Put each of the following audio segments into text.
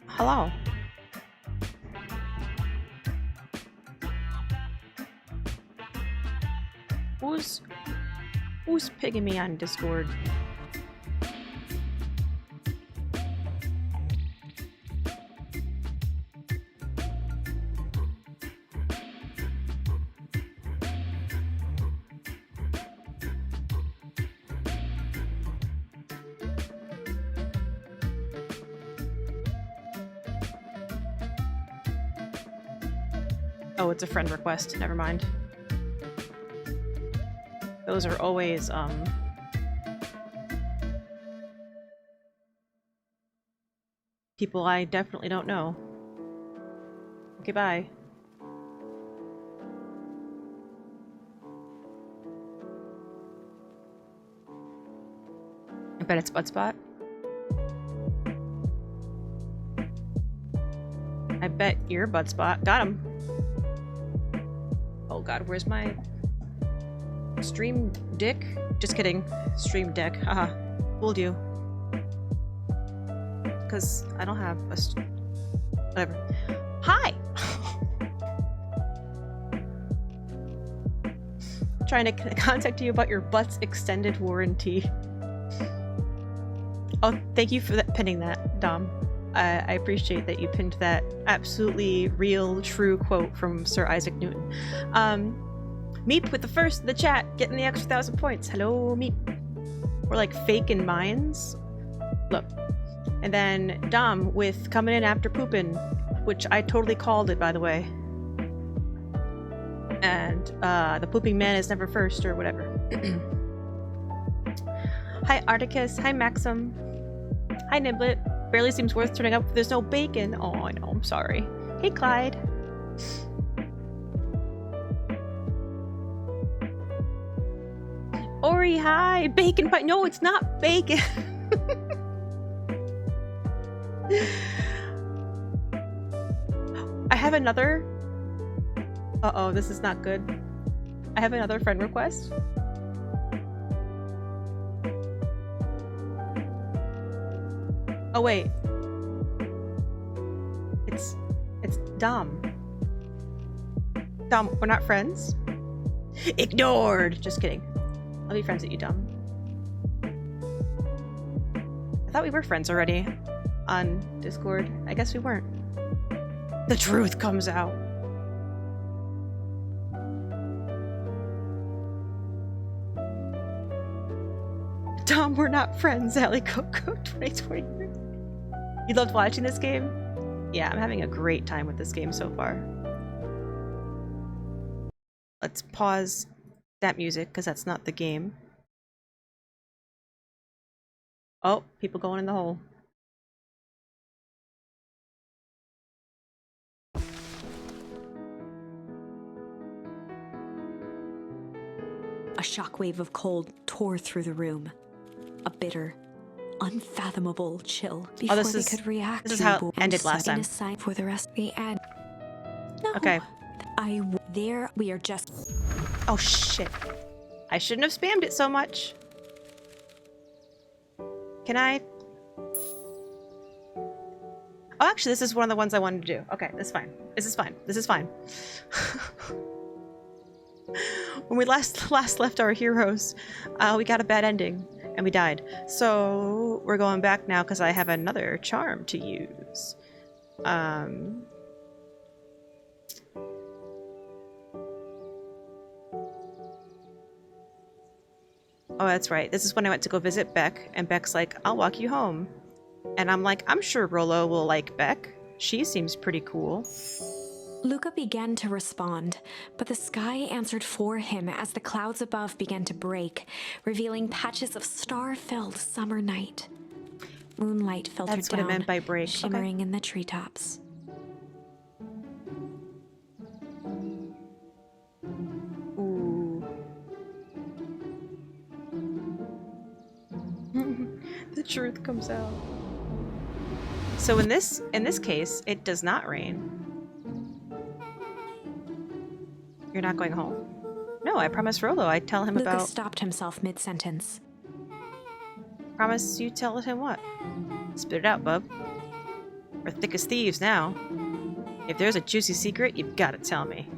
Hello. Who's pinging me on Discord? Oh, it's a friend request. Never mind. Those are always, people I definitely don't know. Okay, bye. I bet it's Budspot. I bet you're Budspot. Got him. Oh god, where's my stream dick? Just kidding. Stream deck. Haha. Fooled you. Because I don't have a whatever. Hi! Trying to contact you about your butt's extended warranty. Oh, thank you for pinning that, Dom. I appreciate that you pinned that absolutely real, true quote from Sir Isaac Newton. Meep with the chat, getting the extra 1,000 points. Hello, Meep. We're like faking mines. Look. And then Dom with coming in after pooping, which I totally called it, by the way. And the pooping man is never first, or whatever. Hi, Articus. Hi, Maxim. Hi, Niblet. Barely seems worth turning up if there's no bacon. Oh, I know. I'm sorry. Hey, Clyde. Ori, hi. Bacon pie. No, it's not bacon. I have another. Uh-oh, this is not good. I have another friend request. Oh wait. It's Dom. Dom, we're not friends? Ignored! Just kidding. I'll be friends with you, Dom. I thought we were friends already on Discord. I guess we weren't. The truth comes out. Dom, we're not friends, Ally Coco 2023. You loved watching this game? Yeah, I'm having a great time with this game so far. Let's pause that music, because that's not the game. Oh, people going in the hole. A shockwave of cold tore through the room. A bitter, unfathomable chill before they could react. This is how it ended last time. For the rest of the end. No, okay. There we are just... Oh, shit. I shouldn't have spammed it so much. Can I... Oh, actually, this is one of the ones I wanted to do. Okay, this is fine. This is fine. This is fine. When we last left our heroes, we got a bad ending, and we died. So, we're going back now because I have another charm to use. Oh, that's right. This is when I went to go visit Beck, and Beck's like, I'll walk you home. And I'm like, I'm sure Rollo will like Beck. She seems pretty cool. Luca began to respond, but the sky answered for him as the clouds above began to break, revealing patches of star-filled summer night. Moonlight filtered That's what down, I meant by break. shimmering Okay. in the treetops. Ooh. The truth comes out. So in this case, it does not rain. You're not going home? No, I promised Rollo I'd tell him Luca about... stopped himself mid-sentence. Promise you tell him what? Spit it out, bub. We're thick as thieves now. If there's a juicy secret, you've got to tell me.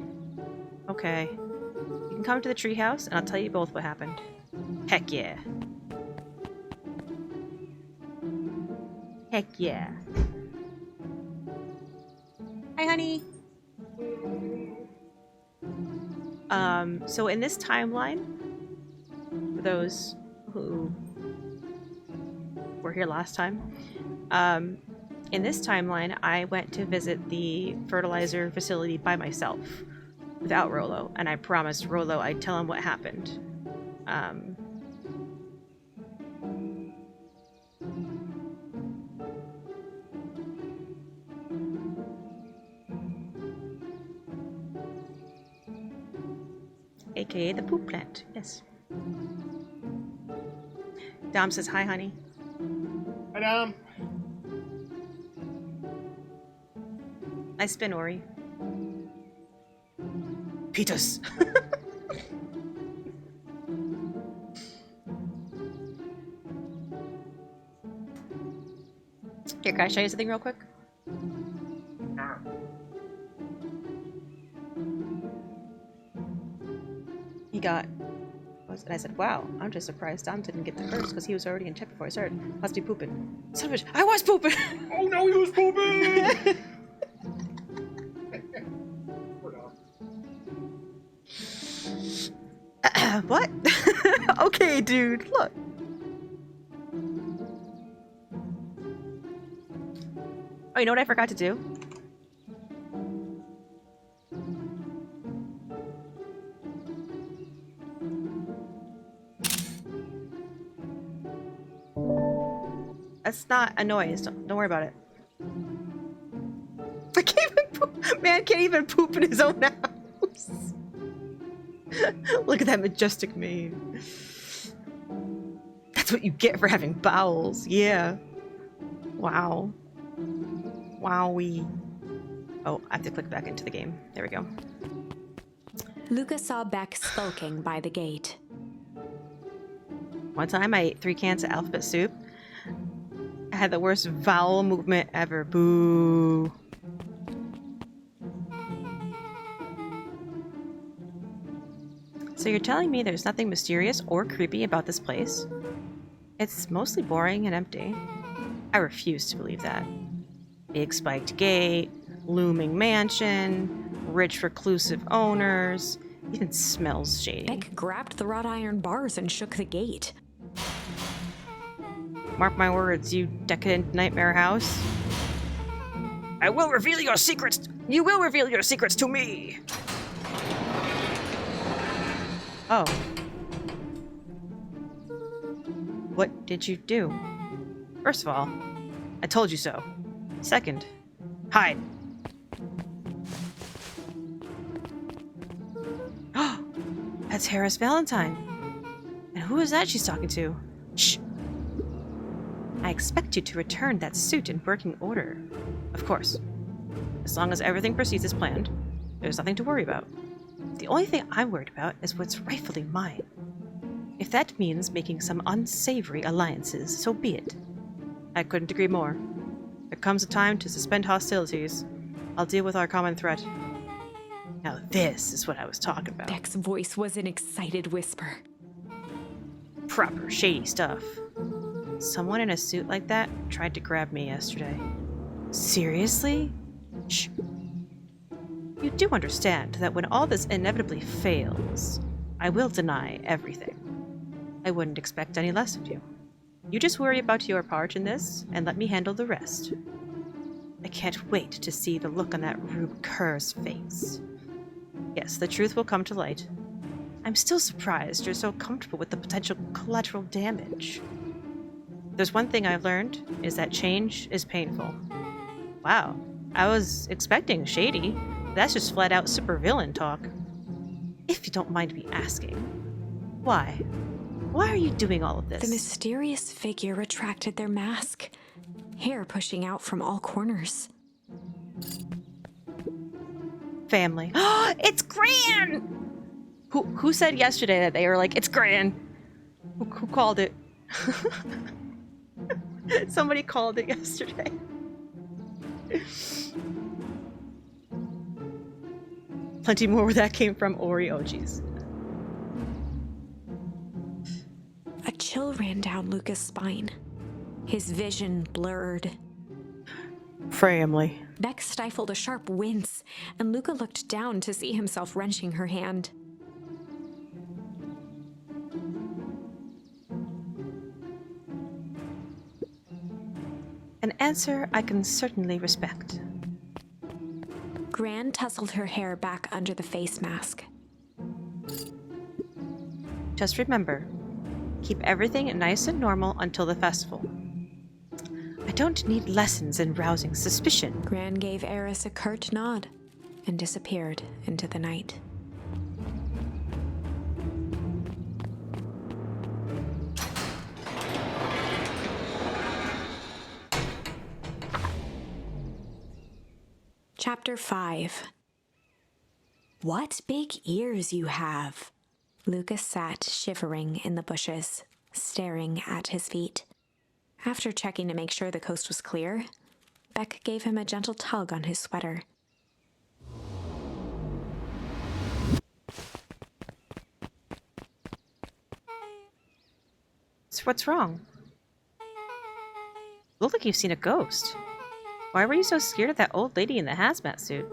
Okay. You can come to the treehouse, and I'll tell you both what happened. Heck yeah. Heck yeah. Hi, honey. So in this timeline, for those who were here last time, in this timeline, I went to visit the fertilizer facility by myself, without Rollo, and I promised Rollo I'd tell him what happened. AKA the poop plant, yes. Dom says, hi, honey. Hi, Dom. I spin Ori. Petus! Here, can I show you something real quick? He got... And I said, wow, I'm just surprised Dom didn't get the curse because he was already in check before I started. Must be pooping. Son of a bitch, I was pooping! Oh no, he was pooping! What? Okay, dude, look. Oh, you know what I forgot to do? That's not a noise. Don't worry about it. I can't even poop. Man can't even poop in his own house. Look at that majestic mane. That's what you get for having bowels. Yeah. Wow. Wowee. Oh, I have to click back into the game. There we go. Luca saw Beck skulking by the gate. One time I ate 3 cans of alphabet soup. I had the worst vowel movement ever. Boo. So you're telling me there's nothing mysterious or creepy about this place? It's mostly boring and empty. I refuse to believe that. Big spiked gate, looming mansion, rich reclusive owners. Even smells shady. Beck grabbed the wrought iron bars and shook the gate. Mark my words, you decadent nightmare house. I will reveal your secrets. You will reveal your secrets to me. Oh. What did you do? First of all, I told you so. Second, hide. Oh, that's Harris Valentine. And who is that she's talking to? Shh. I expect you to return that suit in working order. Of course. As long as everything proceeds as planned. There's nothing to worry about. The only thing I'm worried about is what's rightfully mine. If that means making some unsavory alliances, so be it. I couldn't agree more. There comes a time to suspend hostilities. I'll deal with our common threat. Now this is what I was talking about. Beck's voice was an excited whisper. Proper shady stuff. Someone in a suit like that tried to grab me yesterday. Seriously? Shh. You do understand that when all this inevitably fails, I will deny everything. I wouldn't expect any less of you. You just worry about your part in this, and let me handle the rest. I can't wait to see the look on that Rube Kerr's face. Yes, the truth will come to light. I'm still surprised you're so comfortable with the potential collateral damage. There's one thing I've learned, is that change is painful. Wow, I was expecting shady. That's just flat out supervillain talk. If you don't mind me asking, why? Why are you doing all of this? The mysterious figure retracted their mask, hair pushing out from all corners. Family. It's Gran! Who said yesterday that they were like, it's Gran? Who called it? Somebody called it yesterday. Plenty more where that came from. Oreo, jeez. A chill ran down Luca's spine. His vision blurred. Family. Beck stifled a sharp wince, and Luca looked down to see himself wrenching her hand. An answer I can certainly respect. Gran tousled her hair back under the face mask. Just remember, keep everything nice and normal until the festival. I don't need lessons in rousing suspicion. Gran gave Eris a curt nod and disappeared into the night. Chapter 5. What big ears you have! Lucas sat shivering in the bushes, staring at his feet. After checking to make sure the coast was clear, Beck gave him a gentle tug on his sweater. So what's wrong? Look like you've seen a ghost. Why were you so scared of that old lady in the hazmat suit?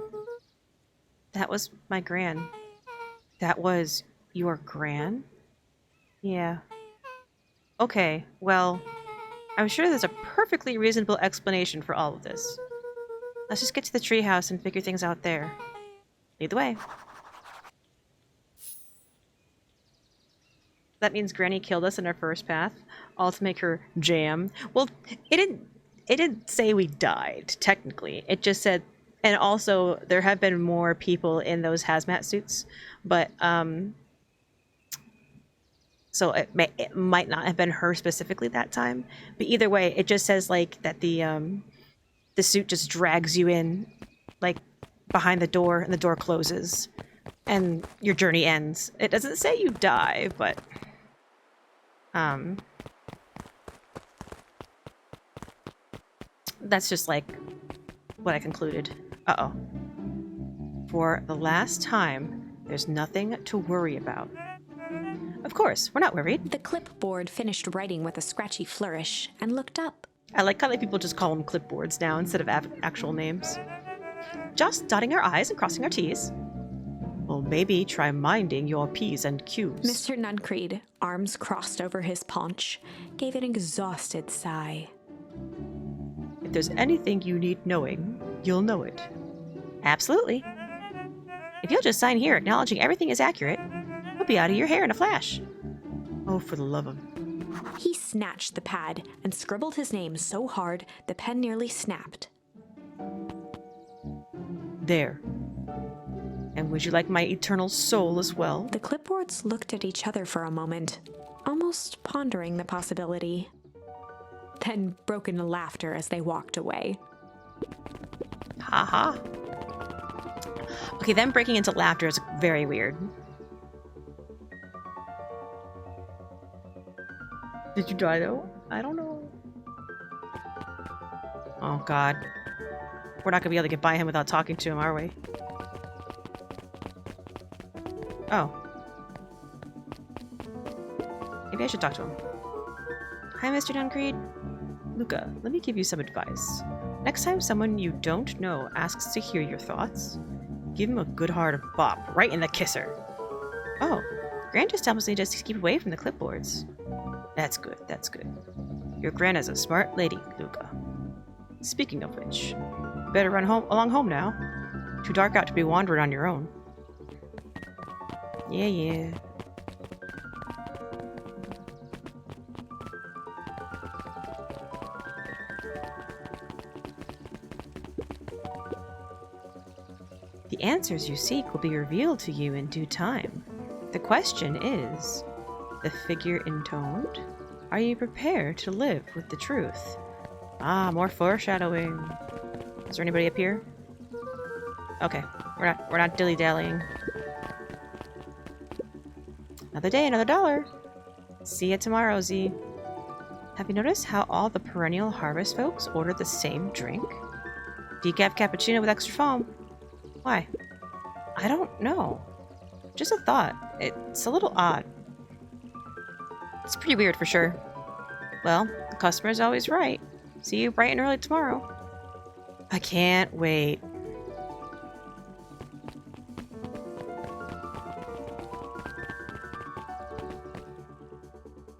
That was my Gran. That was your Gran? Yeah. Okay, well, I'm sure there's a perfectly reasonable explanation for all of this. Let's just get to the treehouse and figure things out there. Lead the way. That means Granny killed us in our first path, all to make her jam. Well, it didn't say we died, technically. It just said, and also there have been more people in those hazmat suits, but so it might not have been her specifically that time. But either way, it just says like that the suit just drags you in, like behind the door, and the door closes, and your journey ends. It doesn't say you die, but that's just like what I concluded. Uh-oh. For the last time, there's nothing to worry about. Of course, we're not worried. The clipboard finished writing with a scratchy flourish and looked up. I like how people just call them clipboards now instead of actual names. Just dotting our I's and crossing our T's. Well, maybe try minding your P's and Q's. Mr. Nuncreed, arms crossed over his paunch, gave an exhausted sigh. If there's anything you need knowing, you'll know it. Absolutely. If you'll just sign here acknowledging everything is accurate, we'll be out of your hair in a flash. Oh, for the love of... He snatched the pad and scribbled his name so hard the pen nearly snapped. There. And would you like my eternal soul as well? The clipboards looked at each other for a moment, almost pondering the possibility. Then broke into laughter as they walked away. Ha ha. Okay, them breaking into laughter is very weird. Did you die though? I don't know. Oh god. We're not gonna be able to get by him without talking to him, are we? Oh. Maybe I should talk to him. Hi, Mr. Duncreed. Luca, let me give you some advice. Next time someone you don't know asks to hear your thoughts, give him a good-hearted bop right in the kisser. Oh, Gran just tells me just to keep away from the clipboards. That's good, that's good. Your Gran is a smart lady, Luca. Speaking of which, you better run along home now. Too dark out to be wandering on your own. Yeah. The answers you seek will be revealed to you in due time. The question is, the figure intoned? Are you prepared to live with the truth? Ah, more foreshadowing. Is there anybody up here? Okay, we're not dilly-dallying. Another day, another dollar. See you tomorrow, Z. Have you noticed how all the perennial harvest folks ordered the same drink? Decaf cappuccino with extra foam. Why? I don't know. Just a thought. It's a little odd. It's pretty weird for sure. Well, the customer's always right. See you bright and early tomorrow. I can't wait.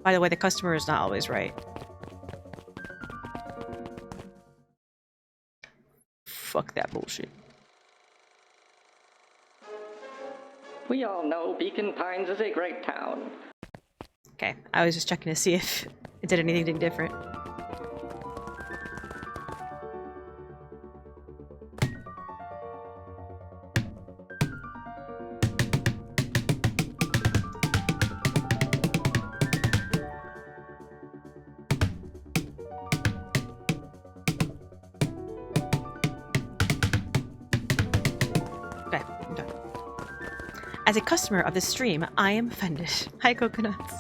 By the way, the customer is not always right. Fuck that bullshit. We all know Beacon Pines is a great town. Okay, I was just checking to see if it did anything different. Okay, I'm done. As a customer of this stream, I am offended. Hi, coconuts.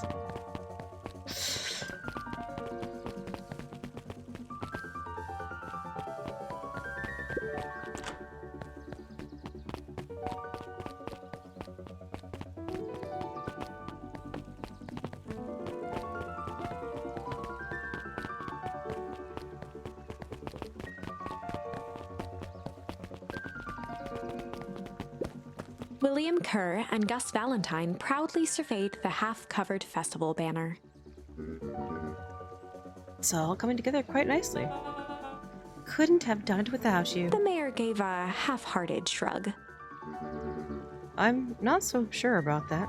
William Kerr and Gus Valentine proudly surveyed the half-covered festival banner. It's all coming together quite nicely. Couldn't have done it without you. The mayor gave a half-hearted shrug. I'm not so sure about that.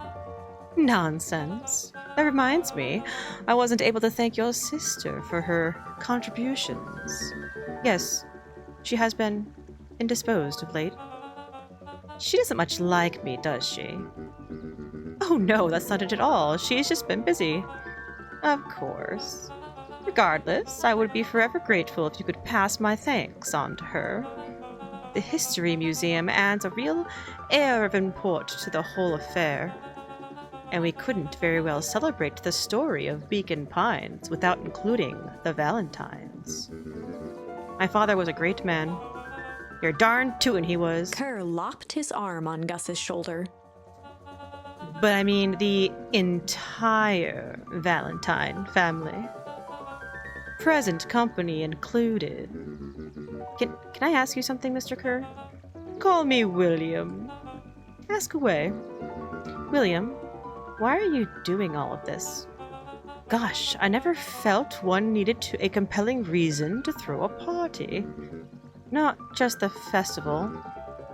Nonsense. That reminds me, I wasn't able to thank your sister for her contributions. Yes, she has been indisposed of late. She doesn't much like me, does she? Oh no, that's not it at all. She's just been busy. Of course. Regardless, I would be forever grateful if you could pass my thanks on to her. The History Museum adds a real air of import to the whole affair. And we couldn't very well celebrate the story of Beacon Pines without including the Valentines. My father was a great man. You're darn tootin' he was. Kerr lopped his arm on Gus's shoulder. But I mean the entire Valentine family. Present company included. Can I ask you something, Mr. Kerr? Call me William. Ask away. William, why are you doing all of this? Gosh, I never felt one needed a compelling reason to throw a party. Not just the festival.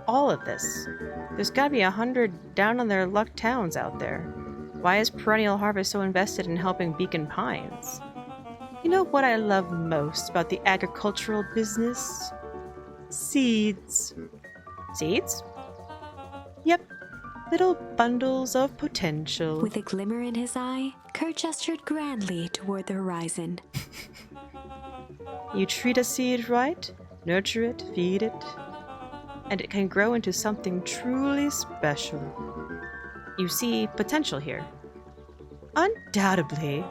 All of this. There's gotta be 100 down on their luck towns out there. Why is Perennial Harvest so invested in helping Beacon Pines? You know what I love most about the agricultural business? Seeds. Seeds? Yep. Little bundles of potential. With a glimmer in his eye, Kerr gestured grandly toward the horizon. You treat a seed right, nurture it, feed it. and it can grow into something truly special. You see potential here. Undoubtedly,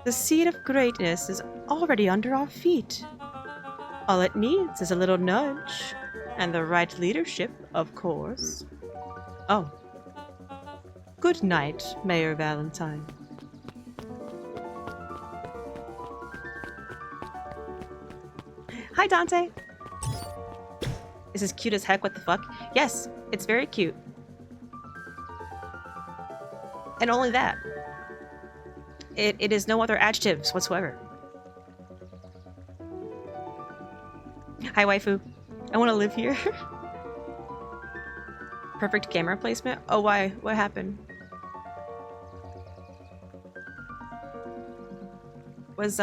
the seed of greatness is already under our feet. All it needs is a little nudge, and the right leadership, of course. Oh. Good night, Mayor Valentine. Hi, Dante. This is cute as heck, what the fuck? Yes, it's very cute. And only that. It is no other adjectives whatsoever. Hi, waifu. I want to live here. Perfect camera placement? Oh, why? What happened? Was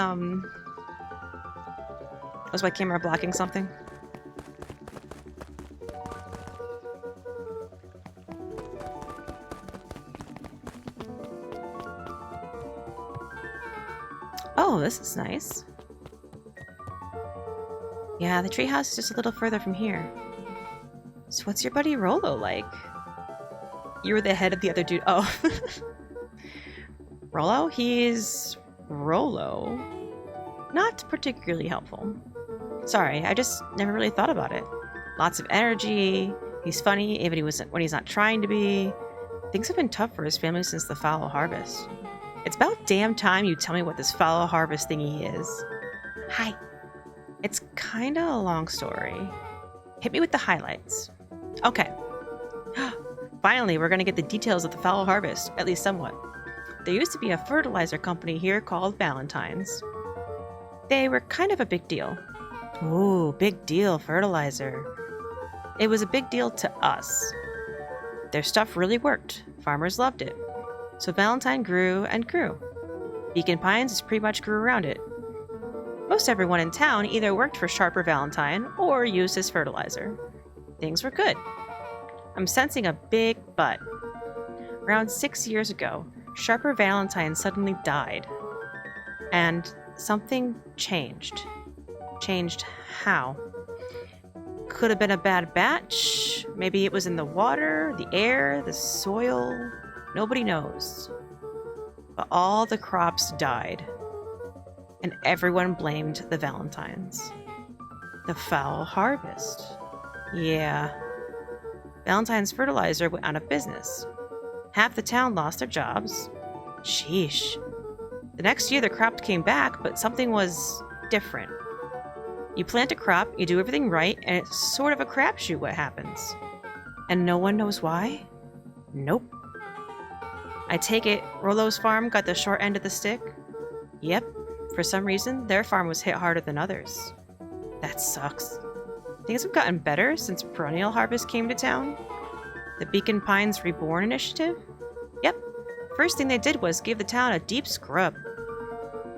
my camera blocking something? Oh, this is nice. Yeah, the treehouse is just a little further from here. So what's your buddy Rolo like? You were the head of the other dude. Oh. Rolo? He's... Rolo. Not particularly helpful. Sorry, I just never really thought about it. Lots of energy. He's funny, even when he's not trying to be. Things have been tough for his family since the fallow harvest. It's about damn time you tell me what this fallow harvest thingy is. Hi. It's kinda a long story. Hit me with the highlights. Okay. Finally, we're gonna get the details of the fallow harvest, at least somewhat. There used to be a fertilizer company here called Valentine's. They were kind of a big deal. Ooh, big deal fertilizer. It was a big deal to us. Their stuff really worked. Farmers loved it. So Valentine grew and grew. Beacon Pines just pretty much grew around it. Most everyone in town either worked for Sharper Valentine or used his fertilizer. Things were good. I'm sensing a big but. Around 6 years ago, Sharper Valentine suddenly died. And something changed. Changed how? Could have been a bad batch. Maybe it was in the water, the air, the soil. Nobody knows. But all the crops died. And everyone blamed the Valentines. The foul harvest. Yeah. Valentine's fertilizer went out of business. Half the town lost their jobs. Sheesh. The next year the crop came back, but something was different. You plant a crop, you do everything right, and it's sort of a crapshoot what happens. And no one knows why? Nope. I take it Rolo's farm got the short end of the stick? Yep. For some reason, their farm was hit harder than others. That sucks. Things have gotten better since Perennial Harvest came to town. The Beacon Pines Reborn initiative? Yep. First thing they did was give the town a deep scrub.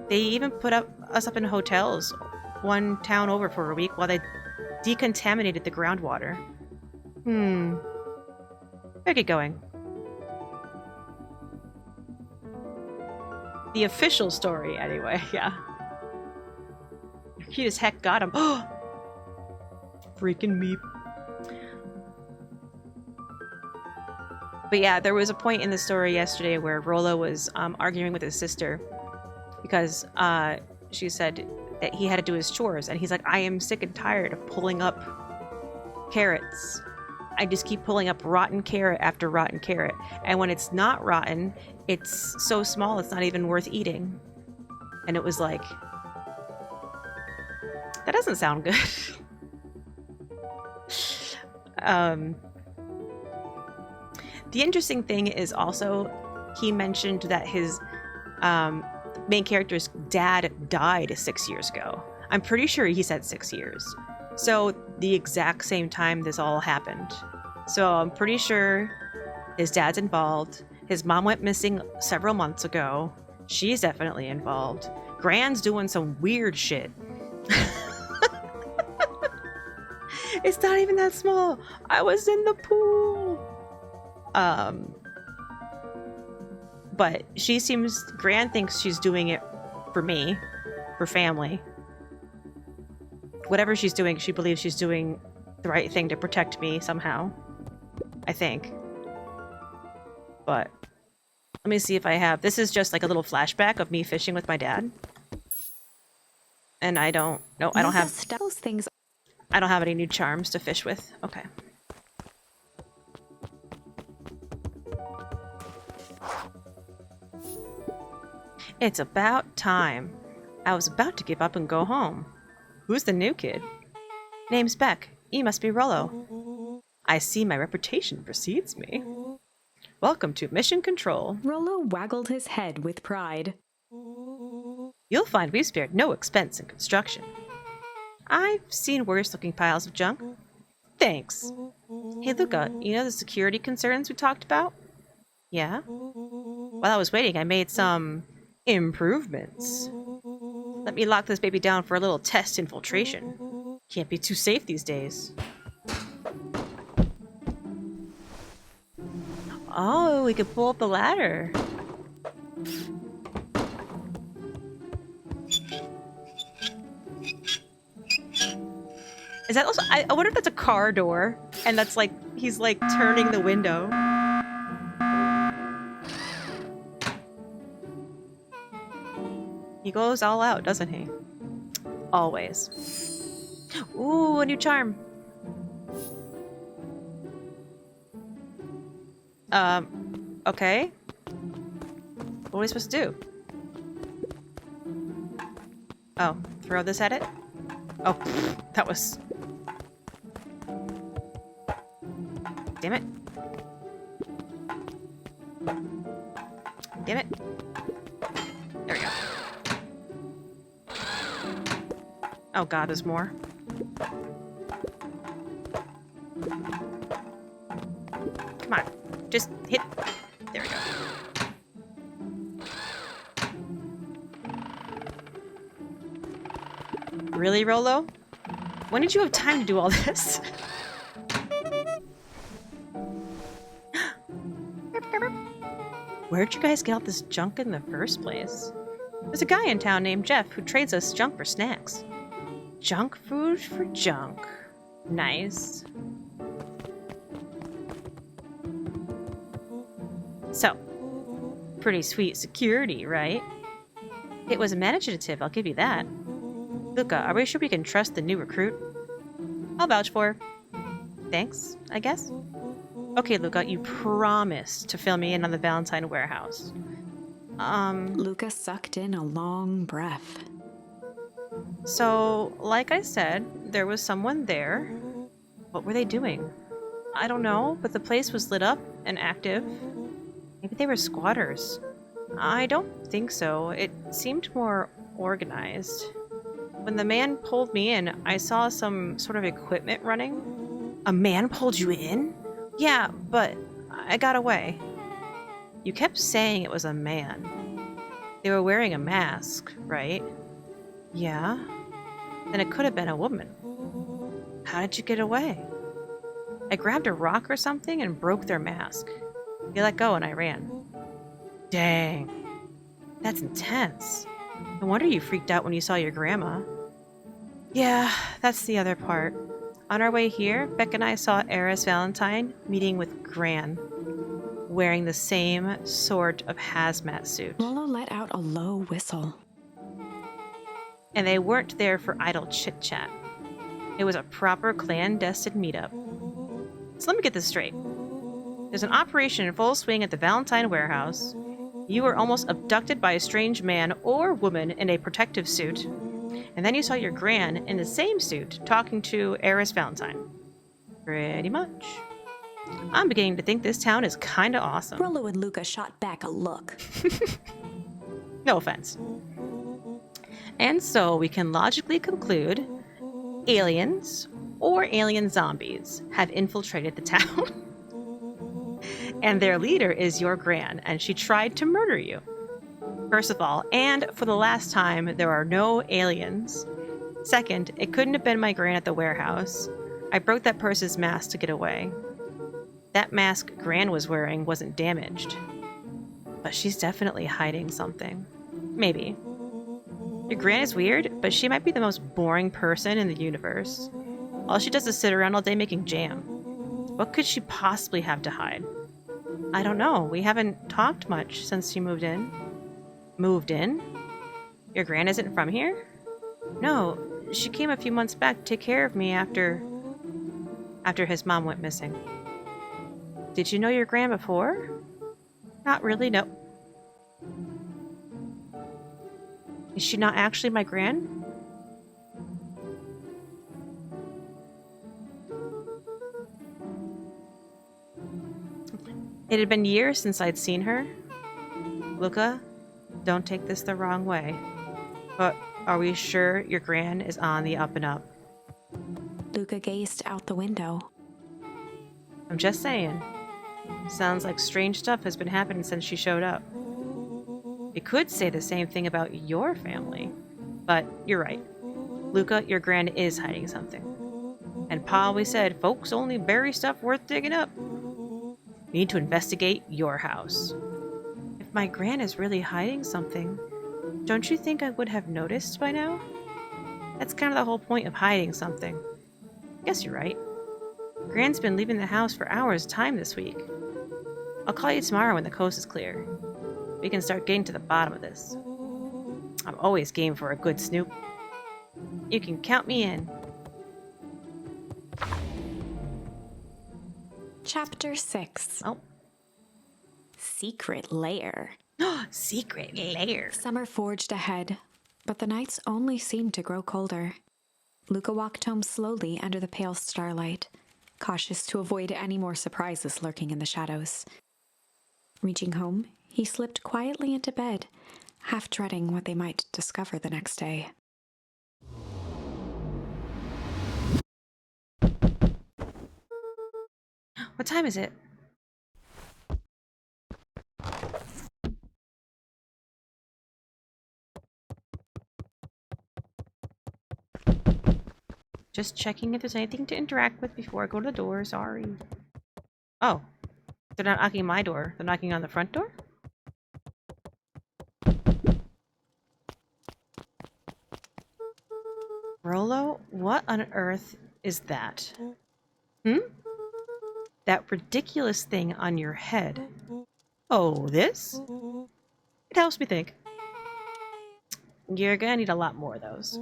They even put us up in hotels, one town over for a week while they decontaminated the groundwater. Better get going. The official story, anyway, yeah. Cute as heck, got him. Oh! Freaking meep. But yeah, there was a point in the story yesterday where Rolo was arguing with his sister because she said that he had to do his chores, and he's like, I am sick and tired of pulling up carrots. I just keep pulling up rotten carrot after rotten carrot, and when it's not rotten, it's so small it's not even worth eating. And it was like, that doesn't sound good. The interesting thing is also, he mentioned that his main character's dad died 6 years ago. I'm pretty sure he said 6 years. So the exact same time this all happened. So I'm pretty sure his dad's involved. His mom went missing several months ago. She's definitely involved. Gran's doing some weird shit. It's not even that small. I was in the pool. But she seems, Gran thinks she's doing it for me, for family. Whatever she's doing, she believes she's doing the right thing to protect me somehow. I think. But let me see if I have... This is just like a little flashback of me fishing with my dad. And I don't... No, I don't have... Those things. I don't have any new charms to fish with. Okay. It's about time. I was about to give up and go home. Who's the new kid? Name's Beck. You must be Rollo. I see my reputation precedes me. Welcome to Mission Control. Rollo waggled his head with pride. You'll find we've spared no expense in construction. I've seen worse looking piles of junk. Thanks. Hey Luca, you know the security concerns we talked about? Yeah? While I was waiting, I made some improvements. Let me lock this baby down for a little test infiltration. Can't be too safe these days. Oh, we could pull up the ladder. Is that also... I wonder if that's a car door. And that's like... He's like turning the window. He goes all out, doesn't he? Always. Ooh, a new charm. Okay. What are we supposed to do? Oh, throw this at it? Oh, that was... Damn it. Damn it. There we go. Oh god, there's more. Come on. Just hit... There we go. Really, Rollo? When did you have time to do all this? Where'd you guys get all this junk in the first place? There's a guy in town named Jeff who trades us junk for snacks. Junk food for junk. Nice. So, pretty sweet security, right? It was imaginative, I'll give you that. Luca, are we sure we can trust the new recruit? I'll vouch for her. Thanks, I guess. Okay, Luca, you promised to fill me in on the Valentine warehouse. Luca sucked in a long breath. So, like I said, there was someone there. What were they doing? I don't know, but the place was lit up and active. Maybe they were squatters. I don't think so. It seemed more organized. When the man pulled me in, I saw some sort of equipment running. A man pulled you in? Yeah, but I got away. You kept saying it was a man. They were wearing a mask, right? Yeah. Then it could have been a woman. How did you get away? I grabbed a rock or something and broke their mask. They let go and I ran. Dang. That's intense. No wonder you freaked out when you saw your grandma. Yeah, that's the other part. On our way here, Beck and I saw Eris Valentine meeting with Gran, wearing the same sort of hazmat suit. Rollo let out a low whistle. And they weren't there for idle chit-chat. It was a proper clandestine meetup. So let me get this straight. There's an operation in full swing at the Valentine warehouse. You were almost abducted by a strange man or woman in a protective suit. And then you saw your Gran in the same suit talking to Eris Valentine. Pretty much. I'm beginning to think this town is kinda awesome. Rollo and Luca shot back a look. No offense. And so we can logically conclude aliens or alien zombies have infiltrated the town. And their leader is your Gran, and she tried to murder you. First of all, and for the last time, there are no aliens. Second, it couldn't have been my Gran at the warehouse. I broke that person's mask to get away. That mask Gran was wearing wasn't damaged. But she's definitely hiding something. Maybe. Your Gran is weird, but she might be the most boring person in the universe. All she does is sit around all day making jam. What could she possibly have to hide? I don't know. We haven't talked much since she moved in. Moved in? Your gran isn't from here? No, she came a few months back to take care of me after his mom went missing. Did you know your gran before? Not really, no. Is she not actually my gran? It had been years since I'd seen her. Luca, don't take this the wrong way, but are we sure your gran is on the up and up? Luca gazed out the window. I'm just saying. Sounds like strange stuff has been happening since she showed up. You could say the same thing about your family, but you're right. Luca, your gran is hiding something. And Pa always said folks only bury stuff worth digging up. We need to investigate your house. If my gran is really hiding something, don't you think I would have noticed by now? That's kind of the whole point of hiding something. Guess you're right. Gran's been leaving the house for hours at a time this week. I'll call you tomorrow when the coast is clear. We can start getting to the bottom of this. I'm always game for a good snoop. You can count me in. Chapter 6. Oh. Secret Lair. Secret lair. Summer forged ahead, but the nights only seemed to grow colder. Luca walked home slowly under the pale starlight, cautious to avoid any more surprises lurking in the shadows. Reaching home, he slipped quietly into bed, half dreading what they might discover the next day. What time is it? Just checking if there's anything to interact with before I go to the door. Sorry. Oh. They're not knocking my door. They're knocking on the front door? Rolo, what on earth is that? That ridiculous thing on your head. Oh, this? It helps me think. You're gonna need a lot more of those.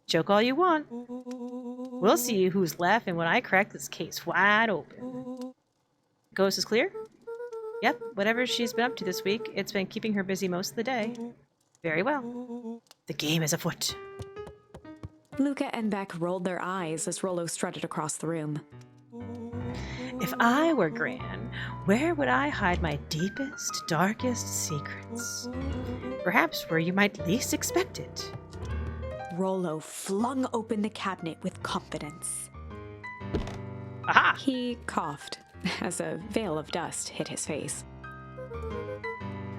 Joke all you want. We'll see who's laughing when I crack this case wide open. Ghost is clear? Yep, whatever she's been up to this week, it's been keeping her busy most of the day. Very well. The game is afoot. Luca and Beck rolled their eyes as Rolo strutted across the room. If I were Gran, where would I hide my deepest, darkest secrets? Perhaps where you might least expect it. Rolo flung open the cabinet with confidence. Aha! He coughed as a veil of dust hit his face.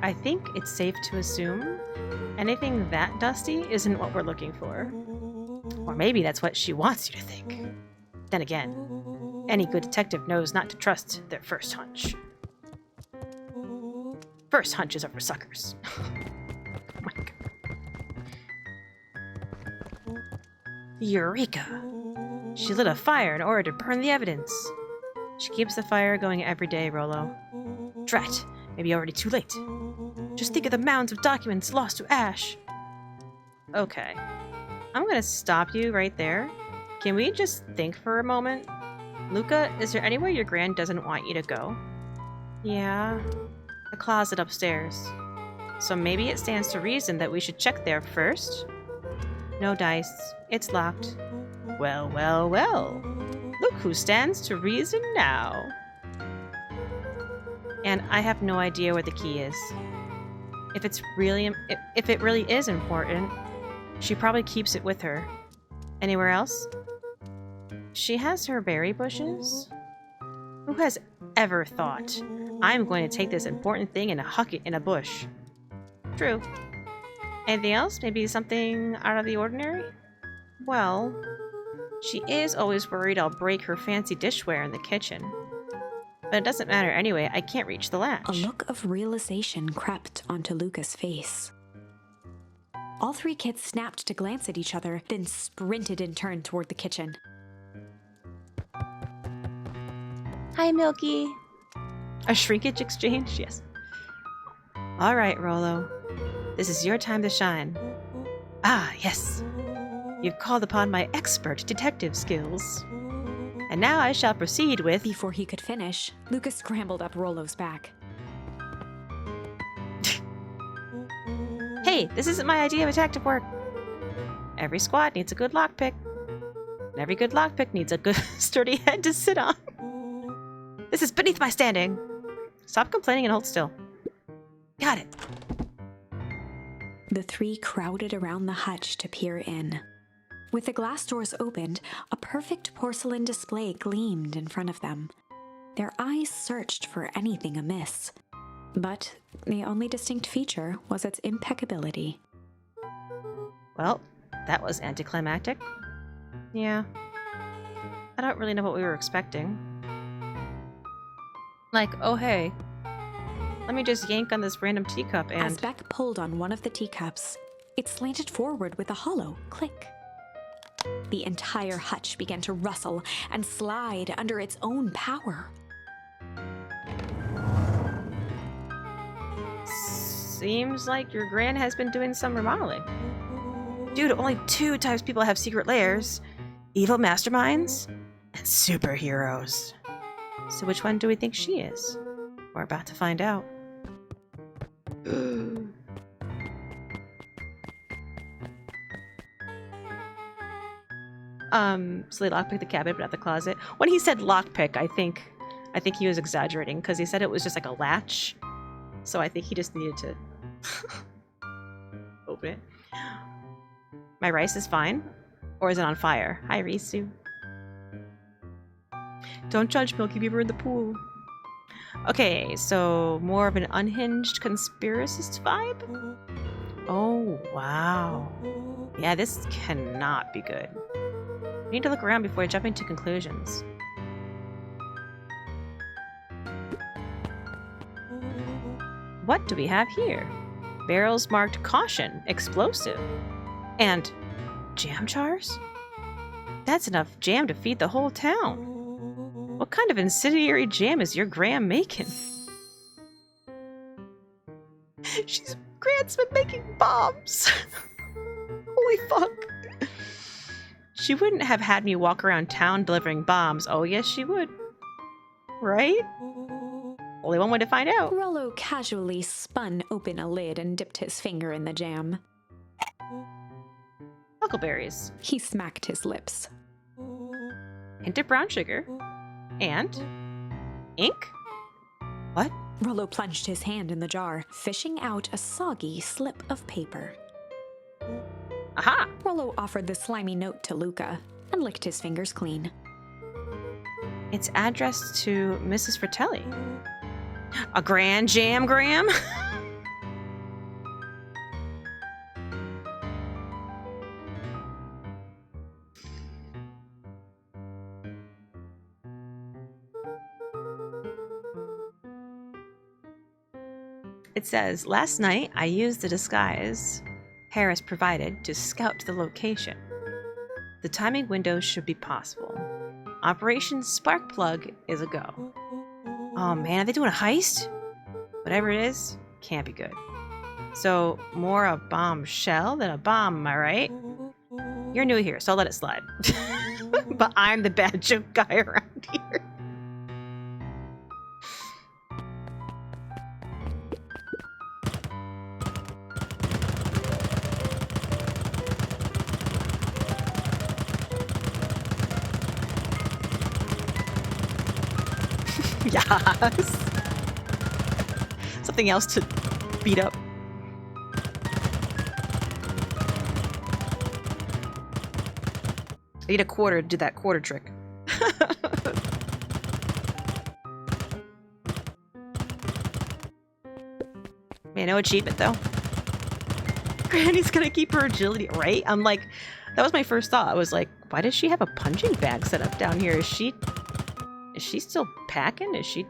I think it's safe to assume anything that dusty isn't what we're looking for. Or maybe that's what she wants you to think. Then again, any good detective knows not to trust their first hunch. First hunches are for suckers. Oh my God. Eureka! She lit a fire in order to burn the evidence. She keeps the fire going every day, Rolo. Drat, maybe already too late. Just think of the mounds of documents lost to ash. Okay. I'm gonna stop you right there. Can we just think for a moment? Luca, is there anywhere your Gran doesn't want you to go? Yeah. The closet upstairs. So maybe it stands to reason that we should check there first? No dice. It's locked. Well, well, well. Look who stands to reason now. And I have no idea where the key is. If it really is important, she probably keeps it with her. Anywhere else? She has her berry bushes? Who has ever thought, I'm going to take this important thing and huck it in a bush? True. Anything else? Maybe something out of the ordinary? Well, she is always worried I'll break her fancy dishware in the kitchen. But it doesn't matter anyway, I can't reach the latch. A look of realization crept onto Luca's face. All three kids snapped to glance at each other, then sprinted in turn toward the kitchen. Hi, Milky. A shrinkage exchange? Yes. Alright, Rollo. This is your time to shine. Ah, yes. You've called upon my expert detective skills. And now I shall proceed with... Before he could finish, Luca scrambled up Rollo's back. Hey, this isn't my idea of detective work. Every squad needs a good lockpick. And every good lockpick needs a good sturdy head to sit on. This is beneath my standing. Stop complaining and hold still. Got it. The three crowded around the hutch to peer in. With the glass doors opened, a perfect porcelain display gleamed in front of them. Their eyes searched for anything amiss. But the only distinct feature was its impeccability. Well, that was anticlimactic. Yeah. I don't really know what we were expecting. Like, oh hey, let me just yank on this random teacup and... As Beck pulled on one of the teacups, it slanted forward with a hollow click. The entire hutch began to rustle and slide under its own power. Seems like your gran has been doing some remodeling. Dude, only 2 types people have secret lairs. Evil masterminds and superheroes. So which one do we think she is? We're about to find out. So they lockpicked the cabinet but not the closet. When he said lockpick, I think he was exaggerating because he said it was just like a latch. So I think he just needed to open it. My rice is fine. Or is it on fire? Hi, Risu. Don't judge Milky Beaver in the pool. Okay, so more of an unhinged conspiracist vibe? Oh, wow. Yeah, this cannot be good. We need to look around before jumping to conclusions. What do we have here? Barrels marked caution, explosive. And jam jars? That's enough jam to feed the whole town. What kind of incendiary jam is your Gram making? Gran's been making bombs. Holy fuck. She wouldn't have had me walk around town delivering bombs. Oh, yes, she would. Right? Only one way to find out. Rollo casually spun open a lid and dipped his finger in the jam. Huckleberries. He smacked his lips. Hint of brown sugar. And ink? What? Rollo plunged his hand in the jar, fishing out a soggy slip of paper. Aha! Rollo offered the slimy note to Luca and licked his fingers clean. It's addressed to Mrs. Fratelli. A grand jam gram? It says, last night I used the disguise Harris provided to scout the location. The timing window should be possible. Operation Sparkplug is a go. Oh man, are they doing a heist? Whatever it is, can't be good. So, more a bombshell than a bomb, am I right? You're new here, so I'll let it slide. But I'm the bad joke guy around here. Yes. Something else to beat up. I need a quarter to do that quarter trick. Man, no achievement though. Granny's gonna keep her agility, right? I'm like, that was my first thought. I was like, why does she have a punching bag set up down here? Is she still packing? Is she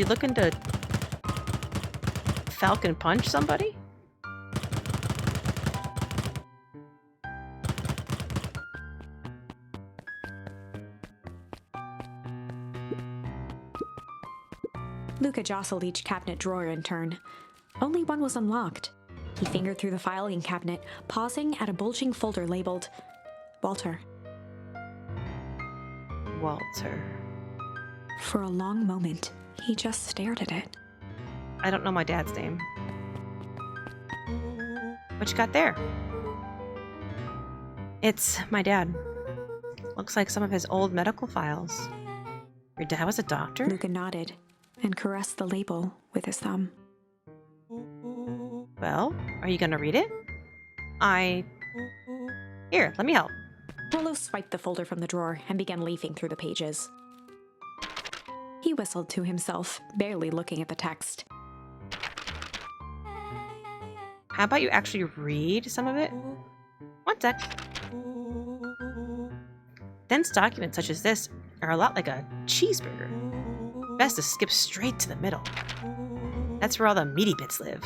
looking to Falcon punch somebody? Luca jostled each cabinet drawer in turn. Only one was unlocked. He fingered through the filing cabinet, pausing at a bulging folder labeled Walter. Walter. For a long moment, he just stared at it. I don't know my dad's name. What you got there? It's my dad. Looks like some of his old medical files. Your dad was a doctor? Luca nodded and caressed the label with his thumb. Well, are you gonna read it? Here, let me help. Rollo swiped the folder from the drawer and began leafing through the pages. He whistled to himself, barely looking at the text. How about you actually read some of it? One sec. Dense documents such as this are a lot like a cheeseburger. Best to skip straight to the middle. That's where all the meaty bits live.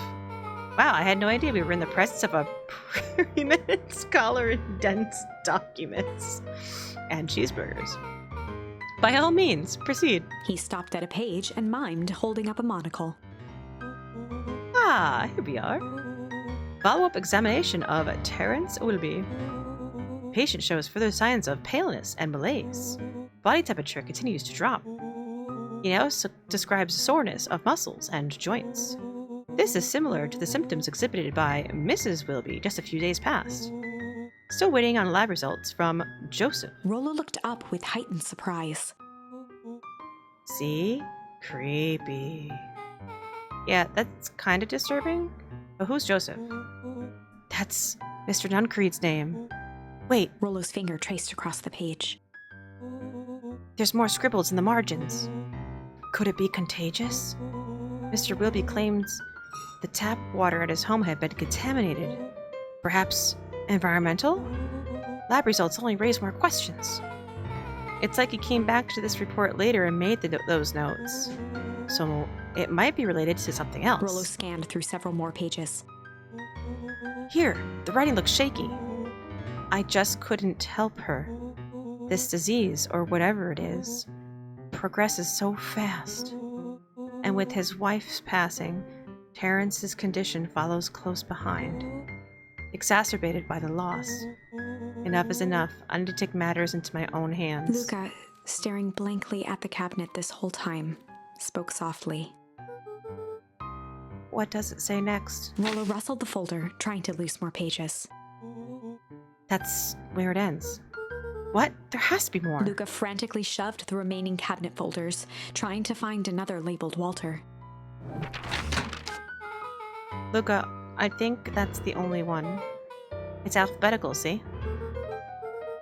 Wow, I had no idea we were in the presence of a preeminent scholar in dense documents and cheeseburgers. By all means, proceed. He stopped at a page and mimed, holding up a monocle. Ah, here we are. Follow-up examination of Terence Wilby. Patient shows further signs of paleness and malaise. Body temperature continues to drop. He now describes soreness of muscles and joints. This is similar to the symptoms exhibited by Mrs. Wilby just a few days past. Still waiting on lab results from Joseph. Rollo looked up with heightened surprise. See? Creepy. Yeah, that's kind of disturbing. But who's Joseph? That's Mr. Nuncreed's name. Wait, Rollo's finger traced across the page. there's more scribbles in the margins. Could it be contagious? Mr. Wilby claims the tap water at his home had been contaminated. Perhaps environmental? Lab results only raise more questions. It's like he came back to this report later and made those notes. So it might be related to something else. Rollo scanned through several more pages. Here, the writing looks shaky. I just couldn't help her. This disease, or whatever it is, progresses so fast. And with his wife's passing, Terrence's condition follows close behind, exacerbated by the loss. Enough is enough. I need to take matters into my own hands. Luca, staring blankly at the cabinet this whole time, spoke softly. What does it say next? Rollo rustled the folder, trying to loose more pages. That's where it ends. What? There has to be more. Luca frantically shoved the remaining cabinet folders, trying to find another labeled Walter. Luca, I think that's the only one. It's alphabetical, see?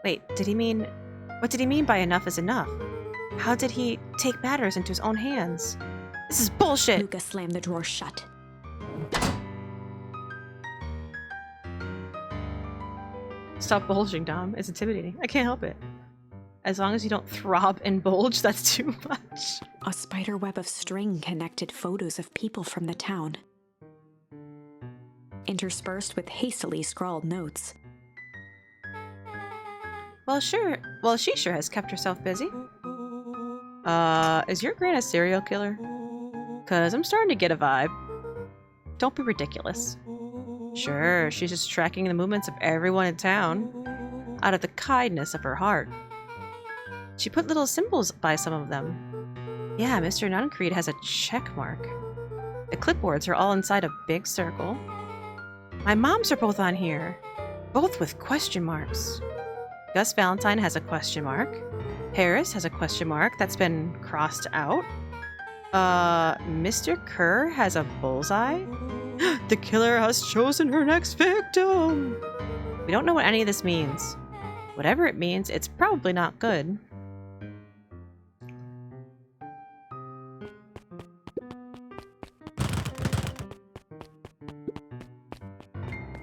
Wait, what did he mean by enough is enough? How did he take matters into his own hands? This is bullshit! Luca slammed the drawer shut. Stop bulging, Dom. It's intimidating. I can't help it. As long as you don't throb and bulge, that's too much. A spider web of string connected photos of people from the town, interspersed with hastily scrawled notes. Well, she sure has kept herself busy. Is your gran a serial killer? 'Cause I'm starting to get a vibe. Don't be ridiculous. Sure, she's just tracking the movements of everyone in town, out of the kindness of her heart. She put little symbols by some of them. Yeah, Mr. Nuncreed has a check mark. The clipboards are all inside a big circle. My mom's are both on here, both with question marks. Gus Valentine has a question mark. Harris has a question mark that's been crossed out. Mr. Kerr has a bullseye. The killer has chosen her next victim. We don't know what any of this means. Whatever it means, it's probably not good.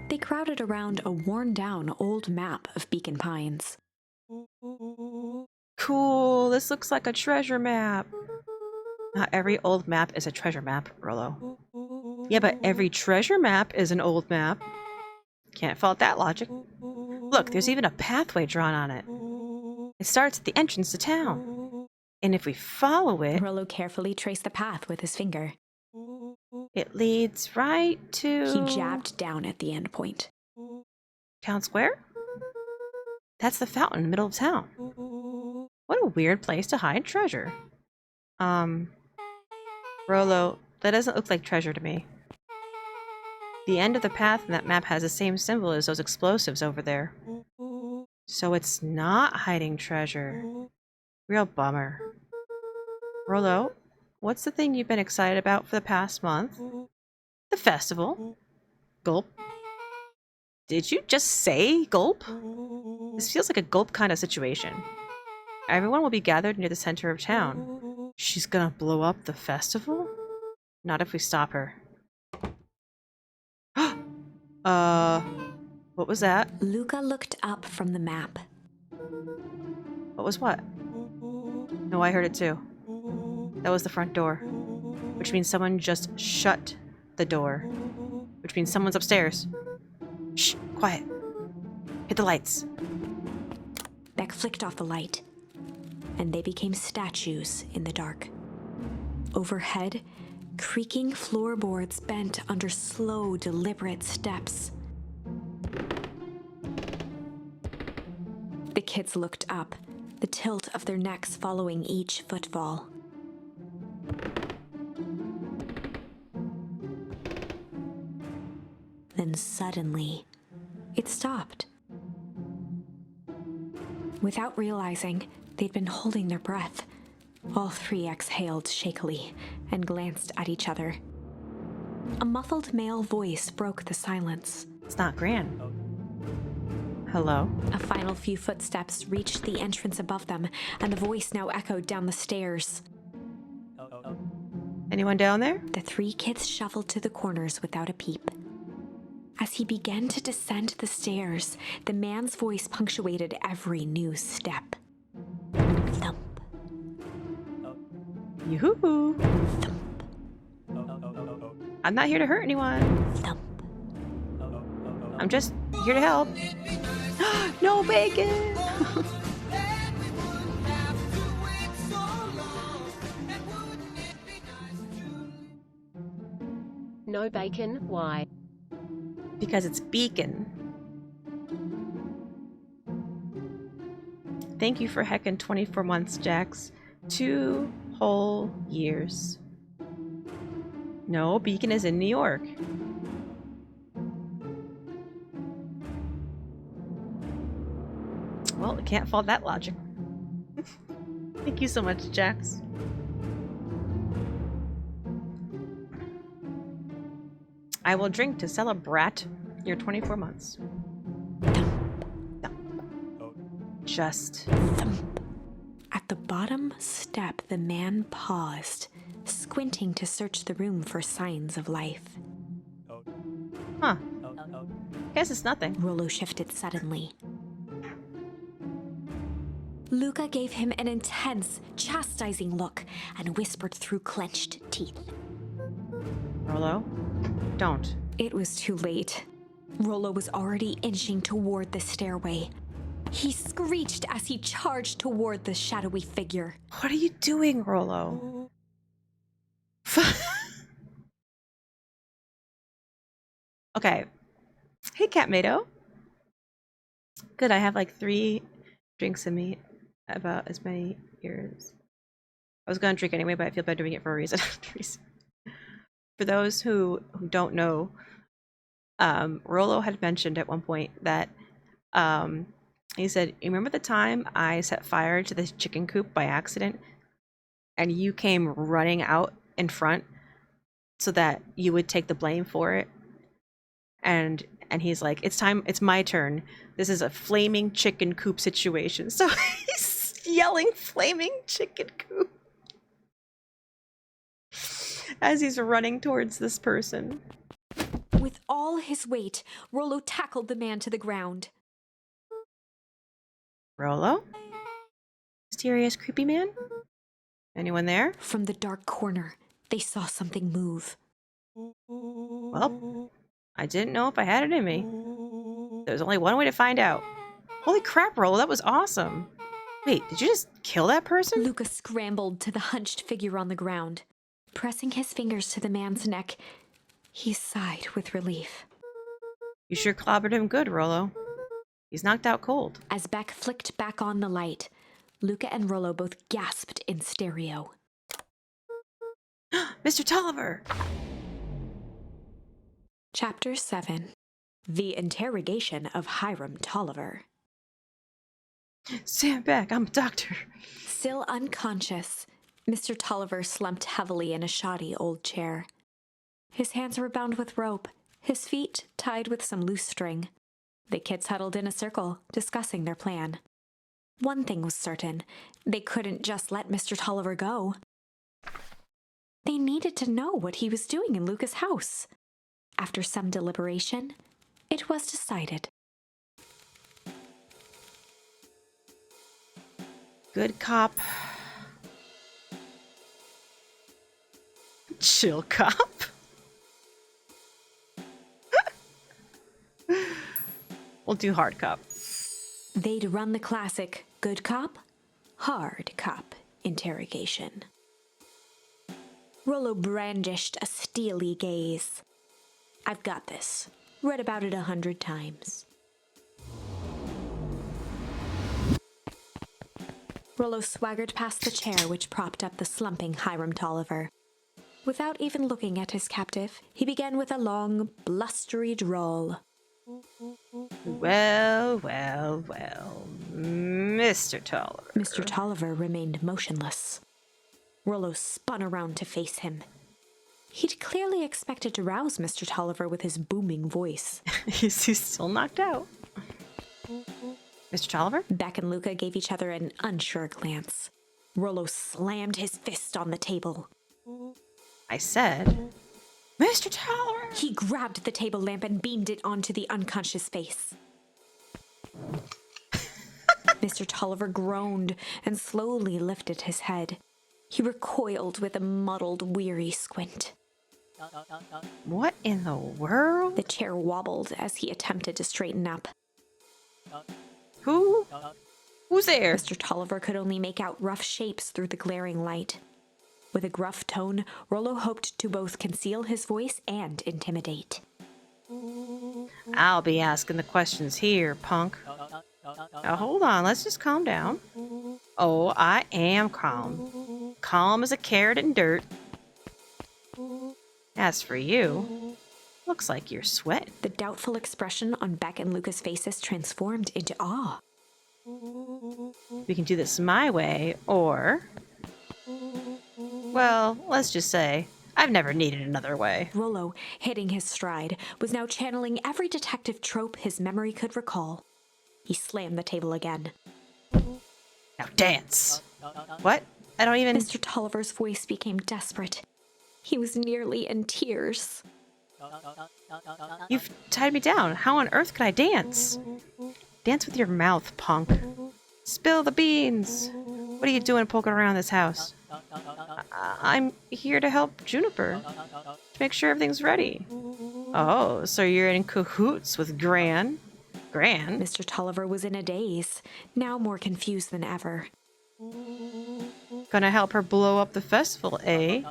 They crowded around a worn-down old map of Beacon Pines. Cool, this looks like a treasure map. Not every old map is a treasure map, Rollo. Yeah, but every treasure map is an old map. Can't fault that logic. Look, there's even a pathway drawn on it. It starts at the entrance to town. And if we follow it, Rollo carefully traced the path with his finger. it leads right to... He jabbed down at the end point. Town Square? That's the fountain in the middle of town. What a weird place to hide treasure. Rollo, that doesn't look like treasure to me. The end of the path in that map has the same symbol as those explosives over there. So it's not hiding treasure. Real bummer. Rollo, what's the thing you've been excited about for the past month? The festival. Gulp. Did you just say gulp? This feels like a gulp kind of situation. Everyone will be gathered near the center of town. She's gonna blow up the festival? Not if we stop her. What was that? Luca looked up from the map. What was what? No, I heard it too. That was the front door. Which means someone just shut the door. Which means someone's upstairs. Shh, quiet. Hit the lights. Beck flicked off the light, and they became statues in the dark. Overhead, creaking floorboards bent under slow, deliberate steps. The kids looked up, the tilt of their necks following each footfall. Then suddenly, it stopped. Without realizing, they'd been holding their breath. All three exhaled shakily and glanced at each other. A muffled male voice broke the silence. It's not Gran. Hello? A final few footsteps reached the entrance above them, and the voice now echoed down the stairs. Anyone down there? The three kids shuffled to the corners without a peep. As he began to descend the stairs, the man's voice punctuated every new step. Thump. Yoo-hoo! Thump. I'm not here to hurt anyone. Thump. I'm just here to help. No bacon! No bacon, why? Because it's Beacon. Thank you for heckin' 24 months, Jax. 2 whole years. No, Beacon is in New York. Well, I can't fault that logic. Thank you so much, Jax. I will drink to celebrate your 24 months. Just Thump. At the bottom step, the man paused, squinting to search the room for signs of life. huh. Guess it's nothing. Rollo shifted suddenly. Luca gave him an intense, chastising look and whispered through clenched teeth. Rollo, don't. It was too late. Rollo was already inching toward the stairway. He screeched as he charged toward the shadowy figure. What are you doing, Rollo? Okay. Hey, Catmado. Good, I have like 3 drinks in me. About as many years. I was gonna drink anyway, but I feel bad doing it for a reason. For those who don't know, Rollo had mentioned at one point that he said, "You remember the time I set fire to the chicken coop by accident and you came running out in front so that you would take the blame for it?" And he's like, it's my turn. This is a flaming chicken coop situation. So he's yelling flaming chicken coop as he's running towards this person. With all his weight, Rollo tackled the man to the ground. Rollo? Mysterious creepy man? Anyone there? From the dark corner, they saw something move. Well, I didn't know if I had it in me. There's only one way to find out. Holy crap, Rollo, that was awesome. Wait, did you just kill that person? Luca scrambled to the hunched figure on the ground. Pressing his fingers to the man's neck, he sighed with relief. You sure clobbered him good, Rollo. He's knocked out cold. As Beck flicked back on the light, Luca and Rollo both gasped in stereo. Mr. Tolliver! Chapter 7. The Interrogation of Hiram Tolliver. Stand back, I'm a doctor. Still unconscious, Mr. Tolliver slumped heavily in a shoddy old chair. His hands were bound with rope, his feet tied with some loose string. The kids huddled in a circle, discussing their plan. One thing was certain, they couldn't just let Mr. Tolliver go. They needed to know what he was doing in Luca's house. After some deliberation, it was decided. Good cop. Chill cop. We'll do hard cop. They'd run the classic good cop, hard cop interrogation. Rollo brandished a steely gaze. I've got this. Read about it 100 times. Rollo swaggered past the chair which propped up the slumping Hiram Tolliver. Without even looking at his captive, he began with a long, blustery drawl. Well, Mr. Tolliver. Mr. Tolliver remained motionless. Rollo spun around to face him. He'd clearly expected to rouse Mr. Tolliver with his booming voice. He's still knocked out. Mr. Tolliver? Beck and Luca gave each other an unsure glance. Rollo slammed his fist on the table. I said, Mr. Tolliver! He grabbed the table lamp and beamed it onto the unconscious face. Mr. Tolliver groaned and slowly lifted his head. He recoiled with a muddled, weary squint. What in the world? The chair wobbled as he attempted to straighten up. Who's there? Mr. Tolliver could only make out rough shapes through the glaring light. With a gruff tone, Rollo hoped to both conceal his voice and intimidate. I'll be asking the questions here, punk. Now hold on, let's just calm down. Oh, I am calm. Calm as a carrot in dirt. As for you, looks like you're sweating. The doubtful expression on Beck and Luca's faces transformed into awe. We can do this my way, or... Well, let's just say, I've never needed another way. Rollo, hitting his stride, was now channeling every detective trope his memory could recall. He slammed the table again. Now dance! What? I don't even... Mr. Tolliver's voice became desperate. He was nearly in tears. You've tied me down. How on earth could I dance? Dance with your mouth, punk. Spill the beans. What are you doing poking around this house? I'm here to help Juniper. To make sure everything's ready. Oh, so you're in cahoots with Gran? Gran? Mr. Tolliver was in a daze, now more confused than ever. Gonna help her blow up the festival, eh?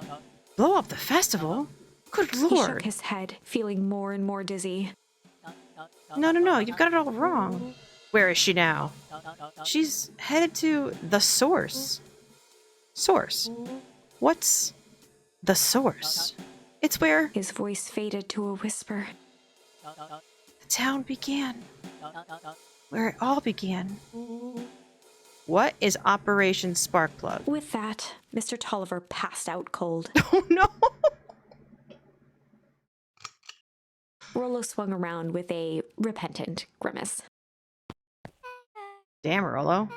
Blow up the festival? Good He shook lord. his head, feeling more and more dizzy. No, you've got it all wrong. Where is she now? She's headed to the source. Source? What's the source? It's where His voice faded to a whisper. the town began. Where it all began. What is Operation Sparkplug? With that, Mr. Tolliver passed out cold. Oh no! Rollo swung around with a repentant grimace. Damn, Rollo.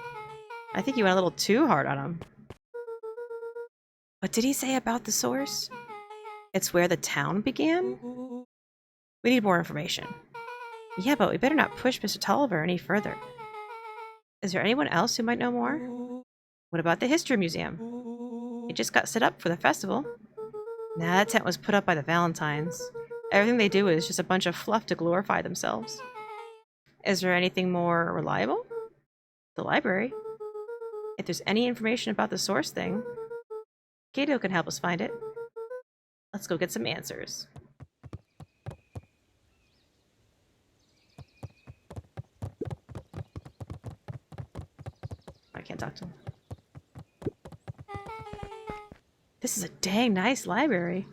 I think you went a little too hard on him. What did he say about the source? It's where the town began? We need more information. Yeah, but we better not push Mr. Tolliver any further. Is there anyone else who might know more? What about the History Museum? It just got set up for the festival. Nah, that tent was put up by the Valentines. Everything they do is just a bunch of fluff to glorify themselves. Is there anything more reliable? The library. If there's any information about the source thing, Kato can help us find it. Let's go get some answers. I can't talk to him. This is a dang nice library.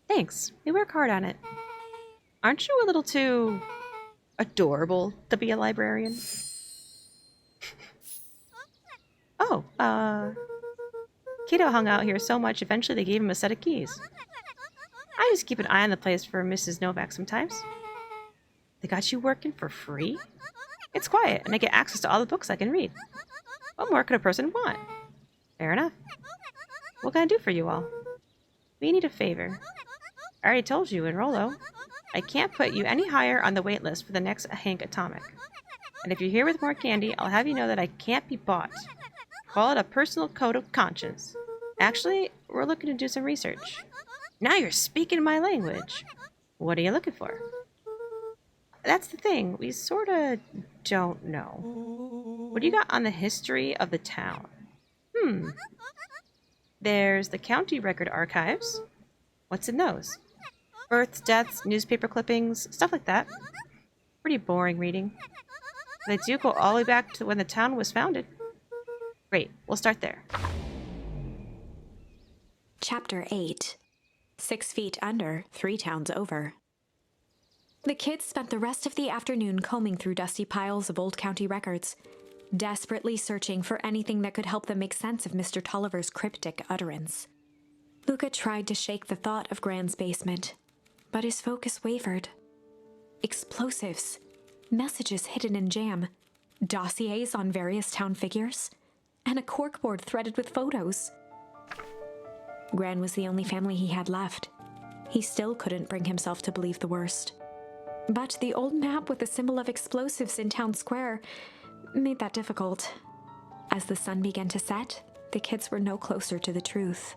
Thanks. We work hard on it. Aren't you a little too adorable to be a librarian? Oh, Kato hung out here so much, eventually they gave him a set of keys. I just keep an eye on the place for Mrs. Novak sometimes. They got you working for free? It's quiet, and I get access to all the books I can read. What more could a person want? Fair enough. What can I do for you all? We need a favor. I already told you in Rolo. I can't put you any higher on the wait list for the next Hank Atomic. And if you're here with more candy, I'll have you know that I can't be bought. Call it a personal code of conscience. Actually, we're looking to do some research. Now you're speaking my language. What are you looking for? That's the thing, we sorta don't know. What do you got on the history of the town? There's the county record archives. What's in those? Births, deaths, newspaper clippings, stuff like that. Pretty boring reading. They do go all the way back to when the town was founded. Great, we'll start there. Chapter 8. 6 feet under, 3 towns over. The kids spent the rest of the afternoon combing through dusty piles of old county records, desperately searching for anything that could help them make sense of Mr. Tolliver's cryptic utterance. Luca tried to shake the thought of Gran's basement, but his focus wavered. Explosives, messages hidden in jam, dossiers on various town figures, and a corkboard threaded with photos. Gran was the only family he had left. He still couldn't bring himself to believe the worst. But the old map with the symbol of explosives in town square made that difficult. As the sun began to set, the kids were no closer to the truth.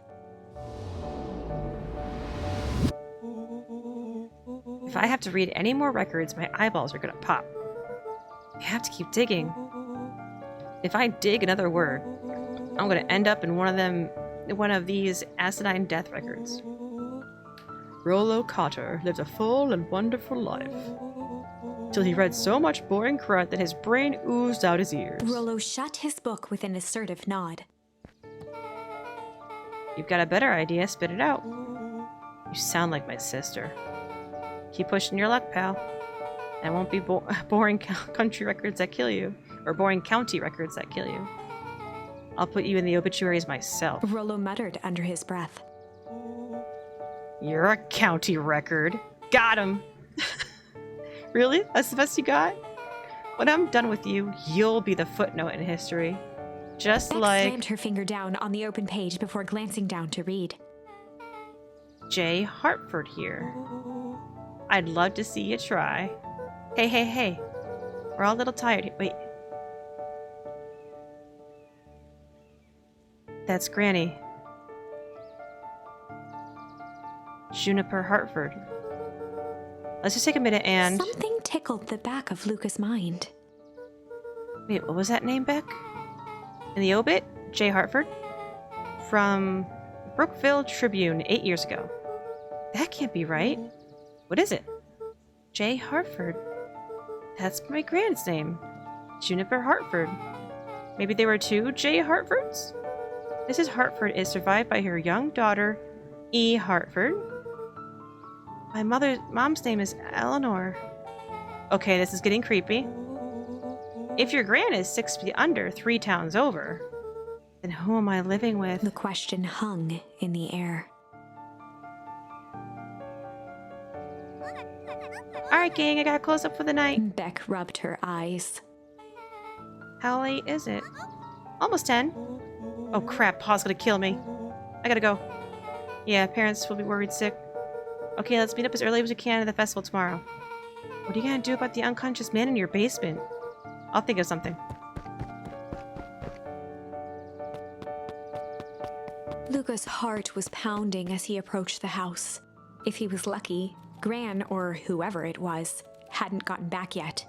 If I have to read any more records, my eyeballs are gonna pop. I have to keep digging. If I dig another word, I'm gonna end up in one of these acidine death records. Rollo Cotter lived a full and wonderful life, till he read so much boring crud that his brain oozed out his ears. Rollo shut his book with an assertive nod. You've got a better idea, spit it out. You sound like my sister. Keep pushing your luck, pal. That won't be boring country records that kill you, or boring county records that kill you. I'll put you in the obituaries myself. Rollo muttered under his breath. You're a county record. Got him! Really? That's the best you got? When I'm done with you, you'll be the footnote in history. Just Beck like... slammed her finger down on the open page before glancing down to read. J. Hartford here. I'd love to see you try. Hey. We're all a little tired. Wait. That's Granny. Juniper Hartford. Let's just take a minute and... Something tickled the back of Luca's mind. Wait, what was that name, Beck? In the obit, J. Hartford? From Brookville Tribune 8 years ago. That can't be right. What is it? J. Hartford. That's my grand's name. Juniper Hartford. Maybe there were 2 J. Hartfords? Mrs. Hartford is survived by her young daughter, E. Hartford. My mom's name is Eleanor. Okay, this is getting creepy. If your gran is 6 feet under, 3 towns over, then who am I living with? The question hung in the air. Alright, gang, I got a close-up for the night. Beck rubbed her eyes. How late is it? Almost 10. Oh crap, Pa's gonna kill me. I gotta go. Yeah, parents will be worried sick. Okay, let's meet up as early as we can at the festival tomorrow. What are you gonna do about the unconscious man in your basement? I'll think of something. Luca's heart was pounding as he approached the house. If he was lucky, Gran, or whoever it was, hadn't gotten back yet.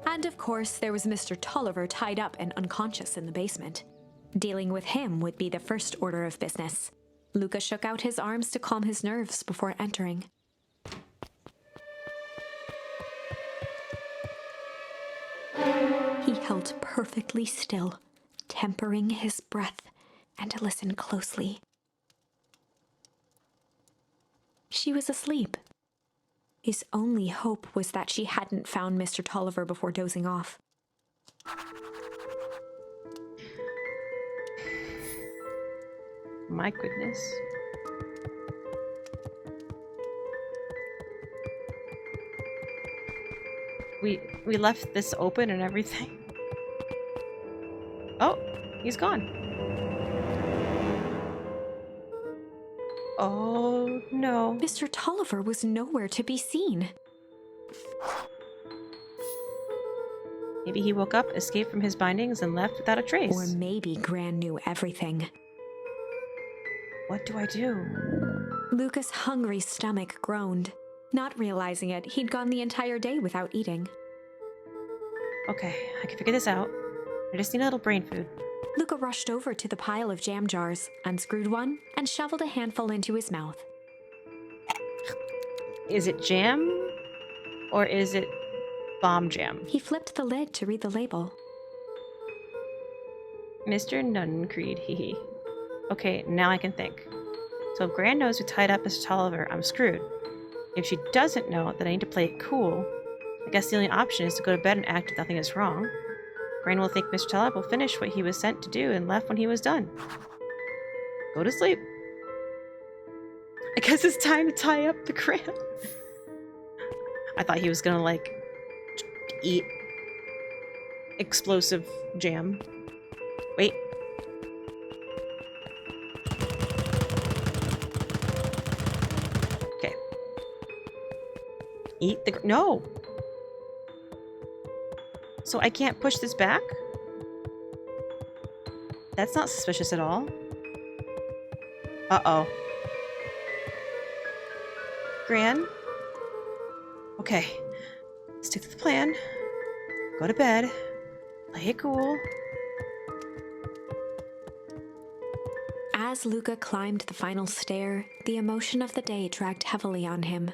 And of course, there was Mr. Tolliver tied up and unconscious in the basement. Dealing with him would be the first order of business. Luca shook out his arms to calm his nerves before entering. He held perfectly still, tempering his breath, and listened closely. She was asleep. His only hope was that she hadn't found Mr. Tolliver before dozing off. My goodness. We left this open and everything. Oh, he's gone. Oh no. Mr. Tolliver was nowhere to be seen. Maybe he woke up, escaped from his bindings, and left without a trace. Or maybe Gran knew everything. What do I do? Luca's hungry stomach groaned. Not realizing it, he'd gone the entire day without eating. Okay, I can figure this out. I just need a little brain food. Luca rushed over to the pile of jam jars, unscrewed one, and shoveled a handful into his mouth. Is it jam? Or is it bomb jam? He flipped the lid to read the label. Mr. Nuncreed, hee. Okay, now I can think. So if Gran knows who tied up Mr. Tolliver, I'm screwed. If she doesn't know, then I need to play it cool. I guess the only option is to go to bed and act if nothing is wrong. Gran will think Mr. Tolliver will finish what he was sent to do and left when he was done. Go to sleep. I guess it's time to tie up the Gran. I thought he was gonna, like, eat explosive jam. Wait. Okay. Eat the... No! So I can't push this back? That's not suspicious at all. Uh-oh. Gran? Okay. Stick to the plan. Go to bed. Play it cool. As Luca climbed the final stair, the emotion of the day dragged heavily on him.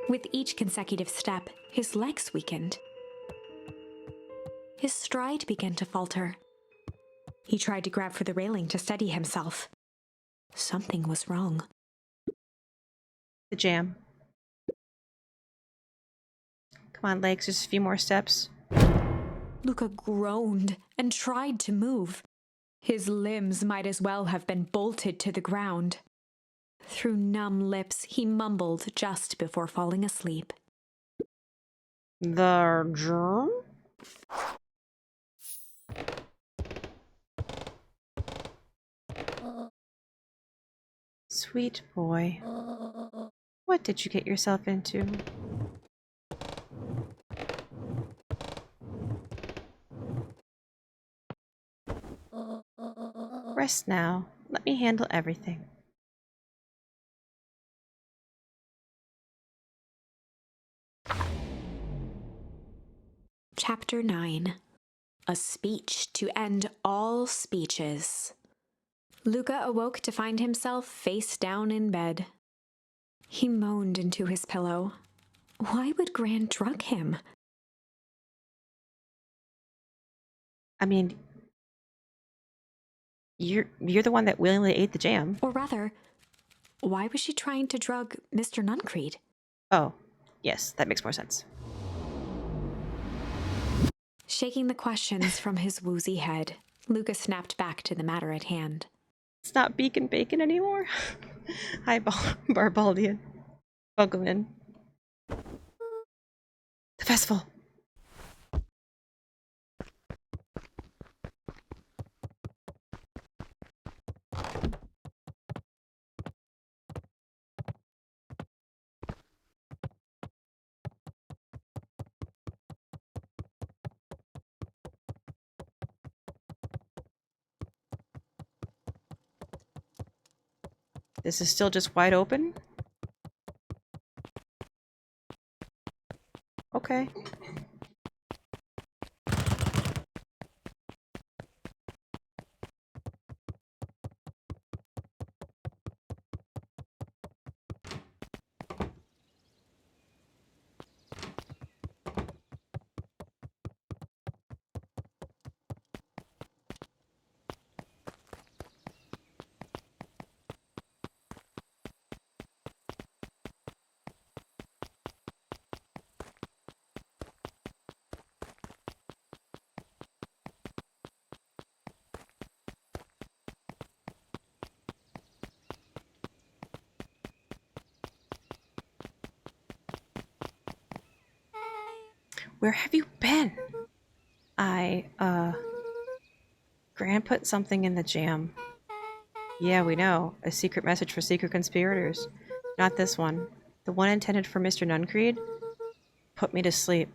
With each consecutive step, his legs weakened. His stride began to falter. He tried to grab for the railing to steady himself. Something was wrong. The jam. Come on, legs, just a few more steps. Luca groaned and tried to move. His limbs might as well have been bolted to the ground. Through numb lips, he mumbled just before falling asleep. The germ? Sweet boy. What did you get yourself into? Rest now. Let me handle everything. Chapter 9. A speech to end all speeches. Luca awoke to find himself face down in bed. He moaned into his pillow. Why would Gran drug him? I mean, you're the one that willingly ate the jam. Or rather, why was she trying to drug Mr. Nuncreed? Oh, yes, that makes more sense. Shaking the questions from his woozy head, Luca snapped back to the matter at hand. It's not Beacon Bacon anymore. Hi, Barbaldian. Welcome in. The festival. This is still just wide open? Okay. Where have you been? Gran put something in the jam. Yeah, we know. A secret message for secret conspirators. Not this one. The one intended for Mr. Nuncreed put me to sleep.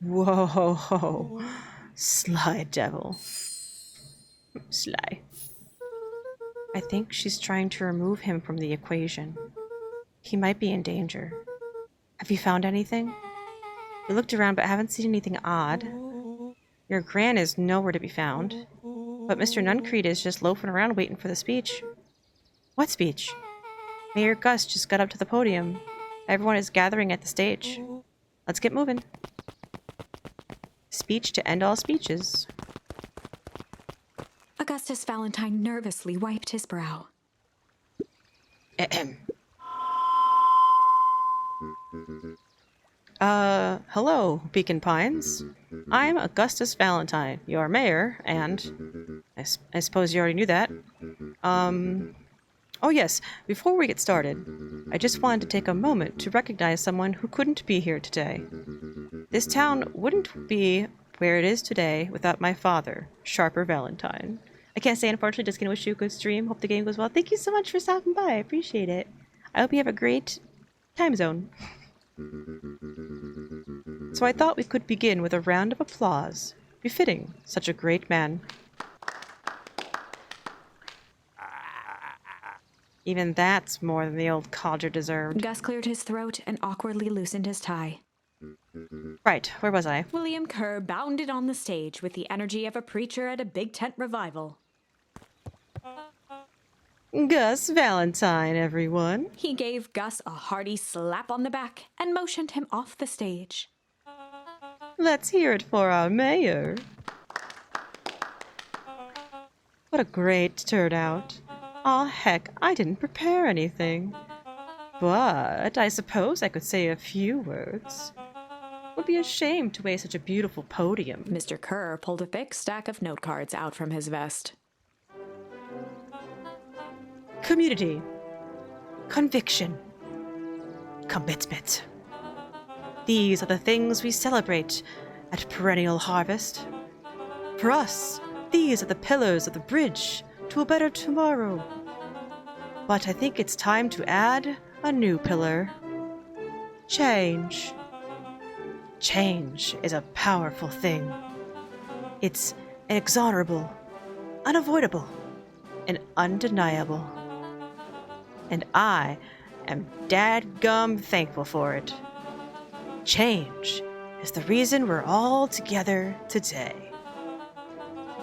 Whoa. Sly devil. Sly. I think she's trying to remove him from the equation. He might be in danger. Have you found anything? We looked around but haven't seen anything odd. Your Gran is nowhere to be found. But Mr. Nuncreed is just loafing around waiting for the speech. What speech? Mayor Gus just got up to the podium. Everyone is gathering at the stage. Let's get moving. Speech to end all speeches. Augustus Valentine nervously wiped his brow. Ahem. Hello, Beacon Pines. I'm Augustus Valentine, your mayor, and I suppose you already knew that. Oh yes, before we get started, I just wanted to take a moment to recognize someone who couldn't be here today. This town wouldn't be where it is today without my father, Sharper Valentine. I can't say, unfortunately, just gonna wish you a good stream. Hope the game goes well. Thank you so much for stopping by. I appreciate it. I hope you have a great time zone. So I thought we could begin with a round of applause, befitting such a great man. Even that's more than the old codger deserved. Gus cleared his throat and awkwardly loosened his tie. Right, where was I? William Kerr bounded on the stage with the energy of a preacher at a big tent revival. Gus Valentine, everyone. He gave Gus a hearty slap on the back and motioned him off the stage. Let's hear it for our mayor. What a great turnout. Aw, heck, I didn't prepare anything. But I suppose I could say a few words. Would be a shame to waste such a beautiful podium. Mr. Kerr pulled a thick stack of note cards out from his vest. Community. Conviction. Commitment. These are the things we celebrate at Perennial Harvest. For us, these are the pillars of the bridge to a better tomorrow. But I think it's time to add a new pillar. Change. Change is a powerful thing. It's inexorable, unavoidable, and undeniable. And I am dadgum thankful for it. Change is the reason we're all together today.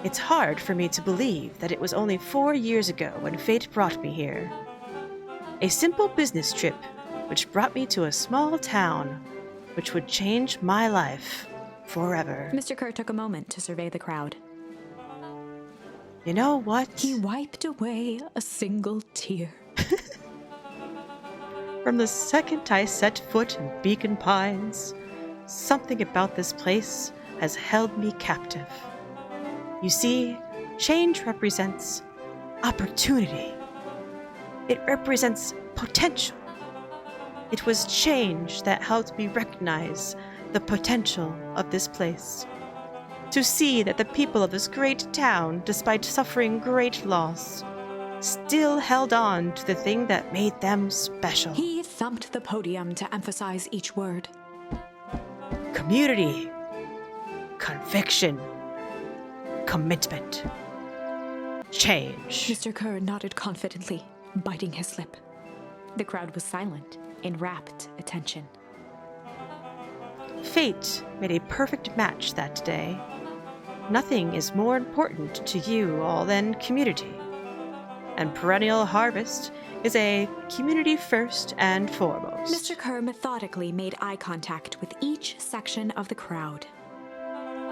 It's hard for me to believe that it was only 4 years ago when fate brought me here. A simple business trip which brought me to a small town which would change my life forever. Mr. Kerr took a moment to survey the crowd. You know what? He wiped away a single tear. From the second I set foot in Beacon Pines, something about this place has held me captive. You see, change represents opportunity. It represents potential. It was change that helped me recognize the potential of this place. To see that the people of this great town, despite suffering great loss, still held on to the thing that made them special. He thumped the podium to emphasize each word. Community. Conviction. Commitment. Change. Mr. Kerr nodded confidently, biting his lip. The crowd was silent, in rapt attention. Fate made a perfect match that day. Nothing is more important to you all than community. And Perennial Harvest is a community first and foremost. Mr. Kerr methodically made eye contact with each section of the crowd.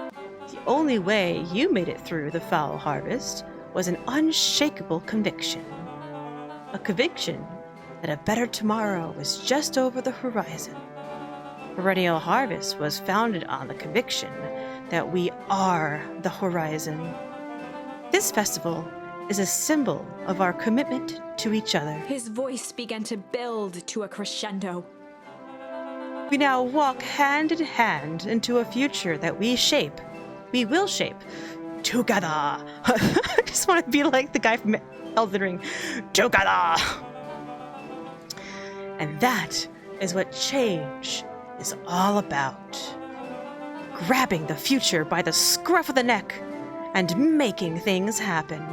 The only way you made it through the foul harvest was an unshakable conviction. A conviction that a better tomorrow was just over the horizon. Perennial Harvest was founded on the conviction that we are the horizon. This festival is a symbol of our commitment to each other. His voice began to build to a crescendo. We now walk hand in hand into a future that we will shape, together. I just want to be like the guy from Elden Ring. Together! And that is what change is all about. Grabbing the future by the scruff of the neck and making things happen.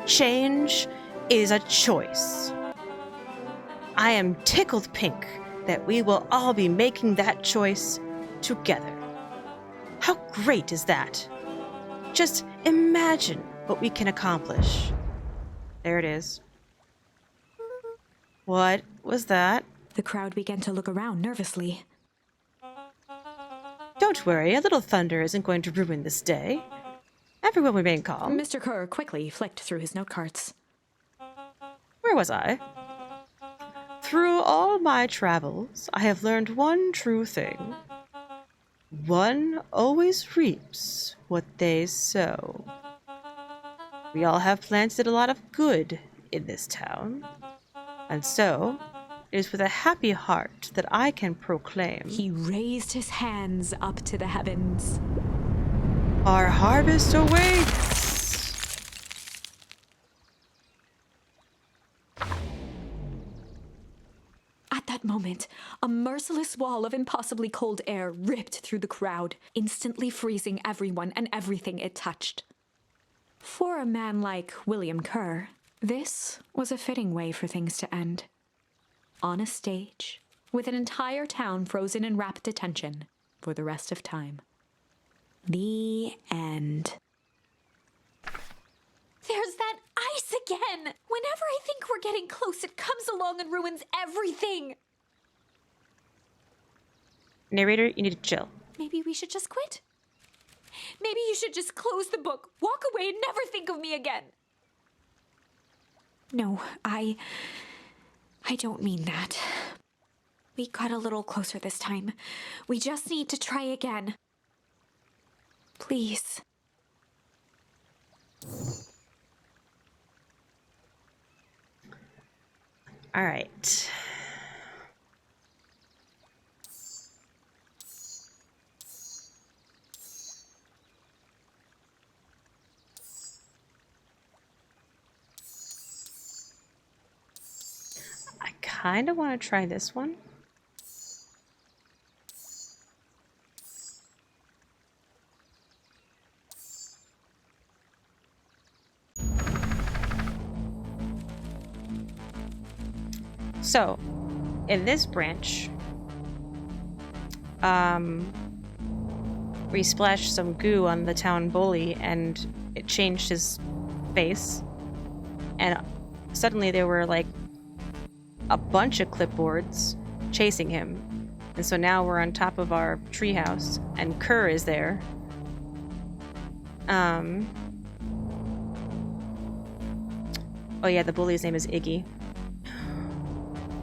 Change is a choice. I am tickled pink that we will all be making that choice together. How great is that? Just imagine what we can accomplish. There it is. What was that? The crowd began to look around nervously. Don't worry, a little thunder isn't going to ruin this day. Everyone remain calm. Mr. Kerr quickly flicked through his note cards. Where was I? Through all my travels, I have learned one true thing. One always reaps what they sow. We all have planted a lot of good in this town. And so, it is with a happy heart that I can proclaim He raised his hands up to the heavens. our harvest awaits! At that moment, a merciless wall of impossibly cold air ripped through the crowd, instantly freezing everyone and everything it touched. For a man like William Kerr, this was a fitting way for things to end. On a stage, with an entire town frozen in rapt attention for the rest of time. The end. There's that ice again! Whenever I think we're getting close, it comes along and ruins everything! Narrator, you need to chill. Maybe we should just quit? Maybe you should just close the book, walk away, and never think of me again. No, I don't mean that. We got a little closer this time. We just need to try again. Please. All right. I kind of want to try this one. So, in this branch, we splashed some goo on the town bully and it changed his face. And suddenly there were like a bunch of clipboards chasing him. And so now we're on top of our treehouse and Kerr is there. Oh yeah, the bully's name is Iggy.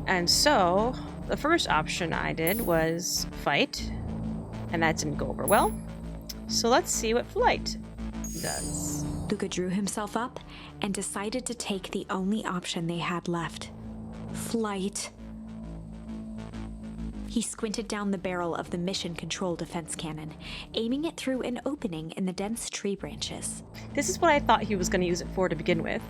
And so, the first option I did was fight, and that didn't go over well. So let's see what flight does. Luca drew himself up and decided to take the only option they had left. Flight. He squinted down the barrel of the mission control defense cannon, aiming it through an opening in the dense tree branches. This is what I thought he was going to use it for to begin with.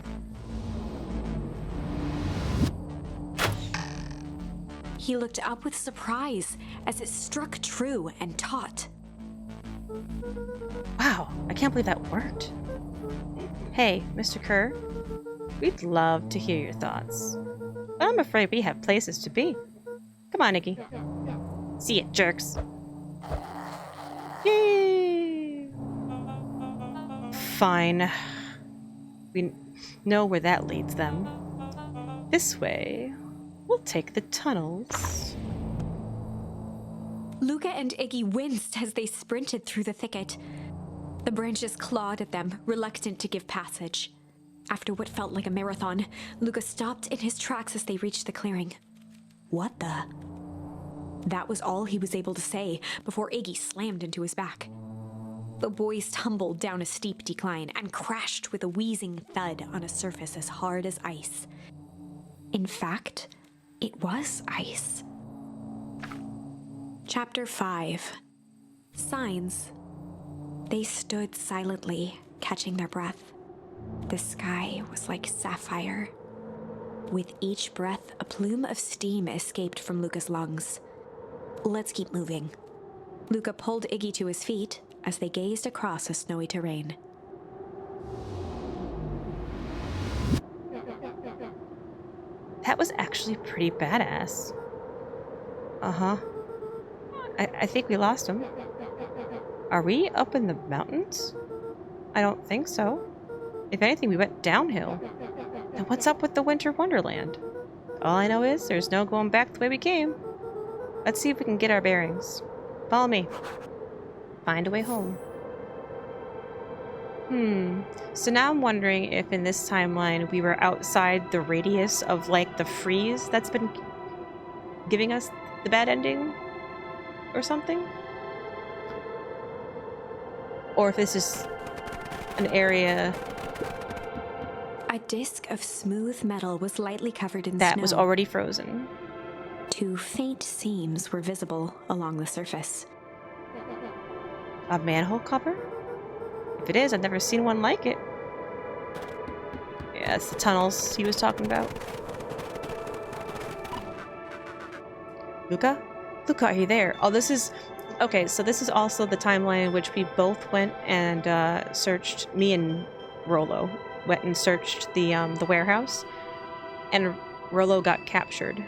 He looked up with surprise as it struck true and taut. Wow, I can't believe that worked. Hey, Mr. Kerr, we'd love to hear your thoughts, but I'm afraid we have places to be. Come on, Iggy. See ya, jerks. Yay! Fine. We know where that leads them. This way. We'll take the tunnels. Luca and Iggy winced as they sprinted through the thicket. The branches clawed at them, reluctant to give passage. After what felt like a marathon, Luca stopped in his tracks as they reached the clearing. What the? That was all he was able to say before Iggy slammed into his back. The boys tumbled down a steep decline and crashed with a wheezing thud on a surface as hard as ice. In fact, it was ice. Chapter 5. Signs. They stood silently, catching their breath. The sky was like sapphire. With each breath, a plume of steam escaped from Luca's lungs. Let's keep moving. Luca pulled Iggy to his feet as they gazed across a snowy terrain. That was actually pretty badass. Uh-huh. I think we lost him. Are we up in the mountains? I don't think so. If anything, we went downhill. Then what's up with the Winter Wonderland? All I know is there's no going back the way we came. Let's see if we can get our bearings. Follow me. Find a way home. So now I'm wondering if in this timeline we were outside the radius of, like, the freeze that's been giving us the bad ending or something? Or if this is an area... A disc of smooth metal was lightly covered in that snow. was already frozen. 2 faint seams were visible along the surface. A manhole cover? If it is, I've never seen one like it. Yeah, it's the tunnels he was talking about. Luca? Luca, are you there? Oh, this is... Okay, so this is also the timeline in which we both went and searched... Me and Rollo went and searched the warehouse. And Rollo got captured.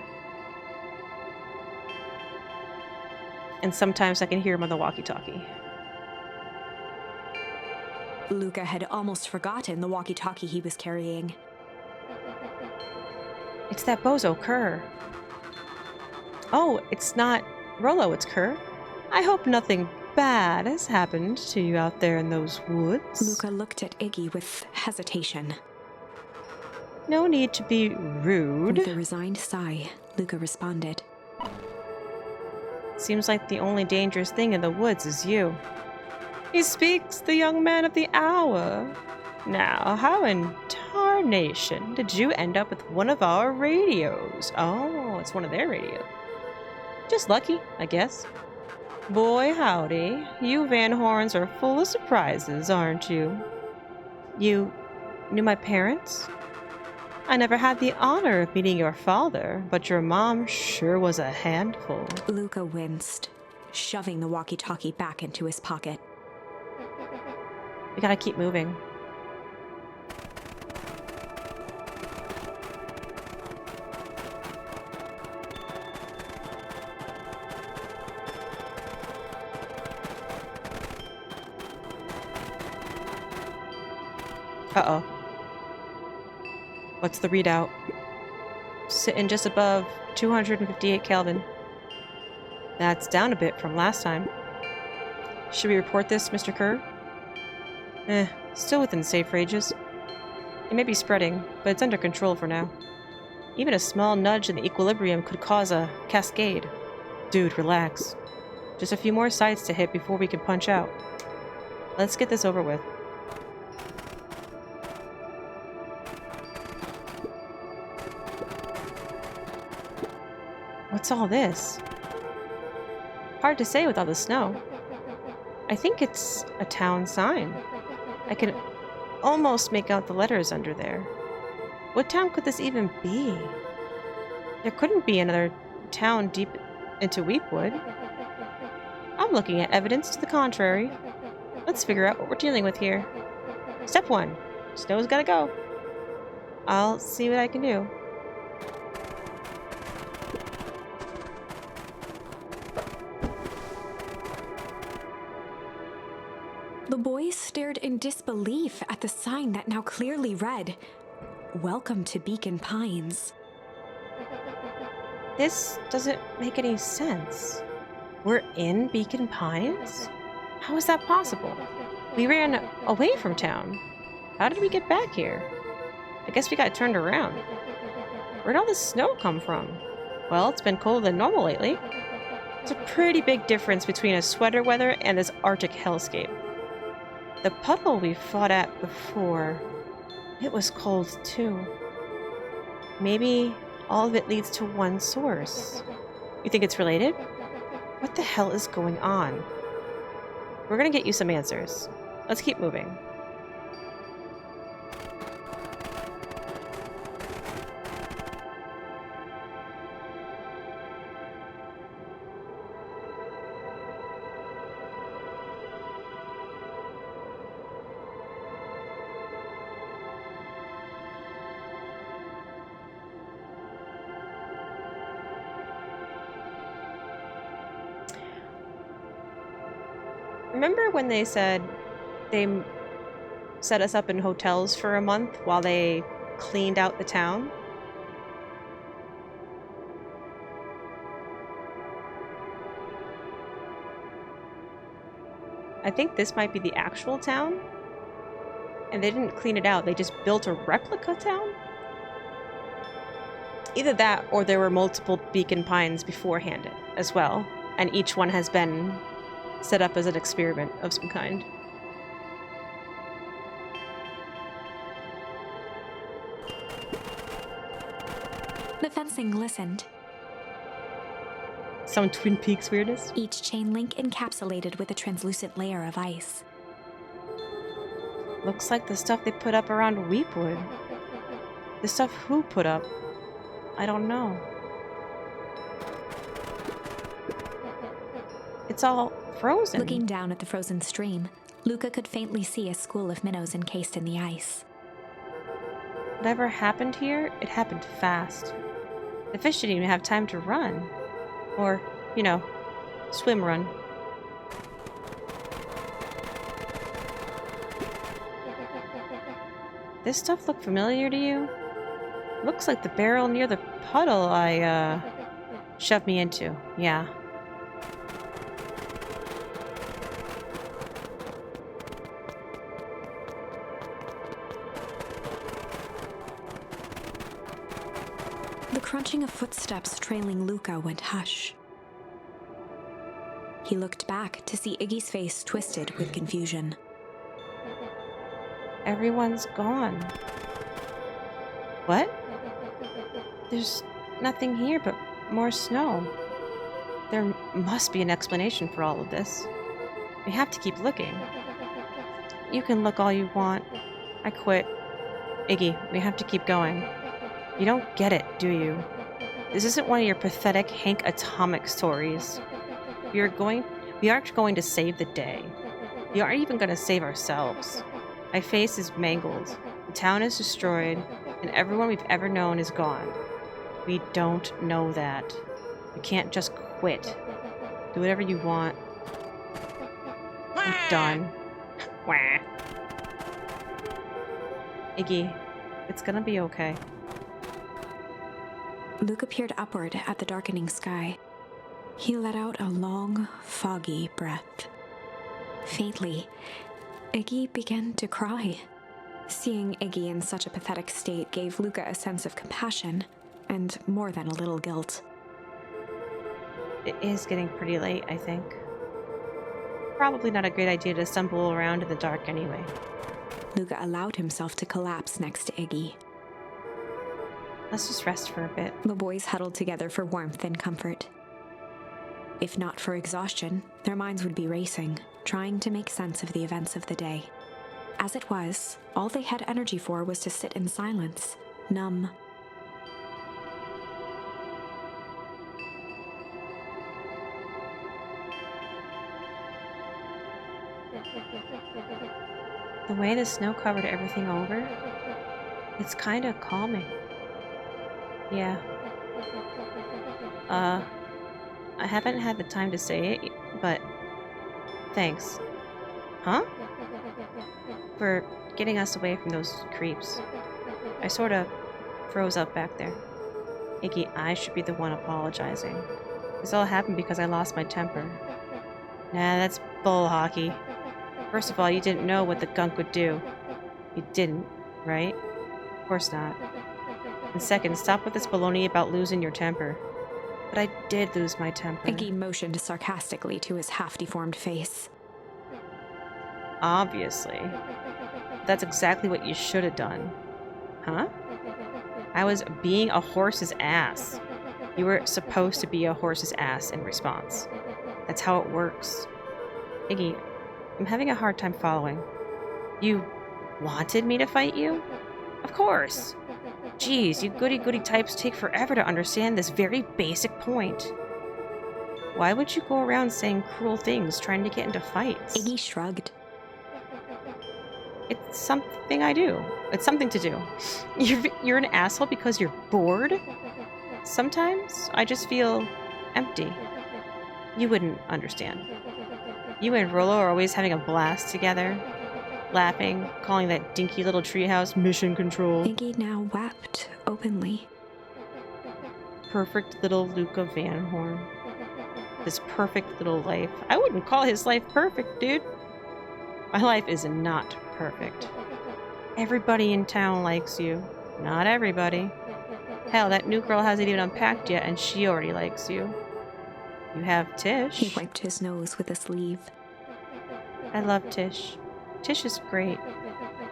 And sometimes I can hear him on the walkie-talkie. Luca had almost forgotten the walkie-talkie he was carrying. It's that bozo Kerr. Oh, it's not Rollo, it's Kerr. I hope nothing bad has happened to you out there in those woods. Luca looked at Iggy with hesitation. No need to be rude. With a resigned sigh, Luca responded. Seems like the only dangerous thing in the woods is you. He speaks, the young man of the hour. Now, how in tarnation did you end up with one of our radios? Oh, it's one of their radios. Just lucky, I guess. Boy, howdy. You Van Horns are full of surprises, aren't you? You knew my parents? I never had the honor of meeting your father, but your mom sure was a handful. Luca winced, shoving the walkie-talkie back into his pocket. We gotta keep moving. Uh-oh. What's the readout? Sitting just above 258 Kelvin. That's down a bit from last time. Should we report this, Mr. Kerr? Still within safe ranges. It may be spreading, but it's under control for now. Even a small nudge in the equilibrium could cause a cascade. Dude, relax. Just a few more sites to hit before we can punch out. Let's get this over with. What's all this? Hard to say with all the snow. I think it's a town sign. I can almost make out the letters under there. What town could this even be? There couldn't be another town deep into Weepwood. I'm looking at evidence to the contrary. Let's figure out what we're dealing with here. Step 1. Snow's gotta go. I'll see what I can do. The boys stared in disbelief at the sign that now clearly read, "Welcome to Beacon Pines." This doesn't make any sense. We're in Beacon Pines? How is that possible? We ran away from town. How did we get back here? I guess we got turned around. Where'd all this snow come from? Well, it's been colder than normal lately. There's a pretty big difference between a sweater weather and this Arctic hellscape. The puddle we fought at before, it was cold too. Maybe all of it leads to one source. You think it's related? What the hell is going on? We're gonna get you some answers. Let's keep moving. Remember when they said they set us up in hotels for a month while they cleaned out the town? I think this might be the actual town. And they didn't clean it out, they just built a replica town? Either that, or there were multiple Beacon Pines beforehand as well, and each one has been set up as an experiment of some kind. The fencing glistened, Some Twin Peaks weirdness. each chain link encapsulated with a translucent layer of ice. Looks like the stuff they put up around Weepwood. The stuff who put up? I don't know. It's all frozen. Looking down at the frozen stream, Luca could faintly see a school of minnows encased in the ice. Whatever happened here, it happened fast. The fish didn't even have time to run. Or, you know, swim run. This stuff look familiar to you? Looks like the barrel near the puddle I, shoved me into. Yeah. The crunching of footsteps trailing Luca went hush. He looked back to see Iggy's face twisted with confusion. Everyone's gone. What? There's nothing here but more snow. There must be an explanation for all of this. We have to keep looking. You can look all you want. I quit. Iggy, we have to keep going. You don't get it, do you? This isn't one of your pathetic Hank Atomic stories. We aren't going to save the day. We aren't even going to save ourselves. My face is mangled. The town is destroyed, and everyone we've ever known is gone. We don't know that. We can't just quit. Do whatever you want. I'm done. Wah. Iggy, it's gonna be okay. Luca peered upward at the darkening sky. He let out a long, foggy breath. Faintly, Iggy began to cry. Seeing Iggy in such a pathetic state gave Luca a sense of compassion, and more than a little guilt. It is getting pretty late, I think. Probably not a great idea to stumble around in the dark anyway. Luca allowed himself to collapse next to Iggy. Let's just rest for a bit. The boys huddled together for warmth and comfort. If not for exhaustion, their minds would be racing, trying to make sense of the events of the day. As it was, all they had energy for was to sit in silence, numb. The way the snow covered everything over, it's kind of calming. Yeah. I haven't had the time to say it, but thanks. Huh? For getting us away from those creeps. I sort of froze up back there. Iggy, I should be the one apologizing. This all happened because I lost my temper. Nah, that's bull hockey. First of all, you didn't know what the gunk would do. You didn't, right? Of course not. And second, stop with this baloney about losing your temper. But I did lose my temper. Iggy motioned sarcastically to his half-deformed face. Obviously. That's exactly what you should have done. Huh? I was being a horse's ass. You were supposed to be a horse's ass in response. That's how it works. Iggy, I'm having a hard time following. You wanted me to fight you? Of course. Geez, you goody-goody types take forever to understand this very basic point. Why would you go around saying cruel things trying to get into fights? Iggy shrugged. It's something I do. It's something to do. You're an asshole because you're bored? Sometimes I just feel empty. You wouldn't understand. You and Rolo are always having a blast together, laughing, calling that dinky little treehouse mission control. Iggy now wept openly. Perfect little Luca Van Horn. This perfect little life. I wouldn't call his life perfect, dude. My life is not perfect. Everybody in town likes you. Not everybody. Hell, that new girl hasn't even unpacked yet, and she already likes you. You have Tish. He wiped his nose with a sleeve. I love Tish. Tish is great.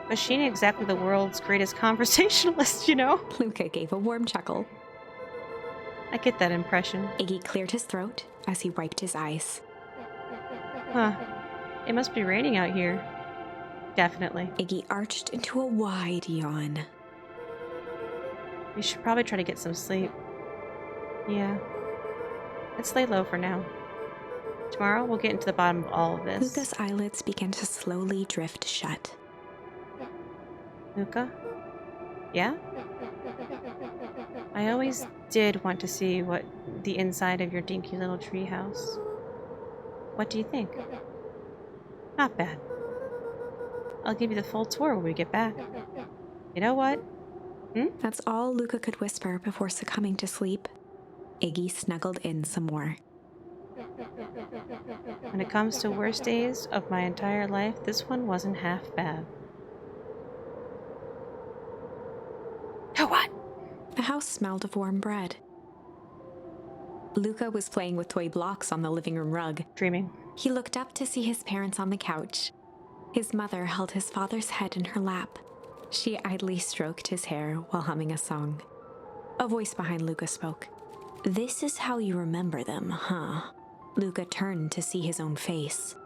But she ain't exactly the world's greatest conversationalist, you know? Luca gave a warm chuckle. I get that impression. Iggy cleared his throat as he wiped his eyes. Huh. It must be raining out here. Definitely. Iggy arched into a wide yawn. We should probably try to get some sleep. Yeah. Let's lay low for now. Tomorrow we'll get into the bottom of all of this. Luca's eyelids began to slowly drift shut. Luca? Yeah? I always did want to see what the inside of your dinky little treehouse. What do you think? Not bad. I'll give you the full tour when we get back. You know what? That's all Luca could whisper before succumbing to sleep. Iggy snuggled in some more. When it comes to worst days of my entire life, this one wasn't half bad. Oh, what? The house smelled of warm bread. Luca was playing with toy blocks on the living room rug. Dreaming. He looked up to see his parents on the couch. His mother held his father's head in her lap. She idly stroked his hair while humming a song. A voice behind Luca spoke. "This is how you remember them, huh?" Luca turned to see his own face.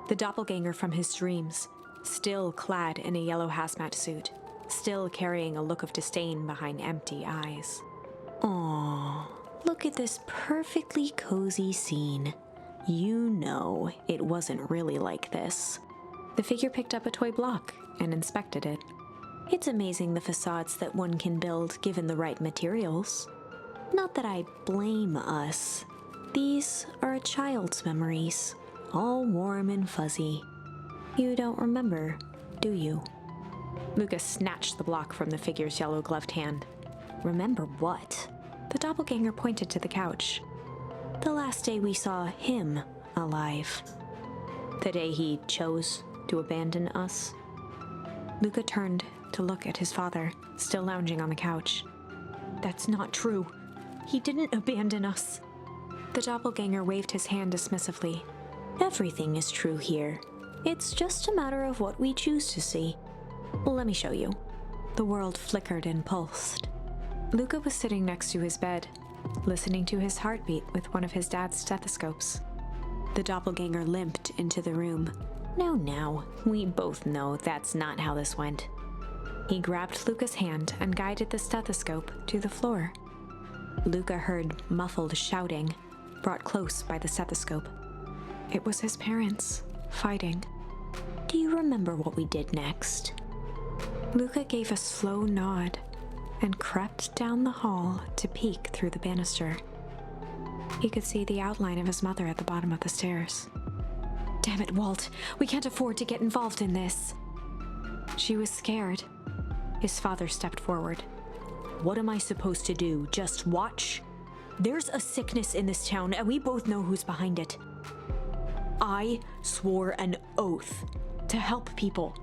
The doppelganger from his dreams, still clad in a yellow hazmat suit, still carrying a look of disdain behind empty eyes. "Aww, look at this perfectly cozy scene. You know it wasn't really like this." The figure picked up a toy block and inspected it. "It's amazing the facades that one can build given the right materials. Not that I blame us. These are a child's memories, all warm and fuzzy. You don't remember, do you?" Luca snatched the block from the figure's yellow-gloved hand. "Remember what?" The doppelganger pointed to the couch. "The last day we saw him alive. The day he chose to abandon us." Luca turned to look at his father, still lounging on the couch. "That's not true. He didn't abandon us." The doppelganger waved his hand dismissively. "Everything is true here. It's just a matter of what we choose to see. Let me show you." The world flickered and pulsed. Luca was sitting next to his bed, listening to his heartbeat with one of his dad's stethoscopes. The doppelganger limped into the room. Now, we both know that's not how this went." He grabbed Luca's hand and guided the stethoscope to the floor. Luca heard muffled shouting, brought close by the stethoscope. It was his parents, fighting. "Do you remember what we did next?" Luca gave a slow nod and crept down the hall to peek through the banister. He could see the outline of his mother at the bottom of the stairs. "Damn it, Walt, we can't afford to get involved in this." She was scared. His father stepped forward. "What am I supposed to do? Just watch? There's a sickness in this town, and we both know who's behind it. I swore an oath to help people.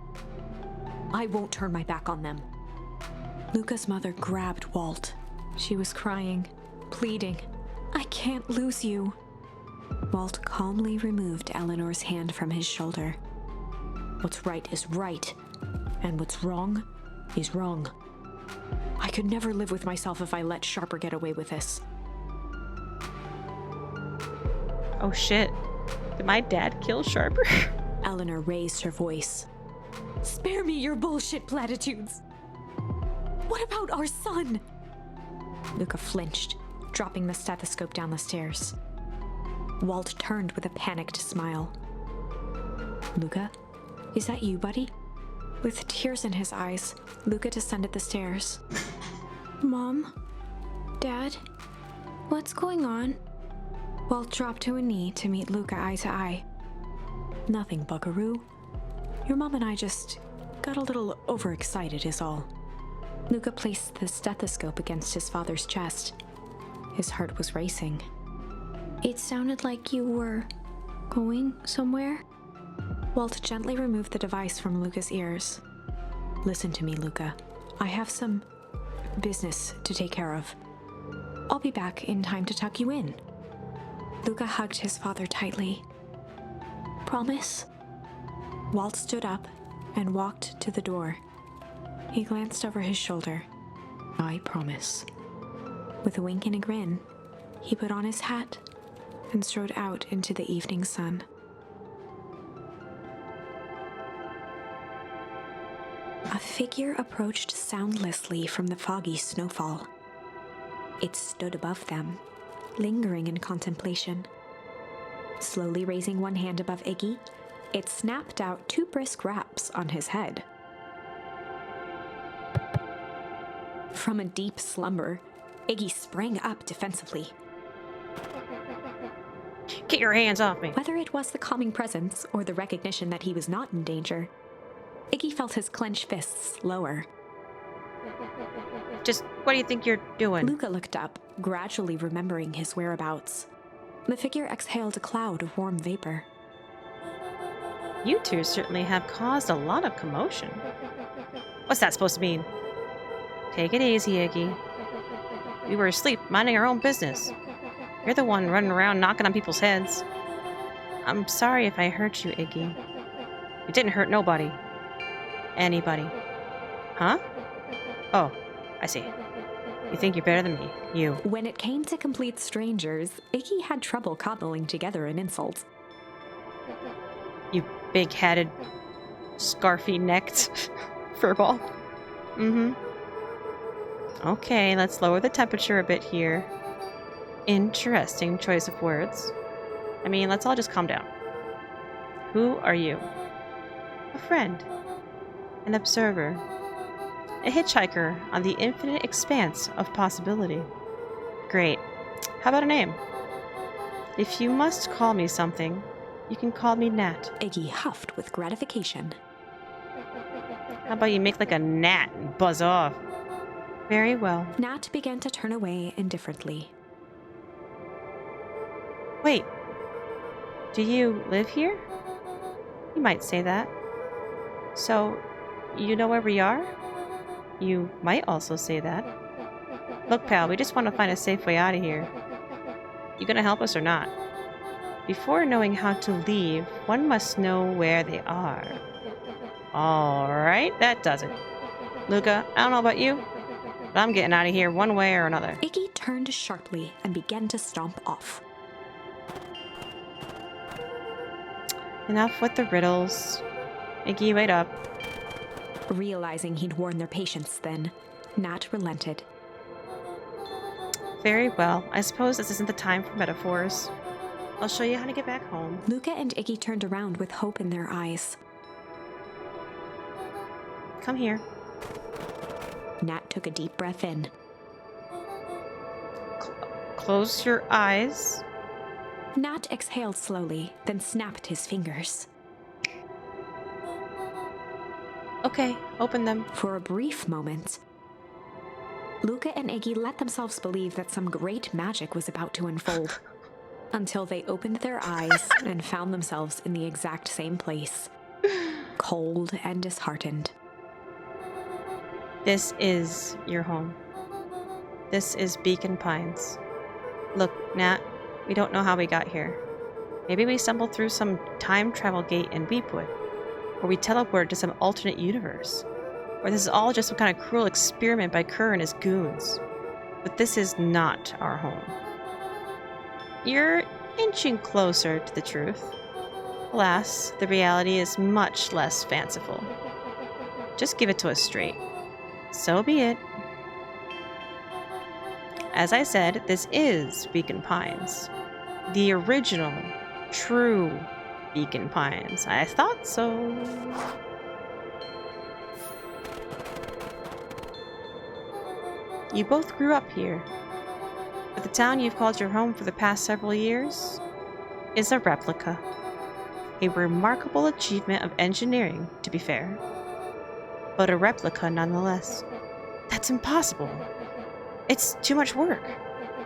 I won't turn my back on them." Luca's mother grabbed Walt. She was crying, pleading, "I can't lose you." Walt calmly removed Eleanor's hand from his shoulder. "What's right is right, and what's wrong is wrong. I could never live with myself if I let Sharper get away with this." Oh shit. Did my dad kill Sharper? Eleanor raised her voice. Spare me your bullshit platitudes. What about our son? Luca flinched, dropping the stethoscope down the stairs. Walt turned with a panicked smile. Luca, is that you, buddy? With tears in his eyes, Luca descended the stairs. Mom? Dad? What's going on? Walt dropped to a knee to meet Luca eye to eye. Nothing, buckaroo. Your mom and I just got a little overexcited is all. Luca placed the stethoscope against his father's chest. His heart was racing. It sounded like you were going somewhere? Walt gently removed the device from Luca's ears. Listen to me, Luca. I have some business to take care of. I'll be back in time to tuck you in. Luca hugged his father tightly. Promise? Walt stood up and walked to the door. He glanced over his shoulder. I promise. With a wink and a grin, he put on his hat and strode out into the evening sun. A figure approached soundlessly from the foggy snowfall. It stood above them, lingering in contemplation. Slowly raising one hand above Iggy, it snapped out 2 brisk raps on his head. From a deep slumber, Iggy sprang up defensively. Get your hands off me. Whether it was the calming presence or the recognition that he was not in danger, Iggy felt his clenched fists lower. Just what do you think you're doing? Luca looked up, gradually remembering his whereabouts. The figure exhaled a cloud of warm vapor. You two certainly have caused a lot of commotion. What's that supposed to mean? Take it easy, Iggy. We were asleep, minding our own business. You're the one running around knocking on people's heads. I'm sorry if I hurt you, Iggy. You didn't hurt nobody. Anybody. Huh? Oh, I see. You think you're better than me. You. When it came to complete strangers, Iggy had trouble cobbling together an insult. You big-headed, scarfy-necked furball. Mm-hmm. Okay, let's lower the temperature a bit here. Interesting choice of words. I mean, let's all just calm down. Who are you? A friend. An observer. A hitchhiker on the infinite expanse of possibility. Great. How about a name? If you must call me something, you can call me Nat. Iggy huffed with gratification. How about you make like a gnat and buzz off? Very well. Nat began to turn away indifferently. Wait. Do you live here? You might say that. So, you know where we are? You might also say that. Look, pal, we just want to find a safe way out of here. You gonna help us or not? Before knowing how to leave, one must know where they are. Alright, that does it. Luca, I don't know about you, but I'm getting out of here one way or another. Iggy turned sharply and began to stomp off. Enough with the riddles. Iggy, wait up. Realizing he'd worn their patience then, Nat relented. Very well. I suppose this isn't the time for metaphors. I'll show you how to get back home. Luca and Iggy turned around with hope in their eyes. Come here. Nat took a deep breath in. Close your eyes. Nat exhaled slowly, then snapped his fingers. Okay, open them. For a brief moment, Luca and Iggy let themselves believe that some great magic was about to unfold, until they opened their eyes and found themselves in the exact same place, cold and disheartened. This is your home. This is Beacon Pines. Look, Nat, we don't know how we got here. Maybe we stumbled through some time travel gate in Weepwood, or we teleported to some alternate universe, or this is all just some kind of cruel experiment by Kerr and his goons. But this is not our home. You're inching closer to the truth. Alas, the reality is much less fanciful. Just give it to us straight. So be it. As I said, this is Beacon Pines. The original, true Beacon Pines. I thought so. You both grew up here, but the town you've called your home for the past several years is a replica. A remarkable achievement of engineering, to be fair, but a replica nonetheless. That's impossible. It's too much work.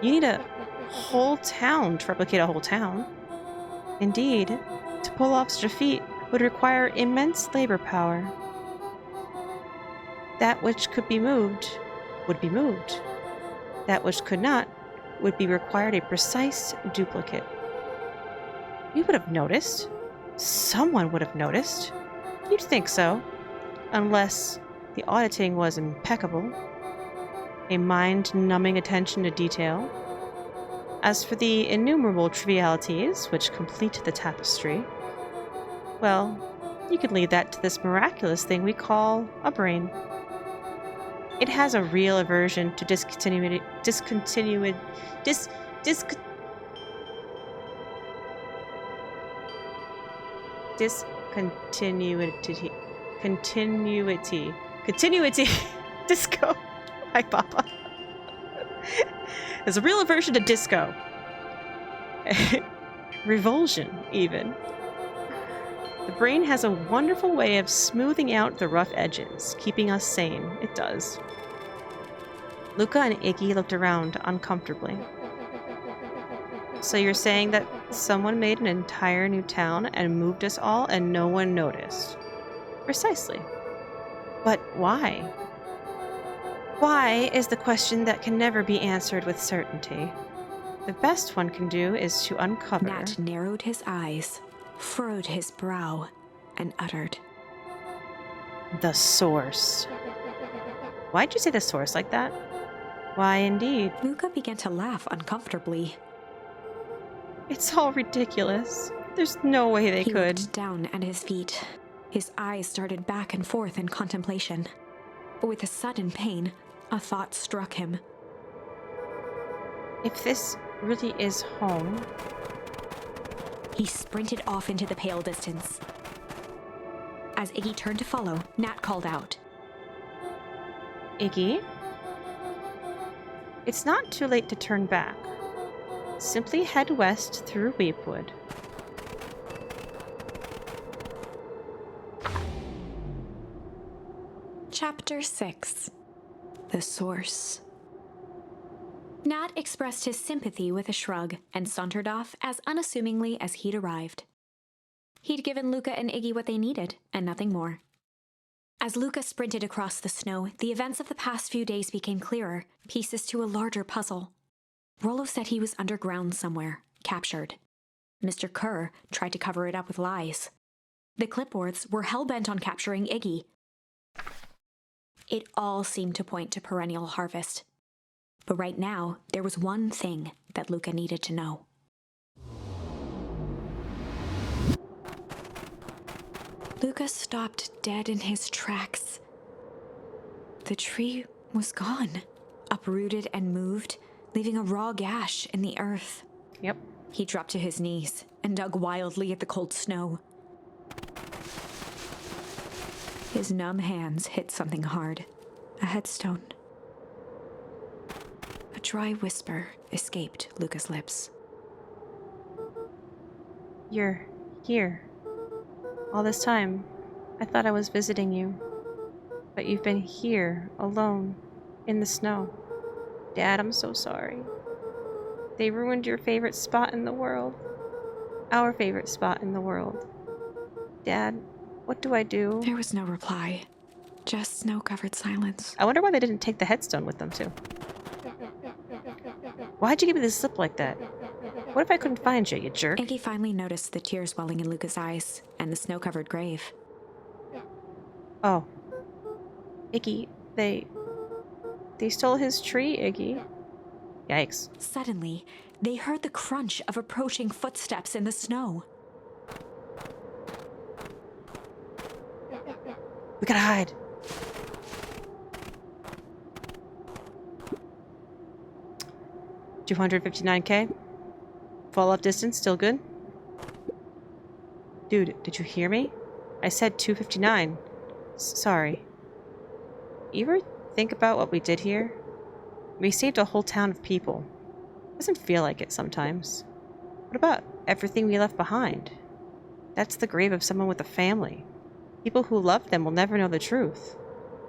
You need a whole town to replicate a whole town. Indeed, to pull off such a feat would require immense labor power. That which could be moved would be moved. That which could not would be required a precise duplicate. You would have noticed. Someone would have noticed. You'd think so. Unless the auditing was impeccable. A mind-numbing attention to detail. As for the innumerable trivialities which complete the tapestry, well, you can leave that to this miraculous thing we call a brain. It has a real aversion to discontinuity. Disco. Hi, Papa. There's a real aversion to disco. Revulsion, even. The brain has a wonderful way of smoothing out the rough edges, keeping us sane. It does. Luca and Iggy looked around uncomfortably. So you're saying that someone made an entire new town and moved us all and no one noticed? Precisely. But why? Why is the question that can never be answered with certainty. The best one can do is to uncover... Nat narrowed his eyes, furrowed his brow, and uttered, the source. Why'd you say the source like that? Why, indeed. Luca began to laugh uncomfortably. It's all ridiculous. There's no way they He could. looked down at his feet. His eyes started back and forth in contemplation. But with a sudden pain, a thought struck him. If this really is home... He sprinted off into the pale distance. As Iggy turned to follow, Nat called out, Iggy? It's not too late to turn back. Simply head west through Weepwood. Chapter 6. The Source. Nat expressed his sympathy with a shrug and sauntered off as unassumingly as he'd arrived. He'd given Luca and Iggy what they needed, and nothing more. As Luca sprinted across the snow, the events of the past few days became clearer, pieces to a larger puzzle. Rollo said he was underground somewhere, captured. Mr. Kerr tried to cover it up with lies. The clipboards were hell-bent on capturing Iggy. It all seemed to point to Perennial Harvest. But right now, there was one thing that Luca needed to know. Luca stopped dead in his tracks. The tree was gone, uprooted and moved, leaving a raw gash in the earth. Yep. He dropped to his knees and dug wildly at the cold snow. His numb hands hit something hard, a headstone. A dry whisper escaped Luca's lips. You're here. All this time, I thought I was visiting you. But you've been here, alone, in the snow. Dad, I'm so sorry. They ruined your favorite spot in the world. Our favorite spot in the world. Dad, what do I do? There was no reply, just snow-covered silence. I wonder why they didn't take the headstone with them, too. Why'd you give me the slip like that? What if I couldn't find you, you jerk? Iggy finally noticed the tears welling in Luca's eyes and the snow-covered grave. Oh. Iggy, they stole his tree, Iggy. Yikes. Suddenly, they heard the crunch of approaching footsteps in the snow. We gotta hide. $259K. Fall off distance, still good? Dude, did you hear me? I said 259. Sorry. You ever think about what we did here? We saved a whole town of people. Doesn't feel like it sometimes. What about everything we left behind? That's the grave of someone with a family. People who loved them will never know the truth.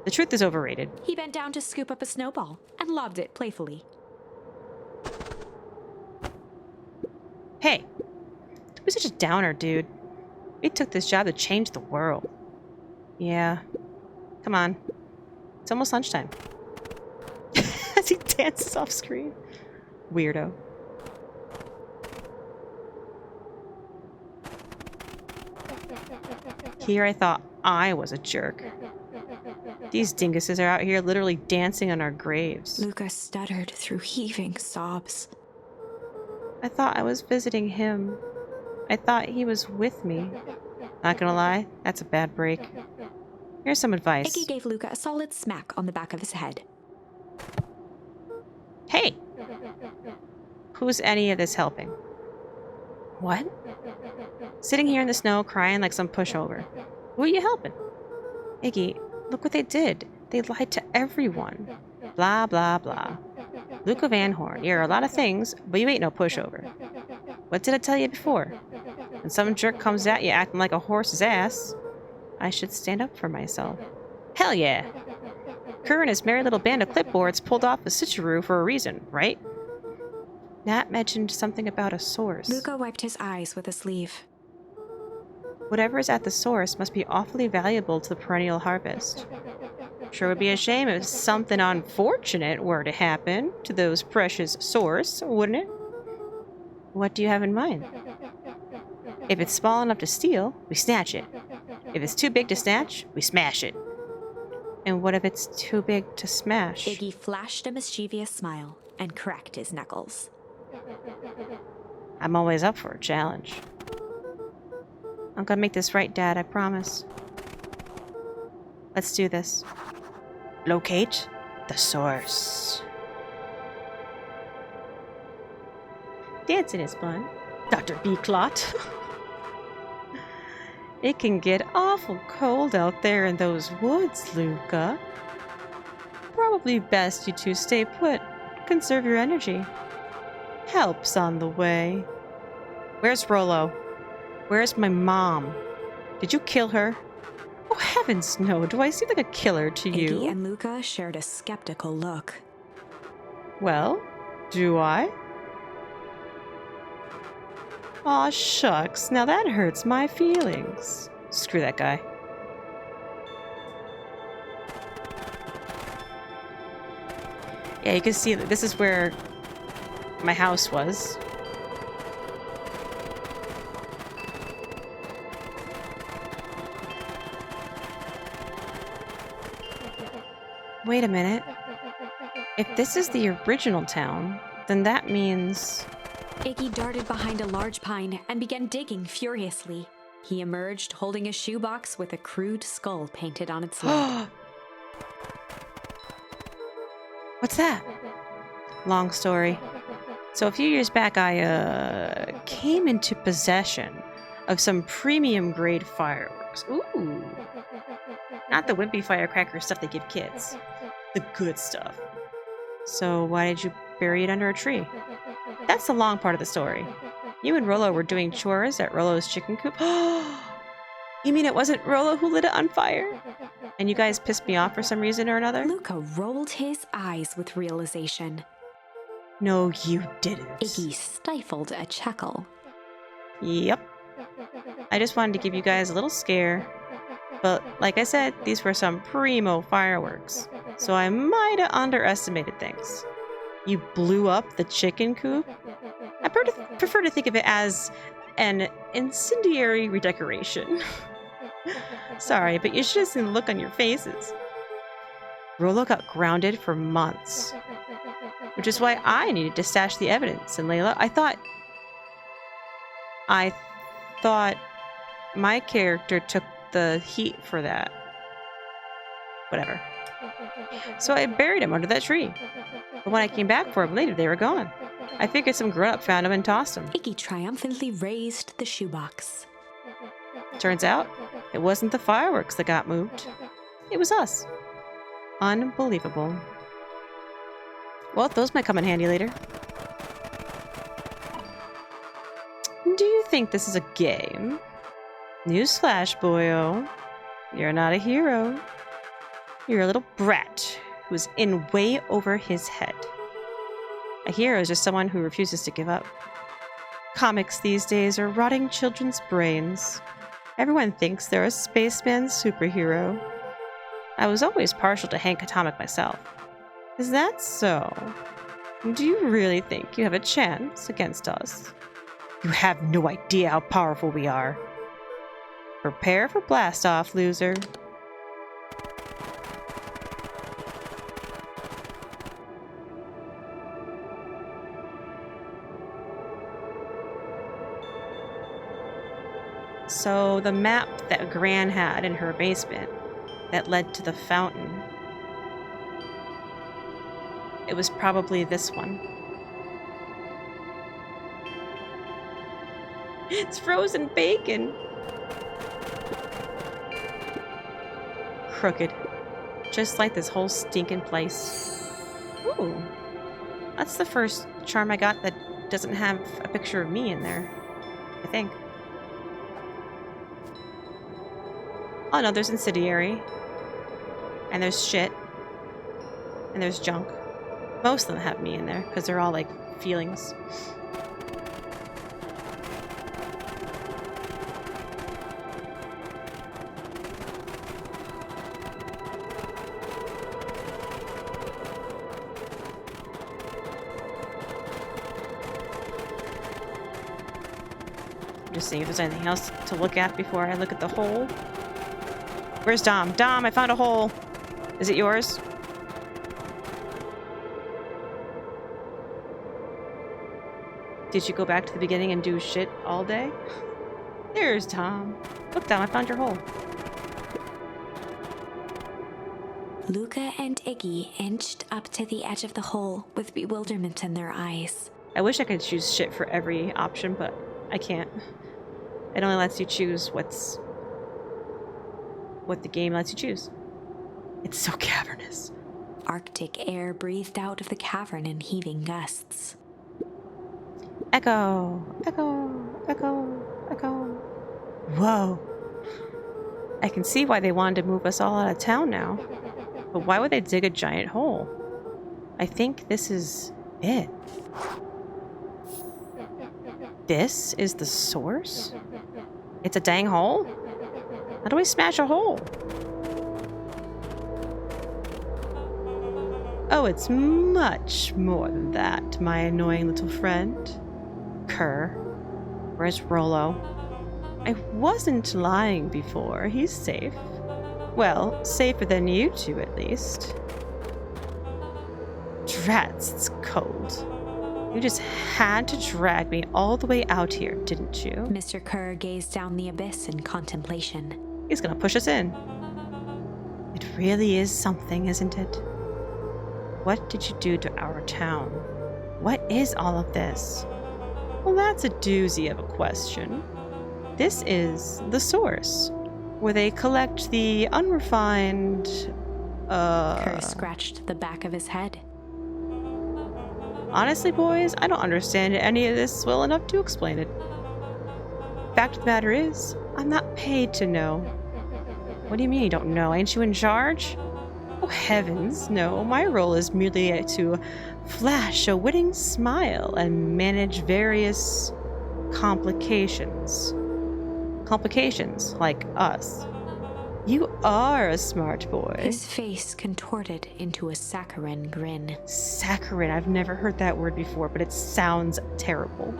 The truth is overrated. He bent down to scoop up a snowball and lobbed it playfully. Hey, don't be such a downer, dude. We took this job to change the world. Yeah. Come on. It's almost lunchtime. As he dances off screen. Weirdo. Here I thought I was a jerk. These dinguses are out here literally dancing on our graves. Luca stuttered through heaving sobs. I thought I was visiting him. I thought he was with me. Not gonna lie, that's a bad break. Here's some advice. Iggy gave Luca a solid smack on the back of his head. Hey! Who's any of this helping? What? Sitting here in the snow crying like some pushover. Who are you helping? Iggy, look what they did. They lied to everyone. Blah, blah, blah. Luca Van Horn, you're a lot of things, but you ain't no pushover. What did I tell you before? When some jerk comes at you acting like a horse's ass, I should stand up for myself. Hell yeah! Kerr and his merry little band of clipboards pulled off the switcheroo for a reason, right? Nat mentioned something about a source. Luca wiped his eyes with a sleeve. Whatever is at the source must be awfully valuable to the perennial harvest. Sure would be a shame if something unfortunate were to happen to those precious source, wouldn't it? What do you have in mind? If it's small enough to steal, we snatch it. If it's too big to snatch, we smash it. And what if it's too big to smash? Iggy flashed a mischievous smile and cracked his knuckles. I'm always up for a challenge. I'm gonna make this right, Dad, I promise. Let's do this. Locate the source. Dancing is fun. Dr. B-Clot. It can get awful cold out there in those woods, Luca. Probably best you two stay put. Conserve your energy. Help's on the way. Where's Rollo? Where's my mom? Did you kill her? Oh, heavens no. Do I seem like a killer to you? Iggy and Luca shared a skeptical look. Well, do I? Aw, shucks. Now that hurts my feelings. Screw that guy. Yeah, you can see that this is where my house was. Wait a minute. If this is the original town, then that means... Iggy darted behind a large pine and began digging furiously. He emerged holding a shoebox with a crude skull painted on its lid. What's that? Long story. So a few years back, I came into possession of some premium grade fireworks. Ooh. Not the wimpy firecracker stuff they give kids. The good stuff. So why did you bury it under a tree? That's the long part of the story. You and Rollo were doing chores at Rollo's chicken coop. You mean it wasn't Rollo who lit it on fire? And you guys pissed me off for some reason or another? Luca rolled his eyes with realization. No, you didn't. Iggy stifled a chuckle. Yep. I just wanted to give you guys a little scare. But like I said, these were some primo fireworks. So I might have underestimated things. You blew up the chicken coop? I prefer to think of it as an incendiary redecoration. Sorry, but you should have seen the look on your faces. Rollo got grounded for months. which is why I needed to stash the evidence. And Layla, I thought my character took the heat for that. Whatever. So I buried him under that tree. But when I came back for him later, they were gone. I figured some grown-up found him and tossed him. Iggy triumphantly raised the shoebox. Turns out, it wasn't the fireworks that got moved. It was us. Unbelievable. Well, those might come in handy later. Do you think this is a game? Newsflash, boyo. You're not a hero. You're a little brat who's in way over his head. A hero is just someone who refuses to give up. Comics these days are rotting children's brains. Everyone thinks they're a spaceman superhero. I was always partial to Hank Atomic myself. Is that so? Do you really think you have a chance against us? You have no idea how powerful we are. Prepare for blast-off, loser. So the map that Gran had in her basement that led to the fountain, it was probably this one. It's frozen bacon. Crooked. Just like this whole stinking place. Ooh. That's the first charm I got that doesn't have a picture of me in there, I think. Oh no, there's incendiary. And there's shit. And there's junk. Most of them have me in there, because they're all like feelings. I'm just seeing if there's anything else to look at before I look at the hole. Where's Dom? Dom, I found a hole. Is it yours? Did you go back to the beginning and do shit all day? There's Tom. Look, Dom, I found your hole. Luca and Iggy inched up to the edge of the hole with bewilderment in their eyes. I wish I could choose shit for every option, but I can't. It only lets you choose what the game lets you choose. It's so cavernous. Arctic air breathed out of the cavern in heaving gusts. Echo! Echo! Echo! Echo! Whoa! I can see why they wanted to move us all out of town now. But why would they dig a giant hole? I think this is it. This is the source? It's a dang hole? How do I smash a hole? Oh, it's much more than that, my annoying little friend. Kerr. Where's Rollo? I wasn't lying before. He's safe. Well, safer than you two, at least. Drats, it's cold. You just had to drag me all the way out here, didn't you? Mr. Kerr gazed down the abyss in contemplation. He's gonna push us in. It really is something, isn't it? What did you do to our town? What is all of this? Well, that's a doozy of a question. This is the source, where they collect the unrefined, Kerr scratched the back of his head. Honestly, boys, I don't understand any of this well enough to explain it. Fact of the matter is, I'm not paid to know. What do you mean you don't know? Ain't you in charge? Oh heavens, no. My role is merely to flash a winning smile and manage various complications. Complications, like us. You are a smart boy. His face contorted into a saccharine grin. Saccharine, I've never heard that word before, but it sounds terrible.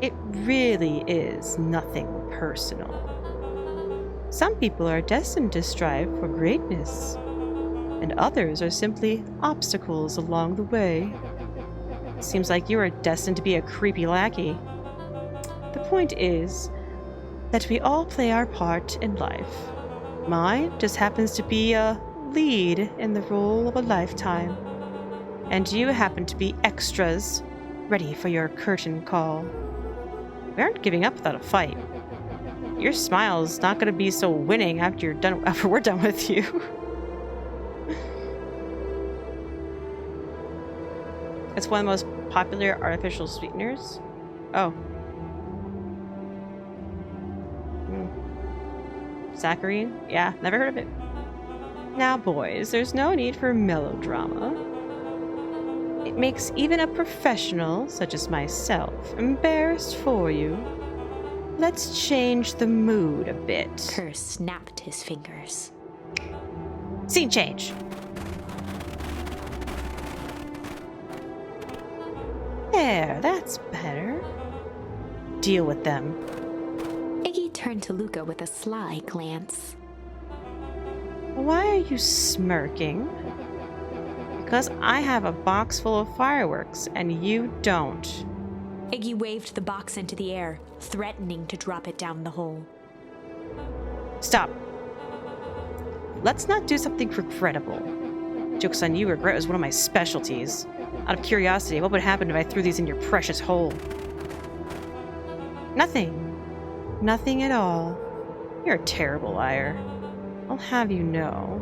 It really is nothing personal. Some people are destined to strive for greatness. and others are simply obstacles along the way. Seems like you are destined to be a creepy lackey. The point is that we all play our part in life. Mine just happens to be a lead in the role of a lifetime. And you happen to be extras, ready for your curtain call. We aren't giving up without a fight. Your smile's not gonna be so winning after we're done with you. It's one of the most popular artificial sweeteners. Oh. Saccharine? Yeah, never heard of it. Now, boys, there's no need for melodrama. It makes even a professional, such as myself, embarrassed for you. Let's change the mood a bit. Kerr snapped his fingers. Scene change. There, that's better. Deal with them. Iggy turned to Luca with a sly glance. Why are you smirking? Because I have a box full of fireworks and you don't. Iggy waved the box into the air, threatening to drop it down the hole. Stop. Let's not do something regrettable. Joke's on you, regret is one of my specialties. Out of curiosity, what would happen if I threw these in your precious hole? Nothing. Nothing at all. You're a terrible liar. I'll have you know,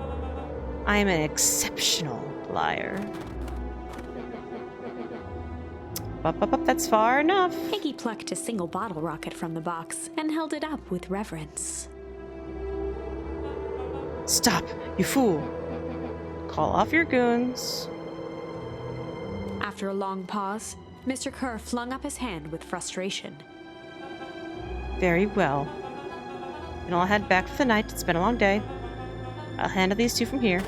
I am an exceptional liar. Up, that's far enough. Iggy plucked a single bottle rocket from the box and held it up with reverence. Stop, you fool. Call off your goons. After a long pause, Mr. Kerr flung up his hand with frustration. Very well. And I'll head back for the night. It's been a long day. I'll handle these two from here.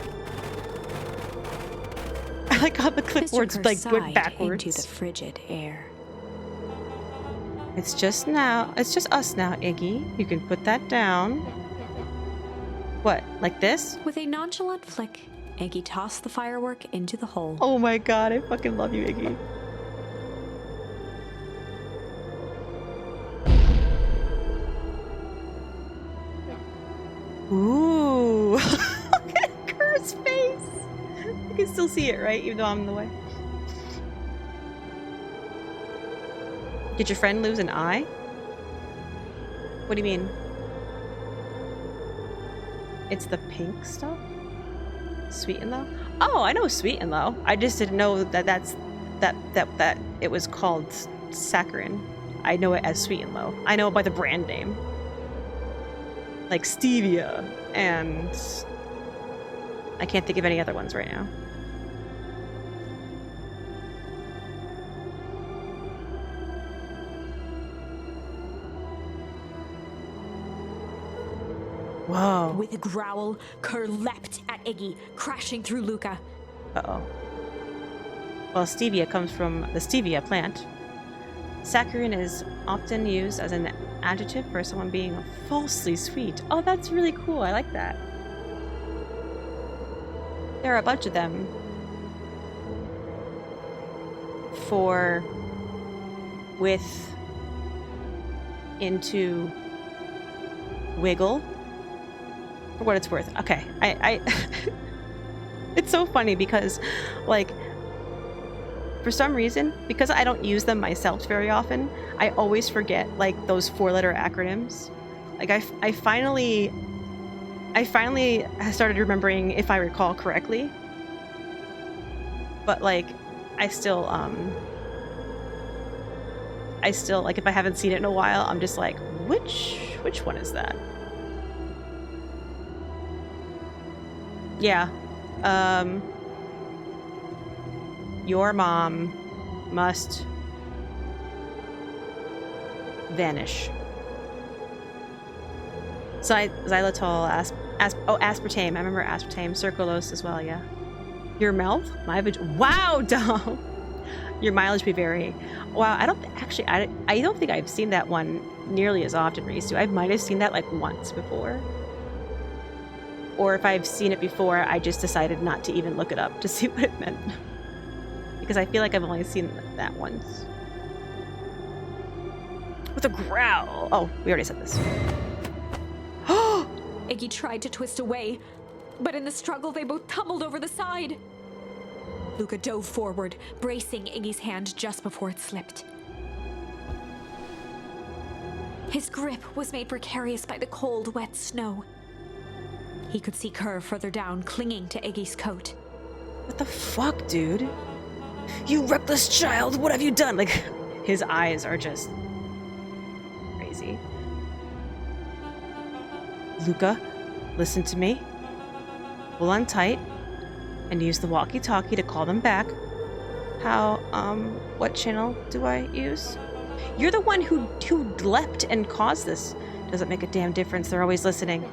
I like how the clipboards Mr. Kerr went sighed backwards. into the frigid air. It's just us now, Iggy. You can put that down. What, like this? With a nonchalant flick, Iggy tossed the firework into the hole. Oh my god, I fucking love you, Iggy. Ooh. Look at Kerr's face. You can still see it, right? Even though I'm in the way. Did your friend lose an eye? What do you mean? It's the pink stuff? Sweet and Low? Oh, I know Sweet and Low. I just didn't know that it was called saccharin. I know it as Sweet and Low. I know it by the brand name. Like stevia and I can't think of any other ones right now. Whoa. With a growl, Kerr leapt at Iggy, crashing through Luca. Uh-oh. Well, stevia comes from the stevia plant. Saccharin is often used as an adjective for someone being falsely sweet. Oh, that's really cool. I like that. There are a bunch of them for with into wiggle. For what it's worth. Okay. I it's so funny because like for some reason, because I don't use them myself very often, I always forget like those 4-letter acronyms. Like I finally started remembering, if I recall correctly. But like I still like if I haven't seen it in a while, I'm just like, which one is that? Yeah. Your mom must vanish. Xylitol, aspartame. I remember aspartame. Circulose as well, yeah. Your mouth? Wow, Dom! Your mileage may vary. Wow, I don't think I've seen that one nearly as often, Risu. I might have seen that like once before. or if I've seen it before, I just decided not to even look it up to see what it meant. Because I feel like I've only seen that once. With a growl. Oh, we already said this. Iggy tried to twist away, but in the struggle, they both tumbled over the side. Luca dove forward, bracing Iggy's hand just before it slipped. His grip was made precarious by the cold, wet snow. He could see Kerr further down, clinging to Iggy's coat. What the fuck, dude? You reckless child, what have you done? Like, his eyes are just crazy. Luca, listen to me. Pull on tight and use the walkie-talkie to call them back. What channel do I use? You're the one who leapt and caused this. Doesn't make a damn difference, they're always listening.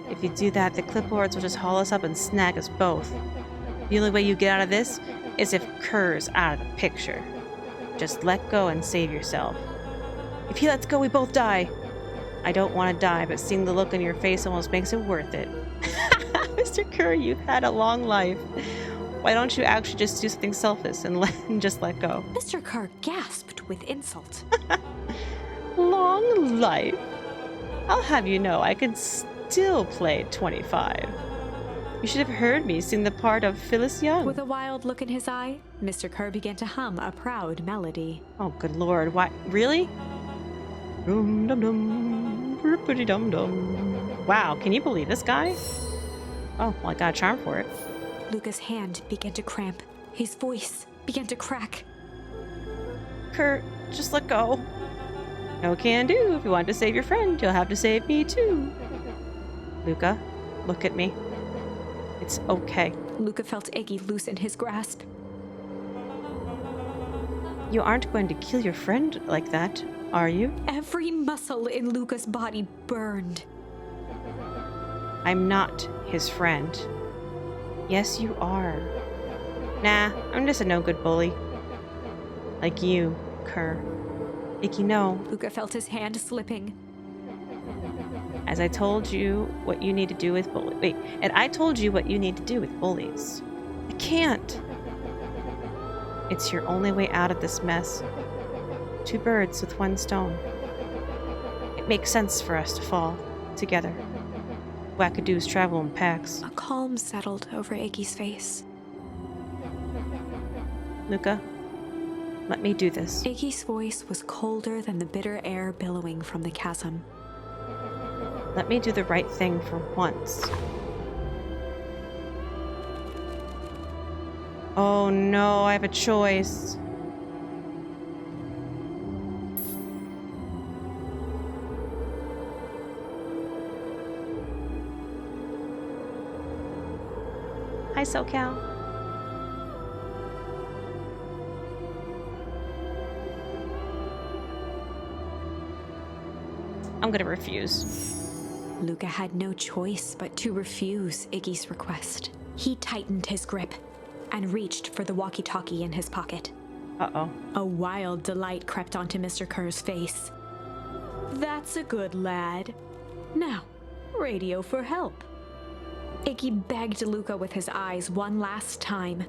If you do that, the clipboards will just haul us up and snag us both. The only way you get out of this is if Kerr's out of the picture. Just let go and save yourself. If he lets go, we both die. I don't want to die, but seeing the look on your face almost makes it worth it. Mr. Kerr, you've had a long life. Why don't you actually just do something selfless and just let go? Mr. Kerr gasped with insult. Long life? I'll have you know I can still play 25. You should have heard me sing the part of Phyllis Young. With a wild look in his eye, Mr. Kerr began to hum a proud melody. Oh, good lord. Why? Really? Dum-dum-dum, rippity-dum-dum. Wow, can you believe this guy? Oh, well, I got a charm for it. Luca's hand began to cramp. His voice began to crack. Kurt, just let go. No can do. If you want to save your friend, you'll have to save me too. Luca, look at me. It's okay. Luca felt Iggy loosen his grasp. You aren't going to kill your friend like that, are you? Every muscle in Luca's body burned. I'm not his friend. Yes, you are. Nah, I'm just a no-good bully. Like you, Kerr. Iggy, no. Luca felt his hand slipping. As I told you what you need to do with bullies. Wait, and I told you what you need to do with bullies. I can't. It's your only way out of this mess. 2 birds with 1 stone. It makes sense for us to fall together. Wackadoos travel in packs. A calm settled over Iggy's face. Luca, let me do this. Iggy's voice was colder than the bitter air billowing from the chasm. Let me do the right thing for once. Oh no, I have a choice. Hi, SoCal. I'm gonna refuse. Luca had no choice but to refuse Iggy's request. He tightened his grip and reached for the walkie-talkie in his pocket. Uh-oh. A wild delight crept onto Mr. Kerr's face. That's a good lad. Now, radio for help. Iggy begged Luca with his eyes one last time,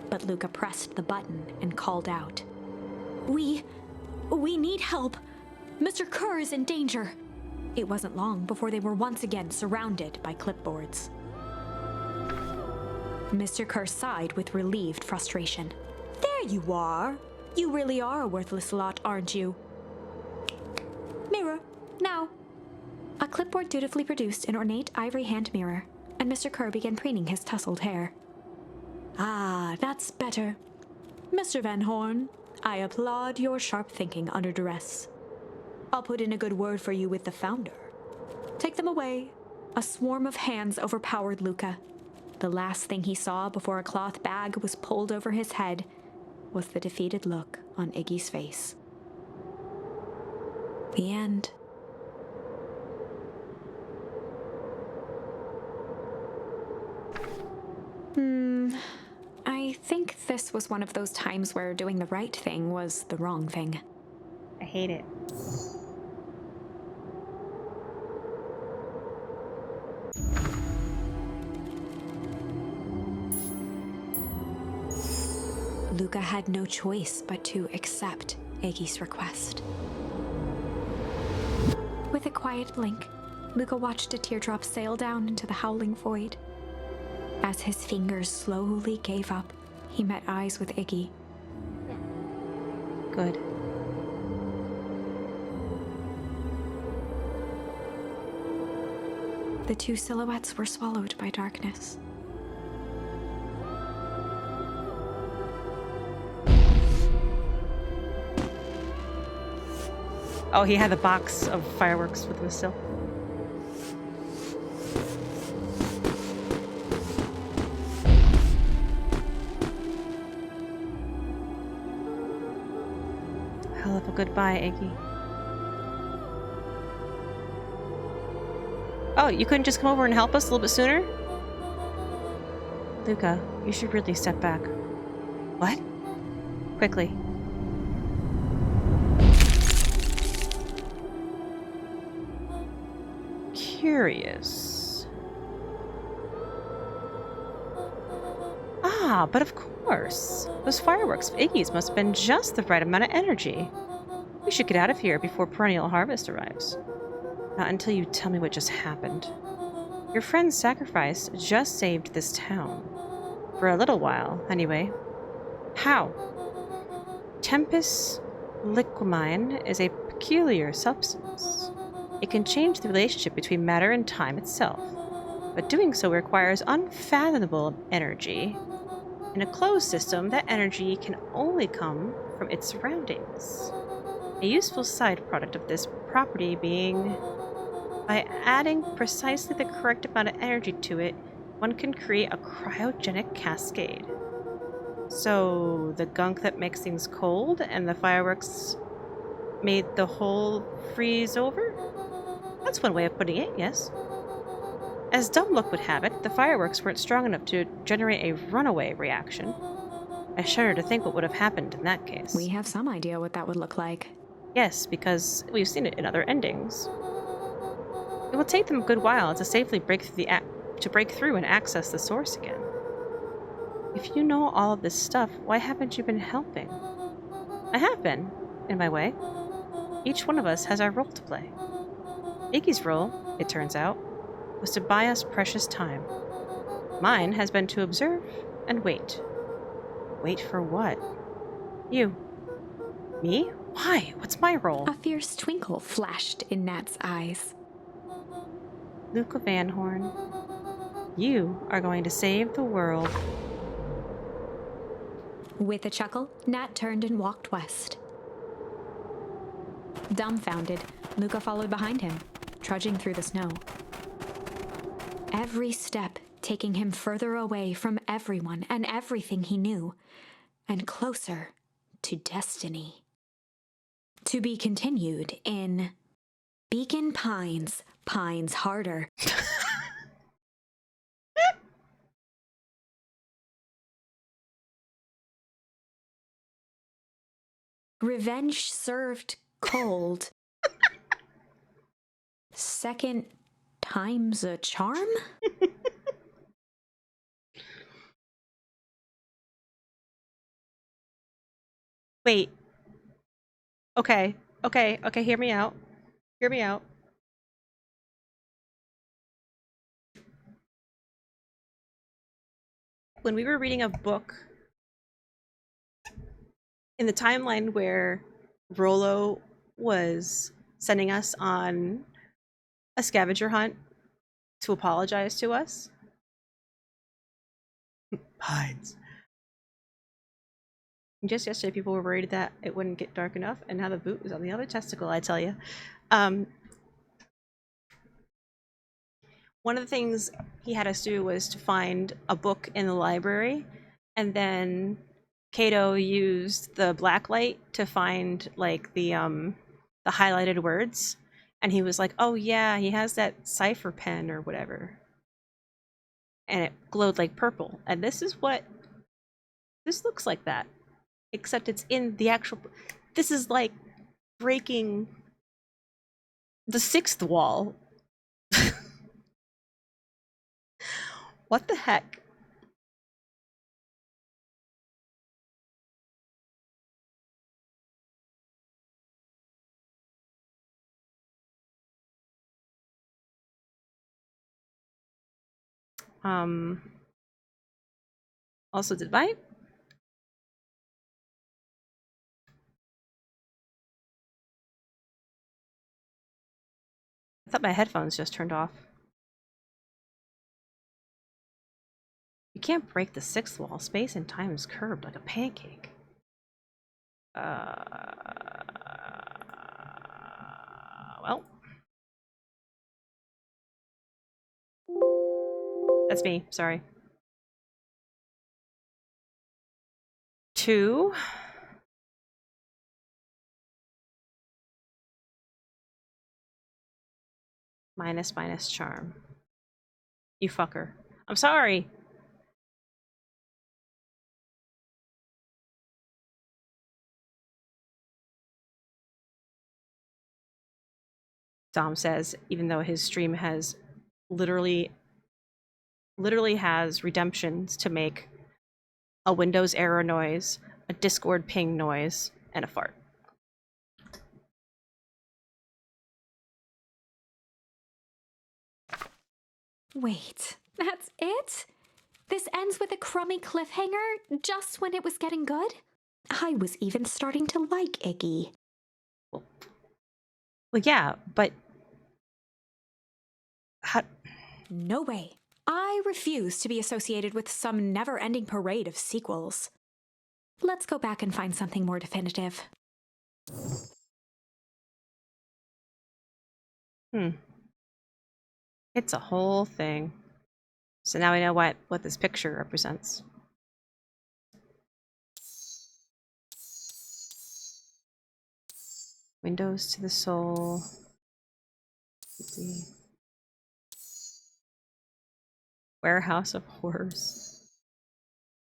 but Luca pressed the button and called out. We need help. Mr. Kerr is in danger. It wasn't long before they were once again surrounded by clipboards. Mr. Kerr sighed with relieved frustration. There you are. You really are a worthless lot, aren't you? Mirror, now. A clipboard dutifully produced an ornate ivory hand mirror, and Mr. Kerr began preening his tousled hair. Ah, that's better. Mr. Van Horn, I applaud your sharp thinking under duress. I'll put in a good word for you with the founder. Take them away. A swarm of hands overpowered Luca. The last thing he saw before a cloth bag was pulled over his head was the defeated look on Iggy's face. The end. I think this was one of those times where doing the right thing was the wrong thing. I hate it. Luca had no choice but to accept Iggy's request. With a quiet blink, Luca watched a teardrop sail down into the howling void. As his fingers slowly gave up, he met eyes with Iggy. Good. The two silhouettes were swallowed by darkness. Oh, he had the box of fireworks with the still. Hell of a goodbye, Iggy. Oh, you couldn't just come over and help us a little bit sooner? Luca, you should really step back. What? Quickly. Curious. Ah, but of course. Those fireworks of Iggy's must have been just the right amount of energy. We should get out of here before perennial harvest arrives. Not until you tell me what just happened. Your friend's sacrifice just saved this town. For a little while, anyway. How? Tempus liquamine is a peculiar substance. It can change the relationship between matter and time itself, but doing so requires unfathomable energy. In a closed system, that energy can only come from its surroundings. A useful side product of this property being, by adding precisely the correct amount of energy to it, one can create a cryogenic cascade. So, the gunk that makes things cold and the fireworks made the whole freeze over? That's one way of putting it, yes. As dumb luck would have it, the fireworks weren't strong enough to generate a runaway reaction. I shudder to think what would have happened in that case. We have some idea what that would look like. Yes, because we've seen it in other endings. It will take them a good while to safely break through and access the source again. If you know all of this stuff, why haven't you been helping? I have been, in my way. Each one of us has our role to play. Iggy's role, it turns out, was to buy us precious time. Mine has been to observe and wait. Wait for what? You. Me? Why? What's my role? A fierce twinkle flashed in Nat's eyes. Luca Van Horn, you are going to save the world. With a chuckle, Nat turned and walked west. Dumbfounded, Luca followed behind him, trudging through the snow. Every step taking him further away from everyone and everything he knew, and closer to destiny. To be continued in Beacon Pines, Pines Harder. Revenge served cold. Second time's a charm? Wait. Okay, hear me out. Hear me out. When we were reading a book in the timeline where Rollo was sending us on a scavenger hunt to apologize to us. Pines. Just yesterday, people were worried that it wouldn't get dark enough, and now the boot was on the other testicle, I tell you. One of the things he had us do was to find a book in the library, and then Cato used the black light to find like the highlighted words, and he was like, "Oh yeah, he has that cipher pen or whatever," and it glowed like purple. And this looks like that, except it's in the actual. This is like breaking the sixth wall. What the heck? Also, did I? I thought my headphones just turned off. You can't break the sixth wall. Space and time is curved like a pancake. Well. That's me, sorry. 2. Minus charm. You fucker. I'm sorry! Dom says, even though his stream has literally has redemptions to make a Windows error noise, a Discord ping noise, and a fart. Wait, that's it? This ends with a crummy cliffhanger just when it was getting good? I was even starting to like Iggy. Well, yeah, but... How... No way. I refuse to be associated with some never-ending parade of sequels. Let's go back and find something more definitive. It's a whole thing. So now we know what this picture represents. Windows to the soul. Let's see. Warehouse of Horrors.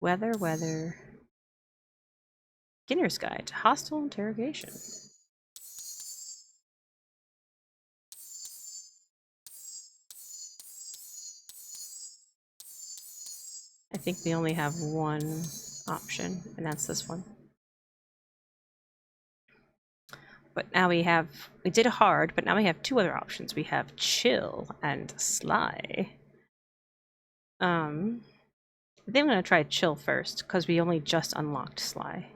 Weather. Beginner's Guide to Hostile Interrogation. I think we only have one option, and that's this one. But now we did hard, but now we have 2 other options. We have chill and sly. I think I'm gonna try chill first, because we only just unlocked sly.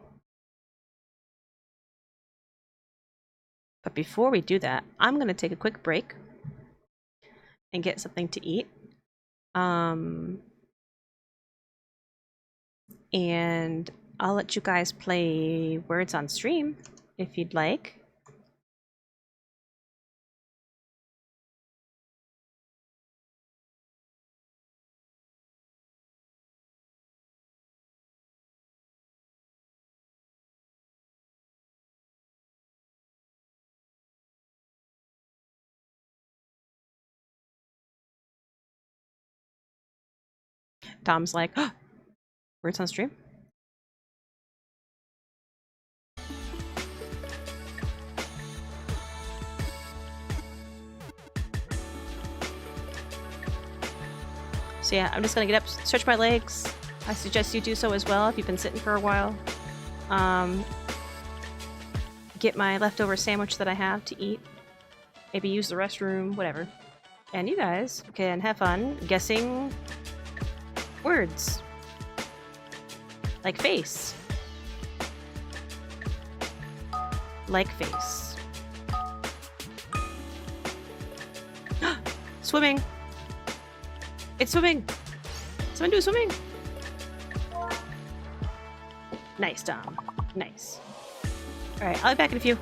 But before we do that, I'm gonna take a quick break and get something to eat. And I'll let you guys play Words on stream if you'd like. Dom's like, oh, Words on stream? So yeah, I'm just gonna get up, stretch my legs. I suggest you do so as well if you've been sitting for a while. Get my leftover sandwich that I have to eat. Maybe use the restroom, whatever. And you guys can have fun guessing words. Like face. Like face. Swimming. It's swimming. Someone do swimming. Nice, Dom. Nice. All right, I'll be back in a few.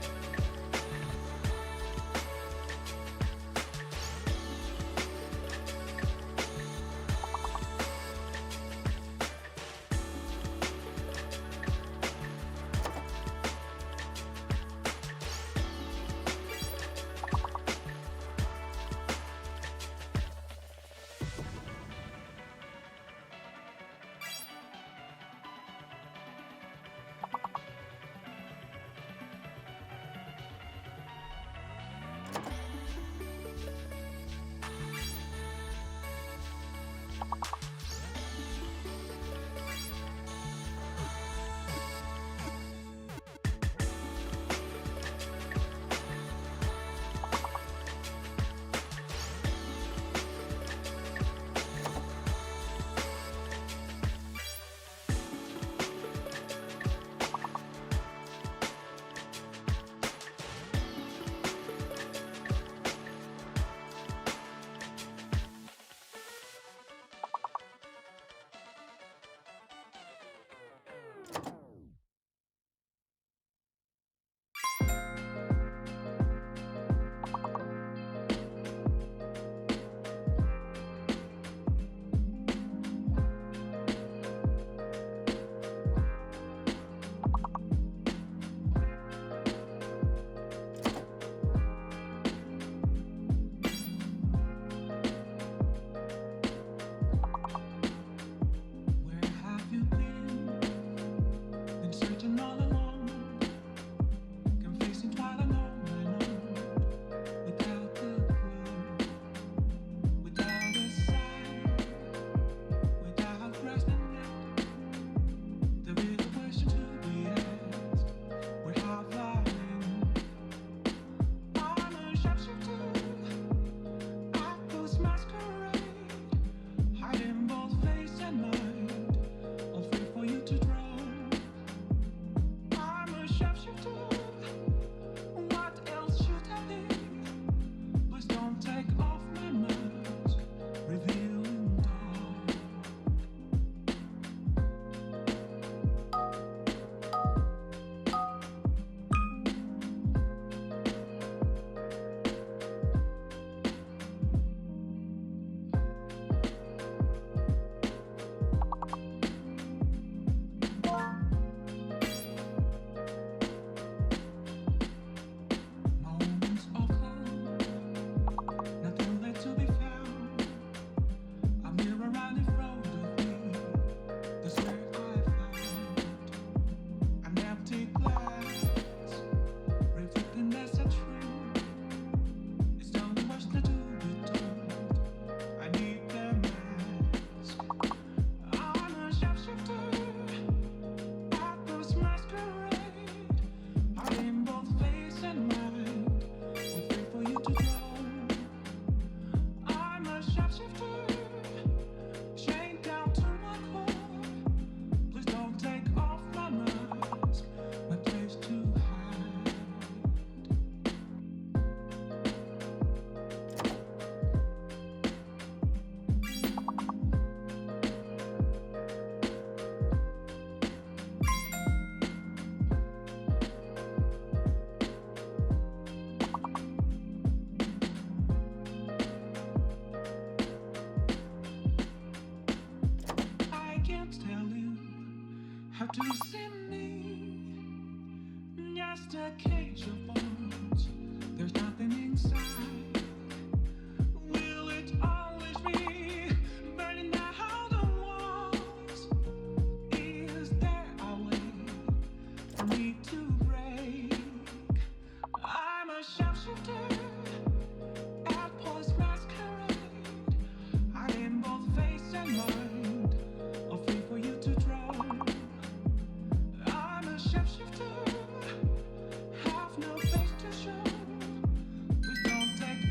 to see me. Just a cage of bones. There's nothing inside. Will it always be burning down the walls? Is there a way for me to break? I'm a sharpshooter at Paul's masquerade. I am both face and mind, are free for you to draw. I'm a shapeshifter, have no face to show. Please don't take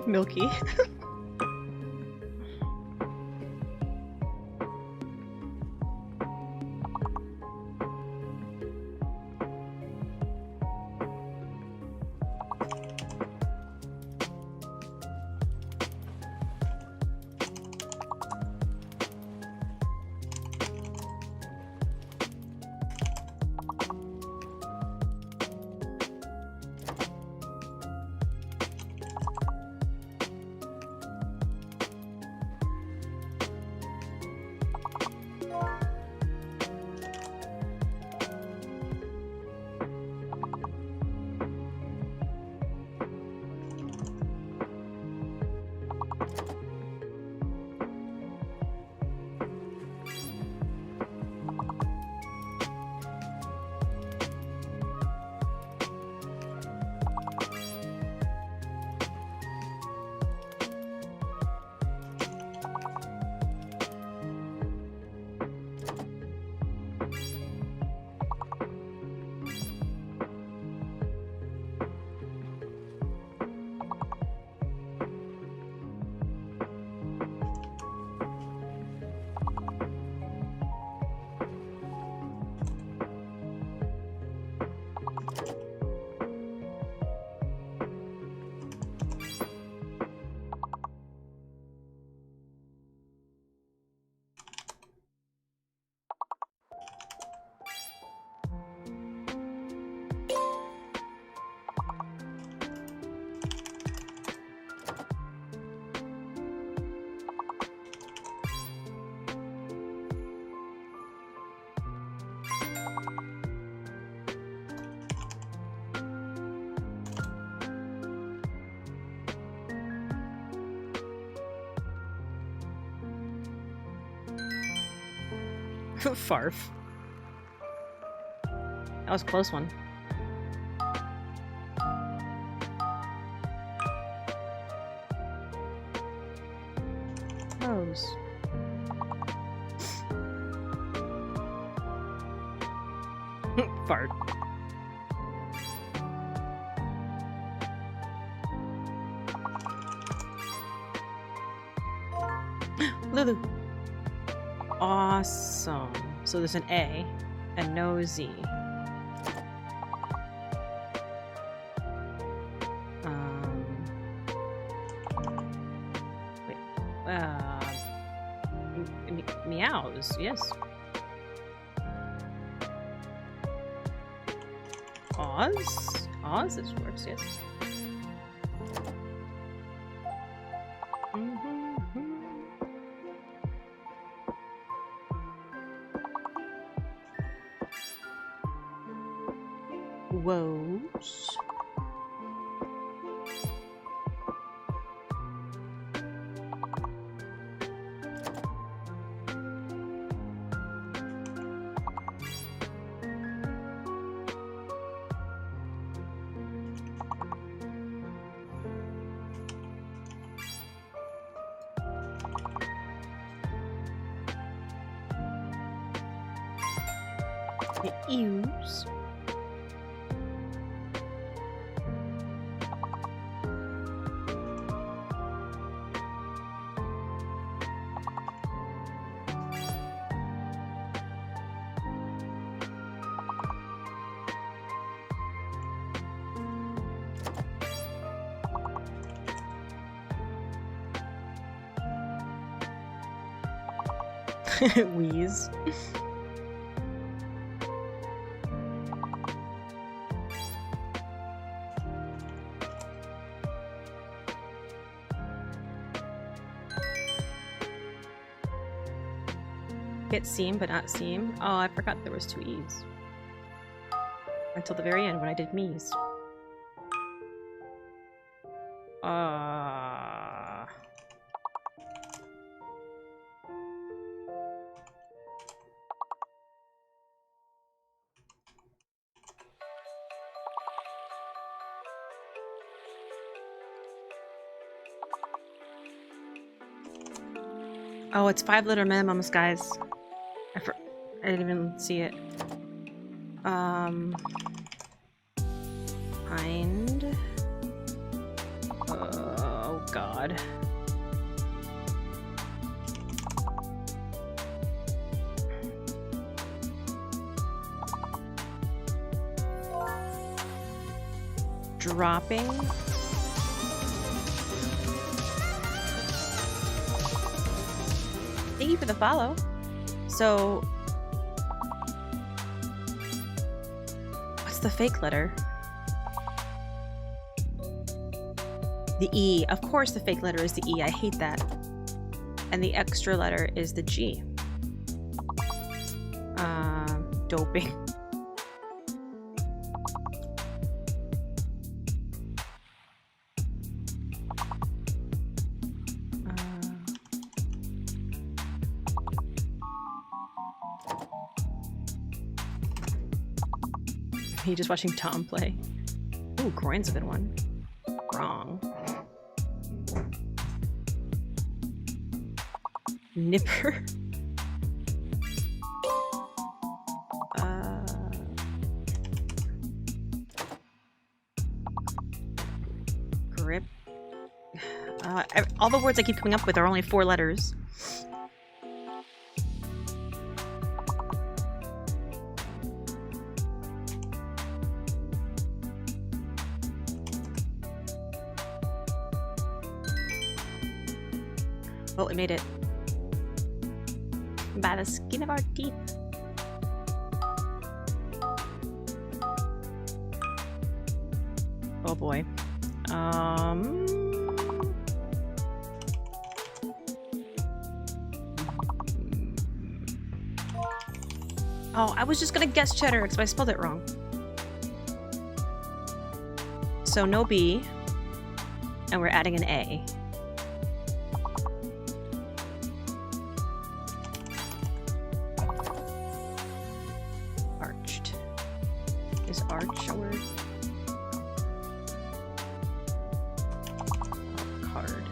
Milky. Farf. That was a close one. Rose. Fart. Lulu. Awesome. So there's an A and no Z. Wait. Meows. Yes. Oz? Oz, this works, yes. Woes. The ews. Wheeze. Get seam but not seam. Oh, I forgot there was two E's. Until the very end when I did me's. Oh, it's 5-letter minimums, guys. I didn't even see it. Hind. Oh, God. Dropping. Thank you for the follow. So, what's the fake letter? The E. Of course the fake letter is the E. I hate that. And the extra letter is the G. Doping. You just watching Tom play. Ooh, groin's a good one. Wrong. Nipper. Grip. All the words I keep coming up with are only 4 letters. Oh, we made it. By the skin of our teeth. Oh boy. Oh, I was just gonna guess cheddar because I spelled it wrong. So no B, and we're adding an A. card short. Card.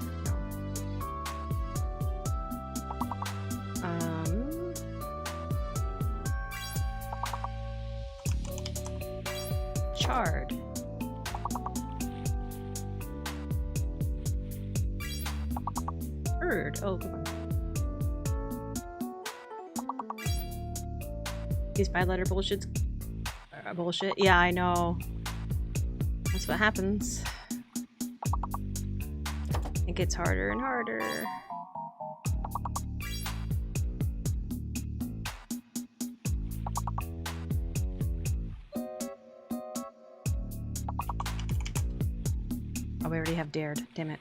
Chard. Bird. Oh, good one. These 5-letter bullshits. Bullshit. Yeah, I know. That's what happens. It gets harder and harder. Oh, we already have dared. Damn it.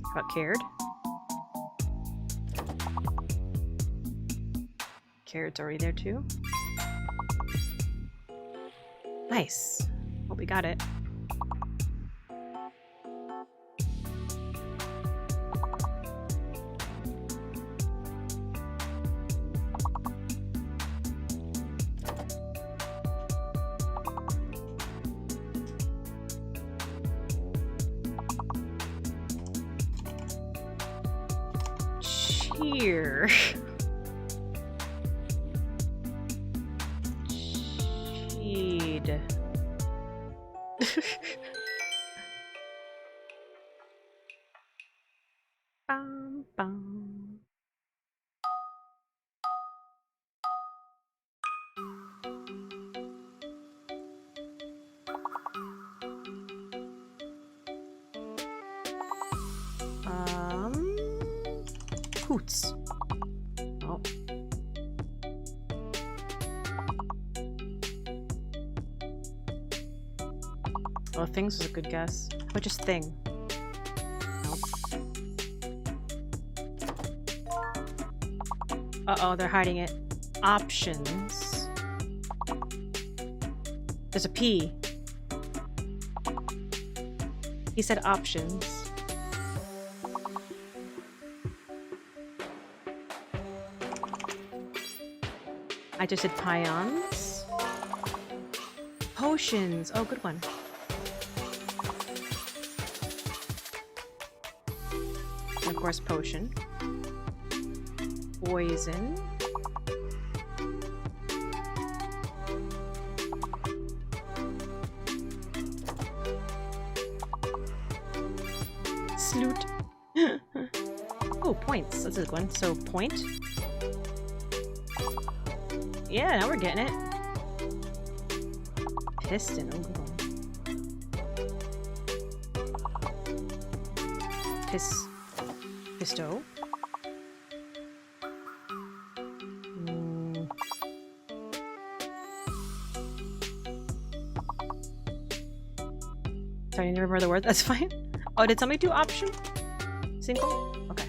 How about cared? Cared's already there too. Nice. Well, we got it. Cheer. Cheed. Bum, bum. Hoots. Oh. Well, things was a good guess. What just thing? Nope. Uh-oh, they're hiding it. Options. There's a P. He said options. I just did pions. Potions. Oh, good one. And of course, potion. Poison. Sloot. Oh, points. That's a good one. So, point. Yeah, now we're getting it. Piston. Oh, good one. Pisto. Sorry, I didn't remember the word. That's fine. Oh, did somebody do option? Single? Okay.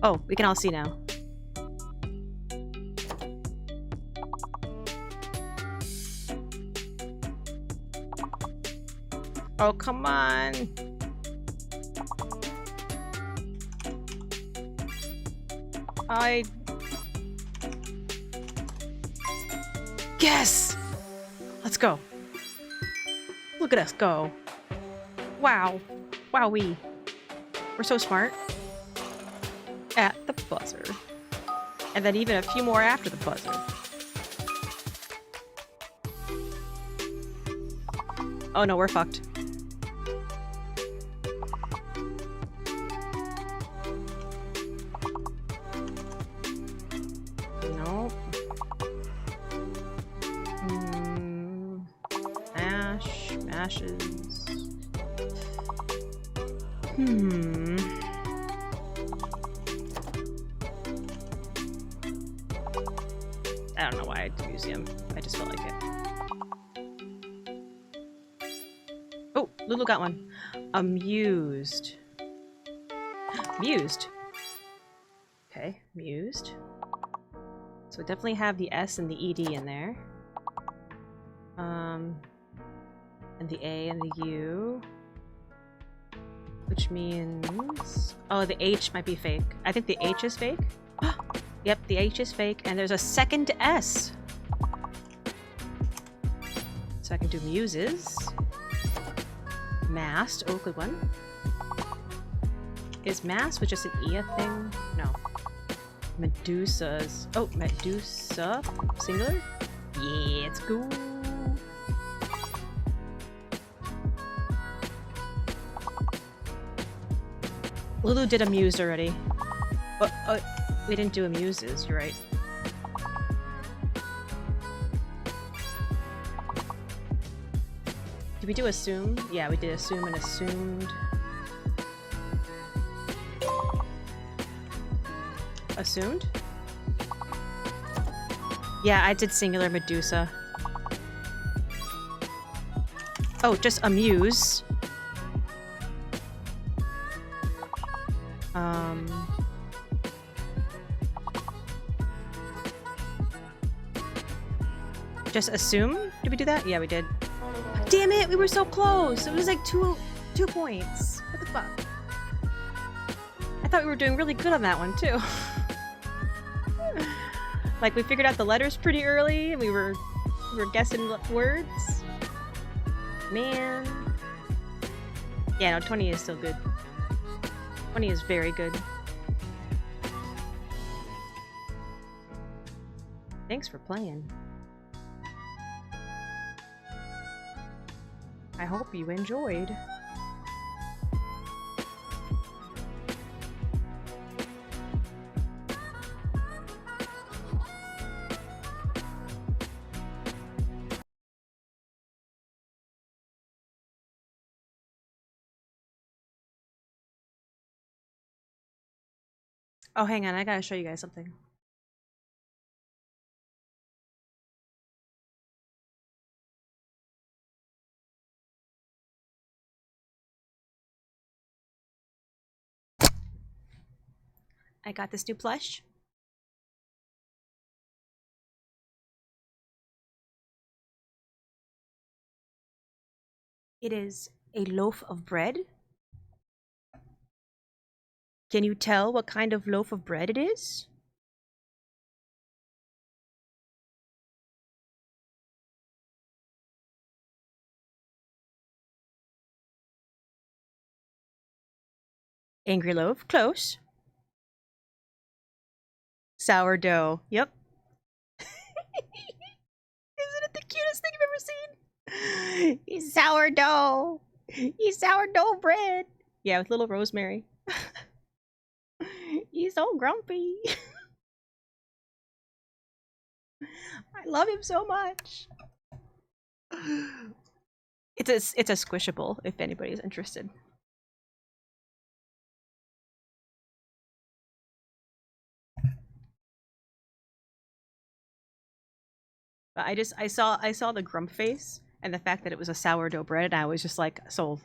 Oh, we can all see now. Oh, come on. Yes! Let's go. Look at us go. Wow. Wowee. We're so smart. At the buzzer. And then even a few more after the buzzer. Oh no, we're fucked. Nope. Mashes. I don't know why I did museum. I just felt like it. Oh, Lulu got one. Amused. Mused. Okay, mused. So definitely have the S and the ED in there. And the A and the U. Which means... Oh, the H might be fake. I think the H is fake. Yep, the H is fake. And there's a second S. So I can do muses. Mast. Oh, good one. Is mast with just an E a thing? No. Medusas. Oh, Medusa. Singular? Yeah, it's cool. Lulu did a muse already. But we didn't do a muses, you're right. Did we do assume? Yeah, we did assume and assumed. Assumed? Yeah, I did singular Medusa. Oh, just amuse. Just assume? Did we do that? Yeah, we did. Damn it, we were so close. It was like two points. What the fuck? I thought we were doing really good on that one too. Like we figured out the letters pretty early and we were guessing words. Man. Yeah, no, 20 is still good. 20 is very good. Thanks for playing. I hope you enjoyed. Oh, hang on, I gotta show you guys something. I got this new plush. It is a loaf of bread. Can you tell what kind of loaf of bread it is? Angry loaf. Close. Sourdough. Yep. Isn't it the cutest thing you've ever seen? He's sourdough. He's sourdough bread. Yeah, with little rosemary. He's so grumpy. I love him so much. It's a squishable if anybody's interested. But I saw the grump face and the fact that it was a sourdough bread and I was just like sold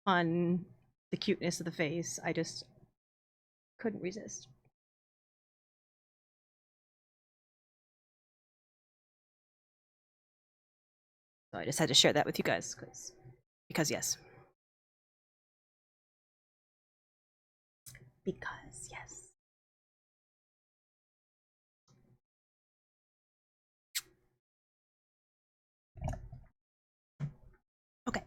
on the cuteness of the face. I just couldn't resist. So I just had to share that with you guys because yes. Because yes. Okay.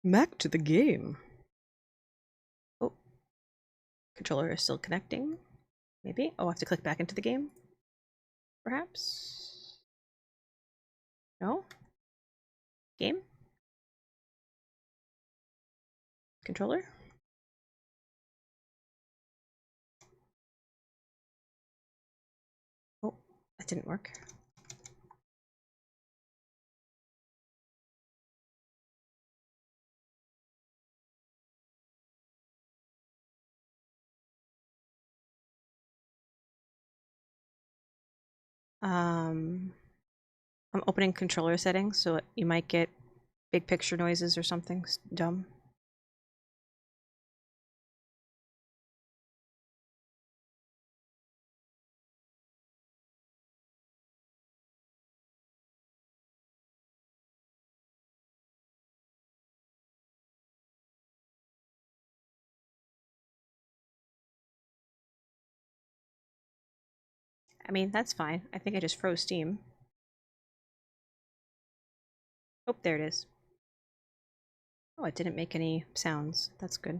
Back to the game. Oh. Controller is still connecting. Maybe. Oh, I have to click back into the game. Perhaps. No? Game? Controller? Oh, that didn't work. I'm opening controller settings, so you might get big picture noises or something dumb. I mean, that's fine. I think I just froze Steam. Oh, there it is. Oh, it didn't make any sounds. That's good.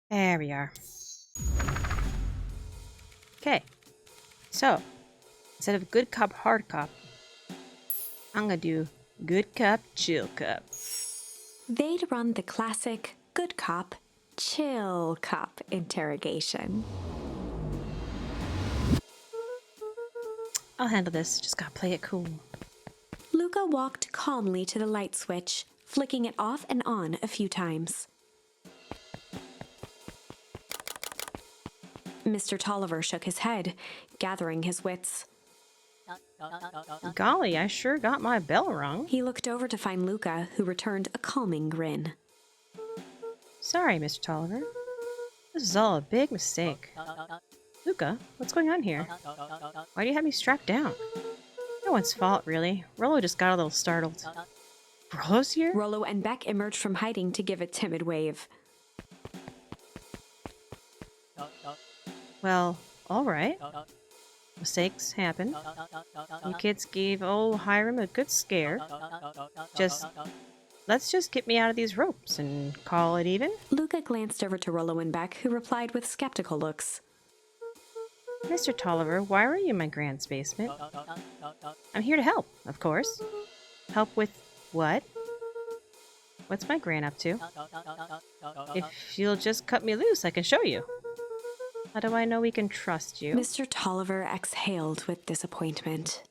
There we are. Okay. So, instead of good cop, hard cop, I'm gonna do good cop, chill cop. They'd run the classic good cop, chill cop interrogation. I'll handle this. Just gotta play it cool. Luca walked calmly to the light switch, flicking it off and on a few times. Mr. Tolliver shook his head, gathering his wits. Golly, I sure got my bell rung. He looked over to find Luca, who returned a calming grin. Sorry, Mr. Tolliver. This is all a big mistake. Luca, what's going on here? Why do you have me strapped down? No one's fault, really. Rollo just got a little startled. Rollo's here? Rollo and Beck emerged from hiding to give a timid wave. Well, alright. Mistakes happen. You kids gave old Hiram a good scare. Let's just get me out of these ropes and call it even. Luca glanced over to Rollo and Beck, who replied with skeptical looks. Mr. Tolliver, why were you in my grand's basement? I'm here to help, of course. Help with what? What's my gran up to? If you'll just cut me loose, I can show you. How do I know we can trust you? Mr. Tolliver exhaled with disappointment.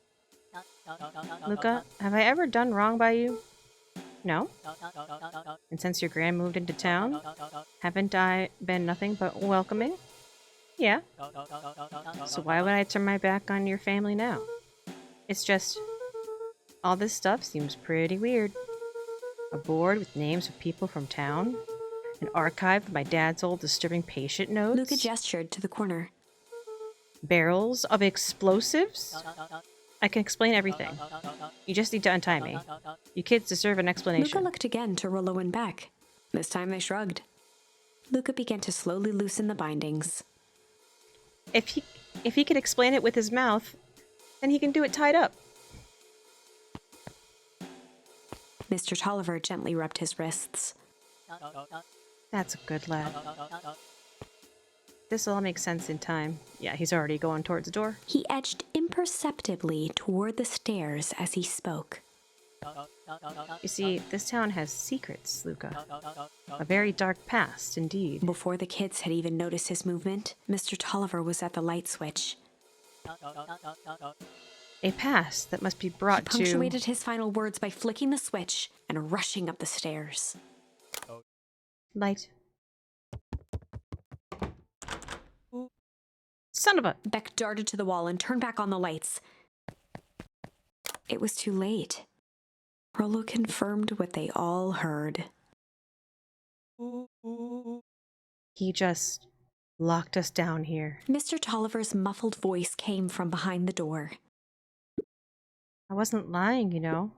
Luca, have I ever done wrong by you? No? And since your gran moved into town, haven't I been nothing but welcoming? Yeah. So why would I turn my back on your family now? It's just, all this stuff seems pretty weird. A board with names of people from town? An archive of my dad's old disturbing patient notes? Luca gestured to the corner. Barrels of explosives? I can explain everything. You just need to untie me. You kids deserve an explanation. Luca looked again to Rollo and Beck. This time they shrugged. Luca began to slowly loosen the bindings. If he could explain it with his mouth, then he can do it tied up. Mr. Tolliver gently rubbed his wrists. That's a good lad. This'll all make sense in time. Yeah, he's already going towards the door. He edged imperceptibly toward the stairs as he spoke. You see, this town has secrets, Luca. A very dark past, indeed. Before the kids had even noticed his movement, Mr. Tolliver was at the light switch. A past that must be brought He punctuated his final words by flicking the switch and rushing up the stairs. Light. Son of a... Beck darted to the wall and turned back on the lights. It was too late. Rollo confirmed what they all heard. He just locked us down here. Mr. Tolliver's muffled voice came from behind the door. I wasn't lying, you know.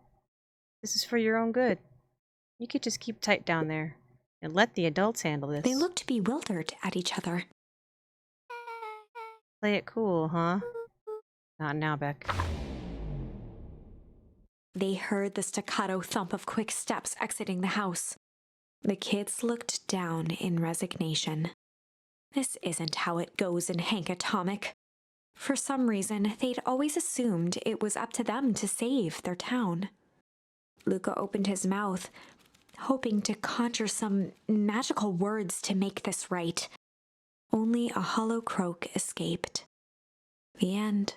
This is for your own good. You could just keep tight down there and let the adults handle this. They looked bewildered at each other. Play it cool, huh? Not now, Beck. They heard the staccato thump of quick steps exiting the house. The kids looked down in resignation. This isn't how it goes in Hank Atomic. For some reason, they'd always assumed it was up to them to save their town. Luca opened his mouth, hoping to conjure some magical words to make this right. Only a hollow croak escaped. The end.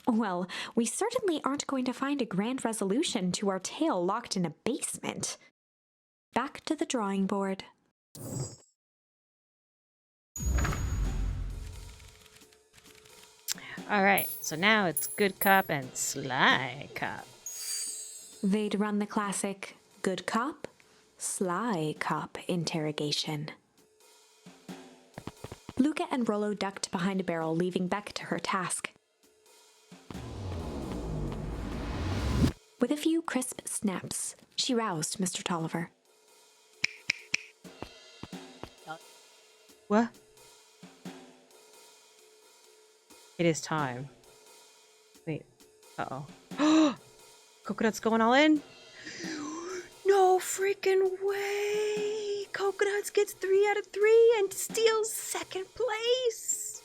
Well, we certainly aren't going to find a grand resolution to our tale locked in a basement. Back to the drawing board. Alright, so now it's good cop and sly cop. They'd run the classic good cop, sly cop interrogation. Luca and Rollo ducked behind a barrel, leaving Beck to her task. With a few crisp snaps, she roused Mr. Tolliver. What? It is time. Wait. Uh-oh. Coconut's going all in? No freaking way! Coconuts gets 3 out of 3 and steals second place!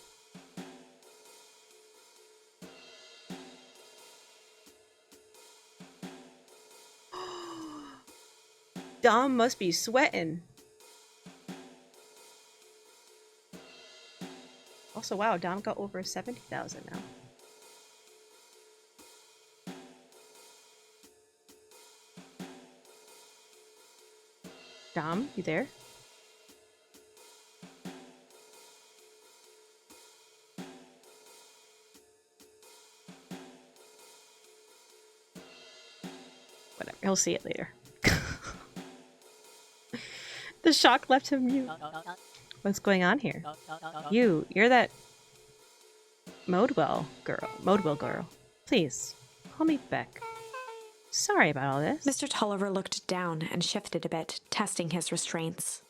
Dom must be sweating. Also, wow, Dom got over 70,000 now. Dom, you there? Whatever, he'll see it later. The shock left him mute. What's going on here? You're that Modwell girl. Please, call me Beck. Sorry about all this. Mr. Tolliver looked down and shifted a bit, testing his restraints.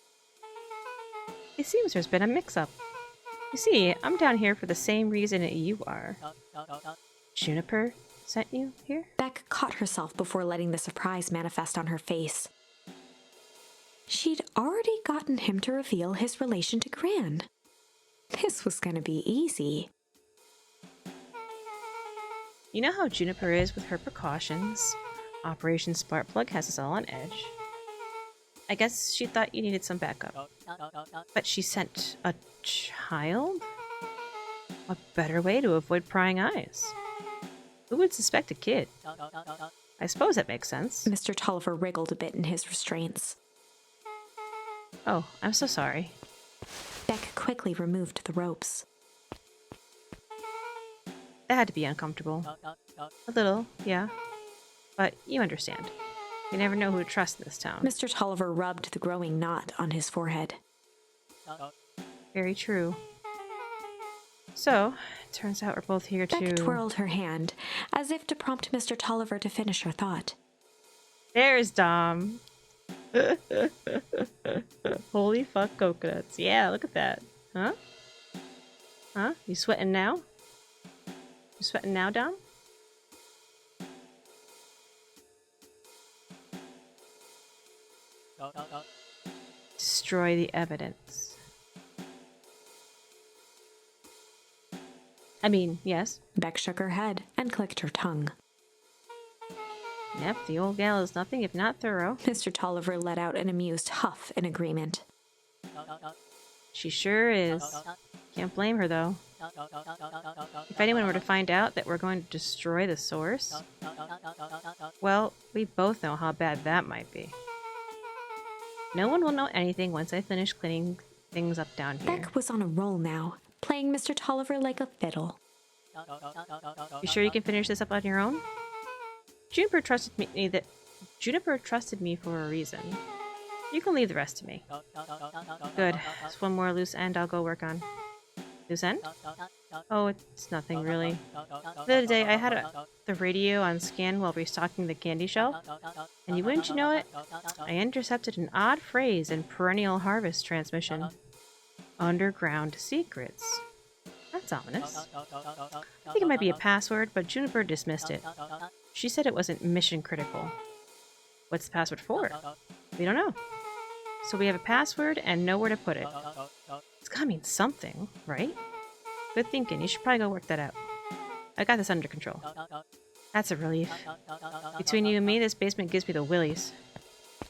It seems there's been a mix-up. You see, I'm down here for the same reason that you are. Juniper sent you here? Beck caught herself before letting the surprise manifest on her face. She'd already gotten him to reveal his relation to Gran. This was gonna be easy. You know how Juniper is with her precautions. Operation Sparkplug has us all on edge. I guess she thought you needed some backup. But she sent a child? A better way to avoid prying eyes. Who would suspect a kid? I suppose that makes sense. Mr. Tolliver wriggled a bit in his restraints. Oh, I'm so sorry. Beck quickly removed the ropes. That had to be uncomfortable. A little, yeah. But you understand. You never know who to trust in this town. Mr. Tolliver rubbed the growing knot on his forehead. Very true. So, it turns out we're both here Beck to... twirled her hand, as if to prompt Mr. Tolliver to finish her thought. There's Dom. Holy fuck coconuts. Yeah, look at that. Huh? Huh? You sweating now? You sweating now, Dom? Destroy the evidence. I mean, yes. Beck shook her head and clicked her tongue. Yep, the old gal is nothing if not thorough. Mr. Tolliver let out an amused huff in agreement. She sure is. Can't blame her, though. If anyone were to find out that we're going to destroy the source, well, we both know how bad that might be. No one will know anything once I finish cleaning things up down here. Beck was on a roll now, playing Mr. Tolliver like a fiddle. You sure you can finish this up on your own? Juniper trusted me for a reason. You can leave the rest to me. Good. Just one more loose end I'll go work on. Loose end? Oh, it's nothing really. The other day I had the radio on scan while restocking the candy shelf, and you wouldn't you know it, I intercepted an odd phrase in Perennial Harvest transmission. Underground secrets. That's ominous. I think it might be a password, but Juniper dismissed it. She said it wasn't mission critical. What's the password for? We don't know. So we have a password and nowhere to put it. It's gotta mean something, right? Good thinking. You should probably go work that out. I got this under control. That's a relief. Between you and me, this basement gives me the willies.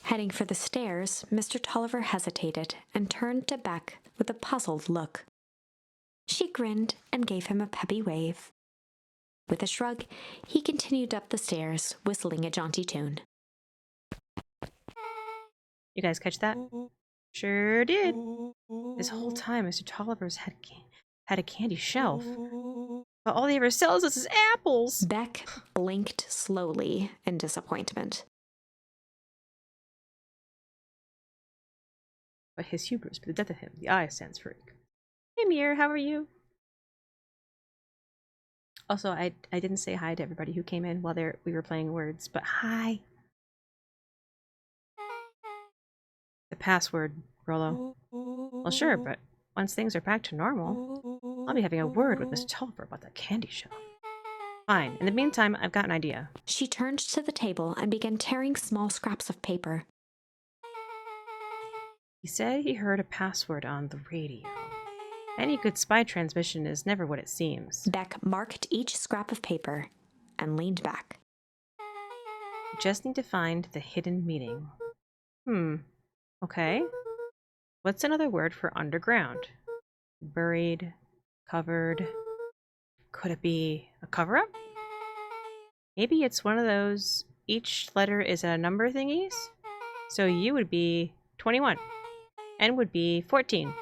Heading for the stairs, Mr. Tolliver hesitated and turned to Beck with a puzzled look. She grinned and gave him a peppy wave. With a shrug, he continued up the stairs, whistling a jaunty tune. You guys catch that? Sure did. This whole time, Mr. Tolliver's had a candy shelf. But all he ever sells us is apples! Beck blinked slowly in disappointment. But his hubris put the death of him. The I stands freak. Hey Mir, how are you? Also, I didn't say hi to everybody who came in while we were playing words, but hi. The password, Rollo. Well, sure, but once things are back to normal, I'll be having a word with Miss Tulliver about that candy shell. Fine. In the meantime, I've got an idea. She turned to the table and began tearing small scraps of paper. He said he heard a password on the radio. Any good spy transmission is never what it seems. Beck marked each scrap of paper and leaned back. You just need to find the hidden meeting. Okay. What's another word for underground? Buried, covered. Could it be a cover-up? Maybe it's one of those each letter is a number thingies? So U would be 21. N would be 14.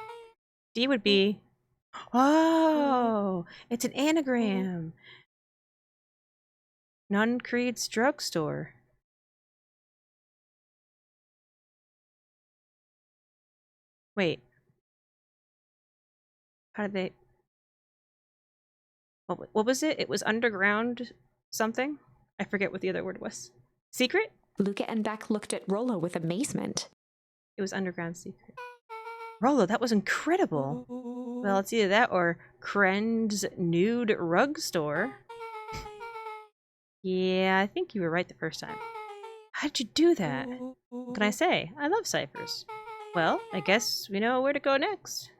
D would be... Oh! It's an anagram! Nun Creed's drugstore. Wait. How did they... What was it? It was underground something? I forget what the other word was. Secret? Luca and Beck looked at Rollo with amazement. It was underground secret. Rollo, that was incredible. Well, it's either that or Kren's nude rug store. Yeah, I think you were right the first time. How'd you do that? What can I say? I love ciphers. Well, I guess we know where to go next.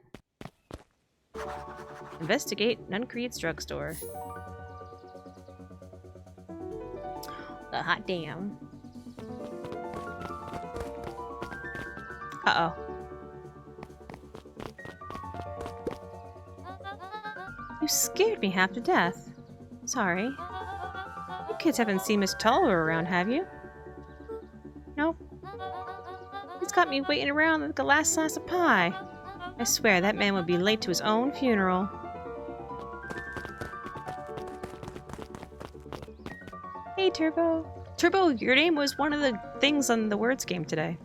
Investigate Nun Creed's drugstore. The hot damn. Uh-oh. You scared me half to death. Sorry. You kids haven't seen Miss Tulliver around, have you? Nope. He's got me waiting around like the last slice of pie. I swear that man would be late to his own funeral. Hey, Turbo. Turbo, your name was one of the things on the words game today.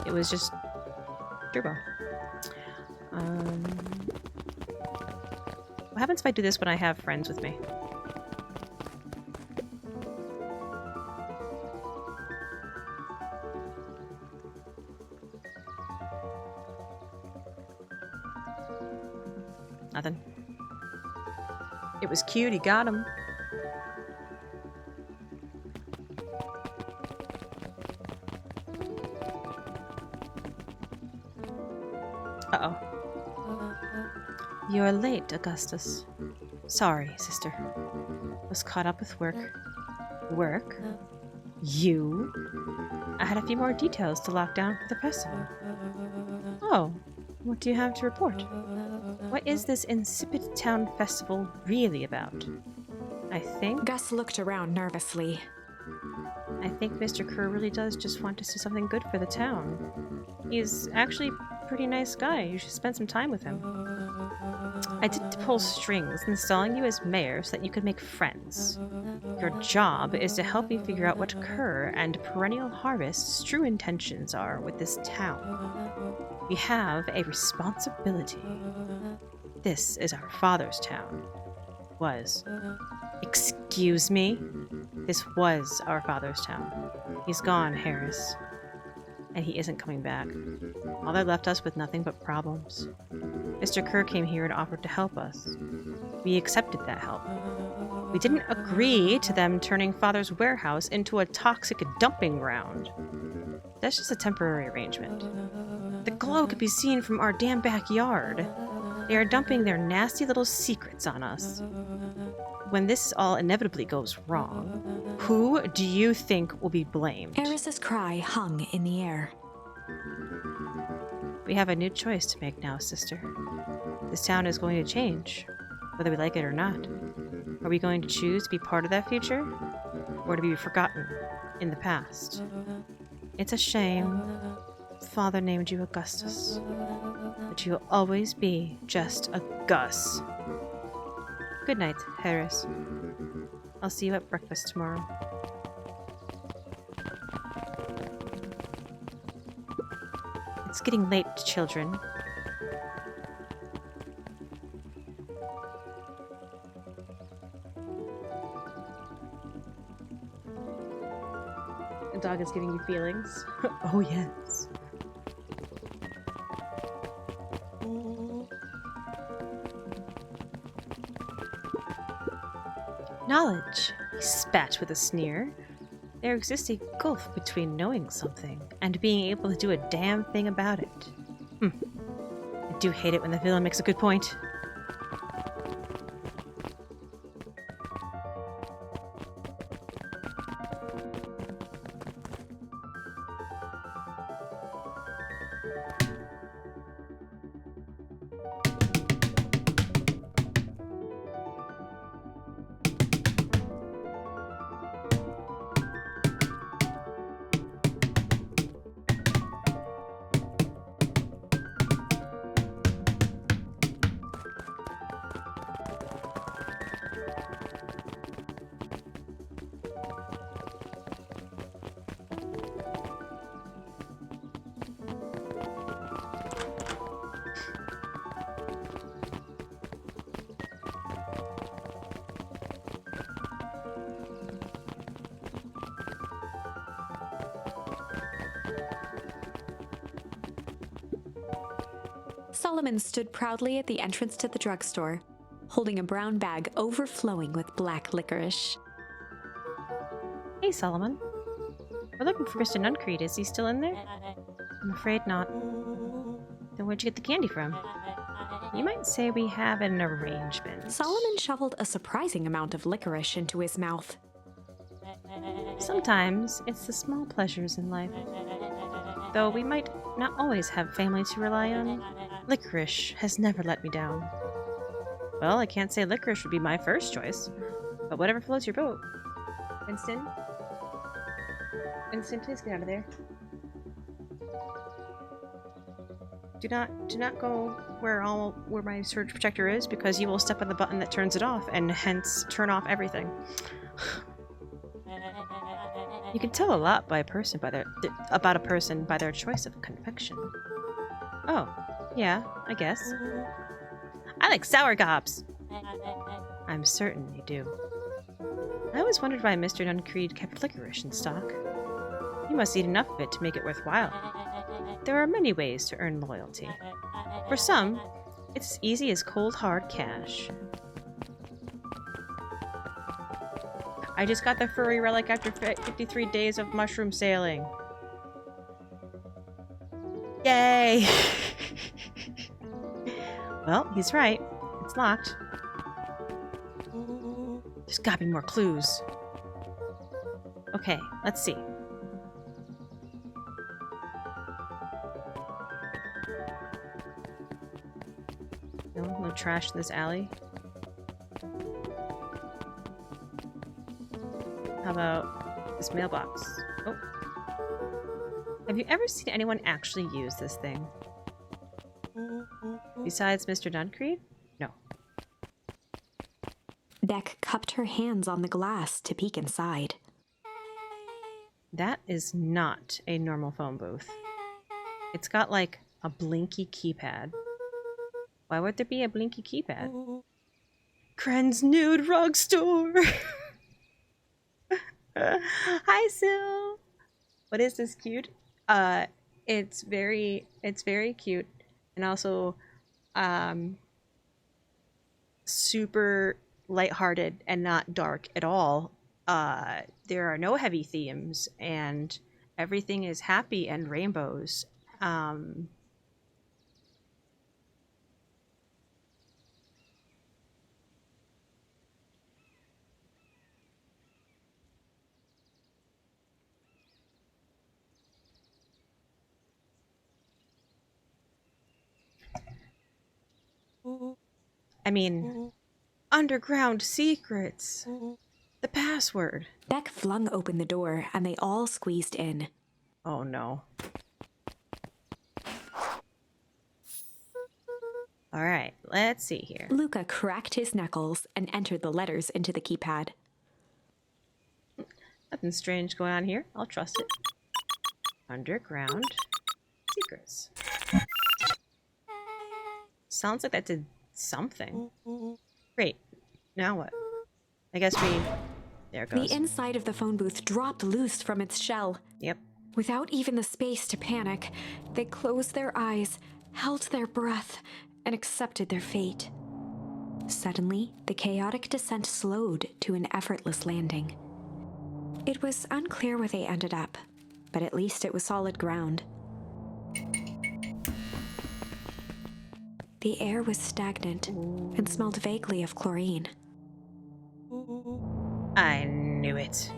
It was just Turbo. What happens if I do this when I have friends with me? Nothing. It was cute, he got him. Uh-oh. You're late, Augustus. Sorry, sister. Was caught up with work. Work? You? I had a few more details to lock down for the festival. Oh, what do you have to report? What is this Insipid Town Festival really about? I think Gus looked around nervously. Mr. Kerr really does just want to do something good for the town. He's actually a pretty nice guy. You should spend some time with him. I did pull strings installing you as mayor so that you could make friends. Your job is to help me figure out what Kerr and Perennial Harvest's true intentions are with this town. We have a responsibility. This is our father's town. Was. Excuse me? This was our father's town. He's gone, Harris. And he isn't coming back. Father left us with nothing but problems. Mr. Kerr came here and offered to help us. We accepted that help. We didn't agree to them turning Father's warehouse into a toxic dumping ground. That's just a temporary arrangement. The glow could be seen from our damn backyard. They are dumping their nasty little secrets on us. When this all inevitably goes wrong, who do you think will be blamed? Eris's cry hung in the air. We have a new choice to make now, sister. This town is going to change, whether we like it or not. Are we going to choose to be part of that future, or to be forgotten in the past? It's a shame. Father named you Augustus, but you'll always be just a Gus. Good night, Harris. I'll see you at breakfast tomorrow. It's getting late, children. The dog is giving you feelings. Oh, yes. Knowledge, he spat with a sneer. There exists a gulf between knowing something and being able to do a damn thing about it. I do hate it when the villain makes a good point. Solomon stood proudly at the entrance to the drugstore, holding a brown bag overflowing with black licorice. Hey, Solomon. We're looking for Mr. Nuncreed. Is he still in there? I'm afraid not. Then where'd you get the candy from? You might say we have an arrangement. Solomon shoveled a surprising amount of licorice into his mouth. Sometimes it's the small pleasures in life. Though we might not always have family to rely on, licorice has never let me down. Well, I can't say licorice would be my first choice, but whatever floats your boat. Winston? Winston, please get out of there. Do not go where my surge protector is, because you will step on the button that turns it off, and hence turn off everything. You can tell a lot about a person by their choice of confection. Oh, yeah, I guess. I like sour gobs. I'm certain you do. I always wondered why Mr. Nuncreed kept licorice in stock. He must eat enough of it to make it worthwhile. There are many ways to earn loyalty. For some, it's as easy as cold hard cash. I just got the furry relic after 53 days of mushroom sailing. Yay! Well, he's right. It's locked. There's gotta be more clues. Okay, let's see. No trash in this alley. How about this mailbox? Oh. Have you ever seen anyone actually use this thing? Besides Mr. Nuncreed? No. Beck cupped her hands on the glass to peek inside. That is not a normal phone booth. It's got like a blinky keypad. Why would there be a blinky keypad? Kren's Nude Rug Store! Hi, Sil! What is this cute? It's very cute. And also, super lighthearted and not dark at all. There are no heavy themes, and everything is happy and rainbows. I mean, underground secrets. The password. Beck flung open the door, and they all squeezed in. Oh no. Alright, let's see here. Luca cracked his knuckles and entered the letters into the keypad. Nothing strange going on here. I'll trust it. Underground secrets. Sounds like that did something. Great. Now what? I guess we... There it goes. The inside of the phone booth dropped loose from its shell. Yep. Without even the space to panic, they closed their eyes, held their breath, and accepted their fate. Suddenly, the chaotic descent slowed to an effortless landing. It was unclear where they ended up, but at least it was solid ground. The air was stagnant and smelled vaguely of chlorine. I knew it.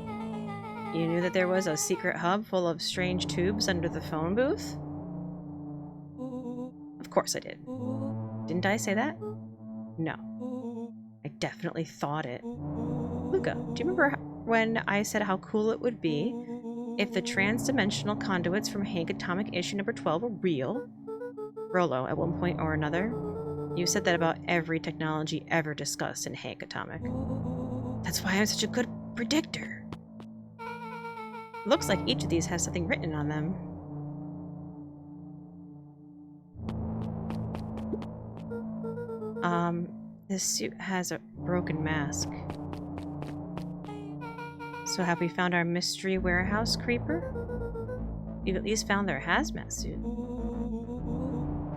You knew that there was a secret hub full of strange tubes under the phone booth? Of course I did. Didn't I say that? No. I definitely thought it. Luca, do you remember when I said how cool it would be if the trans-dimensional conduits from Hank Atomic issue number 12 were real? Rolo, at one point or another, you said that about every technology ever discussed in Hank Atomic. That's why I'm such a good predictor. Looks like each of these has something written on them. This suit has a broken mask. So have we found our mystery warehouse creeper? We've at least found their hazmat suit.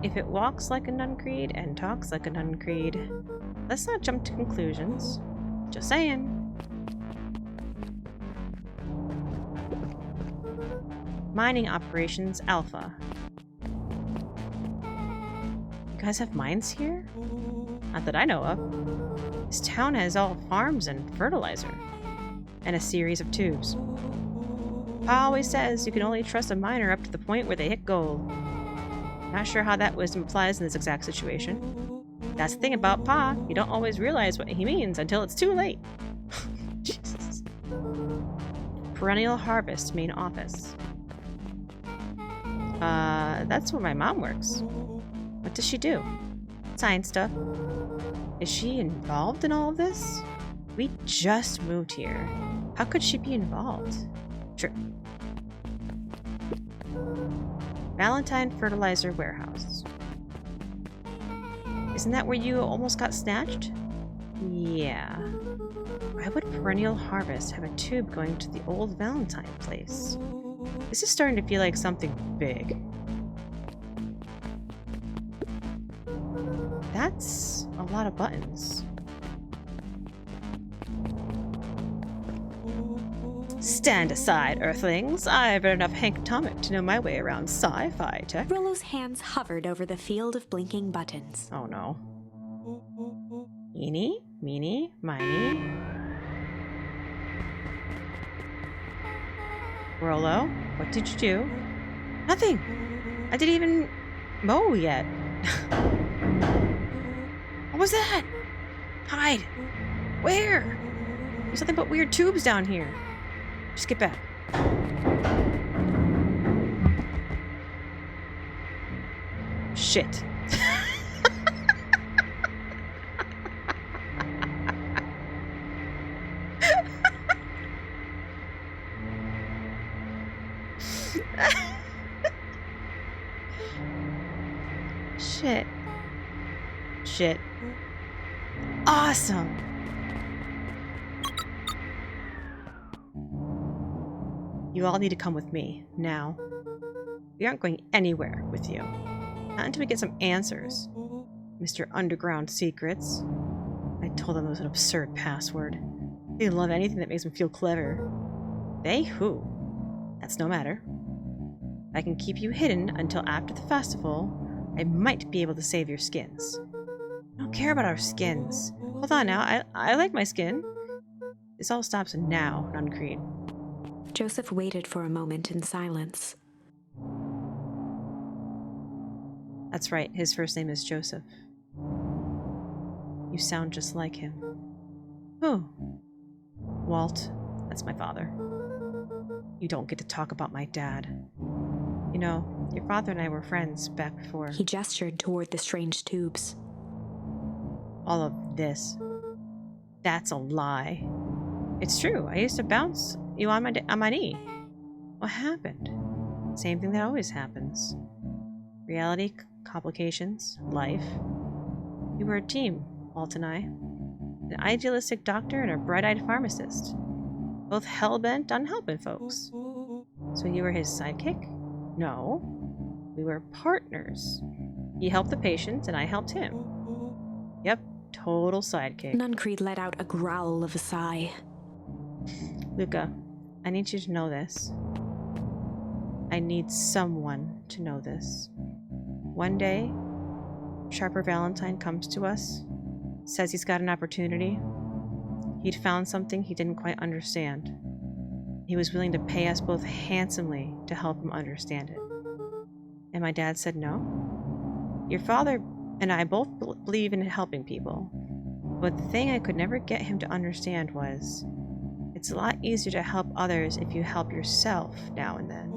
If it walks like a Nuncreed and talks like a Nuncreed, let's not jump to conclusions. Just saying. Mining operations Alpha. You guys have mines here? Not that I know of. This town has all farms and fertilizer. And a series of tubes. Pa always says you can only trust a miner up to the point where they hit gold. Not sure how that wisdom applies in this exact situation. That's the thing about Pa. You don't always realize what he means until it's too late. Jesus. Perennial Harvest main office. That's where my mom works. What does she do? Science stuff. Is she involved in all of this? We just moved here. How could she be involved? True. Valentine Fertilizer Warehouse. Isn't that where you almost got snatched? Yeah. Why would Perennial Harvest have a tube going to the old Valentine place? This is starting to feel like something big. That's a lot of buttons. Stand aside, Earthlings. I've read enough Hank Atomic to know my way around sci-fi tech. Rolo's hands hovered over the field of blinking buttons. Oh no. Eeny, meeny, miny. Rolo, what did you do? Nothing. I didn't even mow yet. What was that? Hide. Where? There's nothing but weird tubes down here. Just get back. Shit. Shit. Shit. Awesome. You all need to come with me, now. We aren't going anywhere with you. Not until we get some answers. Mr. Underground Secrets. I told them it was an absurd password. They love anything that makes them feel clever. They who? That's no matter. If I can keep you hidden until after the festival, I might be able to save your skins. I don't care about our skins. Hold on now, I like my skin. This all stops now, Nuncreed. Joseph waited for a moment in silence. That's right, his first name is Joseph. You sound just like him. Oh. Walt, that's my father. You don't get to talk about my dad. You know, your father and I were friends back before. He gestured toward the strange tubes. All of this. That's a lie. It's true, I used to bounce you on my knee. What happened? Same thing that always happens. Reality, complications, life. We were a team, Walt and I. An idealistic doctor and a bright-eyed pharmacist. Both hell-bent on helping folks. So you were his sidekick? No. We were partners. He helped the patient and I helped him. Yep, total sidekick. Nuncreed let out a growl of a sigh. Luca, I need you to know this. I need someone to know this. One day, Sharper Valentine comes to us, says he's got an opportunity. He'd found something he didn't quite understand. He was willing to pay us both handsomely to help him understand it. And my dad said no. Your father and I both believe in helping people. But the thing I could never get him to understand was, it's a lot easier to help others if you help yourself now and then.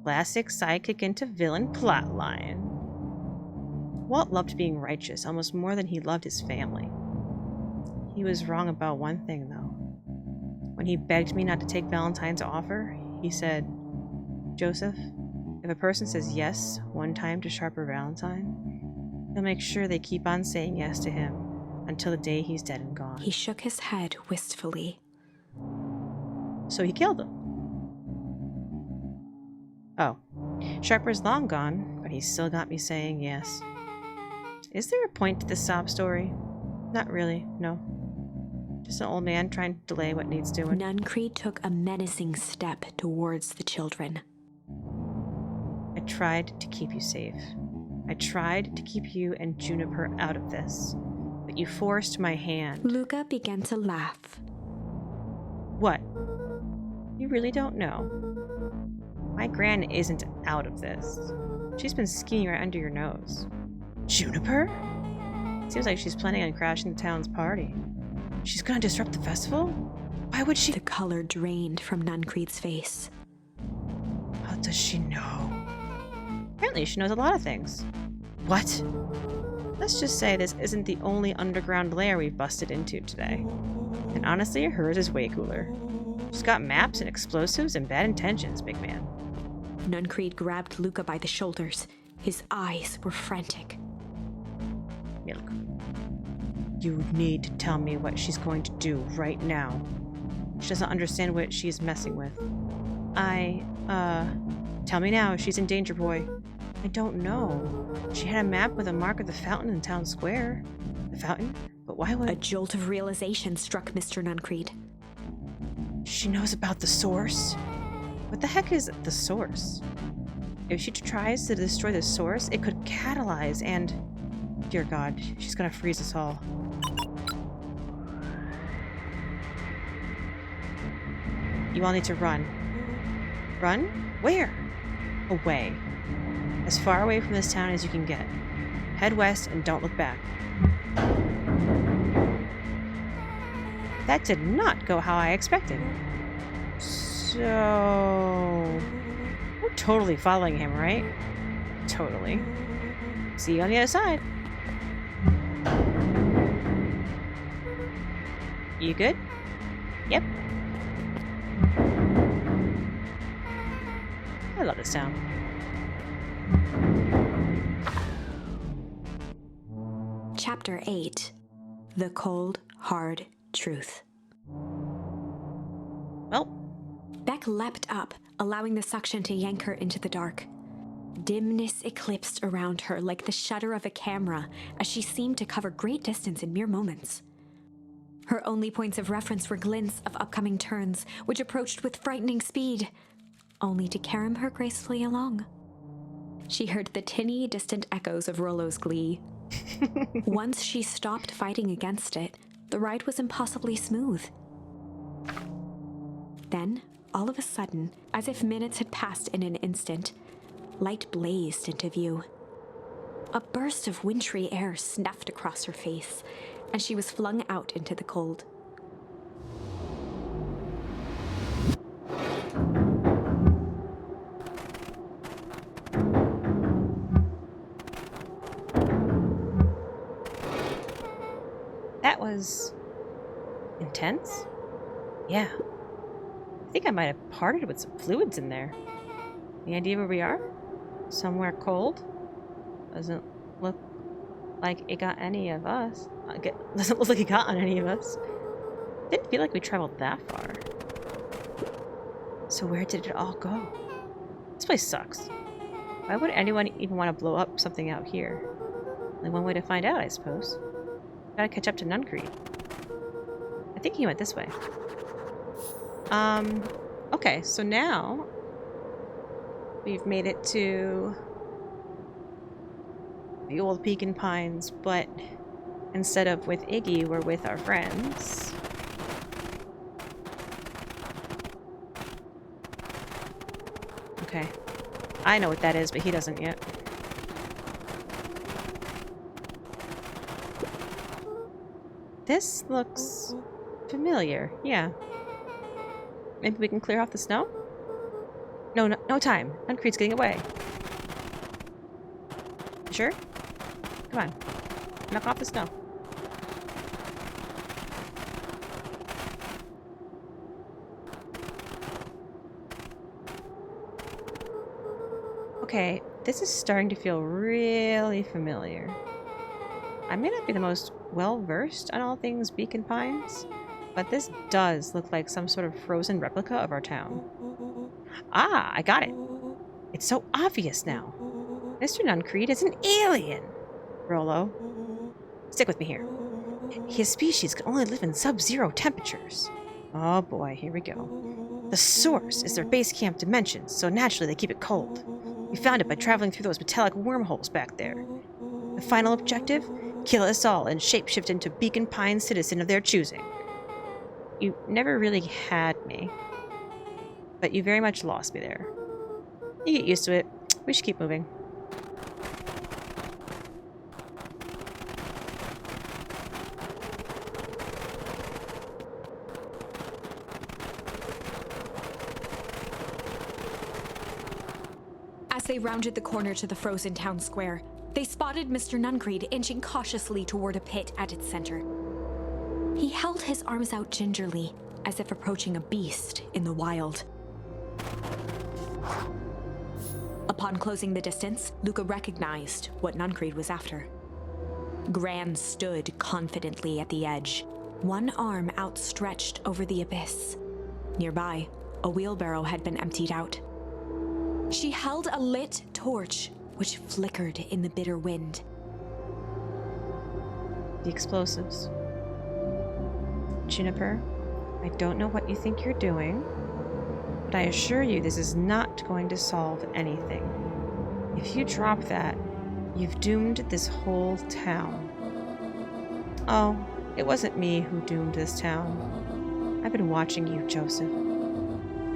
Classic sidekick into villain plotline. Walt loved being righteous almost more than he loved his family. He was wrong about one thing, though. When he begged me not to take Valentine's offer, he said, Joseph, if a person says yes one time to Sharper Valentine, he'll make sure they keep on saying yes to him until the day he's dead and gone. He shook his head wistfully. So he killed him. Oh, Sharper's long gone, but he's still got me saying yes. Is there a point to this sob story? Not really, no. Just an old man trying to delay what needs doing. Nuncreed took a menacing step towards the children. I tried to keep you safe. I tried to keep you and Juniper out of this, but you forced my hand. Luca began to laugh. What? You really don't know? My gran isn't out of this. She's been skiing right under your nose. Juniper? Seems like she's planning on crashing the town's party. She's gonna disrupt the festival? Why would she? The color drained from Nuncreed's face. How does she know? Apparently she knows a lot of things. What? Let's just say this isn't the only underground lair we've busted into today. And honestly, hers is way cooler. She's got maps and explosives and bad intentions, big man. Nuncreed grabbed Luca by the shoulders. His eyes were frantic. Milk. You need to tell me what she's going to do right now. She doesn't understand what she's messing with. Tell me now, she's in danger, boy. I don't know. She had a map with a mark of the fountain in town square. The fountain? But why would... A jolt of realization struck Mr. Nuncreed. She knows about the source? What the heck is the source? If she tries to destroy the source, it could catalyze and... Dear God, she's gonna freeze us all. You all need to run. Run? Where? Away. As far away from this town as you can get. Head west and don't look back. That did not go how I expected. So... We're totally following him, right? Totally. See you on the other side. You good? Yep. I love this town. Chapter 8. The Cold, Hard Truth. Well, Beck leapt up, allowing the suction to yank her into the dark. Dimness eclipsed around her like the shutter of a camera as she seemed to cover great distance in mere moments. Her only points of reference were glints of upcoming turns, which approached with frightening speed, only to carom her gracefully along. She heard the tinny, distant echoes of Rollo's glee. Once she stopped fighting against it, the ride was impossibly smooth. Then, all of a sudden, as if minutes had passed in an instant, light blazed into view. A burst of wintry air snuffed across her face, and she was flung out into the cold. that was... intense? Yeah. I think I might have parted with some fluids in there. Any idea where we are? Somewhere cold? Doesn't look like it got any of us. Doesn't look like it got on any of us. Didn't feel like we traveled that far. So where did it all go? This place sucks. Why would anyone even want to blow up something out here? Only one way to find out, I suppose. Gotta catch up to Nuncreed. I think he went this way. Okay, so now we've made it to the old Beacon Pines, but instead of with Iggy, we're with our friends. Okay. I know what that is, but he doesn't yet. This looks familiar, yeah. Maybe we can clear off the snow? No time. Nuncreed's getting away. You sure? Come on. Knock off the snow. Okay, this is starting to feel really familiar. I may not be the most well-versed on all things Beacon Pines, but this does look like some sort of frozen replica of our town. Ah, I got it. It's so obvious now. Mr. Nuncreed is an alien. Rollo, stick with me here. His species can only live in sub-zero temperatures. Oh boy, here we go. The source is their base camp dimensions, so naturally they keep it cold. We found it by traveling through those metallic wormholes back there. The final objective? Kill us all and shapeshift into Beacon Pine citizen of their choosing. You never really had me, but you very much lost me there. You get used to it. We should keep moving. As they rounded the corner to the frozen town square, they spotted Mr. Nuncreed inching cautiously toward a pit at its center. He held his arms out gingerly, as if approaching a beast in the wild. Upon closing the distance, Luca recognized what Nuncreed was after. Gran stood confidently at the edge, one arm outstretched over the abyss. Nearby, a wheelbarrow had been emptied out. She held a lit torch, which flickered in the bitter wind. The explosives. Juniper, I don't know what you think you're doing, but I assure you this is not going to solve anything. If you drop that, you've doomed this whole town. Oh, it wasn't me who doomed this town. I've been watching you, Joseph.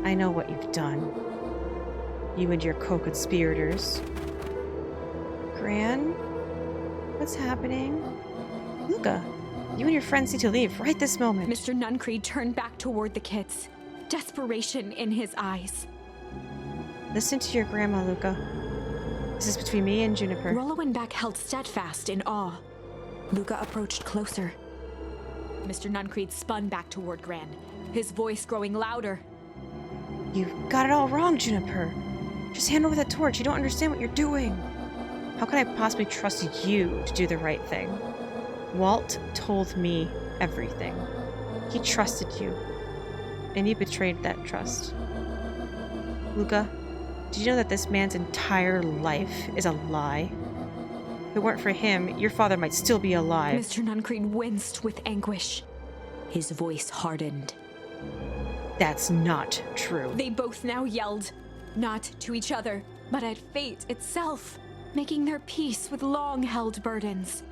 I know what you've done. You and your co-conspirators. Gran? What's happening? Luca, you and your friends need to leave right this moment. Mr. Nuncreed turned back toward the kids, desperation in his eyes. Listen to your grandma, Luca. This is between me and Juniper. Rollo and Beck held steadfast in awe. Luca approached closer. Mr. Nuncreed spun back toward Gran, his voice growing louder. You've got it all wrong, Juniper. Just hand over that torch. You don't understand what you're doing. How can I possibly trust you to do the right thing? Walt told me everything. He trusted you. And you betrayed that trust. Luca, did you know that this man's entire life is a lie? If it weren't for him, your father might still be alive. Mr. Nuncreed winced with anguish. His voice hardened. That's not true. They both now yelled, not to each other, but at fate itself, making their peace with long-held burdens.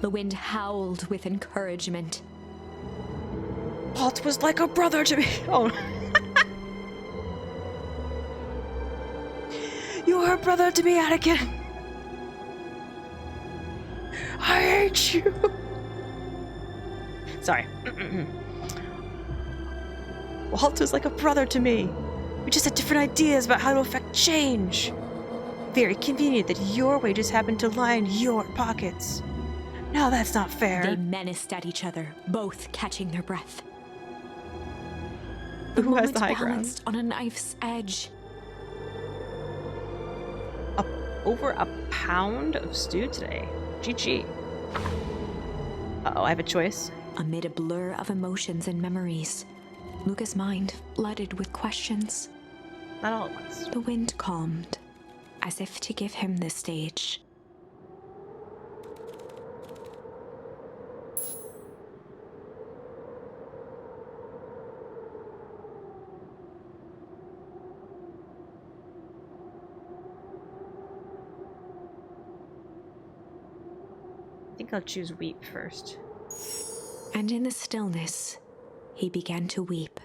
The wind howled with encouragement. Walt was like a brother to me. Oh. You are a brother to me, Anakin. I hate you. Sorry. Walt was like a brother to me. We just had different ideas about how to affect change. Very convenient that your wages happened to line your pockets. No, that's not fair. They menaced at each other, both catching their breath. Who has the moment high balanced ground? on a knife's edge. Over a pound of stew today. GG. Uh-oh, I have a choice. Amid a blur of emotions and memories, Luca's mind flooded with questions. Not all at once. The wind calmed, as if to give him the stage. think I'll choose weep first. And in the stillness, he began to weep.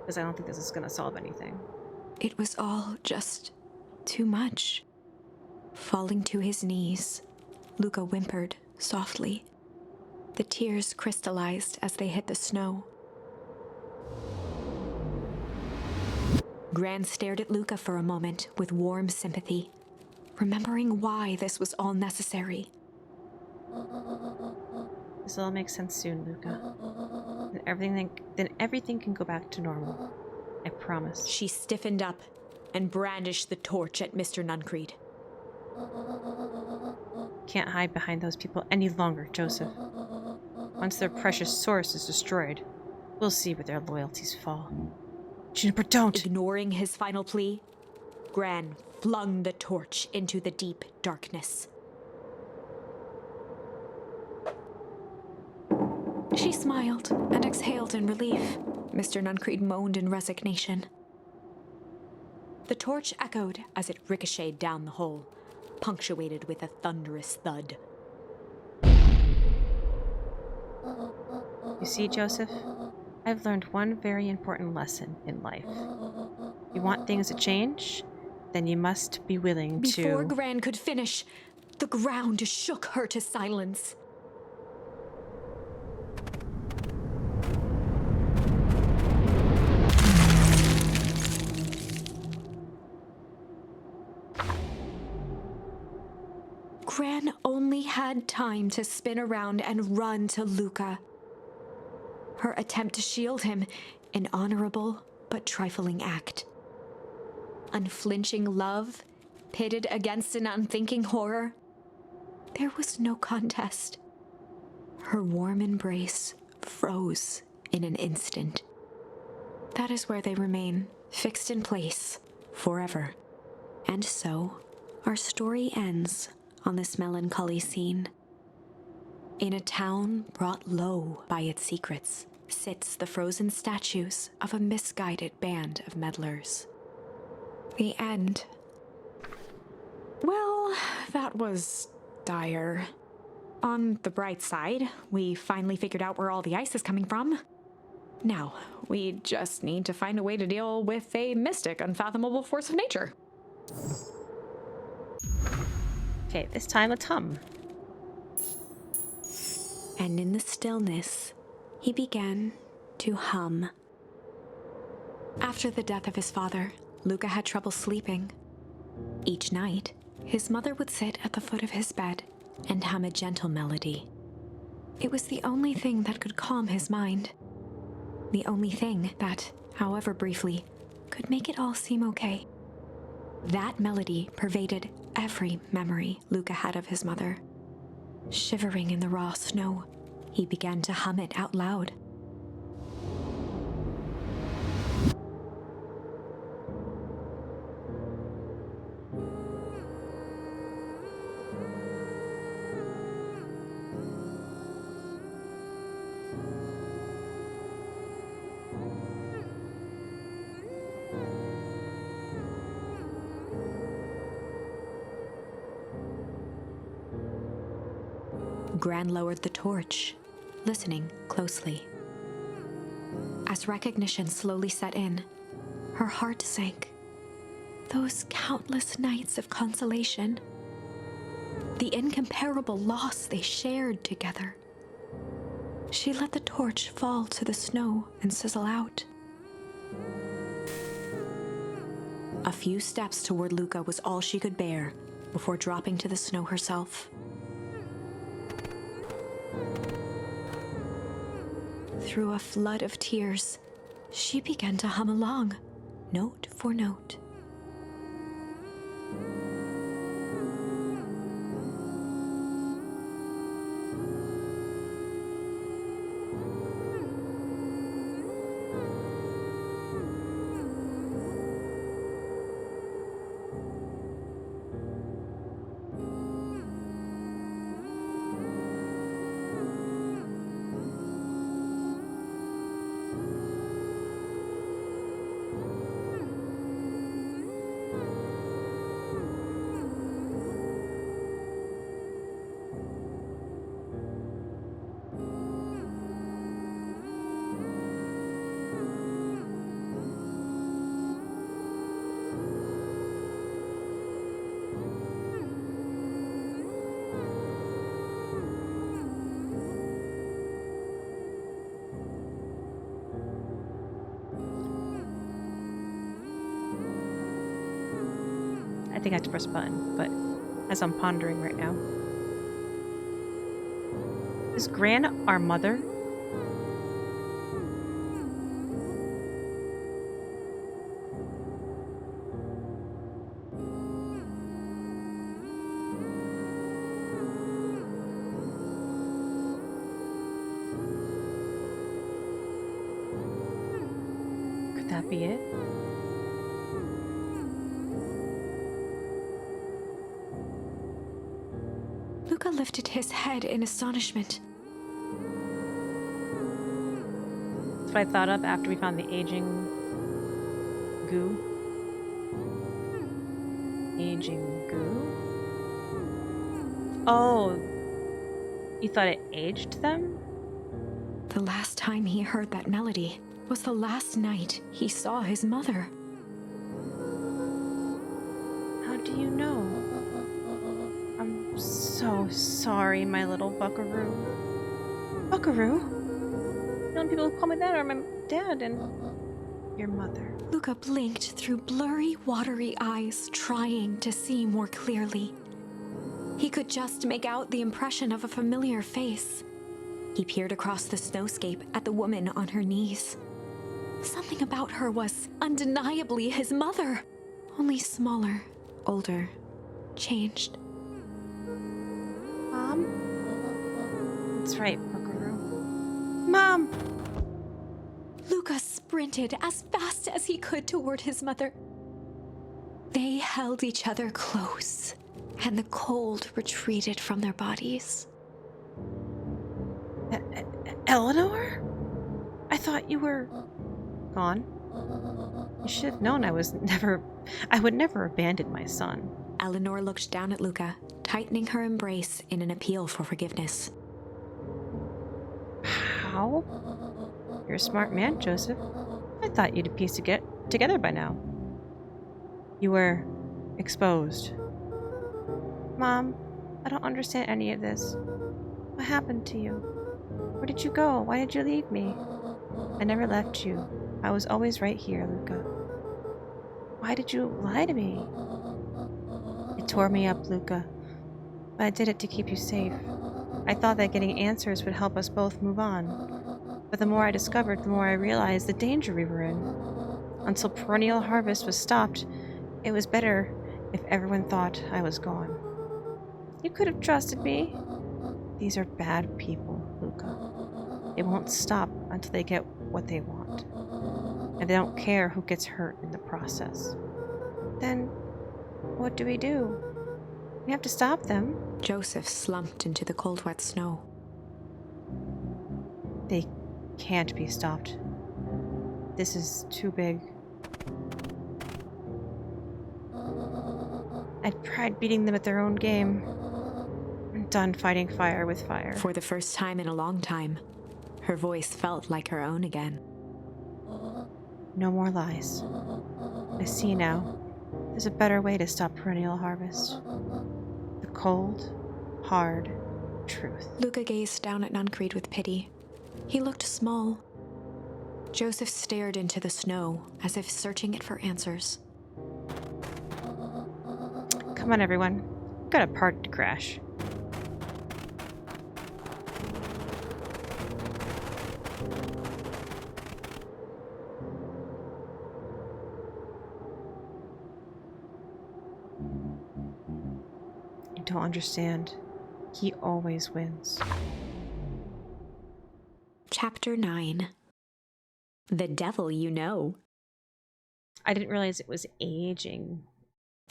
Because I don't think this is going to solve anything. It was all just too much. Falling to his knees, Luca whimpered softly. The tears crystallized as they hit the snow. Gran stared at Luca for a moment with warm sympathy, remembering why this was all necessary. This will all make sense soon, Luca. Then everything can go back to normal. I promise. She stiffened up and brandished the torch at Mr. Nuncreed. Can't hide behind those people any longer, Joseph. Once their precious source is destroyed, we'll see where their loyalties fall. Juniper, don't! Ignoring his final plea, Gran flung the torch into the deep darkness. She smiled and exhaled in relief. Mr. Nuncreed moaned in resignation. The torch echoed as it ricocheted down the hole, punctuated with a thunderous thud. You see, Joseph? I've learned one very important lesson in life. You want things to change? Then you must be willing to... Before Gran could finish, the ground shook her to silence. Gran only had time to spin around and run to Luca. Her attempt to shield him, an honorable but trifling act. Unflinching love, pitted against an unthinking horror. There was no contest. Her warm embrace froze in an instant. That is where they remain, fixed in place, forever. And so, our story ends on this melancholy scene. In a town brought low by its secrets, sits the frozen statues of a misguided band of meddlers. The end. Well, that was dire. On the bright side, we finally figured out where all the ice is coming from. Now, we just need to find a way to deal with a mystic, unfathomable force of nature. Okay, this time let's hum. And in the stillness, he began to hum. After the death of his father, Luca had trouble sleeping. Each night, his mother would sit at the foot of his bed and hum a gentle melody. It was the only thing that could calm his mind. The only thing that, however briefly, could make it all seem okay. That melody pervaded every memory Luca had of his mother. Shivering in the raw snow, he began to hum it out loud. Gran lowered the torch, listening closely. As recognition slowly set in, her heart sank. Those countless nights of consolation, the incomparable loss they shared together. She let the torch fall to the snow and sizzle out. A few steps toward Luca was all she could bear before dropping to the snow herself. Through a flood of tears, she began to hum along, note for note. think I have to press a button, but as I'm pondering right now. Is Gran our mother? Could that be it? Luca lifted his head in astonishment. That's what I thought of after we found the aging goo. Aging goo? Oh, you thought it aged them? The last time he heard that melody was the last night he saw his mother. How do you know? I'm so sorry, my little buckaroo. Buckaroo? The only people who call me that are my dad and your mother. Luca blinked through blurry, watery eyes, trying to see more clearly. He could just make out the impression of a familiar face. He peered across the snowscape at the woman on her knees. Something about her was undeniably his mother, only smaller, older, changed. Mom? That's right, buckaroo. Mom! Luca sprinted as fast as he could toward his mother. They held each other close, and the cold retreated from their bodies. Eleanor? I thought you were gone. You should have known I would never abandon my son. Eleanor looked down at Luca, tightening her embrace in an appeal for forgiveness. How? You're a smart man, Joseph. I thought you'd piece it together by now. You were exposed. Mom, I don't understand any of this. What happened to you? Where did you go? Why did you leave me? I never left you. I was always right here, Luca. Why did you lie to me? It tore me up, Luca. But I did it to keep you safe. I thought that getting answers would help us both move on. But the more I discovered, the more I realized the danger we were in. Until perennial harvest was stopped, it was better if everyone thought I was gone. You could have trusted me. These are bad people, Luca. They won't stop until they get what they want. And they don't care who gets hurt in the process. Then, what do? We have to stop them. Joseph slumped into the cold, wet snow. They can't be stopped. This is too big. I'd tried beating them at their own game. I'm done fighting fire with fire. For the first time in a long time, her voice felt like her own again. No more lies. I see now. There's a better way to stop perennial harvest. The cold, hard truth. Luca gazed down at Nuncreed with pity. He looked small. Joseph stared into the snow, as if searching it for answers. Come on, everyone. We've got a party to crash. You don't understand. He always wins. Chapter 9. The Devil You Know. I didn't realize it was aging.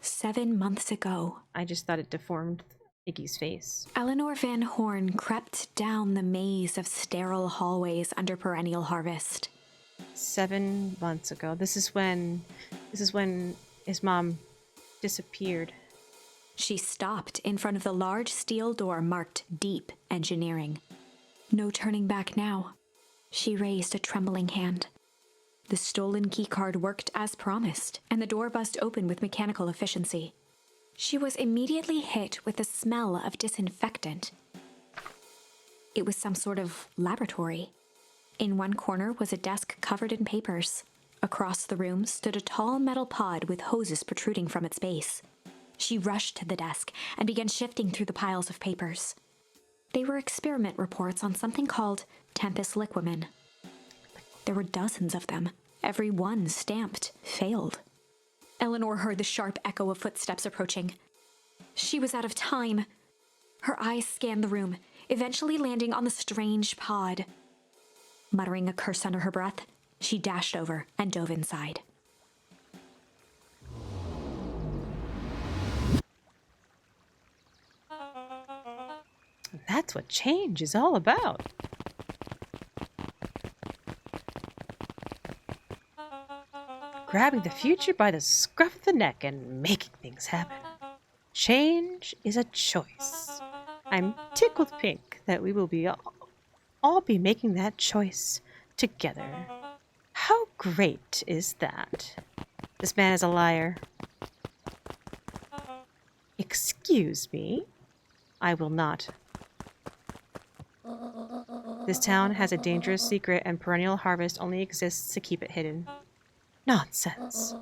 7 months ago, I just thought it deformed Iggy's face. Eleanor Van Horn crept down the maze of sterile hallways under perennial harvest. 7 months ago. This is when his mom disappeared. She stopped in front of the large steel door marked Deep Engineering. No turning back now. She raised a trembling hand. The stolen keycard worked as promised, and the door buzzed open with mechanical efficiency. She was immediately hit with the smell of disinfectant. It was some sort of laboratory. In one corner was a desk covered in papers. Across the room stood a tall metal pod with hoses protruding from its base. She rushed to the desk and began shifting through the piles of papers. They were experiment reports on something called Tempus Liquamen. There were dozens of them, every one stamped failed. Eleanor heard the sharp echo of footsteps approaching. She was out of time. Her eyes scanned the room, eventually landing on the strange pod. Muttering a curse under her breath, she dashed over and dove inside. That's what change is all about. Grabbing the future by the scruff of the neck and making things happen. Change is a choice. I'm tickled pink that we will all be making that choice together. How great is that? This man is a liar. Excuse me? I will not. This town has a dangerous secret and perennial harvest only exists to keep it hidden. Nonsense.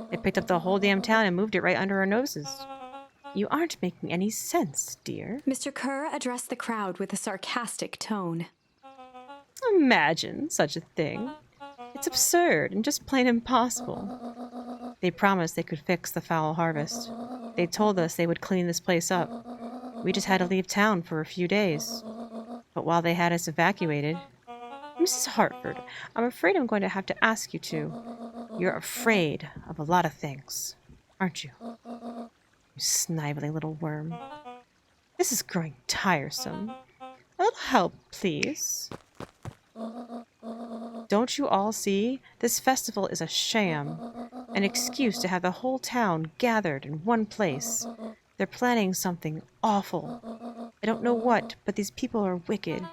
They picked up the whole damn town and moved it right under our noses. You aren't making any sense, dear. Mr. Kerr addressed the crowd with a sarcastic tone. Imagine such a thing. It's absurd and just plain impossible. They promised they could fix the foul harvest. They told us they would clean this place up. We just had to leave town for a few days. But while they had us evacuated... Mrs. Hartford, I'm afraid I'm going to have to ask you to. You're afraid of a lot of things, aren't you? You sniveling little worm. This is growing tiresome. A little help, please. Don't you all see? This festival is a sham. An excuse to have the whole town gathered in one place. They're planning something awful. I don't know what, but these people are wicked.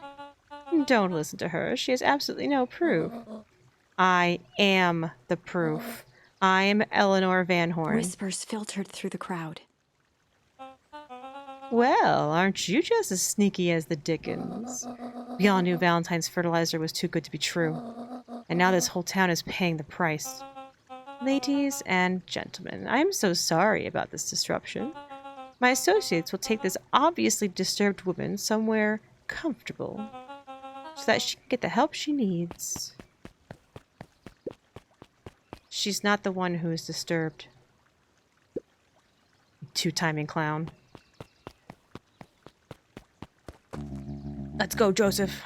Don't listen to her. She has absolutely no proof. I am the proof. I'm Eleanor Van Horn. Whispers filtered through the crowd. Well, aren't you just as sneaky as the Dickens? We all knew Valentine's fertilizer was too good to be true. And now this whole town is paying the price. Ladies and gentlemen, I am so sorry about this disruption. My associates will take this obviously disturbed woman somewhere comfortable, so that she can get the help she needs. She's not the one who is disturbed. Two-timing clown. Let's go, Joseph.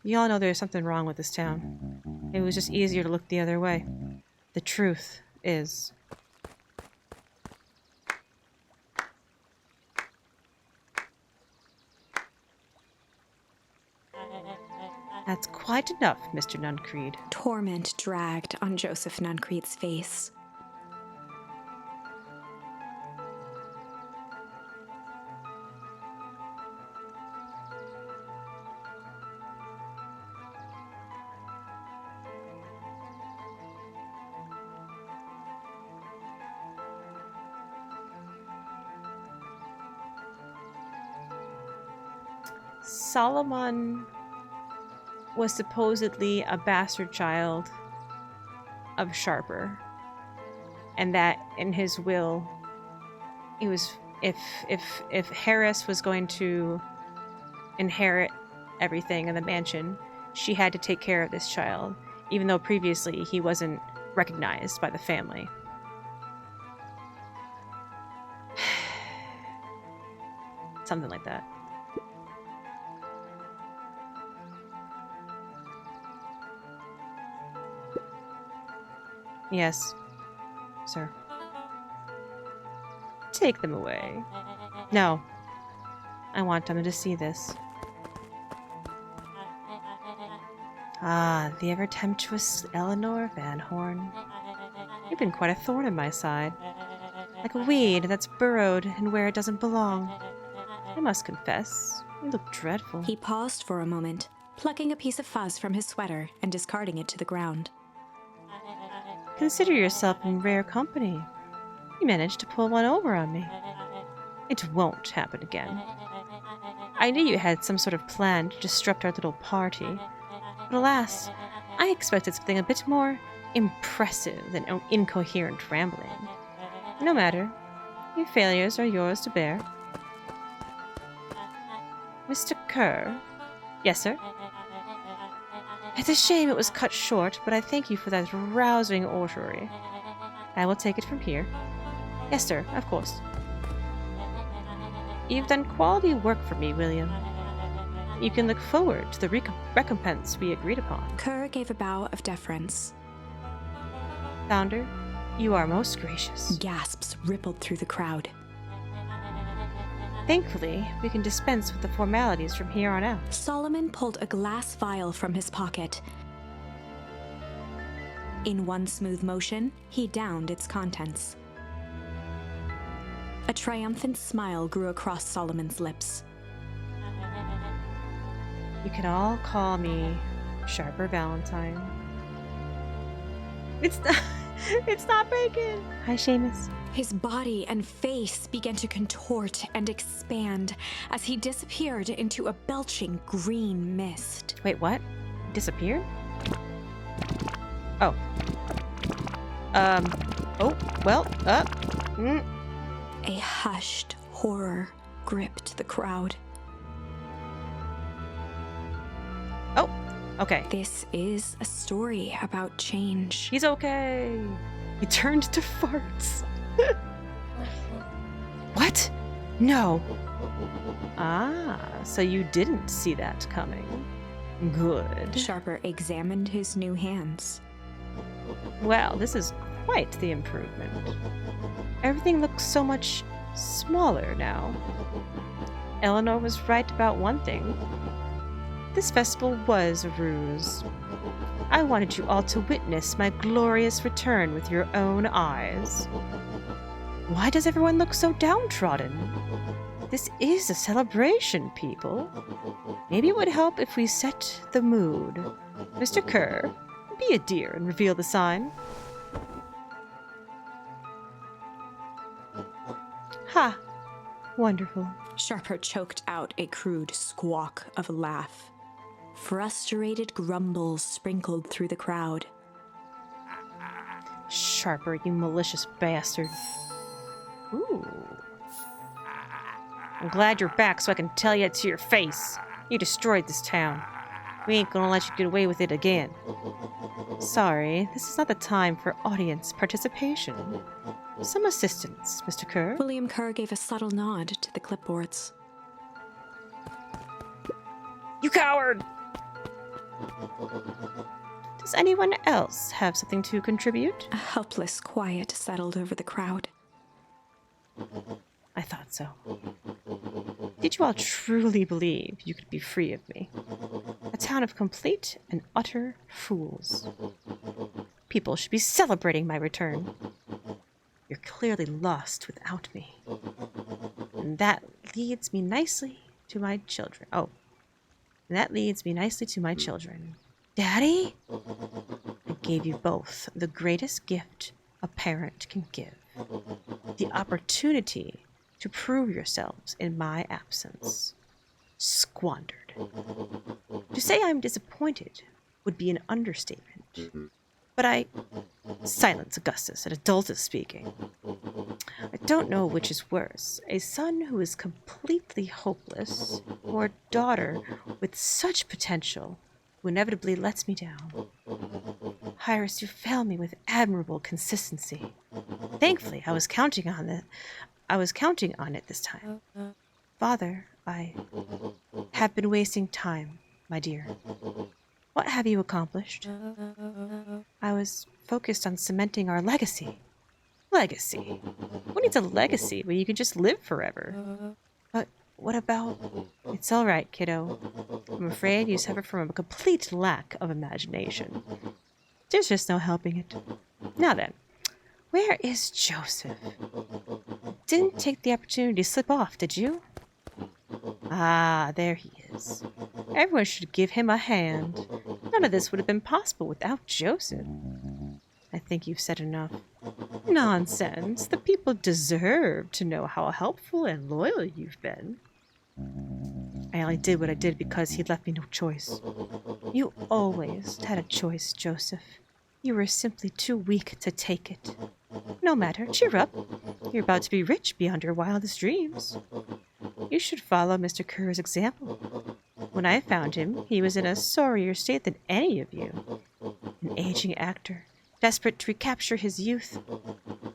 You all know there's something wrong with this town. It was just easier to look the other way. The truth is... That's quite enough, Mr. Nuncreed. Torment dragged on Joseph Nuncreed's face. Solomon was supposedly a bastard child of Sharper, and that in his will, it was if Harris was going to inherit everything in the mansion, she had to take care of this child, even though previously he wasn't recognized by the family. Something like that. Yes, sir. Take them away. No. I want them to see this. Ah, the ever-tempestuous Eleanor Van Horn. You've been quite a thorn in my side. Like a weed that's burrowed in where it doesn't belong. I must confess, you look dreadful. He paused for a moment, plucking a piece of fuzz from his sweater and discarding it to the ground. Consider yourself in rare company. You managed to pull one over on me. It won't happen again. I knew you had some sort of plan to disrupt our little party, but alas, I expected something a bit more impressive than incoherent rambling. No matter. Your failures are yours to bear. Mr. Kerr? Yes, sir? It's a shame it was cut short, but I thank you for that rousing oratory. I will take it from here. Yes, sir, of course. You've done quality work for me, William. You can look forward to the recompense we agreed upon. Kerr gave a bow of deference. Founder, you are most gracious. Gasps rippled through the crowd. Thankfully, we can dispense with the formalities from here on out. Solomon pulled a glass vial from his pocket. In one smooth motion, he downed its contents. A triumphant smile grew across Solomon's lips. You can all call me Sharper Valentine. It's not bacon! Hi, Seamus. His body and face began to contort and expand as he disappeared into a belching green mist. Wait, what? Disappeared? Oh. Oh, well, A hushed horror gripped the crowd. Oh, okay. This is a story about change. He's okay. He turned to farts. What? No. Ah, so you didn't see that coming. Good. Sharper examined his new hands. Well, this is quite the improvement. Everything looks so much smaller now. Eleanor was right about one thing. This festival was a ruse. I wanted you all to witness my glorious return with your own eyes. Why does everyone look so downtrodden? This is a celebration, people. Maybe it would help if we set the mood. Mr. Kerr, be a dear and reveal the sign. Ha! Wonderful. Sharper choked out a crude squawk of a laugh. Frustrated grumbles sprinkled through the crowd. Sharper, you malicious bastard. Ooh. I'm glad you're back so I can tell you it to your face. You destroyed this town. We ain't gonna let you get away with it again. Sorry, this is not the time for audience participation. Some assistance, Mr. Kerr. William Kerr gave a subtle nod to the clipboards. You coward! Does anyone else have something to contribute? A helpless quiet settled over the crowd. I thought so. Did you all truly believe you could be free of me? A town of complete and utter fools. People should be celebrating my return. You're clearly lost without me. And that leads me nicely to my children. Oh. And that leads me nicely to my children. Daddy? I gave you both the greatest gift a parent can give. The opportunity to prove yourselves in my absence. Squandered. To say I'm disappointed would be an understatement. But silence, Augustus, an adult is speaking. I don't know which is worse, a son who is completely hopeless, or a daughter with such potential who inevitably lets me down. Iris, you fail me with admirable consistency. Thankfully, I was counting on it this time. Father, I have been wasting time, my dear. What have you accomplished? I was focused on cementing our legacy. Legacy? Who needs a legacy when you can just live forever? But what about... It's all right, kiddo. I'm afraid you suffer from a complete lack of imagination. There's just no helping it. Now then, where is Joseph? Didn't take the opportunity to slip off, did you? Ah, there he is. Everyone should give him a hand. None of this would have been possible without Joseph. I think you've said enough. Nonsense. The people deserve to know how helpful and loyal you've been. I only did what I did because he left me no choice. You always had a choice, Joseph. You were simply too weak to take it. No matter, cheer up. You're about to be rich beyond your wildest dreams. You should follow Mr. Kerr's example. When I found him, he was in a sorrier state than any of you. An aging actor, desperate to recapture his youth.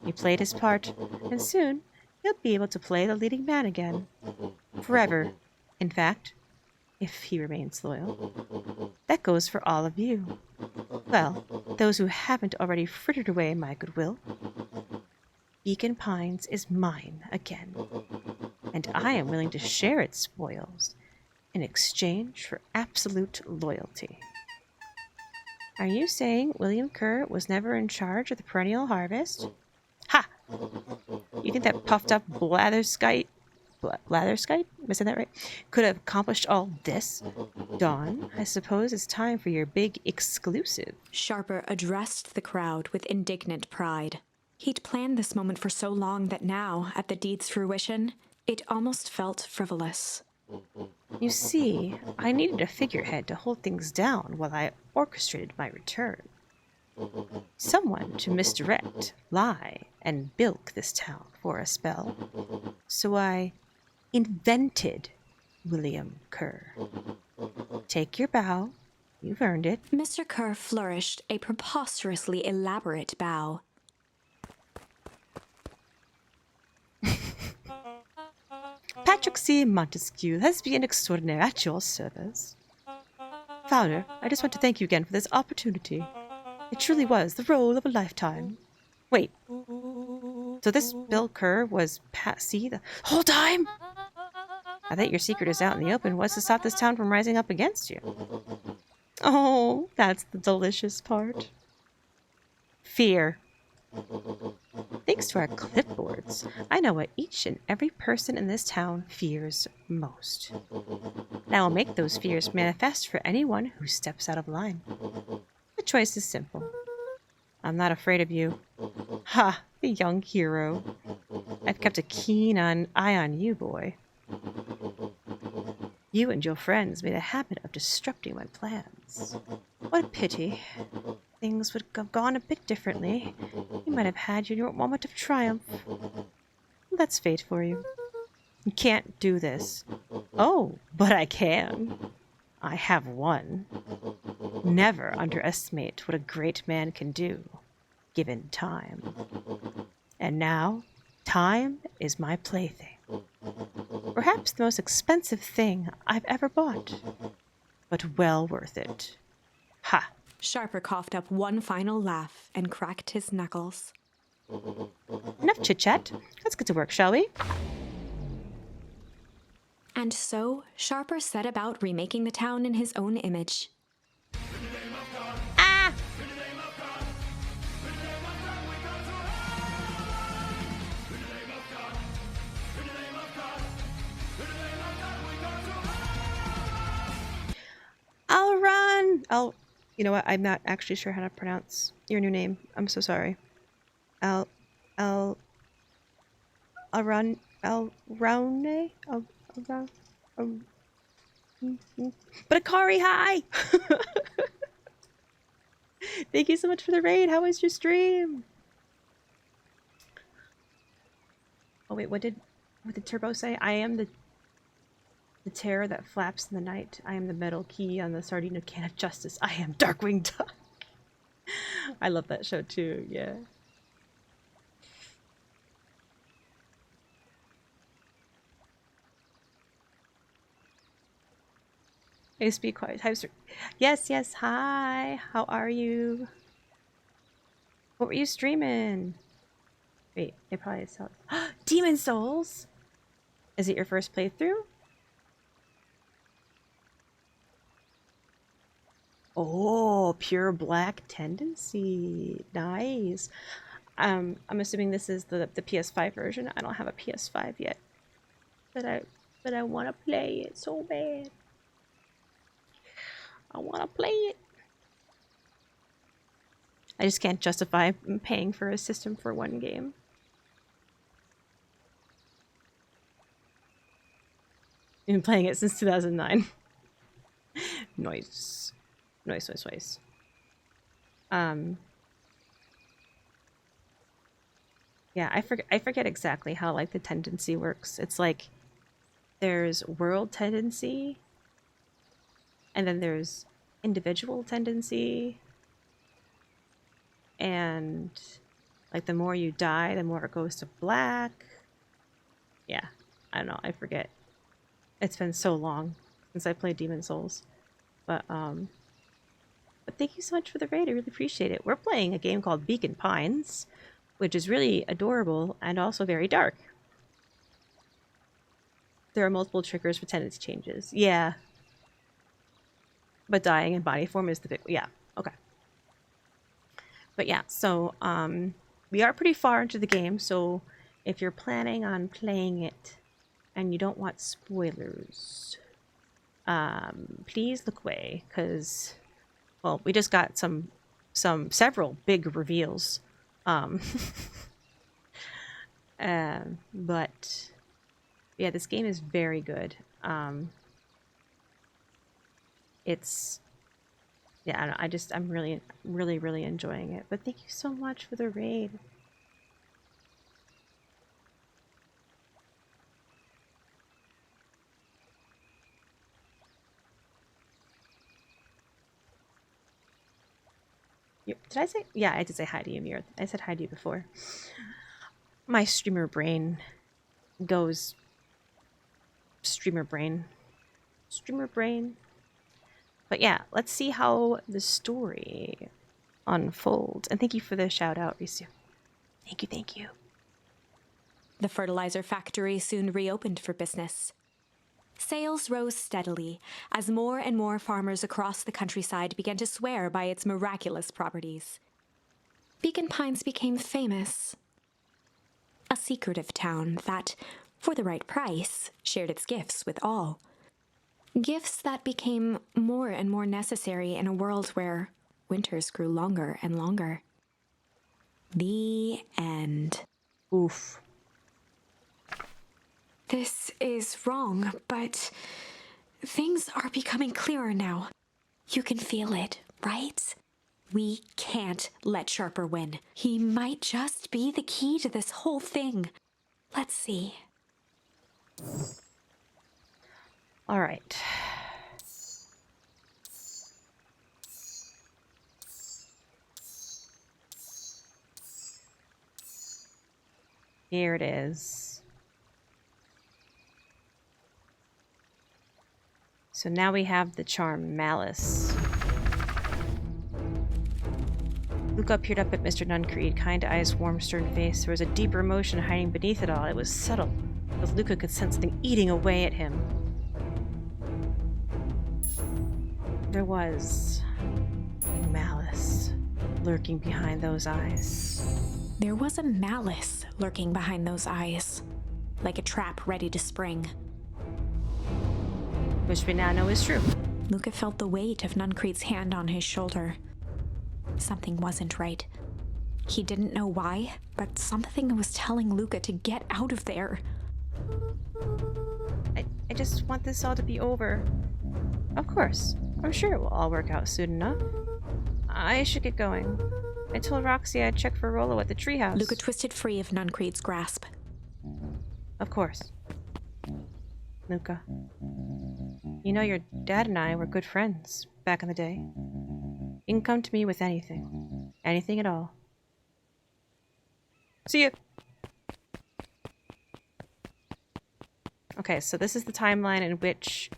He played his part, and soon he'll be able to play the leading man again. Forever, in fact, if he remains loyal. That goes for all of you. Well, those who haven't already frittered away my goodwill. Beacon Pines is mine again, and I am willing to share its spoils in exchange for absolute loyalty. Are you saying William Kerr was never in charge of the perennial harvest? Ha! You think that puffed up blatherskite, am I saying that right, could have accomplished all this? Dawn, I suppose it's time for your big exclusive. Sharper addressed the crowd with indignant pride. He'd planned this moment for so long that now, at the deed's fruition, it almost felt frivolous. You see, I needed a figurehead to hold things down while I orchestrated my return. Someone to misdirect, lie, and bilk this town for a spell. So I invented William Kerr. Take your bow. You've earned it. Mr. Kerr flourished a preposterously elaborate bow. Patrick C. Montesquieu, lesbian extraordinaire, at your service. Fowler, I just want to thank you again for this opportunity. It truly was the role of a lifetime. Wait, so this Bill Kerr was Pat C. the whole time? I think your secret is out in the open. What's to stop this town from rising up against you? Oh, that's the delicious part. Fear. Thanks to our clipboards, I know what each and every person in this town fears most. And I will make those fears manifest for anyone who steps out of line. The choice is simple. I'm not afraid of you. Ha, the young hero. I've kept a keen eye on you, boy. You and your friends made a habit of disrupting my plans. What a pity. Things would have gone a bit differently. You might have had your moment of triumph. That's fate for you. You can't do this. Oh, but I can. I have won. Never underestimate what a great man can do, given time. And now, time is my plaything. Perhaps the most expensive thing I've ever bought, but well worth it. Ha! Sharper coughed up one final laugh and cracked his knuckles. Enough chit-chat. Let's get to work, shall we? And so, Sharper set about remaking the town in his own image. Ah! I'll run! You know what? I'm not actually sure how to pronounce your new name. I'm so sorry. Raune? But Akari, hi! Thank you so much for the raid. How was your stream? Oh wait, what did Turbo say? I am the terror that flaps in the night. I am the metal key on the Sardina can of justice. I am Darkwing Duck. I love that show too, yeah. Hey, speak quiet. Hi, sir. Yes, hi. How are you? What were you streaming? Wait, they probably sell Demon Souls? Is it your first playthrough? Oh, pure black tendency. Nice. I'm assuming this is the PS5 version. I don't have a PS5 yet. But I want to play it so bad. I want to play it. I just can't justify paying for a system for one game. I've been playing it since 2009. Nice. Yeah, I forget exactly how like the tendency works. It's like there's world tendency, and then there's individual tendency, and like the more you die, the more it goes to black. Yeah, I don't know. I forget. It's been so long since I played Demon Souls, but thank you so much for the raid. I really appreciate it. We're playing a game called Beacon Pines, which is really adorable and also very dark. There are multiple triggers for tendency changes. Yeah. But dying in body form is the big... Yeah, okay. But yeah, so we are pretty far into the game, so if you're planning on playing it and you don't want spoilers, please look away, because, well, we just got several big reveals. But yeah, this game is very good. It's, yeah, I don't know, I'm really, really, really enjoying it. But thank you so much for the raid. Did I say? Yeah, I did say hi to you, Mir. I said hi to you before. My streamer brain goes streamer brain. Streamer brain. But yeah, let's see how the story unfolds. And thank you for the shout out, Risu. Thank you, thank you. The fertilizer factory soon reopened for business. Sales rose steadily as more and more farmers across the countryside began to swear by its miraculous properties. Beacon Pines became famous. A secretive town that, for the right price, shared its gifts with all. Gifts that became more and more necessary in a world where winters grew longer and longer. The end. Oof. This is wrong, but things are becoming clearer now. You can feel it, right? We can't let Sharper win. He might just be the key to this whole thing. Let's see. All right. Here it is. So now we have the charm Malice. Luca peered up at Mr. Nuncreed, kind eyes, warm, stern face. There was a deeper emotion hiding beneath it all. It was subtle, but Luca could sense something eating away at him. There was malice lurking behind those eyes. There was a malice lurking behind those eyes, like a trap ready to spring. Which we now know is true. Luca felt the weight of Nuncreed's hand on his shoulder. Something wasn't right. He didn't know why, but something was telling Luca to get out of there. I just want this all to be over. Of course. I'm sure it will all work out soon enough. I should get going. I told Roxy I'd check for Rolo at the treehouse. Luca twisted free of Nuncreed's grasp. Of course. Luca. You know your dad and I were good friends back in the day. You can come to me with anything. Anything at all. See ya! Okay, so this is the timeline in which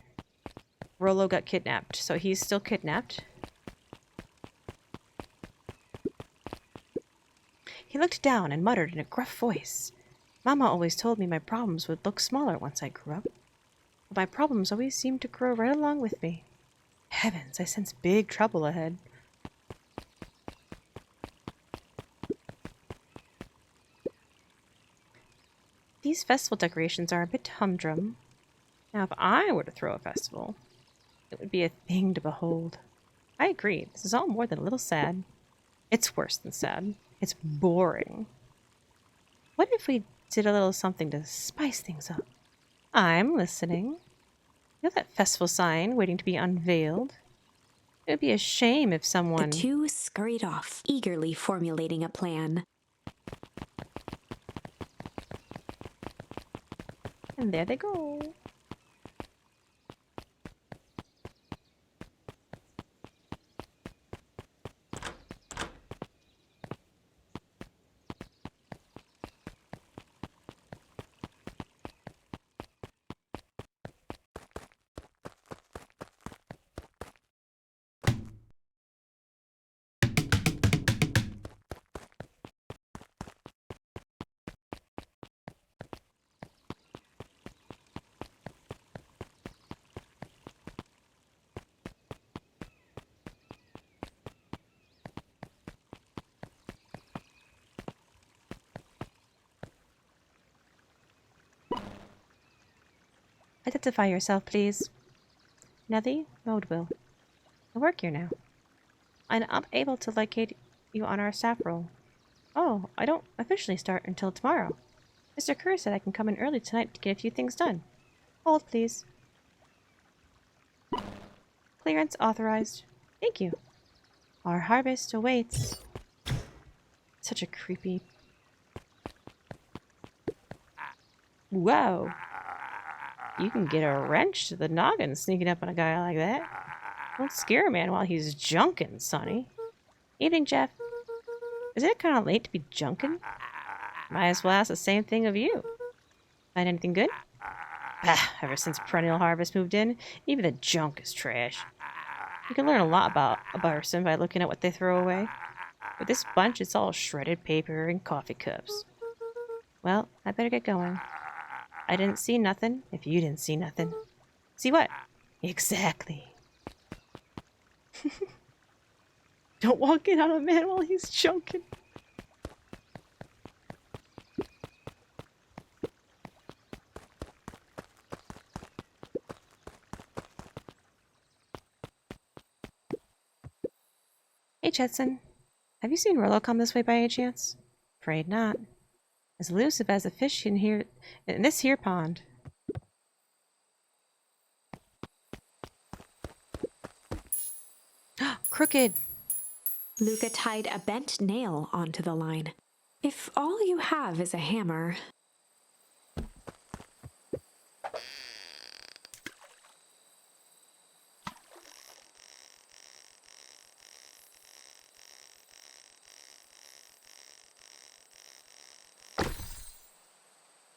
Rolo got kidnapped. So he's still kidnapped. He looked down and muttered in a gruff voice. Mama always told me my problems would look smaller once I grew up. But my problems always seemed to grow right along with me. Heavens, I sense big trouble ahead. These festival decorations are a bit humdrum. Now, if I were to throw a festival, it would be a thing to behold. I agree, this is all more than a little sad. It's worse than sad. It's boring. What if we did a little something to spice things up? I'm listening. You know that festival sign waiting to be unveiled? It would be a shame if someone... The two scurried off, eagerly formulating a plan. And there they go. Identify yourself, please. Nethy Modeville. I work here now. I'm unable to locate you on our staff roll. Oh, I don't officially start until tomorrow. Mr. Kerr said I can come in early tonight to get a few things done. Hold, please. Clearance authorized. Thank you. Our harvest awaits. Such a creepy... Whoa. You can get a wrench to the noggin sneaking up on a guy like that. Don't scare a man while he's junkin', Sonny. Evening, Jeff. Isn't it kind of late to be junkin'? Might as well ask the same thing of you. Find anything good? Ever since Perennial Harvest moved in, even the junk is trash. You can learn a lot about a person by looking at what they throw away. With this bunch, it's all shredded paper and coffee cups. Well, I better get going. I didn't see nothing if you didn't see nothing. See what? Exactly. Don't walk in on a man while he's junking. Hey, Jetson. Have you seen Rollo come this way by any chance? Afraid not. As elusive as a fish in this here pond. Crooked! Luca tied a bent nail onto the line. If all you have is a hammer...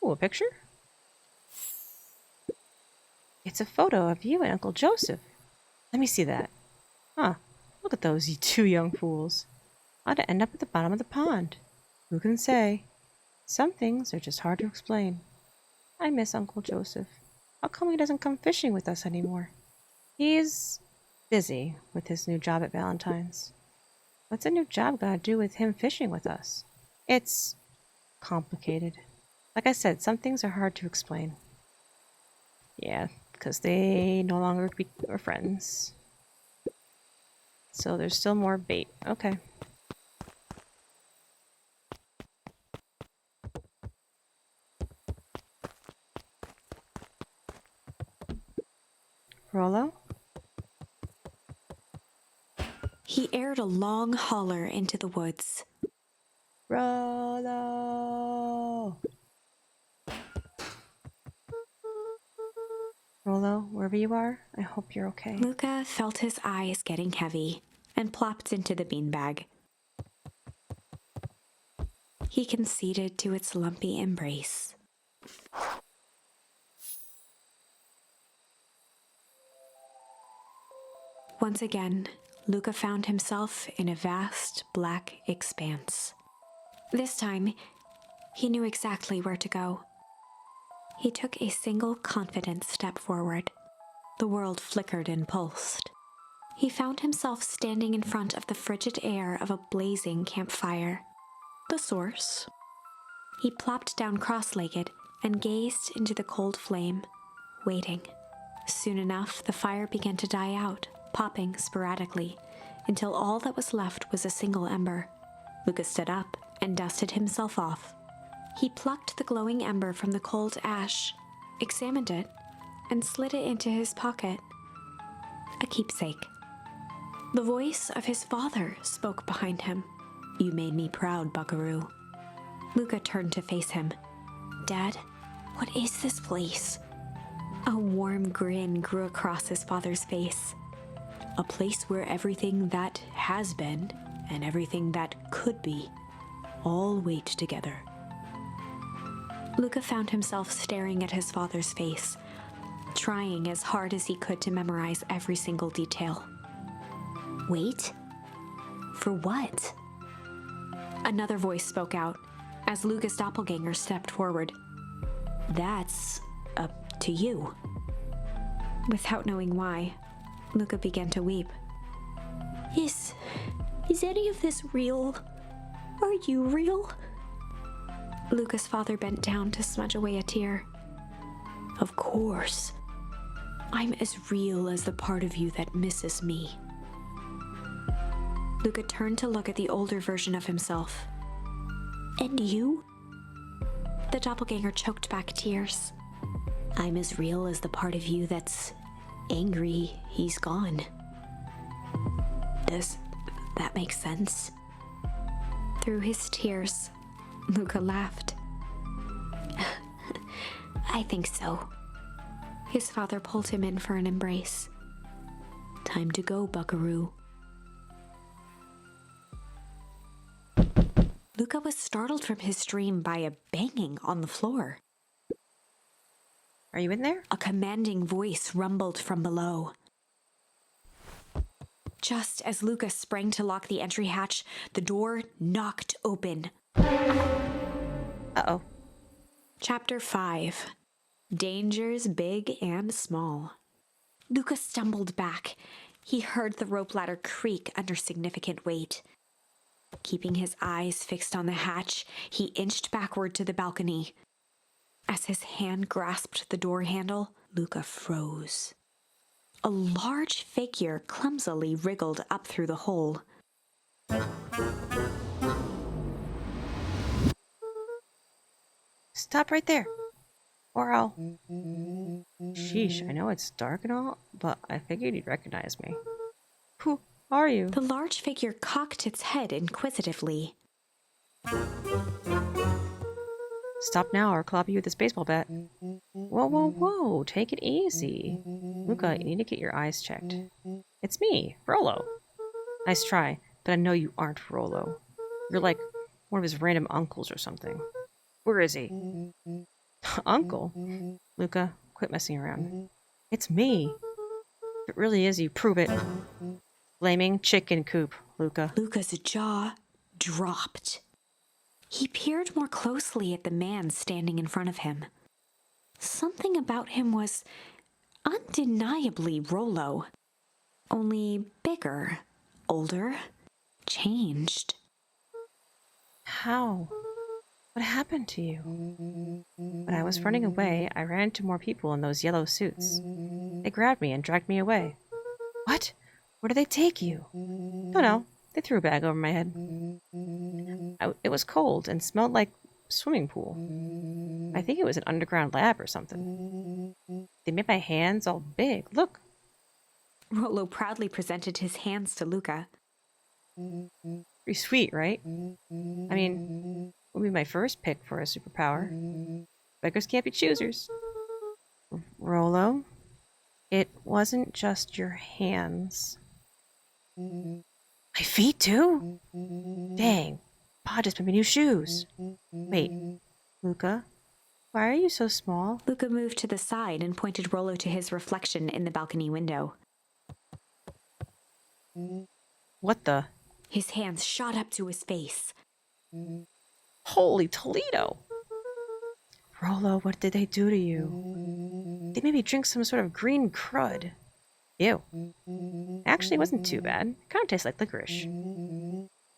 Ooh, a picture? It's a photo of you and Uncle Joseph. Let me see that. Huh. Look at those, you two young fools. How'd it end up at the bottom of the pond? Who can say? Some things are just hard to explain. I miss Uncle Joseph. How come he doesn't come fishing with us anymore? He's busy with his new job at Valentine's. What's a new job got to do with him fishing with us? It's complicated. Like I said, some things are hard to explain. Yeah, because they no longer are friends. So there's still more bait. Okay. Rollo? He aired a long holler into the woods. Rollo! Rollo, wherever you are, I hope you're okay. Luca felt his eyes getting heavy and plopped into the beanbag. He conceded to its lumpy embrace. Once again, Luca found himself in a vast black expanse. This time, he knew exactly where to go. He took a single confident step forward. The world flickered and pulsed. He found himself standing in front of the frigid air of a blazing campfire. The source? He plopped down cross-legged and gazed into the cold flame, waiting. Soon enough, the fire began to die out, popping sporadically, until all that was left was a single ember. Luca stood up and dusted himself off. He plucked the glowing ember from the cold ash, examined it, and slid it into his pocket. A keepsake. The voice of his father spoke behind him. "You made me proud, Buckaroo." Luca turned to face him. "Dad, What is this place? A warm grin grew across his father's face. A place where everything that has been and everything that could be all wait together. Luca found himself staring at his father's face, trying as hard as he could to memorize every single detail. Wait? For what? Another voice spoke out as Luca's doppelganger stepped forward. That's up to you. Without knowing why, Luca began to weep. Is any of this real? Are you real? Luca's father bent down to smudge away a tear. Of course. I'm as real as the part of you that misses me. Luca turned to look at the older version of himself. And you? The doppelganger choked back tears. I'm as real as the part of you that's angry he's gone. Does that make sense? Through his tears, Luca laughed. I think so. His father pulled him in for an embrace. Time to go, buckaroo. Luca was startled from his dream by a banging on the floor. Are you in there? A commanding voice rumbled from below. Just as Luca sprang to lock the entry hatch, the door knocked open. Uh-oh. Chapter 5. Dangers Big and Small. Luca stumbled back. He heard the rope ladder creak under significant weight. Keeping his eyes fixed on the hatch, he inched backward to the balcony. As his hand grasped the door handle, Luca froze. A large figure clumsily wriggled up through the hole. Stop right there. Or I'll... Sheesh, I know it's dark and all, but I figured you'd recognize me. Who are you? The large figure cocked its head inquisitively. Stop now or I'll clobber you with this baseball bat. Whoa, whoa, whoa, take it easy. Luca, you need to get your eyes checked. It's me, Rollo. Nice try, but I know you aren't Rollo. You're like one of his random uncles or something. Where is he? Uncle? Luca, quit messing around. It's me. If it really is you, prove it. Flaming chicken coop, Luca. Luca's jaw dropped. He peered more closely at the man standing in front of him. Something about him was undeniably Rollo. Only bigger, older, changed. How? What happened to you? When I was running away, I ran into more people in those yellow suits. They grabbed me and dragged me away. What? Where did they take you? Don't know. They threw a bag over my head. It was cold and smelled like a swimming pool. I think it was an underground lab or something. They made my hands all big. Look. Rollo proudly presented his hands to Luca. Pretty sweet, right? I mean, it would be my first pick for a superpower. Beggars can't be choosers. Rollo, it wasn't just your hands. My feet, too? Dang, Pa just made me new shoes. Wait, Luca, why are you so small? Luca moved to the side and pointed Rollo to his reflection in the balcony window. What the? His hands shot up to his face. Holy Toledo! Rollo, what did they do to you? They made me drink some sort of green crud. Ew. Actually, it wasn't too bad. It kind of tastes like licorice.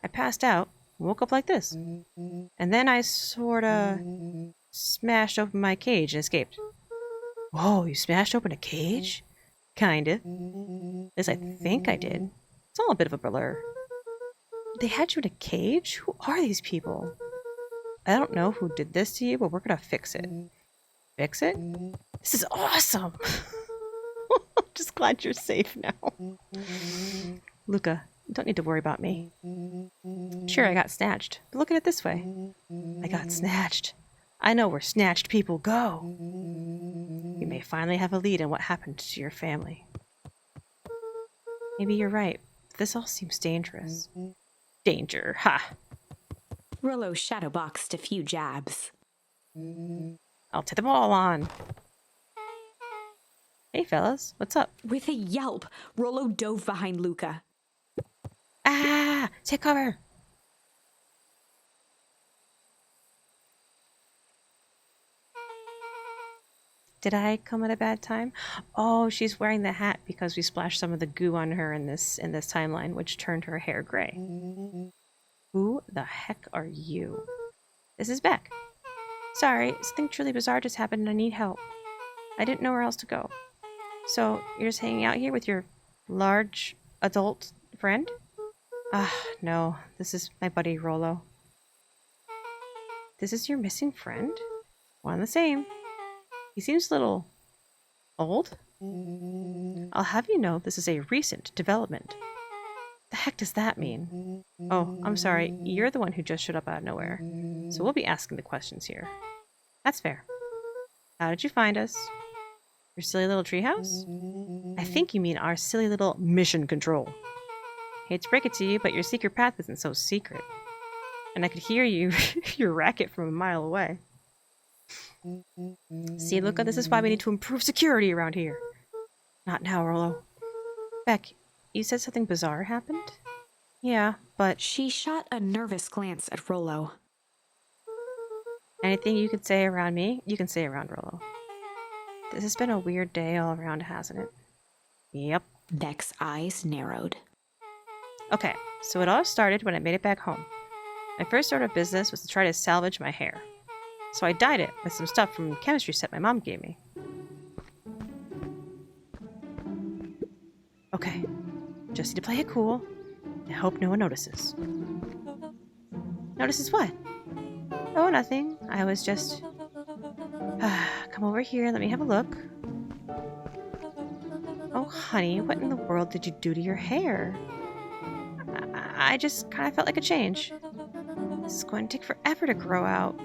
I passed out, woke up like this. And then I sorta smashed open my cage and escaped. Whoa, you smashed open a cage? Kinda. At least I think I did. It's all a bit of a blur. They had you in a cage? Who are these people? I don't know who did this to you, but we're gonna fix it. Fix it? This is awesome! I'm just glad you're safe now. Luca, you don't need to worry about me. Sure, I got snatched, but look at it this way. I got snatched. I know where snatched people go. You may finally have a lead on what happened to your family. Maybe you're right. This all seems dangerous. Danger, ha! Rollo shadowboxed a few jabs. I'll take them all on. Hey, fellas, what's up? With a yelp, Rollo dove behind Luca. Ah! Take cover! Did I come at a bad time? Oh, she's wearing the hat because we splashed some of the goo on her in this timeline, which turned her hair gray. Who the heck are you? This is Beck. Sorry, something truly bizarre just happened and I need help. I didn't know where else to go. So, you're just hanging out here with your large adult friend? Ah, no. This is my buddy Rollo. This is your missing friend? One and the same. He seems a little old. I'll have you know this is a recent development. The heck does that mean? Oh, I'm sorry. You're the one who just showed up out of nowhere. So we'll be asking the questions here. That's fair. How did you find us? Your silly little treehouse? I think you mean our silly little mission control. Hate to break it to you, but your secret path isn't so secret. And I could hear you, your racket from a mile away. See, Luca, this is why we need to improve security around here. Not now, Rollo. Beck, you said something bizarre happened? Yeah, but... She shot a nervous glance at Rollo. Anything you could say around me, you can say around Rollo. This has been a weird day all around, hasn't it? Yep. Beck's eyes narrowed. Okay, so it all started when I made it back home. My first order of business was to try to salvage my hair. So I dyed it with some stuff from the chemistry set my mom gave me. Okay, just need to play it cool. I hope no one notices. Notices what? Oh, nothing. I was just... come over here and let me have a look. Oh, honey, what in the world did you do to your hair? I just kind of felt like a change. This is going to take forever to grow out.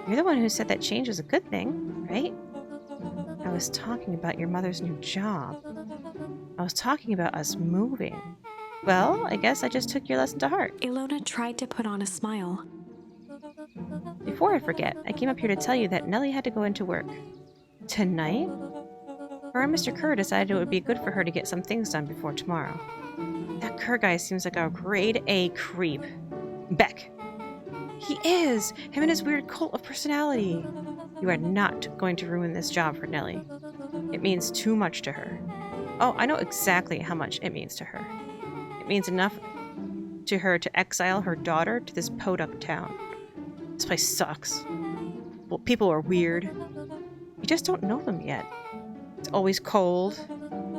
You're the one who said that change was a good thing, right? I was talking about your mother's new job. I was talking about us moving. Well, I guess I just took your lesson to heart. Ilona tried to put on a smile. Before I forget, I came up here to tell you that Nellie had to go into work. Tonight? Her and Mr. Kerr decided it would be good for her to get some things done before tomorrow. That Kerr guy seems like a grade A creep. Beck. He is! Him and his weird cult of personality. You are not going to ruin this job for Nellie. It means too much to her. Oh, I know exactly how much it means to her. It means enough to her to exile her daughter to this podunk town. This place sucks. Well, people are weird. You just don't know them yet. It's always cold.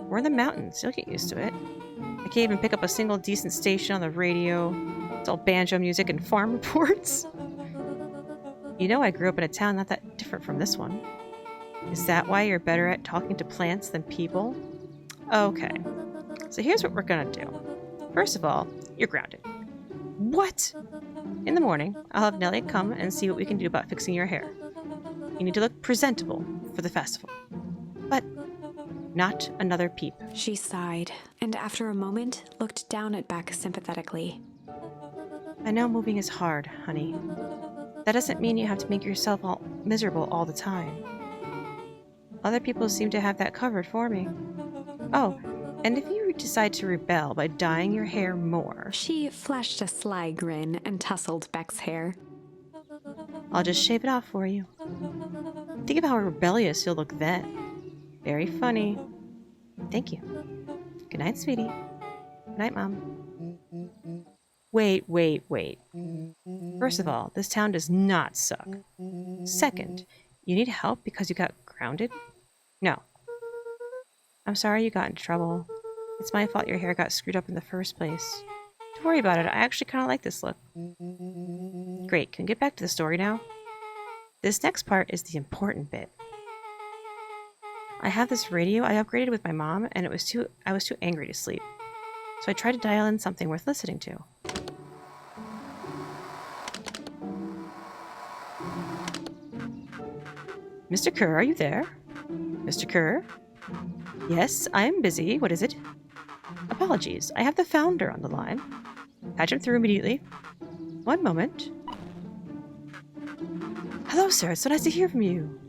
We're in the mountains. You'll get used to it. I can't even pick up a single decent station on the radio. It's all banjo music and farm reports. You know I grew up in a town not that different from this one. Is that why you're better at talking to plants than people? Okay. So here's what we're gonna do. First of all, you're grounded. What? In the morning, I'll have Nellie come and see what we can do about fixing your hair. You need to look presentable for the festival. But not another peep. She sighed, and after a moment, looked down at Beck sympathetically. I know moving is hard, honey. That doesn't mean you have to make yourself all miserable all the time. Other people seem to have that covered for me. Oh, and if you decide to rebel by dyeing your hair more... She flashed a sly grin and tousled Beck's hair. I'll just shave it off for you. Think of how rebellious you'll look then. Very funny. Thank you. Good night, sweetie. Good night, Mom. Wait. First of all, this town does not suck. Second, you need help because you got grounded? No. I'm sorry you got into trouble. It's my fault your hair got screwed up in the first place. Don't worry about it. I actually kind of like this look. Great. Can we get back to the story now? This next part is the important bit. I have this radio I upgraded with my mom, and I was too angry to sleep. So I tried to dial in something worth listening to. Mr. Kerr, are you there? Mr. Kerr? Yes, I'm busy. What is it? Apologies, I have the founder on the line. Patch him through immediately. One moment. Hello, sir. It's so nice to hear from you.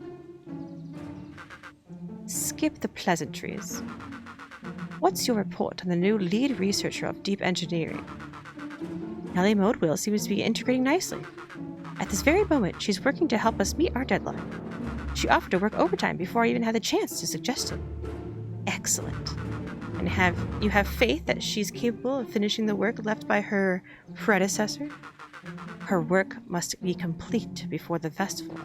Skip the pleasantries. What's your report on the new lead researcher of deep engineering? Nellie Modewell seems to be integrating nicely. At this very moment, she's working to help us meet our deadline. She offered to work overtime before I even had the chance to suggest it. Excellent. And you have faith that she's capable of finishing the work left by her predecessor? Her work must be complete before the festival.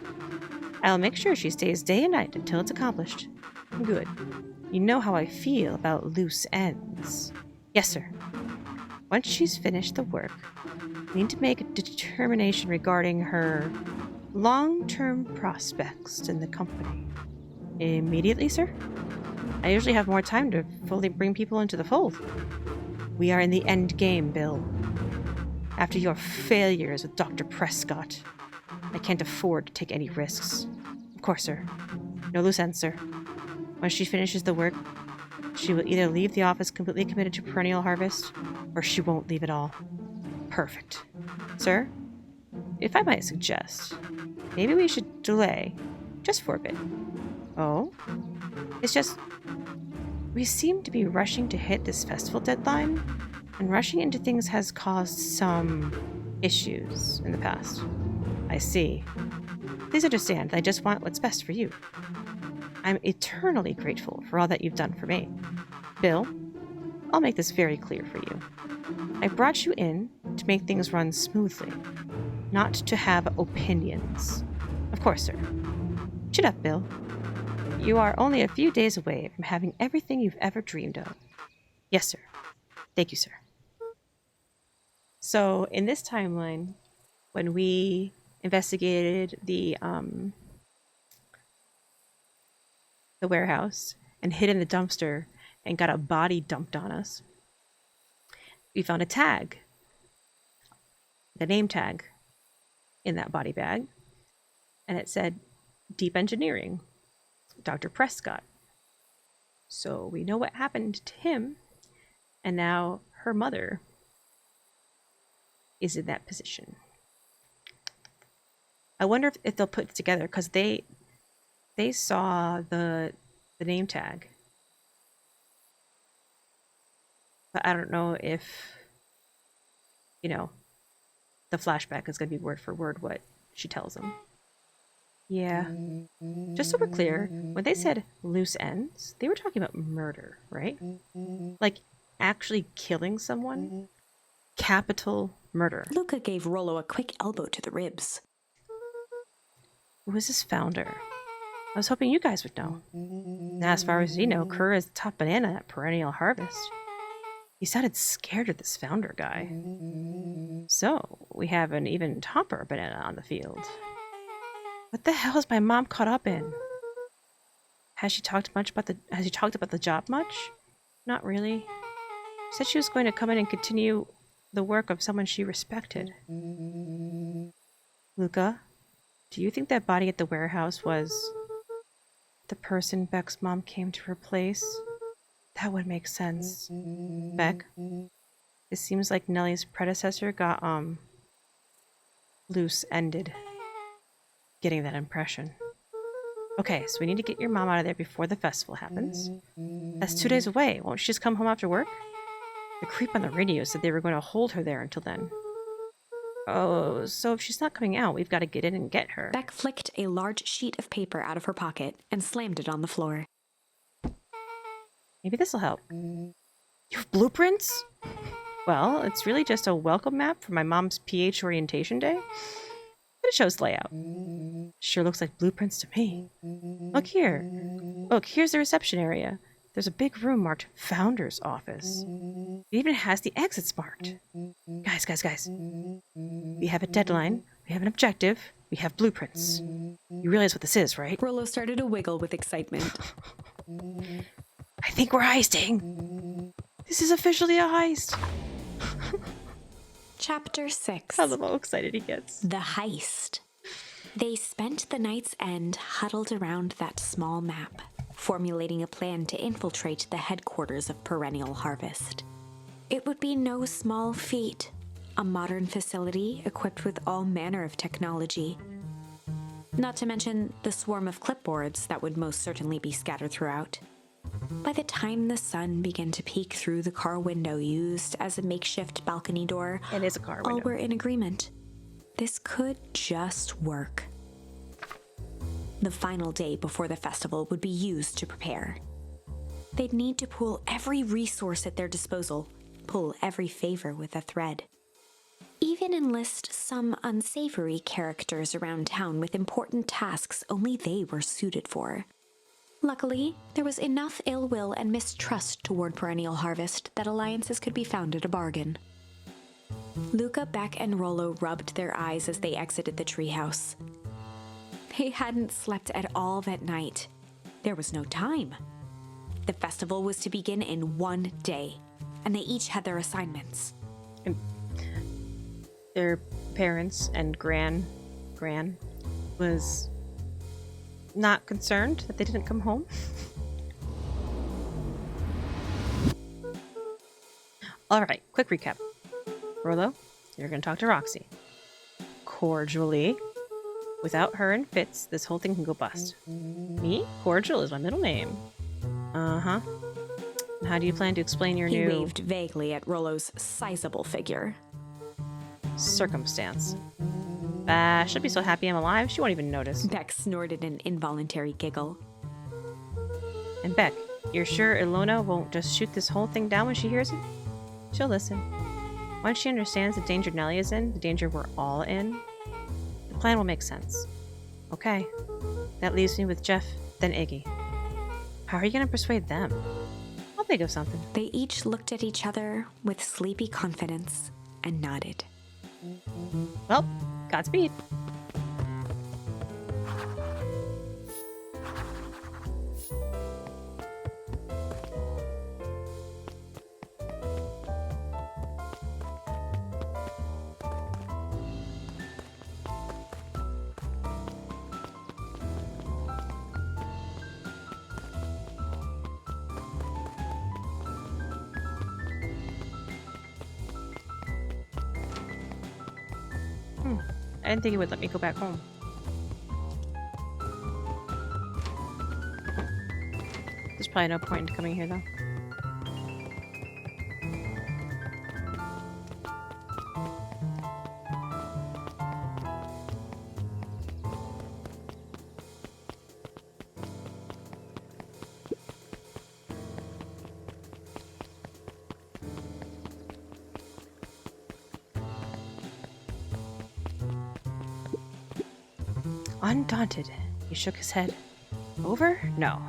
I'll make sure she stays day and night until it's accomplished. Good. You know how I feel about loose ends. Yes, sir. Once she's finished the work, we need to make a determination regarding her long-term prospects in the company. Immediately, sir? I usually have more time to fully bring people into the fold. We are in the end game, Bill. After your failures with Dr. Prescott, I can't afford to take any risks. Of course, sir. No loose ends, sir. When she finishes the work, she will either leave the office completely committed to Perennial Harvest, or she won't leave at all. Perfect. Sir, if I might suggest, maybe we should delay, just for a bit. Oh? It's just, we seem to be rushing to hit this festival deadline, and rushing into things has caused some issues in the past. I see. Please understand that I just want what's best for you. I'm eternally grateful for all that you've done for me. Bill, I'll make this very clear for you. I brought you in to make things run smoothly, not to have opinions. Of course, sir. Chin up, Bill. You are only a few days away from having everything you've ever dreamed of. Yes, sir. Thank you, sir. So, in this timeline, when we investigated the warehouse and hid in the dumpster and got a body dumped on us, we found a tag, the name tag, in that body bag, and it said Deep Engineering, Dr. Prescott. So we know what happened to him, and now her mother is in that position. I wonder if they'll put it together, because they saw the name tag. But I don't know if, the flashback is going to be word for word what she tells them. Yeah. Just so we're clear, when they said loose ends, they were talking about murder, right? Like actually killing someone? Capital murder. Luca gave Rollo a quick elbow to the ribs. Who is this founder? I was hoping you guys would know. Now, as far as you know, Kerr is the top banana at Perennial Harvest. He sounded scared of this founder guy. So, we have an even topper banana on the field. What the hell is my mom caught up in? Has she talked about the job much? Not really. She said she was going to come in and continue the work of someone she respected. Luca, do you think that body at the warehouse was the person Beck's mom came to replace? That would make sense. Beck, it seems like Nellie's predecessor got, loose-ended. Getting that impression. Okay, so we need to get your mom out of there before the festival happens. That's 2 days away. Won't she just come home after work? The creep on the radio said they were going to hold her there until then. Oh, so if she's not coming out, we've got to get in and get her. Beck flicked a large sheet of paper out of her pocket and slammed it on the floor. Maybe this'll help. You have blueprints? Well, it's really just a welcome map for my mom's PH orientation day. But it shows layout. Sure looks like blueprints to me. Look here. Look, here's the reception area. There's a big room marked Founder's Office. It even has the exits marked. Guys. We have a deadline. We have an objective. We have blueprints. You realize what this is, right? Rollo started to wiggle with excitement. I think we're heisting. This is officially a heist. Chapter 6. I love how excited he gets. The Heist. They spent the night's end huddled around that small map, formulating a plan to infiltrate the headquarters of Perennial Harvest. It would be no small feat, a modern facility equipped with all manner of technology. Not to mention the swarm of clipboards that would most certainly be scattered throughout. By the time the sun began to peek through the car window used as a makeshift balcony door, It is a car all window. were in agreement. This could just work. The final day before the festival would be used to prepare. They'd need to pool every resource at their disposal, pull every favor with a thread. Even enlist some unsavory characters around town with important tasks only they were suited for. Luckily, there was enough ill will and mistrust toward Perennial Harvest that alliances could be found at a bargain. Luca, Beck, and Rollo rubbed their eyes as they exited the treehouse. They hadn't slept at all that night. There was no time. The festival was to begin in one day, and they each had their assignments. Their parents and Gran was not concerned that they didn't come home. Alright, quick recap. Rollo, you're going to talk to Roxy. Cordially. Without her and Fitz, this whole thing can go bust. Me? Cordial is my middle name. Uh-huh. And how do you plan to explain your He new waved vaguely at Rollo's sizable figure. circumstance? She'll be so happy I'm alive, she won't even notice. Beck snorted an involuntary giggle. And Beck, you're sure Ilona won't just shoot this whole thing down when she hears it? She'll listen. Once she understands the danger Nellie is in, the danger we're all in, the plan will make sense. Okay. That leaves me with Jeff, then Iggy. How are you gonna persuade them? I'll think of something. They each looked at each other with sleepy confidence and nodded. Well, Godspeed. I didn't think it would let me go back home. There's probably no point in coming here, though. Undaunted, he shook his head. Over? No.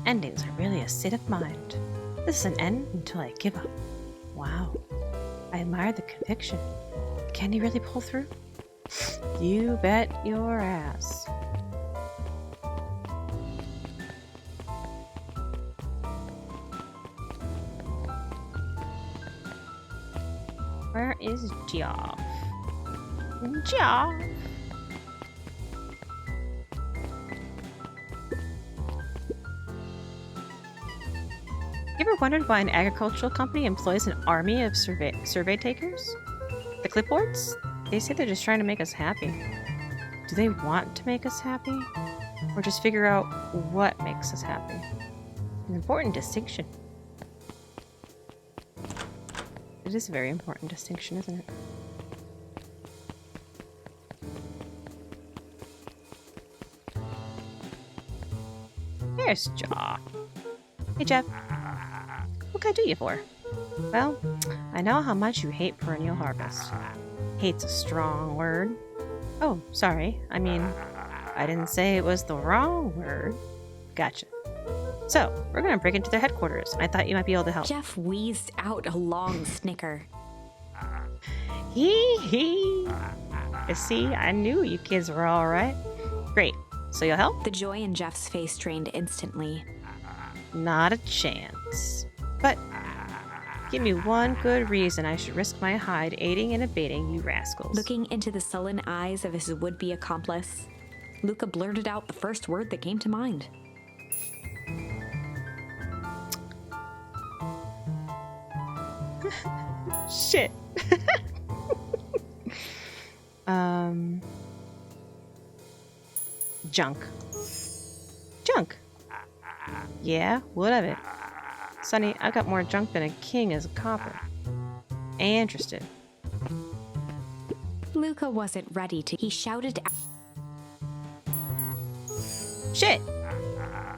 Endings are really a state of mind. This is an end until I give up. Wow. I admire the conviction. Can he really pull through? You bet your ass. Where is Geoff? Geoff! You ever wondered why an agricultural company employs an army of survey takers? The clipboards? They say they're just trying to make us happy. Do they want to make us happy? Or just figure out what makes us happy? An important distinction. It is a very important distinction, isn't it? There's Geoff. Hey, Jeff. What can I do you for? Well, I know how much you hate Perennial Harvest. Hate's a strong word. Oh, sorry. I mean, I didn't say it was the wrong word. Gotcha. So, we're gonna break into their headquarters, and I thought you might be able to help. Jeff wheezed out a long snicker. Hee hee. You see, I knew you kids were alright. Great. So you'll help? The joy in Jeff's face drained instantly. Not a chance. But Give me one good reason I should risk my hide aiding and abetting you rascals. Looking into the sullen eyes of his would-be accomplice, Luca blurted out the first word that came to mind. Shit. Junk. Junk. Yeah, what of it? Sonny, I've got more junk than a king is a copper. Interested. Luca wasn't ready to. He shouted Shit!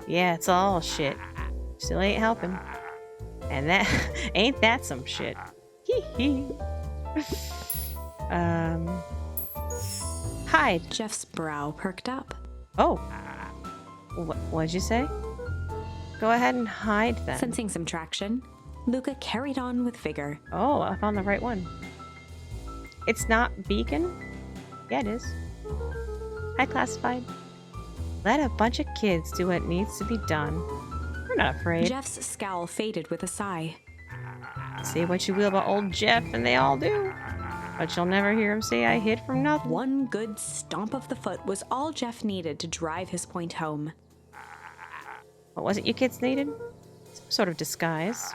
Yeah, it's all shit. Still ain't helping. And that ain't that some shit. Hee hee. Hide. Jeff's brow perked up. Oh. What'd you say? Go ahead and hide then. Sensing some traction, Luca carried on with vigor. Oh, I found the right one. It's not Beacon? Yeah, it is. High classified. Let a bunch of kids do what needs to be done. We're not afraid. Jeff's scowl faded with a sigh. Say what you will about old Jeff, and they all do. But you'll never hear him say I hid from nothing. One good stomp of the foot was all Jeff needed to drive his point home. What was it you kids needed? Some sort of disguise.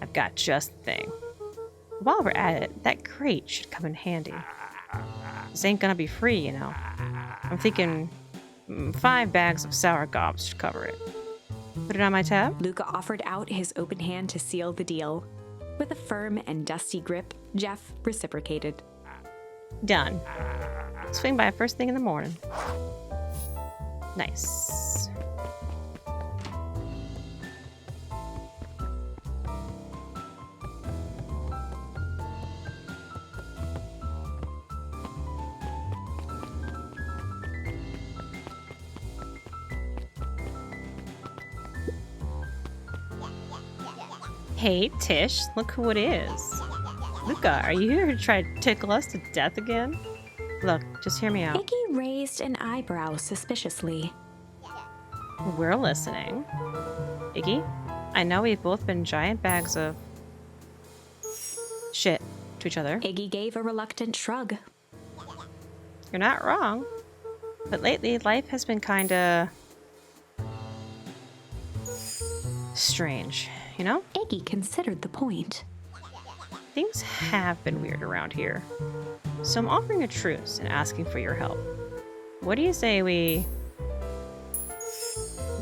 I've got just the thing. While we're at it, that crate should come in handy. This ain't gonna be free, you know. I'm thinking 5 bags of sour gobs should cover it. Put it on my tab? Luca offered out his open hand to seal the deal. With a firm and dusty grip, Jeff reciprocated. Done. Swing by first thing in the morning. Nice. Hey, Tish, look who it is. Luca, are you here to try to tickle us to death again? Look, just hear me out. Iggy raised an eyebrow suspiciously. We're listening. Iggy, I know we've both been giant bags of shit to each other. Iggy gave a reluctant shrug. You're not wrong. But lately, life has been kinda strange, you know? Iggy considered the point. Things have been weird around here. So I'm offering a truce and asking for your help. What do you say we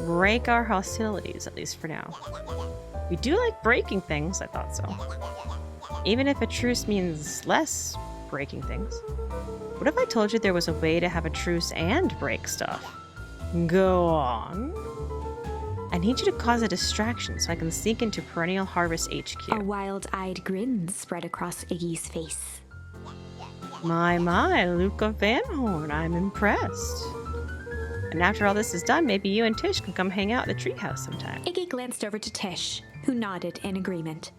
break our hostilities, at least for now? We do like breaking things, I thought so. Even if a truce means less breaking things. What if I told you there was a way to have a truce and break stuff? Go on. I need you to cause a distraction so I can sneak into Perennial Harvest HQ. A wild-eyed grin spread across Iggy's face. My, Luca Van Horn, I'm impressed. And after all this is done, maybe you and Tish can come hang out at the treehouse sometime. Iggy glanced over to Tish, who nodded in agreement.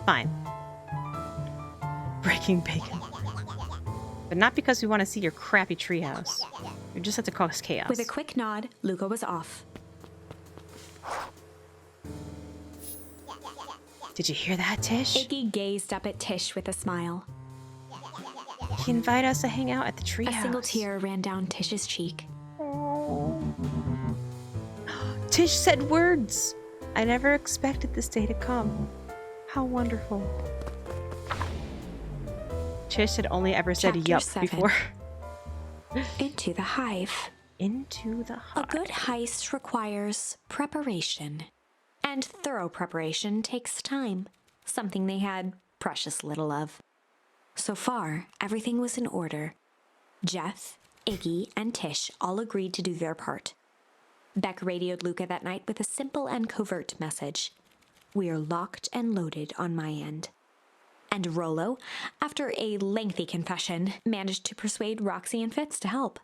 Fine. Breaking bacon. But not because we want to see your crappy treehouse. You just have to cause chaos. With a quick nod, Luca was off. Did you hear that, Tish? Iggy gazed up at Tish with a smile. He invited us to hang out at the treehouse. A single tear ran down Tish's cheek. Tish said words. I never expected this day to come. How wonderful. Tish had only ever said Chapter yup 7. before. Into the hive. Into the A hive. good heist requires preparation. And thorough preparation takes time, something they had precious little of. So far, everything was in order. Jeff, Iggy, and Tish all agreed to do their part. Beck radioed Luca that night with a simple and covert message. "We're locked and loaded on my end." And Rollo, after a lengthy confession, managed to persuade Roxy and Fitz to help.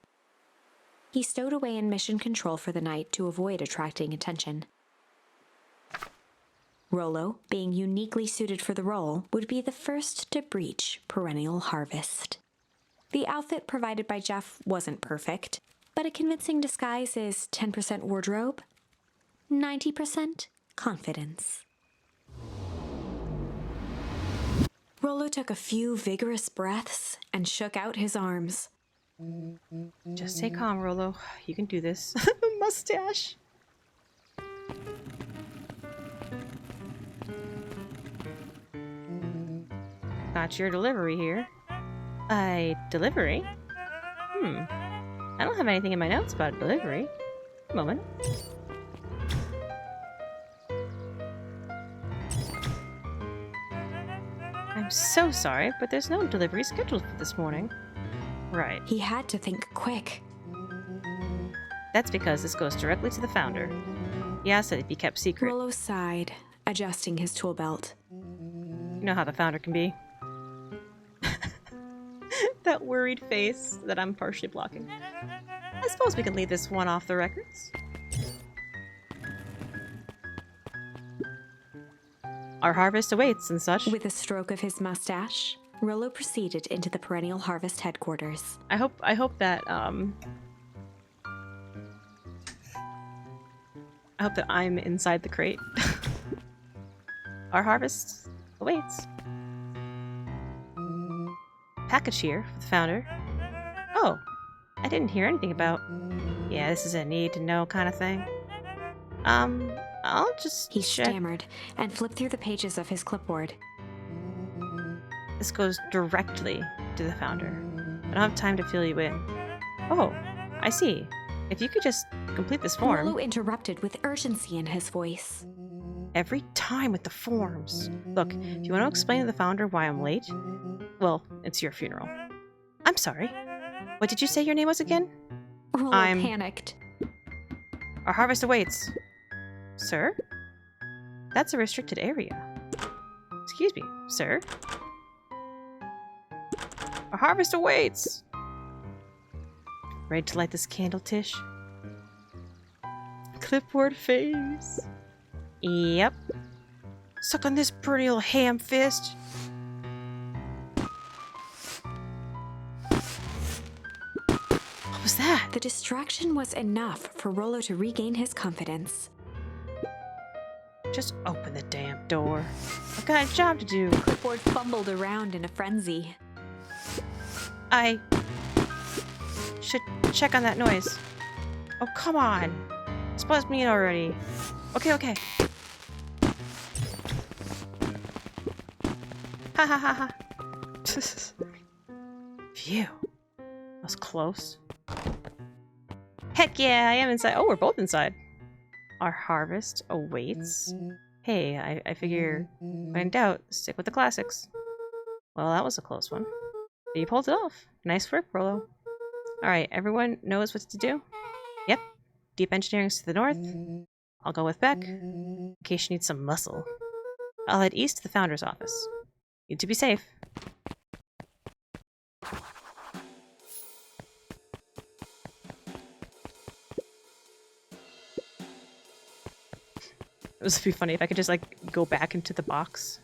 He stowed away in mission control for the night to avoid attracting attention. Rollo, being uniquely suited for the role, would be the first to breach Perennial Harvest. The outfit provided by Jeff wasn't perfect, but a convincing disguise is 10% wardrobe, 90% confidence. Rollo took a few vigorous breaths and shook out his arms. Just stay calm, Rollo. You can do this. Mustache. Got your delivery here. Delivery? I don't have anything in my notes about a delivery. A moment. I'm so sorry, but there's no delivery scheduled for this morning. Right. He had to think quick. That's because this goes directly to the founder. He asked that it be kept secret. Rollo sighed, adjusting his tool belt. You know how the founder can be. That worried face that I'm partially blocking. I suppose we can leave this one off the records. Our harvest awaits and such. With a stroke of his mustache, Rollo proceeded into the Perennial Harvest headquarters. I hope that I'm inside the crate. Our harvest awaits. Package here for the founder. Oh, I didn't hear anything about. Yeah, this is a need to know kind of thing. I'll just He check. stammered and flipped through the pages of his clipboard. This goes directly to the founder. I don't have time to fill you in. Oh, I see. If you could just complete this form. Rollo interrupted with urgency in his voice. Every time with the forms. Look, if you want to explain to the founder why I'm late, well, it's your funeral. I'm sorry. What did you say your name was again? Rollo panicked. Our harvest awaits. Sir? That's a restricted area. Excuse me, sir? Our harvest awaits! Ready to light this candle, Tish? Clipboard face. Yep. Suck on this pretty little ham fist. What was that? The distraction was enough for Rollo to regain his confidence. Just open the damn door. I've got a job to do. Clipboard fumbled around in a frenzy. I should check on that noise. Oh, come on. It's buzzed me in already. Okay. Ha ha ha ha. Phew. That was close. Heck yeah, I am inside. Oh, we're both inside. Our harvest awaits. Hey, I figure when in doubt, stick with the classics. Well, that was a close one. But you pulled it off. Nice work, Rollo. Alright, everyone knows what to do? Yep. Deep Engineering's to the north. I'll go with Beck, in case you need some muscle. I'll head east to the founder's office. Need to be safe. It would be funny if I could just, like, go back into the box.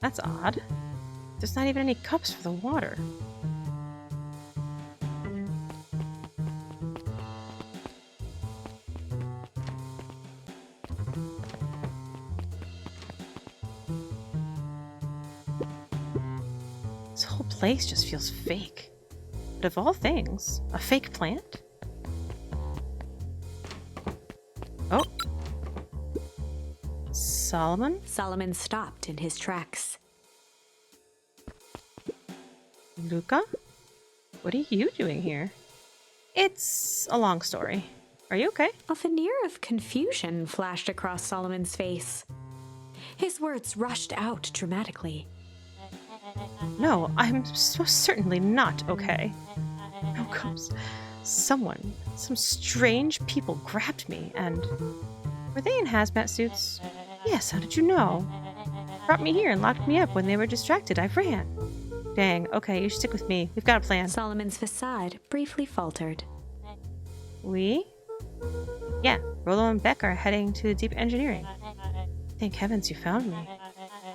That's odd. There's not even any cups for the water. This whole place just feels fake. But of all things, a fake plant? Oh. Solomon? Solomon stopped in his tracks. Luca? What are you doing here? It's a long story. Are you okay? A veneer of confusion flashed across Solomon's face. His words rushed out dramatically. No, I'm so certainly not okay. How comes some strange people grabbed me and... Were they in hazmat suits? Yes, how did you know? Brought me here and locked me up when they were distracted. I ran. Dang, okay, you should stick with me. We've got a plan. Solomon's facade briefly faltered. We? Yeah, Rollo and Beck are heading to Deep Engineering. Thank heavens you found me.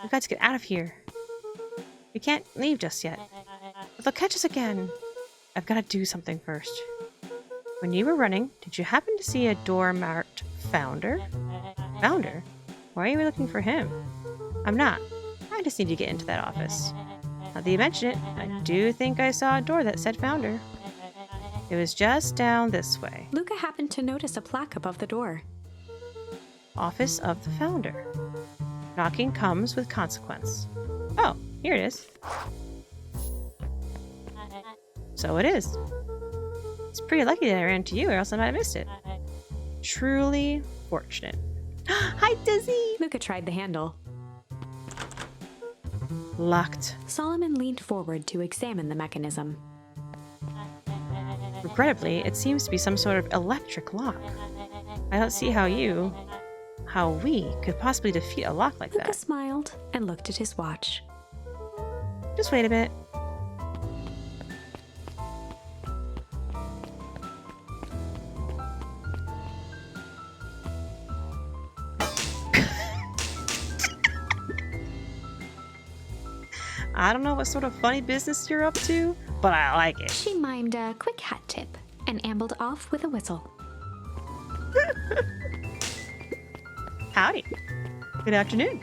We've got to get out of here. We can't leave just yet. But they'll catch us again. I've got to do something first. When you were running, did you happen to see a door marked Founder? Founder? Why are you looking for him? I'm not. I just need to get into that office. Now that you mention it, I do think I saw a door that said Founder. It was just down this way. Luca happened to notice a plaque above the door. Office of the Founder. Knocking comes with consequence. Oh, here it is. So it is. It's pretty lucky that I ran into you, or else I might have missed it. Truly fortunate. Hi, Dizzy! Luca tried the handle. Locked. Solomon leaned forward to examine the mechanism. Regrettably, it seems to be some sort of electric lock. I don't see how we could possibly defeat a lock like Luca that. smiled and looked at his watch. Just wait a minute. I don't know what sort of funny business you're up to, but I like it. She mimed a quick hat tip and ambled off with a whistle. Howdy. Good afternoon.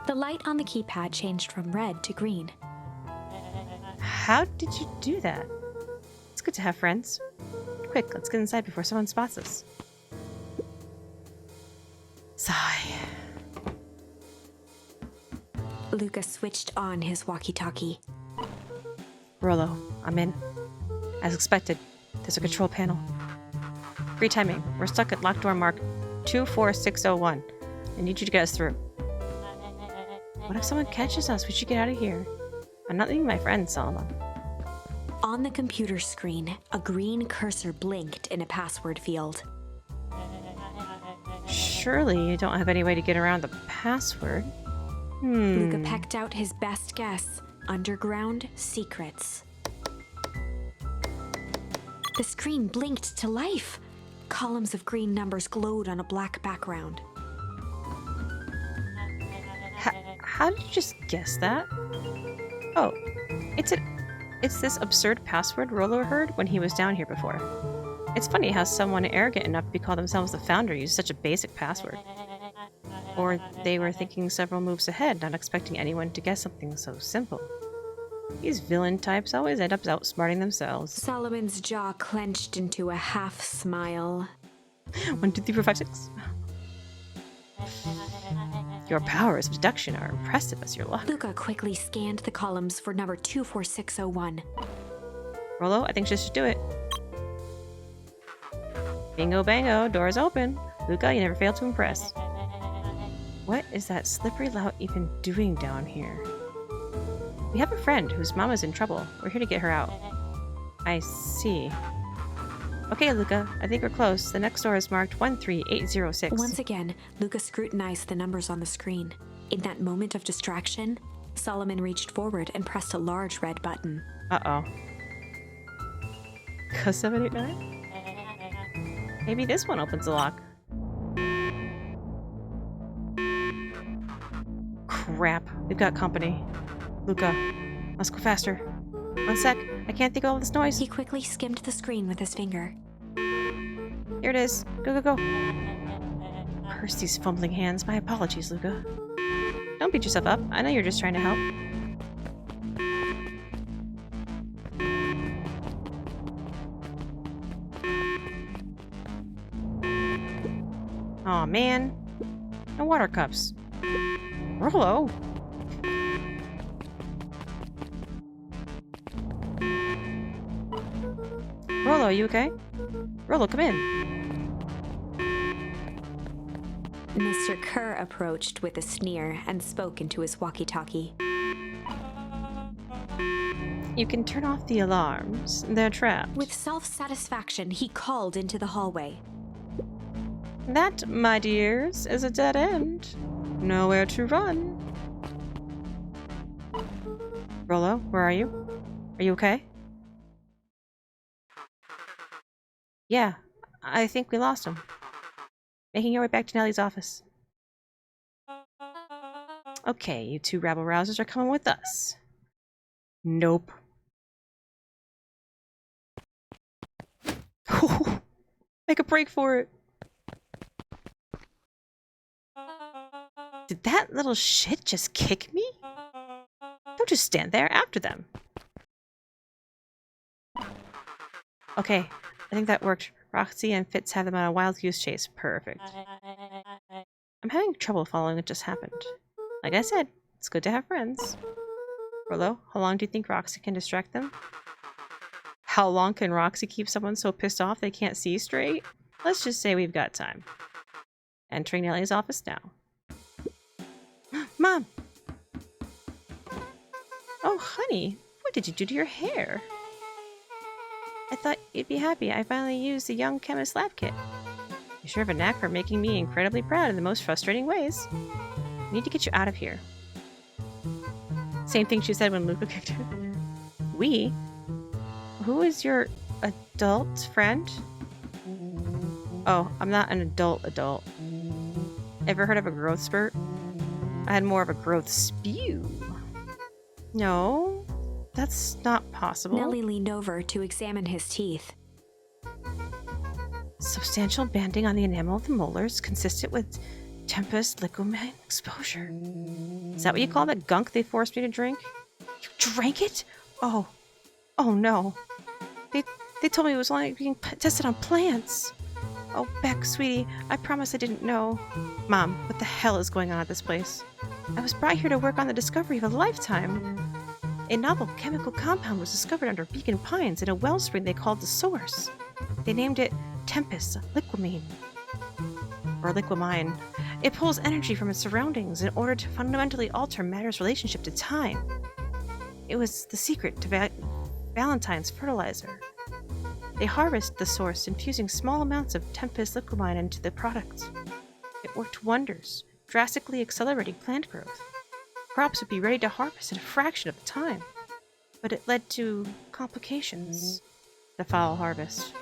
The light on the keypad changed from red to green. How did you do that? It's good to have friends. Quick, let's get inside before someone spots us. Sigh. Luca switched on his walkie-talkie. Rollo, I'm in. As expected, there's a control panel. Great timing. We're stuck at locked door mark 24601. I need you to get us through. What if someone catches us? We should get out of here. I'm not leaving my friend, Solomon. On the computer screen, a green cursor blinked in a password field. Surely you don't have any way to get around the password. Luca pecked out his best guess. Underground secrets. The screen blinked to life. Columns of green numbers glowed on a black background. How did you just guess that? Oh, it's this absurd password Rollo heard when he was down here before. It's funny how someone arrogant enough to call themselves the Founder used such a basic password. Or they were thinking several moves ahead, not expecting anyone to guess something so simple. These villain types always end up outsmarting themselves. Solomon's jaw clenched into a half smile. 1, 2, 3, 4, 5, 6. Your powers of deduction are impressive as your luck. Luca quickly scanned the columns for number 24601. Rollo, I think she should do it. Bingo bango, doors open. Luca, you never fail to impress. What is that slippery lout even doing down here? We have a friend whose mama's in trouble. We're here to get her out. I see. Okay, Luca, I think we're close. The next door is marked 13806. Once again, Luca scrutinized the numbers on the screen. In that moment of distraction, Solomon reached forward and pressed a large red button. Uh-oh. Go 789? Maybe this one opens the lock. Crap, we've got company. Luca, let's go faster. 1 sec, I can't think of all this noise. He quickly skimmed the screen with his finger. Here it is. Go, go, go. Curse these fumbling hands. My apologies, Luca. Don't beat yourself up. I know you're just trying to help. Aw, man. No water cups. Rollo! Rollo, you okay? Rollo, come in. Mr. Kerr approached with a sneer and spoke into his walkie-talkie. You can turn off the alarms. They're trapped. With self-satisfaction, he called into the hallway. That, my dears, is a dead end. Nowhere to run. Rollo, where are you? Are you okay? Yeah, I think we lost him. Making your way back to Nellie's office. Okay, you two rabble-rousers are coming with us. Nope. Make a break for it. Did that little shit just kick me? Don't just stand there after them. Okay, I think that worked. Roxy and Fitz have them on a wild goose chase. Perfect. I'm having trouble following what just happened. Like I said, it's good to have friends. Rolo, how long do you think Roxy can distract them? How long can Roxy keep someone so pissed off they can't see straight? Let's just say we've got time. Entering Nellie's office now. Mom! Oh, honey, what did you do to your hair? I thought you'd be happy I finally used the Young Chemist lab kit. You sure have a knack for making me incredibly proud in the most frustrating ways. I need to get you out of here. Same thing she said when Luca kicked her. We? Who is your adult friend? Oh, I'm not an adult. Ever heard of a growth spurt? I had more of a growth spew. No, that's not possible. Nellie leaned over to examine his teeth. Substantial banding on the enamel of the molars consistent with Tempest liquamine exposure. Is that what you call that gunk they forced me to drink? You drank it? Oh no. They told me it was only being tested on plants. Oh, Beck, sweetie, I promise I didn't know. Mom, what the hell is going on at this place? I was brought here to work on the discovery of a lifetime. A novel chemical compound was discovered under Beacon Pines in a wellspring they called the Source. They named it Tempest liquamine. Or liquamine. It pulls energy from its surroundings in order to fundamentally alter matter's relationship to time. It was the secret to Valentine's fertilizer. They harvested the source, infusing small amounts of Tempest liquamine into the product. It worked wonders, drastically accelerating plant growth. Crops would be ready to harvest in a fraction of the time. But it led to complications. The foul harvest.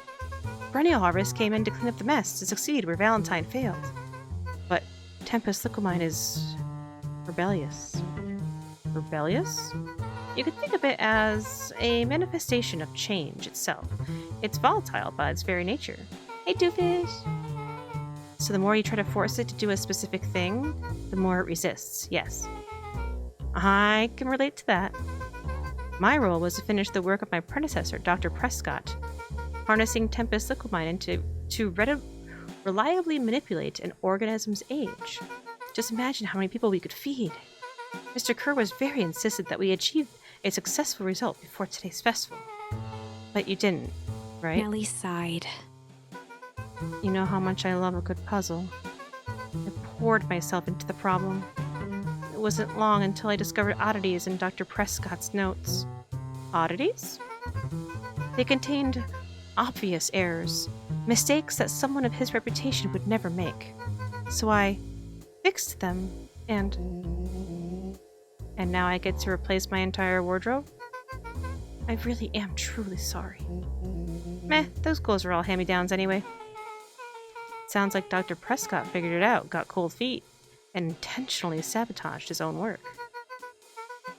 Perennial harvest came in to clean up the mess, to succeed where Valentine failed. But Tempest liquamine is rebellious. Rebellious? You could think of it as a manifestation of change itself. It's volatile by its very nature. Hey, doofus! So the more you try to force it to do a specific thing, the more it resists, yes. I can relate to that. My role was to finish the work of my predecessor, Dr. Prescott, harnessing Tempest liquamine to reliably manipulate an organism's age. Just imagine how many people we could feed. Mr. Kerr was very insistent that we achieve a successful result before today's festival. But you didn't, right? Nellie sighed. You know how much I love a good puzzle. I poured myself into the problem. It wasn't long until I discovered oddities in Dr. Prescott's notes. Oddities? They contained obvious errors, mistakes that someone of his reputation would never make. So I fixed them, and now I get to replace my entire wardrobe? I really am truly sorry. Meh, those clothes are all hand-me-downs anyway. Sounds like Dr. Prescott figured it out, got cold feet, and intentionally sabotaged his own work.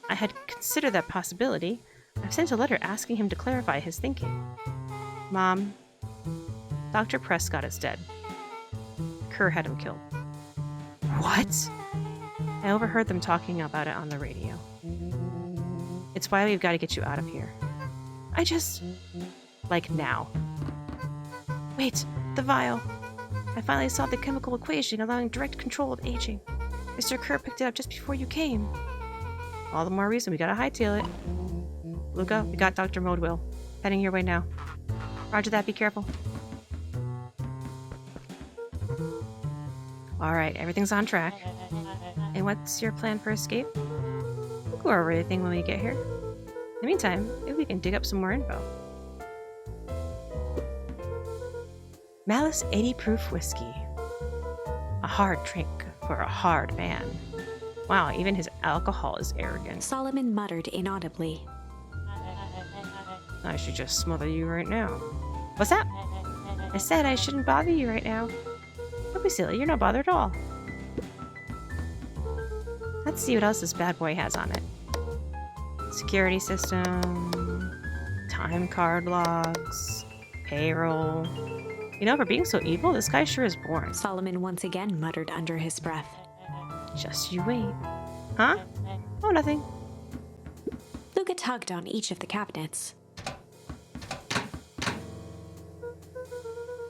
I had considered that possibility. I've sent a letter asking him to clarify his thinking. Mom, Dr. Prescott is dead. Kerr had him killed. What? I overheard them talking about it on the radio. It's why we've got to get you out of here. I just... like now. Wait, the vial. I finally solved the chemical equation allowing direct control of aging. Mr. Kerr picked it up just before you came. All the more reason we gotta hightail it. Luca, we got Dr. Modwill. Heading your way now. Roger that, be careful. Alright, everything's on track. And what's your plan for escape? We'll go over everything when we get here. In the meantime, maybe we can dig up some more info. Malice 80 proof whiskey. A hard drink for a hard man. Wow, even his alcohol is arrogant. Solomon muttered inaudibly. I should just smother you right now. What's that? I said I shouldn't bother you right now. Don't be silly, you're not bothered at all. Let's see what else this bad boy has on it. Security system, time card logs, payroll. You know, for being so evil, this guy sure is boring. Solomon once again muttered under his breath. Just you wait. Huh? Oh, nothing. Luca tugged on each of the cabinets.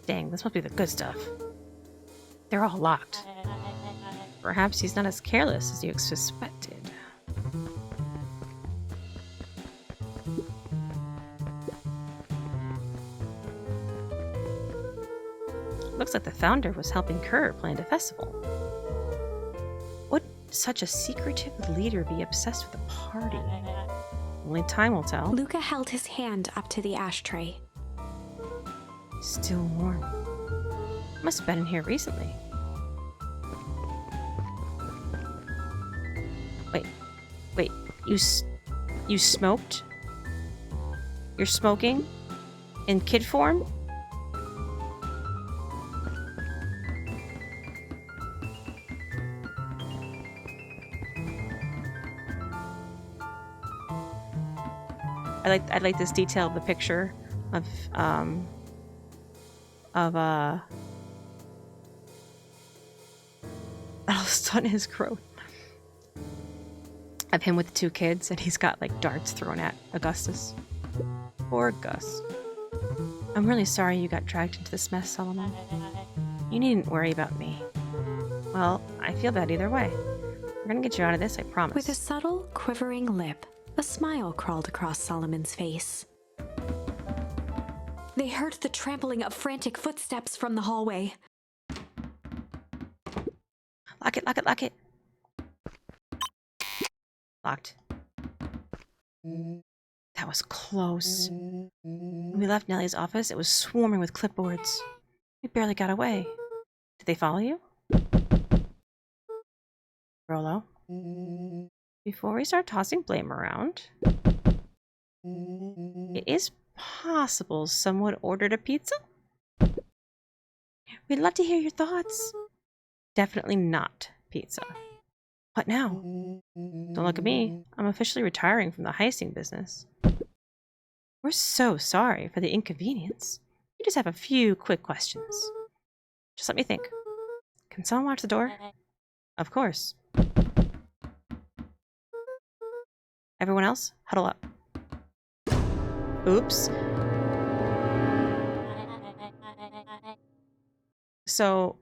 Dang, this must be the good stuff. They're all locked. Perhaps he's not as careless as you suspected. Looks like the founder was helping Kerr plan the festival. Would such a secretive leader be obsessed with a party? Only time will tell. Luca held his hand up to the ashtray. Still warm. Must have been in here recently. Wait, you smoked? You're smoking? In kid form? I like this detail of the picture of that'll stun his growth. Of him with the two kids, and he's got like darts thrown at Augustus. Poor Gus. I'm really sorry you got dragged into this mess, Solomon. You needn't worry about me. Well, I feel bad either way. We're gonna get you out of this, I promise. With a subtle, quivering lip, a smile crawled across Solomon's face. They heard the trampling of frantic footsteps from the hallway. Lock it, lock it, lock it. Locked. That was close. When we left Nellie's office, it was swarming with clipboards. We barely got away. Did they follow you? Rolo? Before we start tossing blame around, it is possible someone ordered a pizza? We'd love to hear your thoughts. Definitely not pizza. What now? Don't look at me. I'm officially retiring from the heisting business. We're so sorry for the inconvenience. We just have a few quick questions. Just let me think. Can someone watch the door? Of course. Everyone else, huddle up. Oops. So,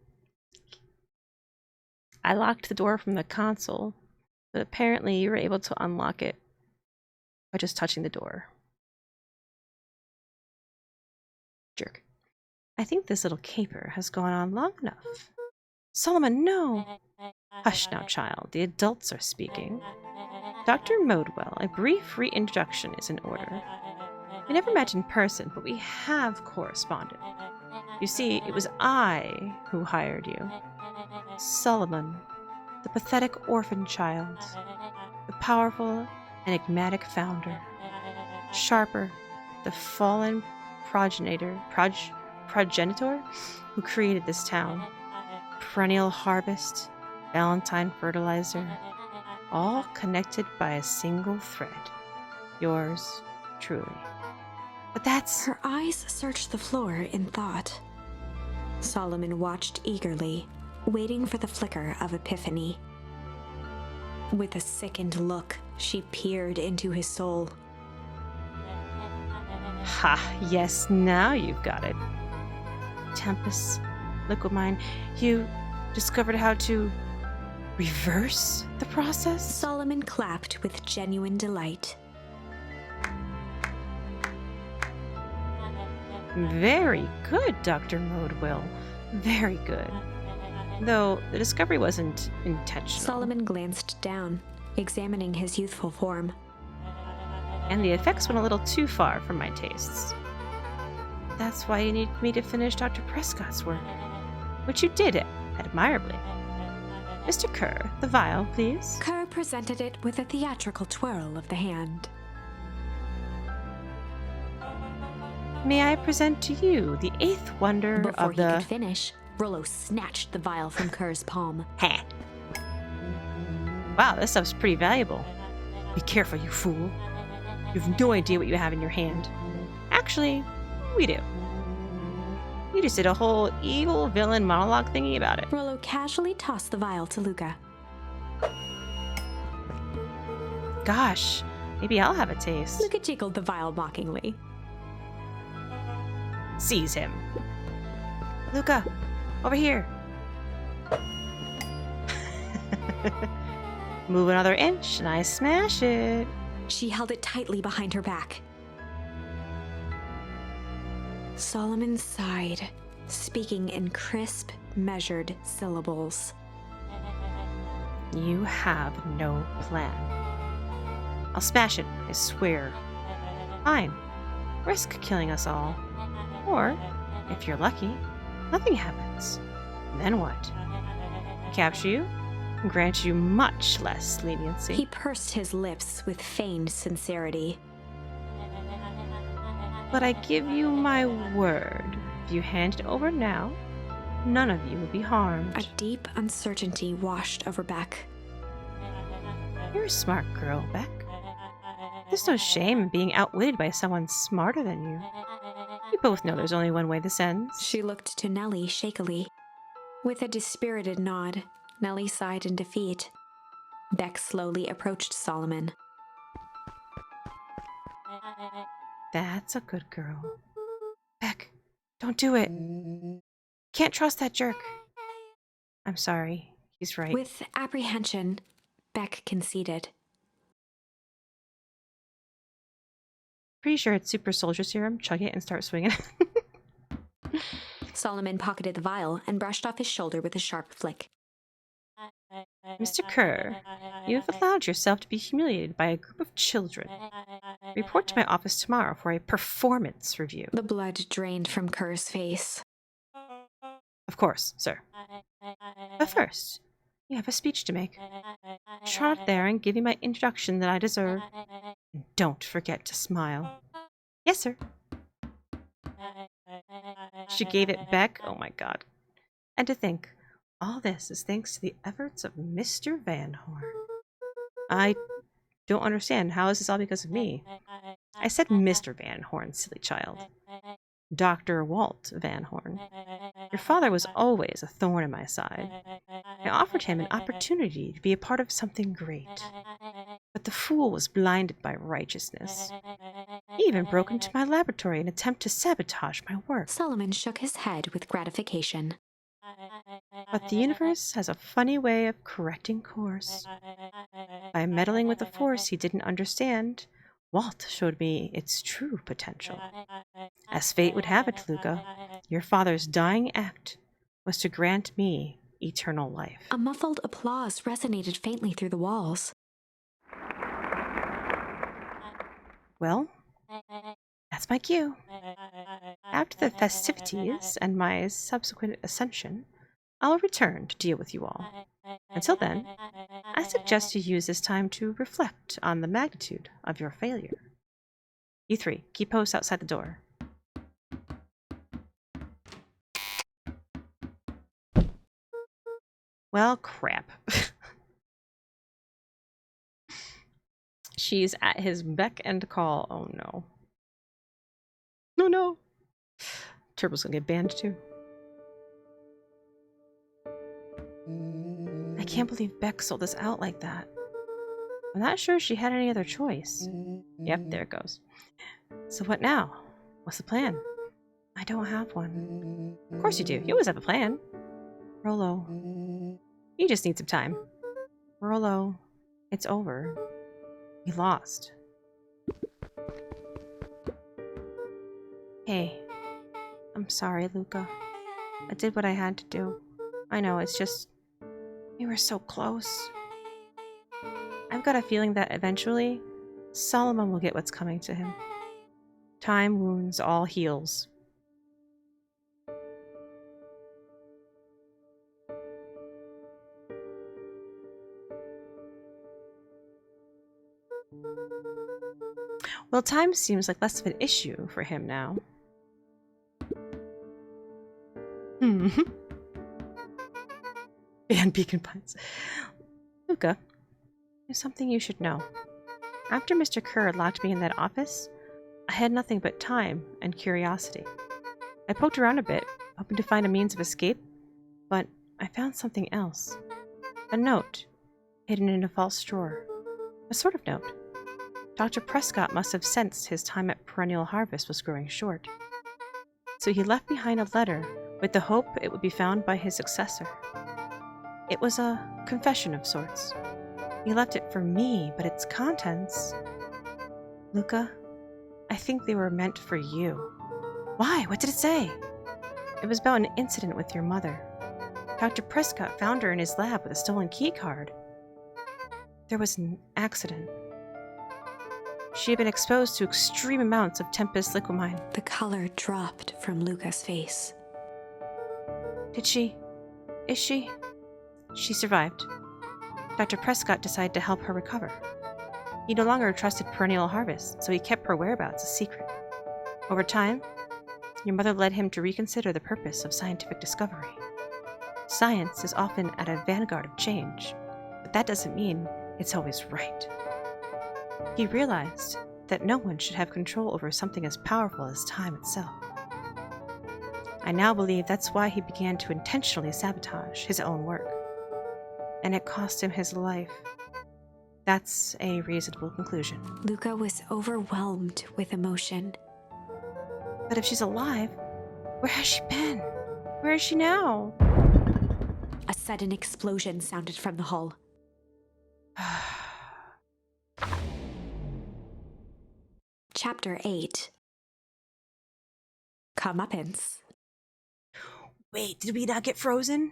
I locked the door from the console, but apparently you were able to unlock it by just touching the door. Jerk. I think this little caper has gone on long enough. Solomon, no! Hush now, child. The adults are speaking. Dr. Modewell, a brief reintroduction is in order. We never met in person, but we have corresponded. You see, it was I who hired you. Solomon, the pathetic orphan child, the powerful, enigmatic founder. Sharper, the fallen progenitor who created this town. Perennial harvest, Valentine fertilizer, all connected by a single thread. Yours truly. But that's... Her eyes searched the floor in thought. Solomon watched eagerly, waiting for the flicker of epiphany. With a sickened look, she peered into his soul. Ha, yes, now you've got it. Tempest, Liquimine, you discovered how to reverse the process? Solomon clapped with genuine delight. Very good, Dr. Modewell. Very good. Though the discovery wasn't intentional. Solomon glanced down, examining his youthful form. And the effects went a little too far for my tastes. That's why you need me to finish Dr. Prescott's work, which you did admirably. Mr. Kerr, the vial, please. Kerr presented it with a theatrical twirl of the hand. May I present to you the eighth wonder Before of he the... could finish, Rollo snatched the vial from Kerr's palm. Ha! Wow, this stuff's pretty valuable. Be careful, you fool. You have no idea what you have in your hand. Actually, we do. You just did a whole evil villain monologue thingy about it. Rollo casually tossed the vial to Luca. gosh, maybe I'll have a taste. Luca jiggled the vial mockingly. Seize him. Luca, over here. Move another inch and I smash it. She held it tightly behind her back. Solomon sighed, speaking in crisp, measured syllables. You have no plan. I'll smash it, I swear. Fine. Risk killing us all. Or, if you're lucky, nothing happens. Then what? Capture you? And grant you much less leniency. He pursed his lips with feigned sincerity. But I give you my word, if you hand it over now, none of you will be harmed. A deep uncertainty washed over Beck. You're a smart girl, Beck. There's no shame in being outwitted by someone smarter than you. We both know there's only one way this ends. She looked to Nellie shakily. With a dispirited nod, Nellie sighed in defeat. Beck slowly approached Solomon. That's a good girl. Beck, don't do it. Can't trust that jerk. I'm sorry. He's right. With apprehension, Beck conceded. Pretty sure it's super soldier serum. Chug it and start swinging. Solomon pocketed the vial and brushed off his shoulder with a sharp flick. Mr. Kerr, you have allowed yourself to be humiliated by a group of children. Report to my office tomorrow for a performance review. The blood drained from Kerr's face. Of course, sir. But first, you have a speech to make. Trot out there and give me my introduction that I deserve. And don't forget to smile. Yes, sir. She gave it back. Oh my god. And to think, all this is thanks to the efforts of Mr. Van Horn. I don't understand. How is this all because of me? I said Mr. Van Horn, silly child. Dr. Walt Van Horn. Your father was always a thorn in my side. I offered him an opportunity to be a part of something great. But the fool was blinded by righteousness. He even broke into my laboratory in an attempt to sabotage my work. Solomon shook his head with gratification. But the universe has a funny way of correcting course. By meddling with a force he didn't understand, Walt showed me its true potential. As fate would have it, Luca, your father's dying act was to grant me eternal life. A muffled applause resonated faintly through the walls. Well, that's my cue. After the festivities and my subsequent ascension, I'll return to deal with you all. Until then, I suggest you use this time to reflect on the magnitude of your failure. You three, keep post outside the door. Well, crap. She's at his beck and call. Oh no. No, no. Turbo's gonna get banned too. I can't believe Beck sold this out like that. I'm not sure she had any other choice. Yep, there it goes. So what now? What's the plan? I don't have one. Of course you do. You always have a plan. Rolo. You just need some time. Rolo, it's over. We lost. Hey. I'm sorry, Luca. I did what I had to do. I know, it's just... we were so close. I've got a feeling that eventually, Solomon will get what's coming to him. Time wounds all heals. Well, time seems like less of an issue for him now. Van Beacon Pines. Luca, there's something you should know. After Mr. Kerr locked me in that office, I had nothing but time and curiosity. I poked around a bit, hoping to find a means of escape, but I found something else. A note, hidden in a false drawer. A sort of note. Dr. Prescott must have sensed his time at Perennial Harvest was growing short. So he left behind a letter with the hope it would be found by his successor. It was a confession of sorts. He left it for me, but its contents... Luca, I think they were meant for you. Why? What did it say? It was about an incident with your mother. Dr. Prescott found her in his lab with a stolen key card. There was an accident. She had been exposed to extreme amounts of Tempest liquamine. The color dropped from Luca's face. Did she? Is she? She survived. Dr. Prescott decided to help her recover. He no longer trusted Perennial Harvest, so he kept her whereabouts a secret. Over time, your mother led him to reconsider the purpose of scientific discovery. Science is often at a vanguard of change, but that doesn't mean it's always right. He realized that no one should have control over something as powerful as time itself. I now believe that's why he began to intentionally sabotage his own work. And it cost him his life. That's a reasonable conclusion. Luca was overwhelmed with emotion. But if she's alive, where has she been? Where is she now? A sudden explosion sounded from the hull. Chapter 8. Comeuppance. Wait, did we not get frozen?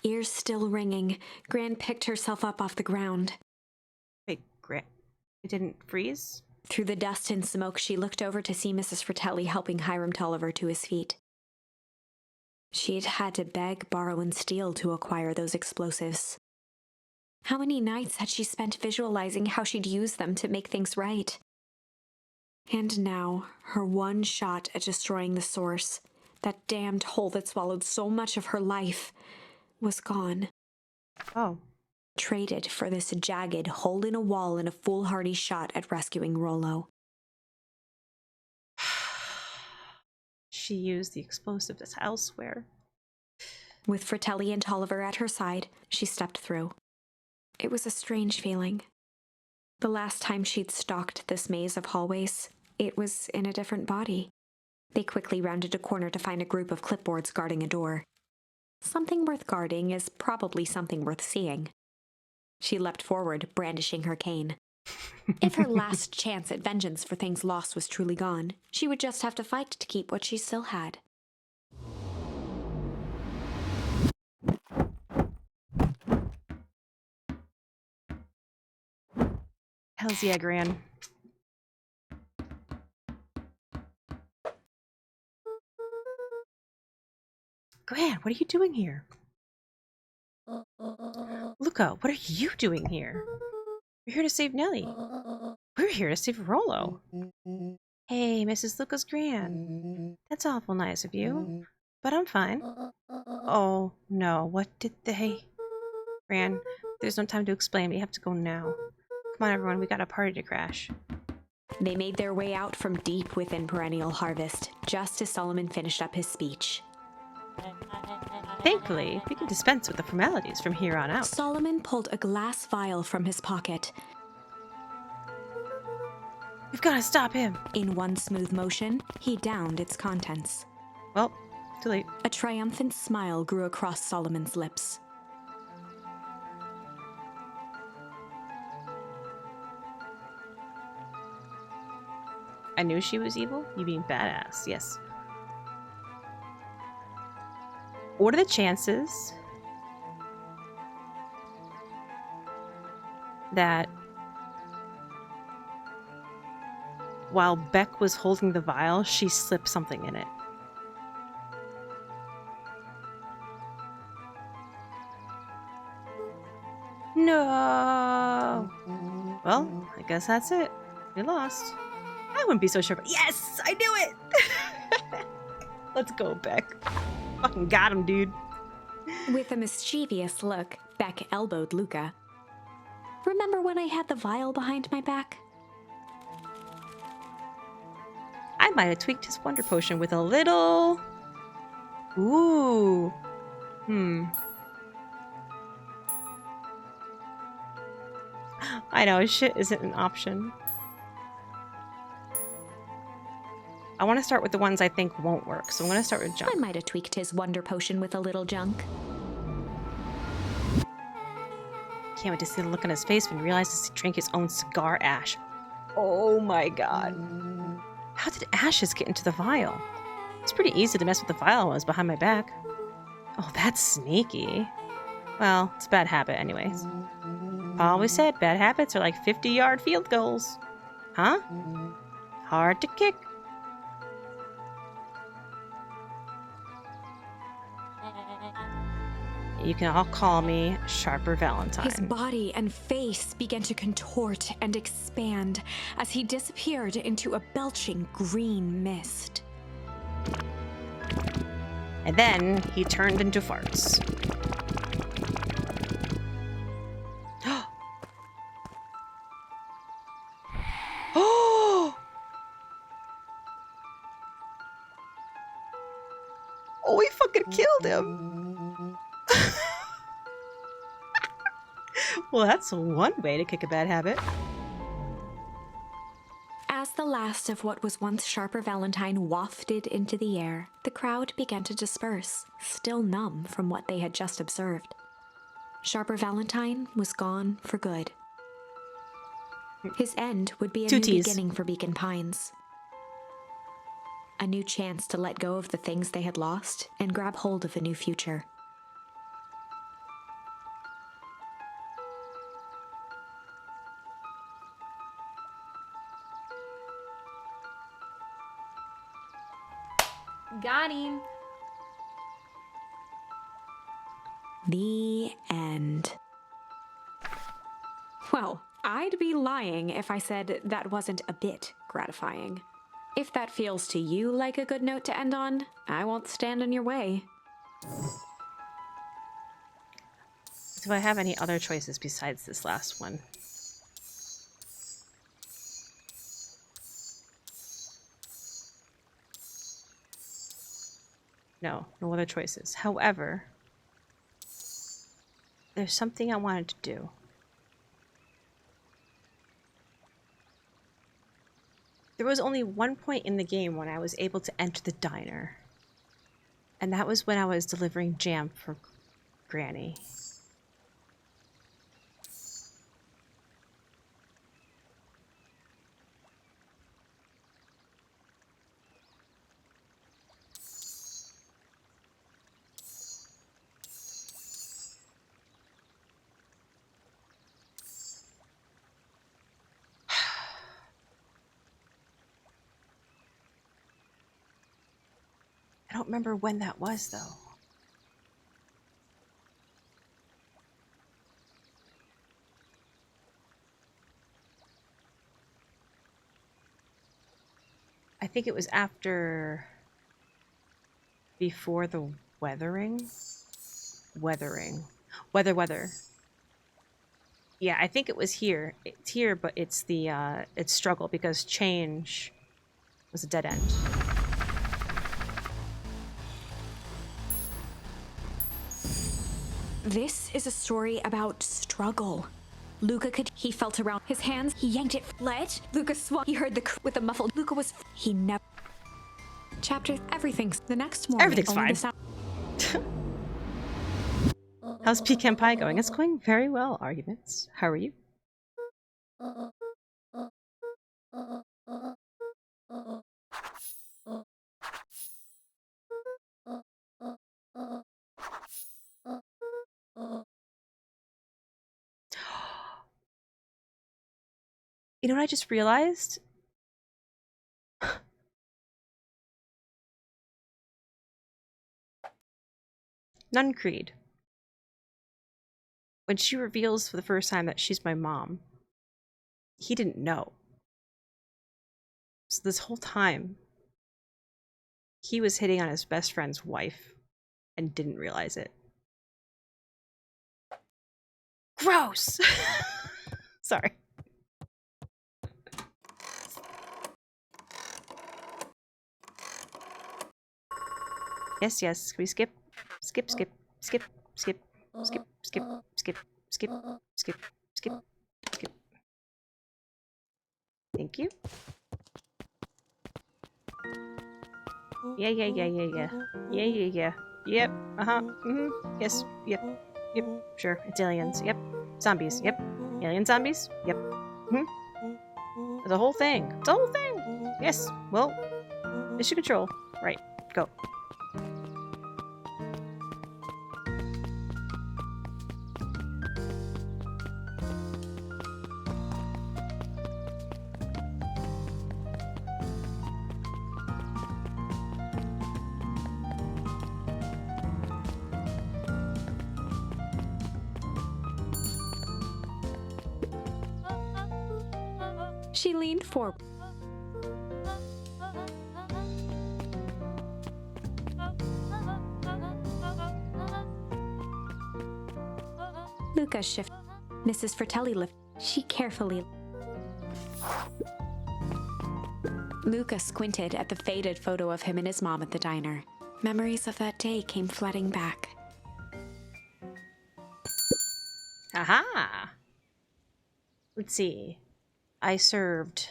Ears still ringing, Gran picked herself up off the ground. Wait, Grant, it didn't freeze? Through the dust and smoke, she looked over to see Mrs. Fratelli helping Hiram Tolliver to his feet. She'd had to beg, borrow, and steal to acquire those explosives. How many nights had she spent visualizing how she'd use them to make things right? And now, her one shot at destroying the source, that damned hole that swallowed so much of her life, was gone. Oh. Traded for this jagged hole in a wall and a foolhardy shot at rescuing Rollo. She used the explosives elsewhere. With Fratelli and Tolliver at her side, she stepped through. It was a strange feeling. The last time she'd stalked this maze of hallways, it was in a different body. They quickly rounded a corner to find a group of clipboards guarding a door. Something worth guarding is probably something worth seeing. She leapt forward, brandishing her cane. If her last chance at vengeance for things lost was truly gone, she would just have to fight to keep what she still had. Hells yeah, Gran. Gran, what are you doing here? Luca, what are you doing here? We're here to save Nellie. We're here to save Rollo. Hey, Mrs. Lucas Gran. That's awful nice of you, but I'm fine. Oh, no, what did they... Gran, there's no time to explain. We have to go now. Come on, everyone, we got a party to crash. They made their way out from deep within Perennial Harvest, just as Solomon finished up his speech. Thankfully, we can dispense with the formalities from here on out. Solomon pulled a glass vial from his pocket. We've got to stop him. In one smooth motion, he downed its contents. Well, too late. A triumphant smile grew across Solomon's lips. I knew she was evil? You mean badass, yes. What are the chances that while Beck was holding the vial, she slipped something in it? No! Well, I guess that's it. We lost. I wouldn't be so sure, but yes! I knew it! Let's go, Beck. Fucking got him, dude. With a mischievous look, Beck elbowed Luca. Remember when I had the vial behind my back? I might have tweaked his wonder potion with a little... Ooh. I know, shit isn't an option. I want to start with the ones I think won't work, so I'm going to start with I junk. might have tweaked his wonder potion with a little junk. Can't wait to see the look on his face when he realizes he drank his own cigar ash. Oh my god. How did ashes get into the vial? It's pretty easy to mess with the vial when it was behind my back. Oh, that's sneaky. Well, it's a bad habit anyways. I always said bad habits are like 50-yard field goals. Huh? Hard to kick. You can all call me Sharper Valentine. His body and face began to contort and expand as he disappeared into a belching green mist. And then he turned into farts. Oh, we fucking killed him. Well, that's one way to kick a bad habit. As the last of what was once Sharper Valentine wafted into the air, the crowd began to disperse, still numb from what they had just observed. Sharper Valentine was gone for good. His end would be a new Tooties. beginning for Beacon Pines. A new chance to let go of the things they had lost and grab hold of a new future. Got him. The end. Well, I'd be lying if I said that wasn't a bit gratifying. If that feels to you like a good note to end on, I won't stand in your way. Do I have any other choices besides this last one? No, no other choices. However, there's something I wanted to do. There was only one point in the game when I was able to enter the diner. And that was when I was delivering jam for Granny. I don't remember when that was, though. I think it was before the weathering. Weather. Yeah, I think it was here. It's here, but it's it's struggle because change was a dead end. This is a story about struggle. He felt around his hands, he yanked it, let. Luca swung, he heard with a muffled, Luca was, he never. Everything's, the next morning. Everything's only fine. the sound- How's Pecan Pie going? It's going very well, Arguments. How are you? You know what I just realized? Nun Creed. When she reveals for the first time that she's my mom, he didn't know. So this whole time, he was hitting on his best friend's wife and didn't realize it. Gross! Sorry. Yes. Can we skip? Skip. Thank you. Yeah. Yep. Uh-huh. Mm-hmm. Yes. Yep. Sure. It's aliens. Yep. Zombies. Yep. Alien zombies. Yep. The whole thing. It's a whole thing. Yes. Well, mission control. Right. Go. She leaned forward. Luca shifted. Mrs. Fratelli lifted. She carefully. Luca squinted at the faded photo of him and his mom at the diner. Memories of that day came flooding back. Aha! Let's see. I served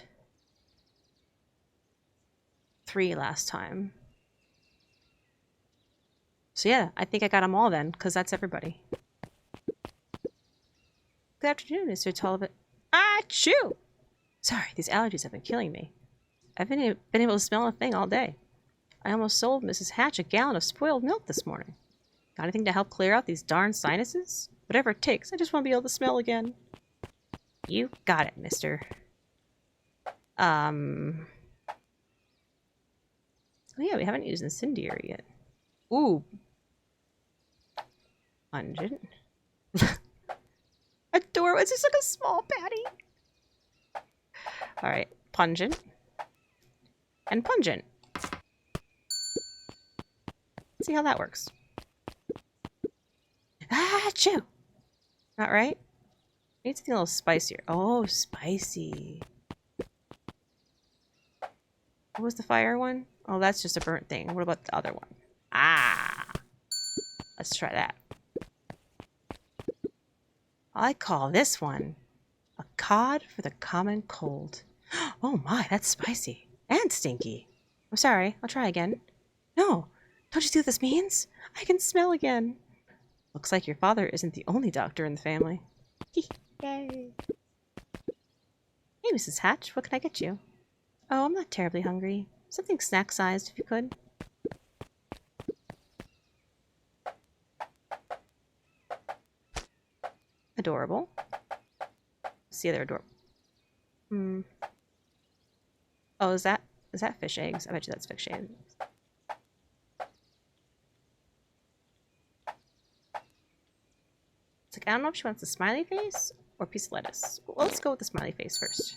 3 last time. So yeah, I think I got them all then, because that's everybody. Good afternoon, Mr. Tolliver. Achoo! Sorry, these allergies have been killing me. I've been able to smell a thing all day. I almost sold Mrs. Hatch a gallon of spoiled milk this morning. Got anything to help clear out these darn sinuses? Whatever it takes, I just want to be able to smell again. You got it, mister. Oh yeah, we haven't used incendiary yet. Ooh. Pungent. Adorable. It's just like a small patty. Alright. Pungent. And pungent. Let's see how that works. Achoo! Not right? Needs to be a little spicier. Oh, spicy. What was the fire one? Oh, that's just a burnt thing. What about the other one? Ah! Let's try that. I call this one a cod for the common cold. Oh my, that's spicy. And stinky. I'm sorry, I'll try again. No, don't you see what this means? I can smell again. Looks like your father isn't the only doctor in the family. Yay. Hey, Mrs. Hatch, what can I get you? Oh, I'm not terribly hungry. Something snack-sized, if you could. Adorable. See, they're adorable. Oh, is that fish eggs? I bet you that's fish eggs. It's like, I don't know if she wants a smiley face or a piece of lettuce. Well, let's go with the smiley face first.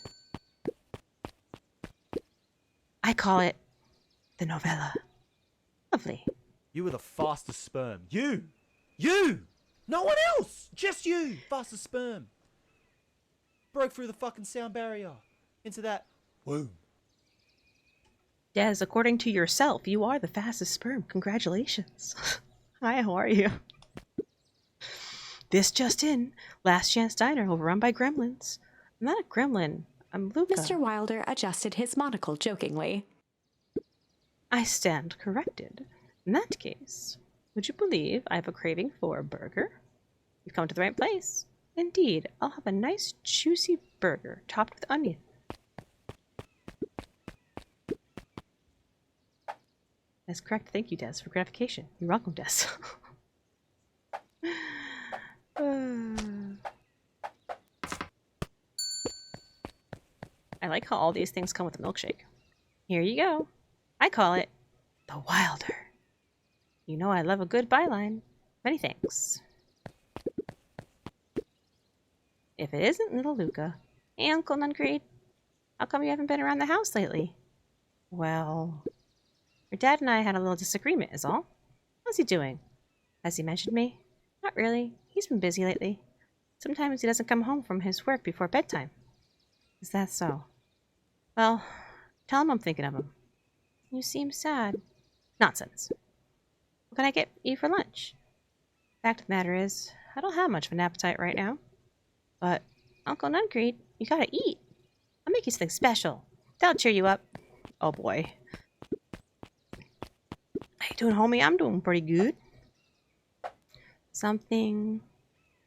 I call it the novella. Lovely. You were the fastest sperm. You! You! No one else! Just you! Fastest sperm. Broke through the fucking sound barrier. Into that womb. Des, according to yourself, you are the fastest sperm. Congratulations. Hi, how are you? This just in. Last Chance Diner overrun by gremlins. I'm not a gremlin. I'm Luca. Mr. Wilder adjusted his monocle jokingly. I stand corrected. In that case, would you believe I have a craving for a burger? You've come to the right place. Indeed, I'll have a nice juicy burger topped with onion. That's correct. Thank you, Des, for gratification. You're welcome, Des. I like how all these things come with a milkshake. Here you go. I call it the Wilder. You know I love a good byline. Many thanks. If it isn't little Luca. Hey, Uncle Nungreed. How come you haven't been around the house lately? Well, your dad and I had a little disagreement is all. How's he doing? Has he mentioned me? Not really. He's been busy lately. Sometimes he doesn't come home from his work before bedtime. Is that so? Well, tell him I'm thinking of him. You seem sad. Nonsense. What can I get you for lunch? Fact of the matter is, I don't have much of an appetite right now. But, Uncle Nungreed, you gotta eat. I'll make you something special. That'll cheer you up. Oh boy. How you doing, homie? I'm doing pretty good. Something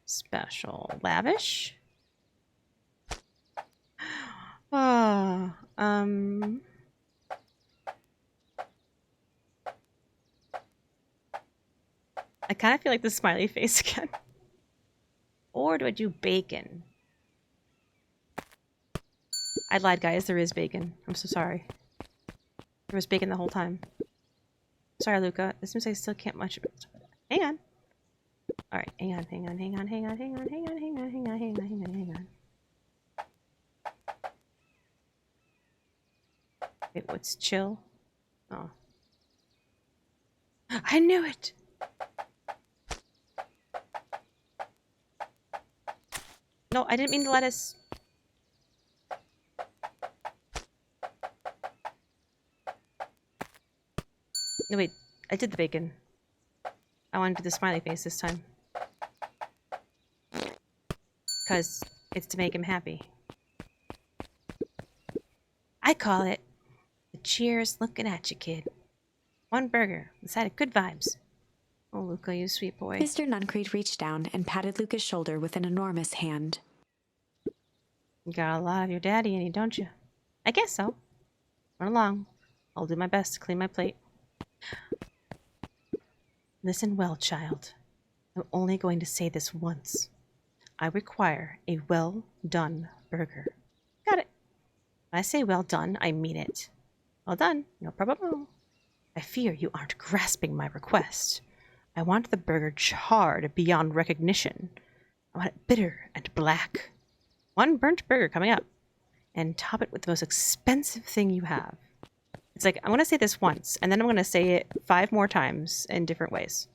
special. Lavish? Ah, I kind of feel like the smiley face again. Or do I do bacon? I lied, guys. There is bacon. I'm so sorry. There was bacon the whole time. Sorry, Luca. This means I still can't much of it. Hang on. Alright, hang on. Wait, what's chill? Oh. I knew it! No, I didn't mean the lettuce. No, wait. I did the bacon. I want to do the smiley face this time. Because it's to make him happy. I call it the cheers looking at you, kid. One burger, the side of good vibes. Oh, Luca, you sweet boy. Mr. Nuncreed reached down and patted Luca's shoulder with an enormous hand. You got a lot of your daddy in you, don't you? I guess so. Run along. I'll do my best to clean my plate. Listen well, child. I'm only going to say this once. I require a well-done burger. Got it. When I say well done, I mean it. Well done. No problem. I fear you aren't grasping my request. I want the burger charred beyond recognition. I want it bitter and black. One burnt burger coming up. And top it with the most expensive thing you have. It's like, I'm going to say this once, and then I'm going to say it 5 more times in different ways.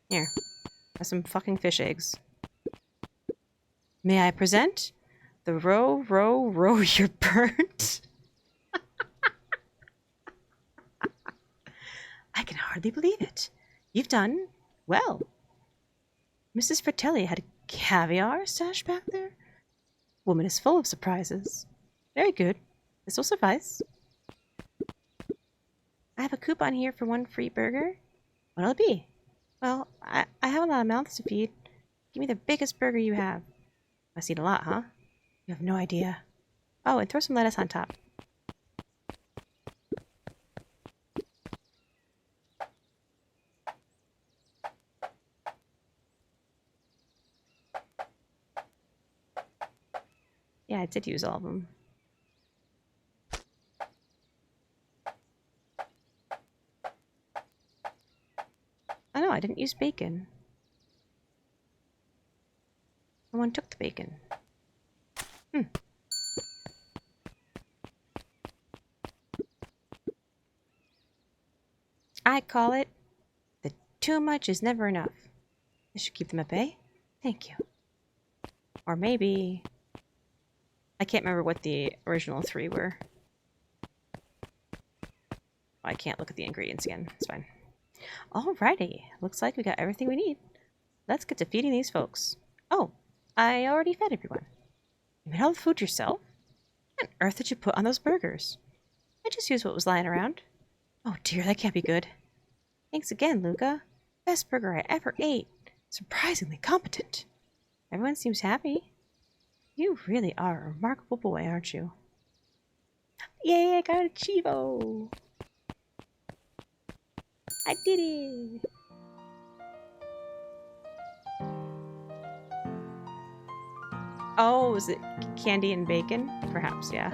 Here. Have some fucking fish eggs. May I present the row you're burnt? I can hardly believe it. You've done well. Mrs. Fratelli had caviar stashed back there? Woman is full of surprises. Very good. This will suffice. I have a coupon here for 1 free burger. What'll it be? Well, I have a lot of mouths to feed. Give me the biggest burger you have. Must eat a lot, huh? You have no idea. Oh, and throw some lettuce on top. Yeah, I did use all of them. Oh no, I didn't use bacon. Someone took the bacon. I call it the too much is never enough. This should keep them at bay. Thank you. Or maybe... I can't remember what the original 3 were. I can't look at the ingredients again. It's fine. Alrighty. Looks like we got everything we need. Let's get to feeding these folks. Oh, I already fed everyone. You made all the food yourself? What on earth did you put on those burgers? I just used what was lying around. Oh dear, that can't be good. Thanks again, Luca. Best burger I ever ate. Surprisingly competent. Everyone seems happy. You really are a remarkable boy, aren't you? Yay, I got a Chivo! I did it! Oh, was it candy and bacon? Perhaps, yeah.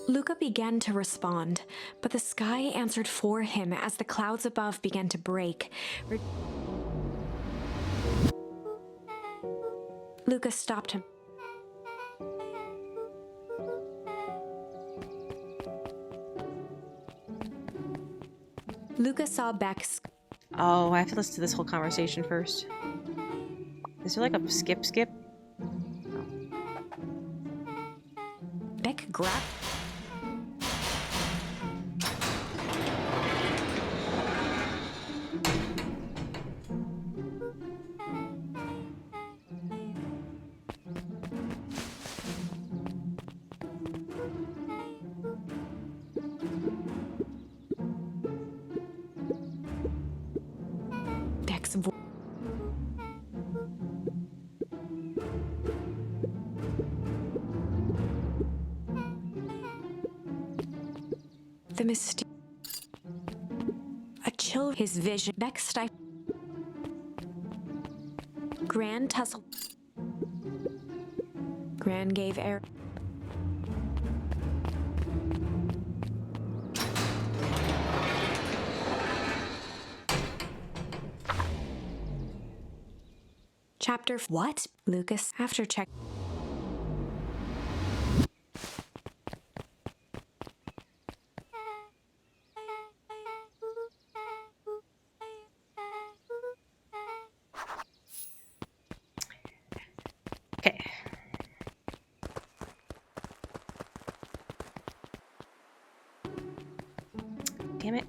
Luca began to respond, but the sky answered for him as the clouds above began to break. Luca stopped him. Luca saw Beck's. Oh, I have to listen to this whole conversation first. Is there like a skip? Beck grabbed. Beck's voice. The mysterious. A chill his vision. Beck stifled. Gran tussle. Gran gave air. Chapter. What? Lucas, after check. Okay. Damn it.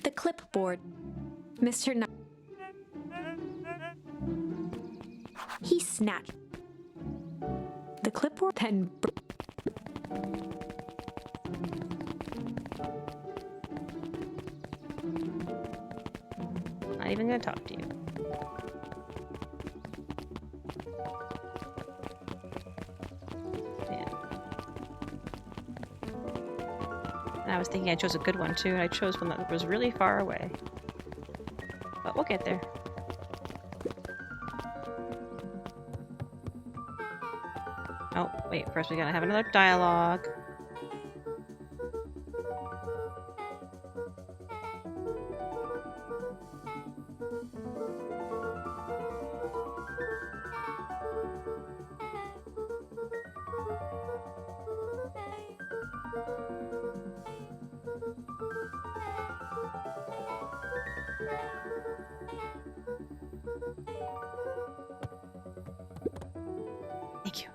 The clipboard. Mr. He snatched the clipboard pen. Not even gonna talk to you. Man. And I was thinking I chose a good one too, and I chose one that was really far away. But we'll get there. Oh, wait, first we gotta have another dialogue. Thank you.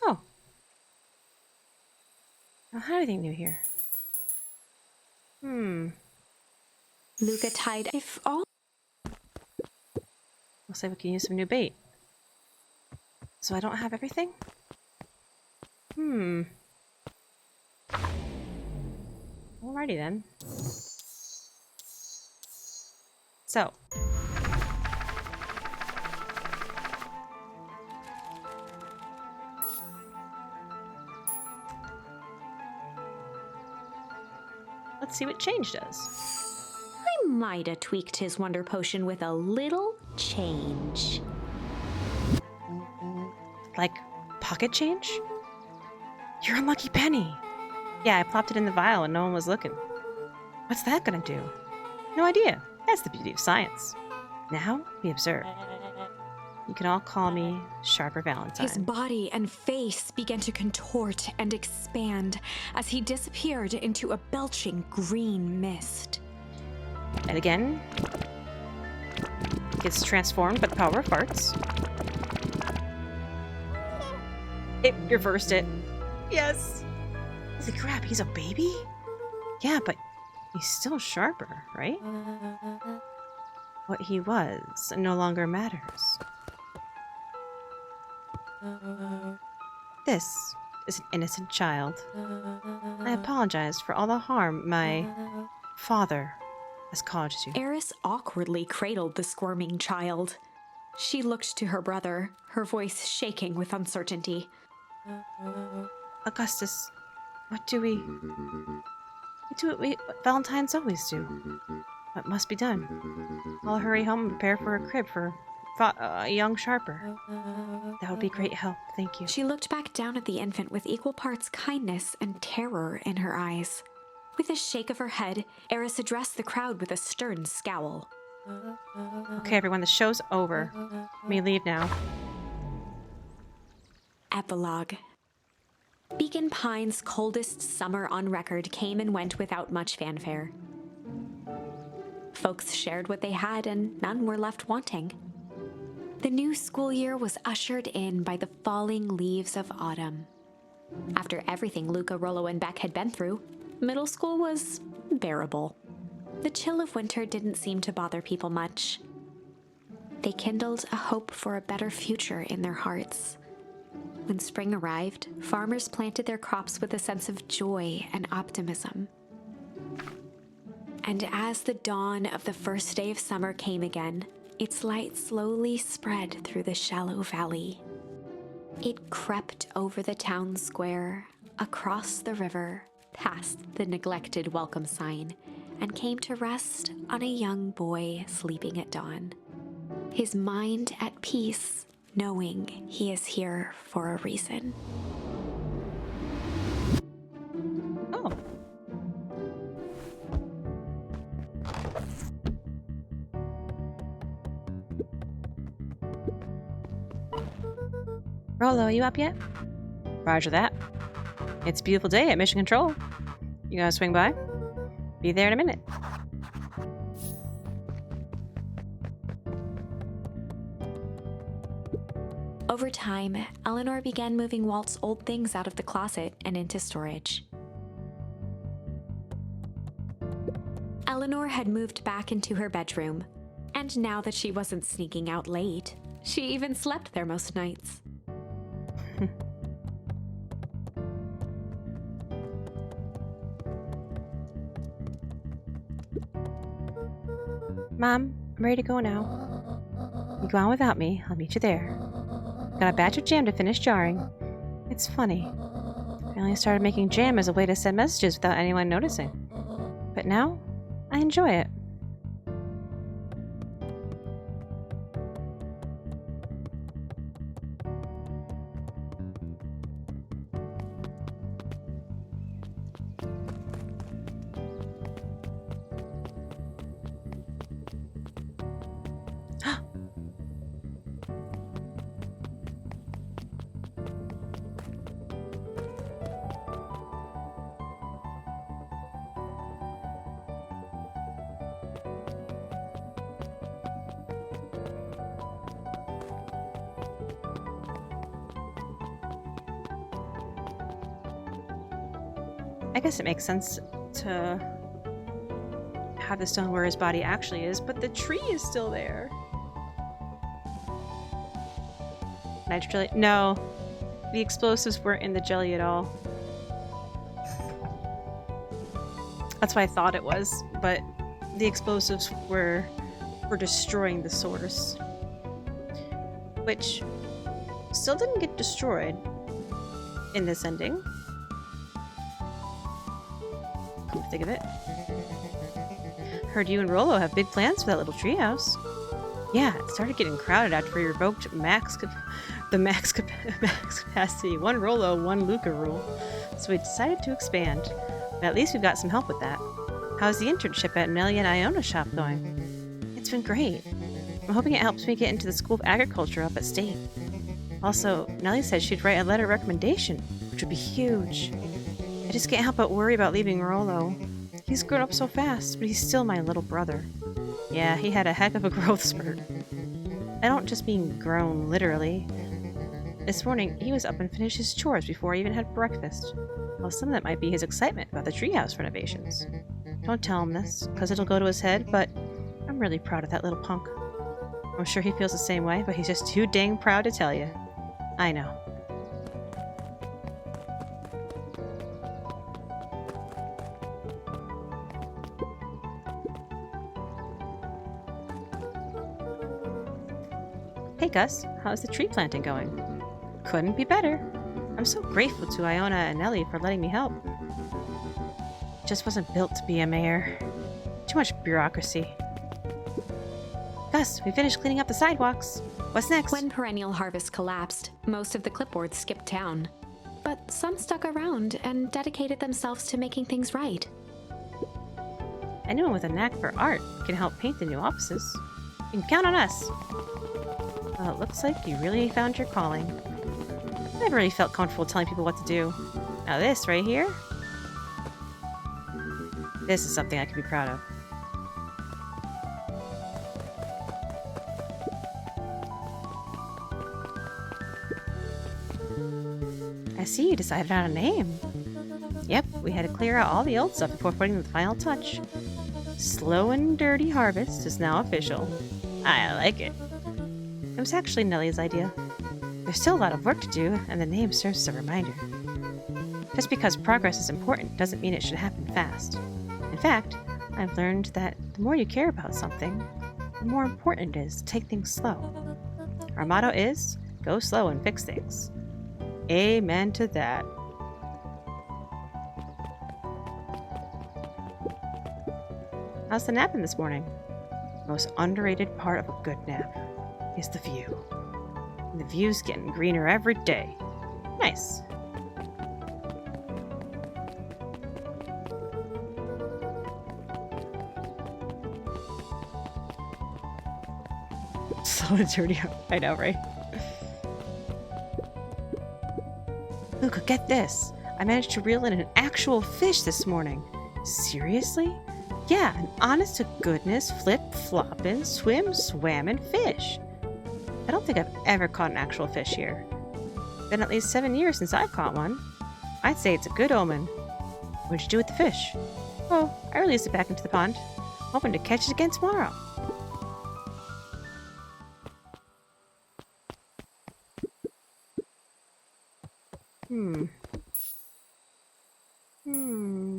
Oh. Well, anything new here? Luca tied. If all. Looks like we can use some new bait. So I don't have everything? Alrighty then. So. Let's see what change does. I might have tweaked his wonder potion with a little change. Like, pocket change? You're a lucky penny. Yeah, I plopped it in the vial and no one was looking. What's that gonna do? No idea. That's the beauty of science. Now, we observe. You can all call me Sharper Valentine. His body and face began to contort and expand as he disappeared into a belching green mist. And again, gets transformed by the power of farts. It reversed it. Yes. Holy crap, he's a baby? Yeah, but he's still Sharper, right? What he was no longer matters. This is an innocent child. I apologize for all the harm my father has caused you. Eris awkwardly cradled the squirming child. She looked to her brother, her voice shaking with uncertainty. Augustus, what do we do what Valentines always do. What must be done? I'll hurry home and prepare for a crib for a young Sharper. That would be great help, thank you. She looked back down at the infant with equal parts kindness and terror in her eyes. With a shake of her head, Eris addressed the crowd with a stern scowl. Okay, everyone, the show's over. May leave now. Epilogue. Beacon Pines' coldest summer on record came and went without much fanfare. Folks shared what they had, and none were left wanting. The new school year was ushered in by the falling leaves of autumn. After everything Luca, Rollo, and Beck had been through, middle school was bearable. The chill of winter didn't seem to bother people much. They kindled a hope for a better future in their hearts. When spring arrived, farmers planted their crops with a sense of joy and optimism. And as the dawn of the first day of summer came again, its light slowly spread through the shallow valley. It crept over the town square, across the river, past the neglected welcome sign, and came to rest on a young boy sleeping at dawn, his mind at peace, knowing he is here for a reason. Oh. Rollo, you up yet? Roger that. It's a beautiful day at Mission Control. You gonna swing by? Be there in a minute. Over time, Eleanor began moving Walt's old things out of the closet and into storage. Eleanor had moved back into her bedroom, and now that she wasn't sneaking out late, she even slept there most nights. Mom, I'm ready to go now. You go on without me, I'll meet you there. Got a batch of jam to finish jarring. It's funny. I only started making jam as a way to send messages without anyone noticing. But now, I enjoy it. I guess it makes sense to have the stone where his body actually is, but the tree is still there. Nitro jelly? No. The explosives weren't in the jelly at all. That's what I thought it was, but the explosives were destroying the source. Which still didn't get destroyed in this ending. Come to think of it. Heard you and Rollo have big plans for that little treehouse. Yeah, it started getting crowded after we revoked the max capacity 1 Rollo, 1 Luca rule. So we decided to expand. But at least we've got some help with that. How's the internship at Nellie and Iona's shop going? It's been great. I'm hoping it helps me get into the School of Agriculture up at State. Also, Nellie said she'd write a letter of recommendation, which would be huge. I just can't help but worry about leaving Rollo. He's grown up so fast, but he's still my little brother. Yeah, he had a heck of a growth spurt. I don't just mean grown, literally. This morning, he was up and finished his chores before I even had breakfast. Well, some of that might be his excitement about the treehouse renovations. Don't tell him this, because it'll go to his head, but I'm really proud of that little punk. I'm sure he feels the same way, but he's just too dang proud to tell you. I know. Hey Gus, how's the tree planting going? Couldn't be better. I'm so grateful to Iona and Nellie for letting me help. Just wasn't built to be a mayor. Too much bureaucracy. Gus, we finished cleaning up the sidewalks. What's next? When Perennial Harvest collapsed, most of the clipboards skipped town. But some stuck around and dedicated themselves to making things right. Anyone with a knack for art can help paint the new offices. You can count on us. Well, it looks like you really found your calling. I never really felt comfortable telling people what to do. Now this right here, this is something I can be proud of. I see you decided on a name. Yep, we had to clear out all the old stuff before putting the final touch. Slow and Dirty Harvest is now official. I like it. It was actually Nellie's idea. There's still a lot of work to do, and the name serves as a reminder. Just because progress is important doesn't mean it should happen fast. In fact, I've learned that the more you care about something, the more important it is to take things slow. Our motto is, go slow and fix things. Amen to that. How's the napping this morning? The most underrated part of a good nap is the view. And the view's getting greener every day. Nice. Slow and dirty. I know, right? Luca, get this. I managed to reel in an actual fish this morning. Seriously? Yeah, an honest-to-goodness flip-floppin', swim-swammin' fish. I don't think I've ever caught an actual fish here. Been at least 7 years since I've caught one. I'd say it's a good omen. What'd you do with the fish? Oh, I released it back into the pond, hoping to catch it again tomorrow.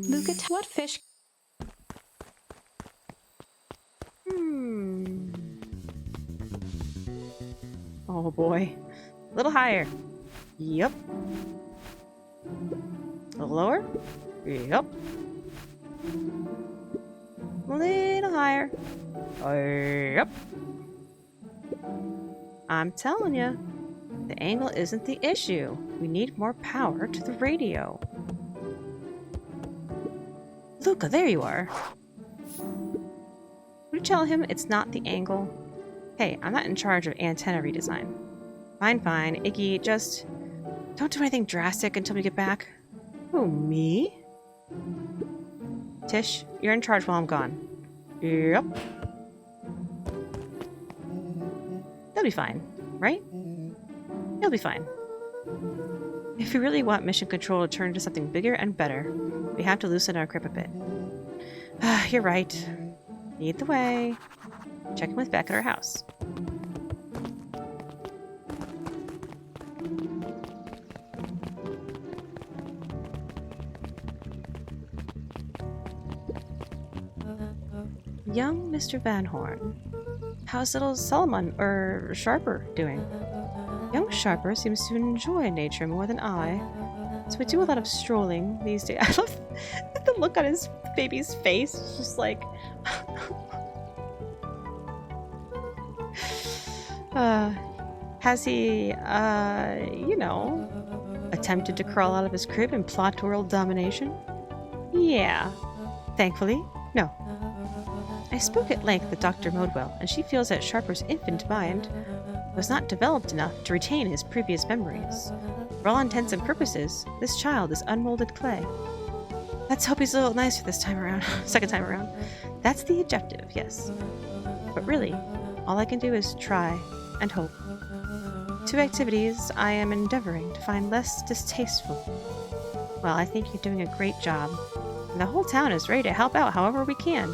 Luca, what fish? Oh boy. A little higher. Yep. A little lower. Yep. A little higher. Yep. I'm telling you, the angle isn't the issue. We need more power to the radio. Luca, there you are. Would you tell him it's not the angle? Hey, I'm not in charge of antenna redesign. Fine, Iggy, just don't do anything drastic until we get back. Oh, me? Tish, you're in charge while I'm gone. Yep. They'll be fine, right? He'll be fine. If we really want Mission Control to turn into something bigger and better, we have to loosen our grip a bit. You're right. Lead the way. Check in with Beck at our house. Young Mr. Van Horn. How's little Solomon, or Sharper, doing? Young Sharper seems to enjoy nature more than I, so we do a lot of strolling these days. I love the look on his baby's face. It's just like... has he, attempted to crawl out of his crib and plot world domination? Yeah. Thankfully, no. I spoke at length with Dr. Modwell, and she feels that Sharper's infant mind was not developed enough to retain his previous memories. For all intents and purposes, this child is unmolded clay. Let's hope he's a little nicer this time around. Second time around. That's the objective, yes. But really, all I can do is try and hope. 2 activities I am endeavoring to find less distasteful. Well, I think you're doing a great job, and the whole town is ready to help out however we can.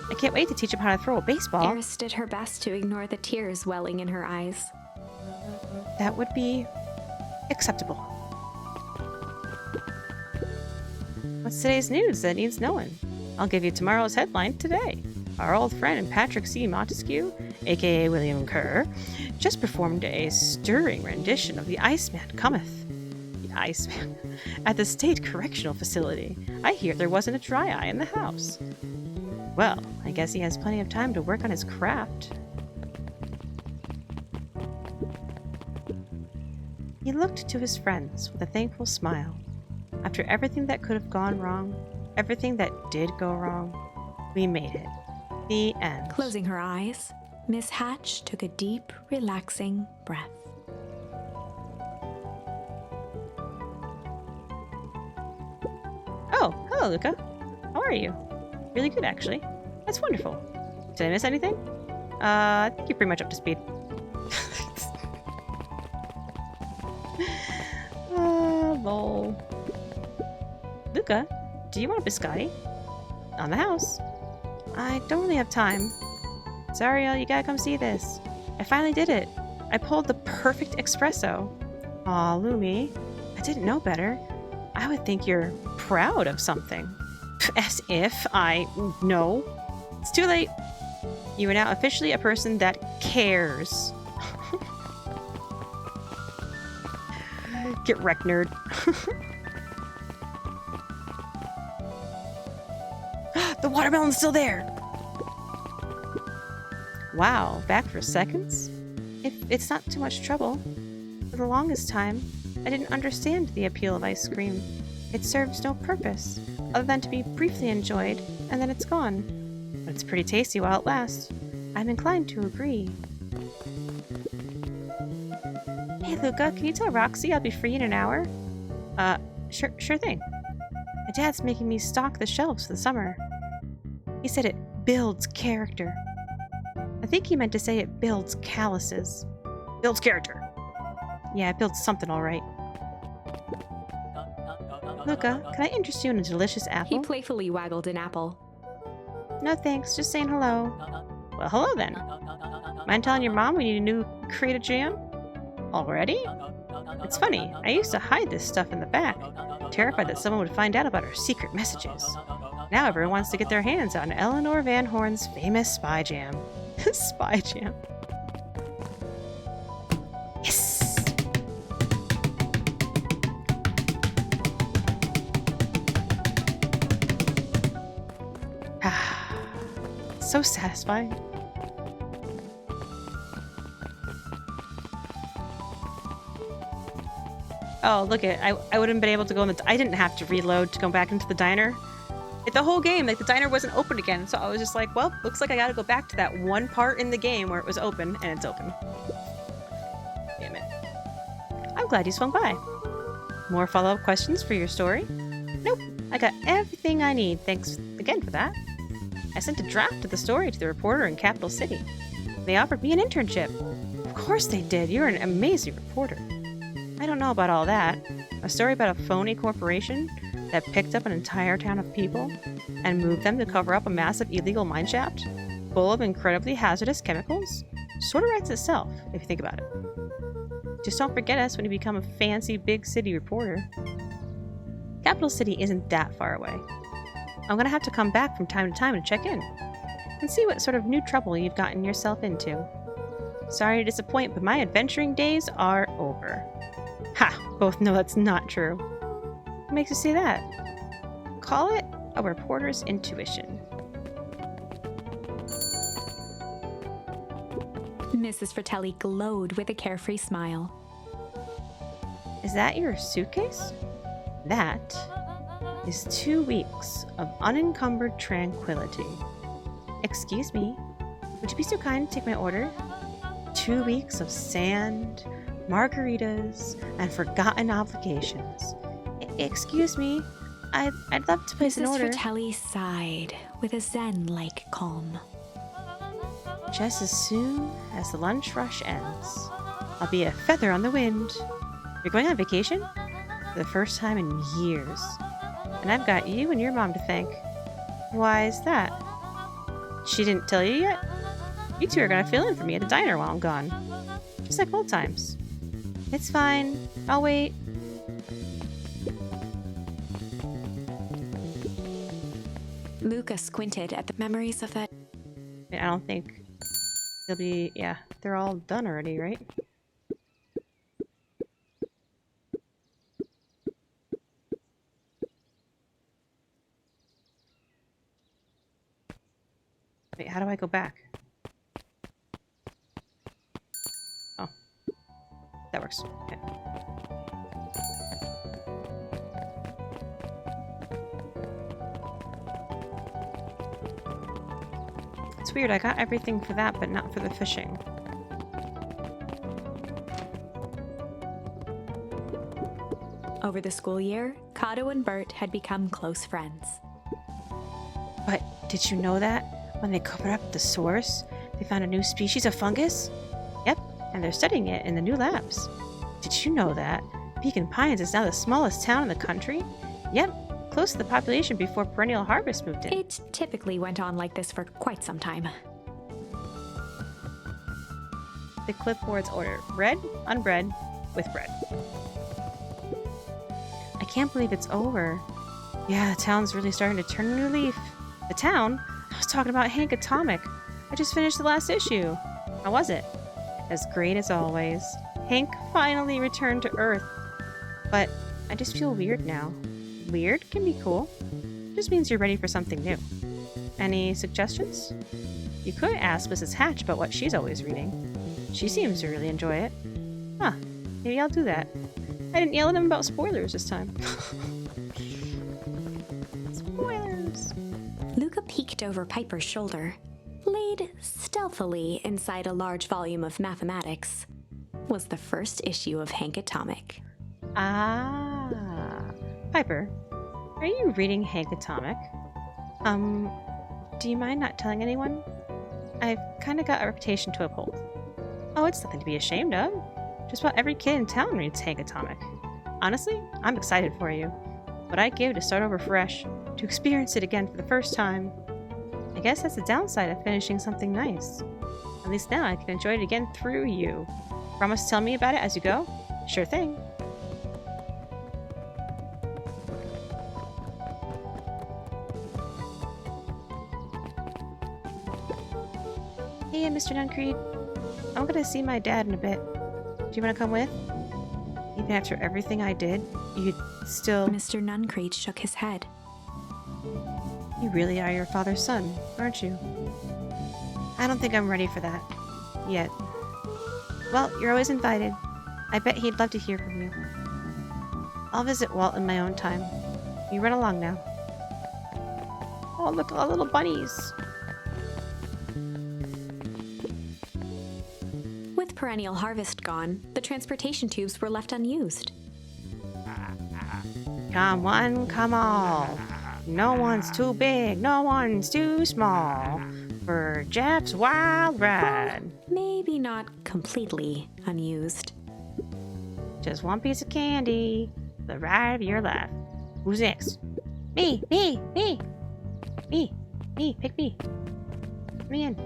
I can't wait to teach him how to throw a baseball. Eris did her best to ignore the tears welling in her eyes. That would be acceptable. What's today's news that needs knowing? I'll give you tomorrow's headline today. Our old friend Patrick C. Montesquieu, aka William Kerr, just performed a stirring rendition of The Iceman Cometh. The Iceman? At the State Correctional Facility. I hear there wasn't a dry eye in the house. Well, I guess he has plenty of time to work on his craft. He looked to his friends with a thankful smile. After everything that could have gone wrong, everything that did go wrong, we made it. The end. Closing her eyes, Miss Hatch took a deep, relaxing breath. Oh, hello, Luca. How are you? Really good, actually. That's wonderful. Did I miss anything? I think you're pretty much up to speed. Lol. Luca, do you want a biscotti? On the house. I don't really have time. Zariel, you gotta come see this. I finally did it. I pulled the perfect espresso. Aw, Lumi. I didn't know better. I would think you're proud of something. As if I know. It's too late. You are now officially a person that cares. Get wrecked, nerd. The watermelon's still there! Wow, back for seconds? If it's not too much trouble. For the longest time, I didn't understand the appeal of ice cream. It serves no purpose, other than to be briefly enjoyed, and then it's gone. But it's pretty tasty while it lasts. I'm inclined to agree. Hey Luca, can you tell Roxy I'll be free in an hour? Sure thing. My dad's making me stock the shelves for the summer. He said it builds character. I think he meant to say it builds calluses. Builds character. Yeah, it builds something all right. Luca, can I interest you in a delicious He apple? playfully waggled an apple. No thanks, just saying hello. Well, hello then. Mind telling your mom we need a new Create a Jam? Already? It's funny, I used to hide this stuff in the back, terrified that someone would find out about our secret messages. Now everyone wants to get their hands on Eleanor Van Horn's famous Spy Jam. Spy Jam. Yes! So satisfying. Oh, look it. I wouldn't have been able to go in the... I didn't have to reload to go back into the diner. The whole game, like, the diner wasn't open again, so I was just like, well, looks like I gotta go back to that one part in the game where it was open, and it's open. Damn it. I'm glad you swung by. More follow-up questions for your story? Nope. I got everything I need. Thanks again for that. I sent a draft of the story to the reporter in Capital City. They offered me an internship. Of course they did. You're an amazing reporter. I don't know about all that. A story about a phony corporation that picked up an entire town of people and moved them to cover up a massive illegal mineshaft full of incredibly hazardous chemicals sort of writes itself, if you think about it. Just don't forget us when you become a fancy big city reporter. Capital City isn't that far away. I'm gonna have to come back from time to time and check in and see what sort of new trouble you've gotten yourself into. Sorry to disappoint, but my adventuring days are over. Ha! Both know that's not true. What makes you say that? Call it a reporter's intuition. Mrs. Fratelli glowed with a carefree smile. Is that your suitcase? That is 2 weeks of unencumbered tranquility. Excuse me, would you be so kind to take my order? 2 weeks of sand, margaritas, and forgotten obligations. Excuse me, I'd love to place an Mrs. order. Fratelli sighed with a zen-like calm. Just as soon as the lunch rush ends, I'll be a feather on the wind. You're going on vacation? For the first time in years. And I've got you and your mom to thank. Why is that? She didn't tell you yet? You two are gonna fill in for me at the diner while I'm gone. Just like old times. It's fine. I'll wait. Luca squinted at the memories of that. I don't think they'll be... Yeah, they're all done already, right? Wait, how do I go back? Oh. That works. Okay. weird. I got everything for that, but not for the fishing. Over the school year, Kato and Bert had become close friends. But did you know that when they covered up the source, they found a new species of fungus? Yep, and they're studying it in the new labs. Did you know that Beacon Pines is now the smallest town in the country? Yep, close to the population before Perennial Harvest moved in. It typically went on like this for quite some time. The clipboards order bread on bread with bread. I can't believe it's over. Yeah, the town's really starting to turn a new leaf. The town? I was talking about Hank Atomic. I just finished the last issue. How was it? As great as always. Hank finally returned to Earth. But I just feel weird now. Weird can be cool. Just means you're ready for something new. Any suggestions? You could ask Mrs. Hatch about what she's always reading. She seems to really enjoy it. Huh, maybe I'll do that. I didn't yell at him about spoilers this time. Spoilers! Luca peeked over Piper's shoulder. Laid stealthily inside a large volume of mathematics was the first issue of Hank Atomic. Ah. Piper, are you reading Hank Atomic? Do you mind not telling anyone? I've kind of got a reputation to uphold. Oh, it's nothing to be ashamed of. Just about every kid in town reads Hank Atomic. Honestly, I'm excited for you. What I'd give to start over fresh, to experience it again for the first time. I guess that's the downside of finishing something nice. At least now I can enjoy it again through you. Promise to tell me about it as you go? Sure thing. Hey, Mr. Nuncreed. I'm gonna see my dad in a bit. Do you want to come with? Even after everything I did, you'd still... Mr. Nuncreed shook his head. You really are your father's son, aren't you? I don't think I'm ready for that. Yet. Well, you're always invited. I bet he'd love to hear from you. I'll visit Walt in my own time. You run along now. Oh, look at all the little bunnies. With Perennial Harvest gone, the transportation tubes were left unused. Come one, come all. No one's too big, no one's too small. For Jeff's wild ride. Maybe not completely unused. Just one piece of candy. The ride of your life. Who's next? Me, me, me. Me, me, pick me. Put me in.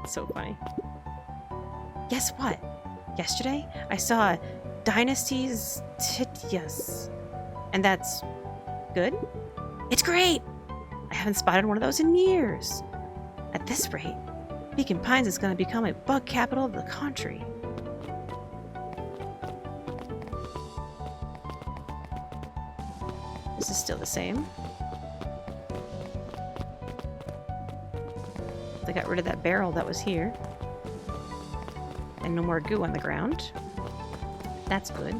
So funny. Guess what? Yesterday, I saw Dynasty's Titius. And that's good? It's great! I haven't spotted one of those in years. At this rate, Beacon Pines is going to become a bug capital of the country. This is still the same. They got rid of that barrel that was here. And no more goo on the ground. That's good.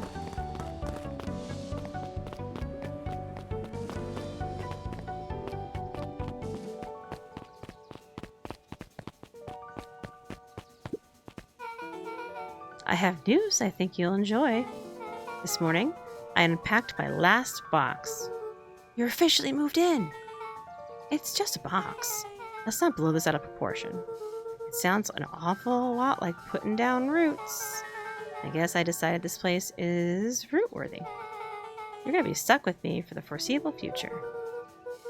I have news I think you'll enjoy. This morning, I unpacked my last box. You're officially moved in. It's just a box. Let's not blow this out of proportion. It sounds an awful lot like putting down roots. I guess I decided this place is root-worthy. You're going to be stuck with me for the foreseeable future.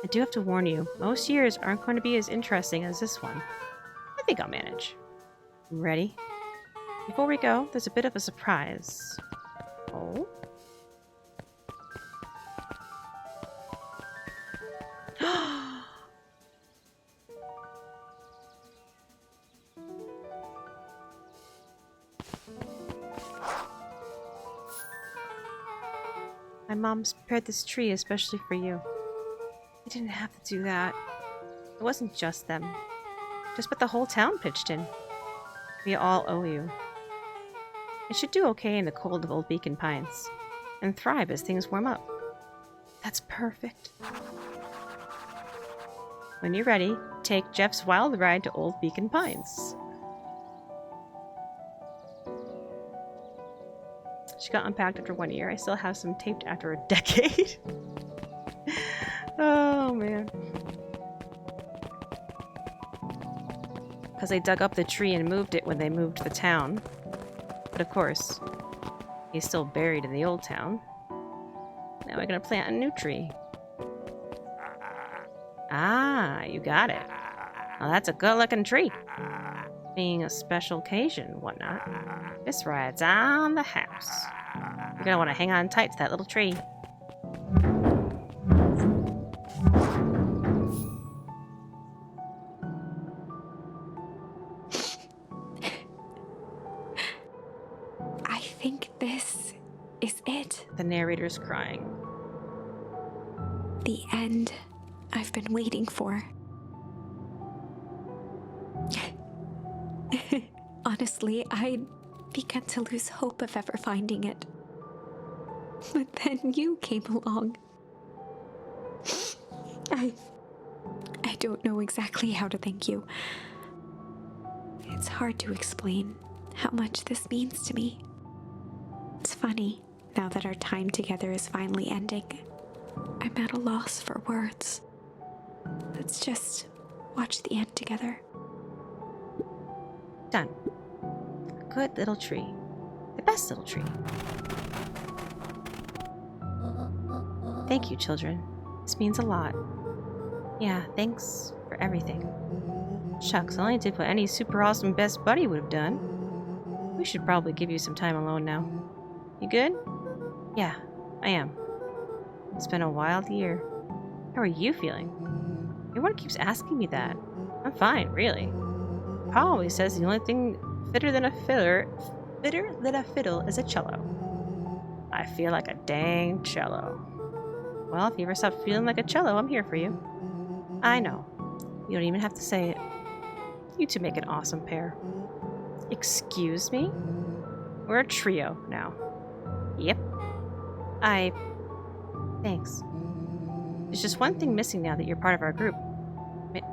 I do have to warn you, most years aren't going to be as interesting as this one. I think I'll manage. Ready? Before we go, there's a bit of a surprise. Oh? My mom's prepared this tree especially for you. I didn't have to do that. It wasn't just them. Just what the whole town pitched in. We all owe you. It should do okay in the cold of Old Beacon Pines, and thrive as things warm up. That's perfect. When you're ready, take Jeff's wild ride to Old Beacon Pines. She got unpacked after 1 year. I still have some taped after a decade. Oh, man. Because they dug up the tree and moved it when they moved the town. But of course, he's still buried in the old town. Now we're gonna plant a new tree. Ah, you got it. Well, that's a good-looking tree. Being a special occasion and whatnot. This ride's on the house. You're gonna want to hang on tight to that little tree. I think this is it. The narrator's crying. The end I've been waiting for. Honestly, I began to lose hope of ever finding it. But then you came along. I don't know exactly how to thank you. It's hard to explain how much this means to me. It's funny, now that our time together is finally ending, I'm at a loss for words. Let's just watch the end together. Done. A good little tree. The best little tree. Thank you, children. This means a lot. Yeah, thanks for everything. Shucks, I only did what any super awesome best buddy would have done. We should probably give you some time alone now. You good? Yeah, I am. It's been a wild year. How are you feeling? Everyone keeps asking me that. I'm fine, really. Pa always says the only thing fitter than a fiddle is a cello. I feel like a dang cello. Well, if you ever stop feeling like a cello, I'm here for you. I know. You don't even have to say it. You two make an awesome pair. Excuse me? We're a trio now. Yep. Thanks. There's just one thing missing now that you're part of our group.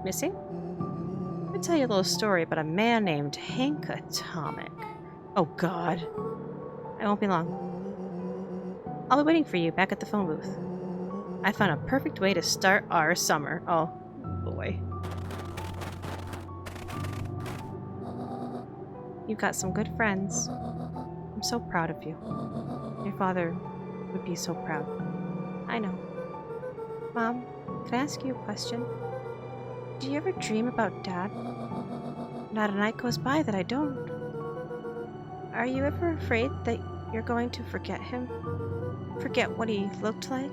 Missing? Let me tell you a little story about a man named Hank Atomic. Oh, God. I won't be long. I'll be waiting for you back at the phone booth. I found a perfect way to start our summer. Oh, boy. You've got some good friends. I'm so proud of you. Your father would be so proud. I know. Mom, can I ask you a question? Do you ever dream about Dad? Not a night goes by that I don't. Are you ever afraid that you're going to forget him? Forget what he looked like?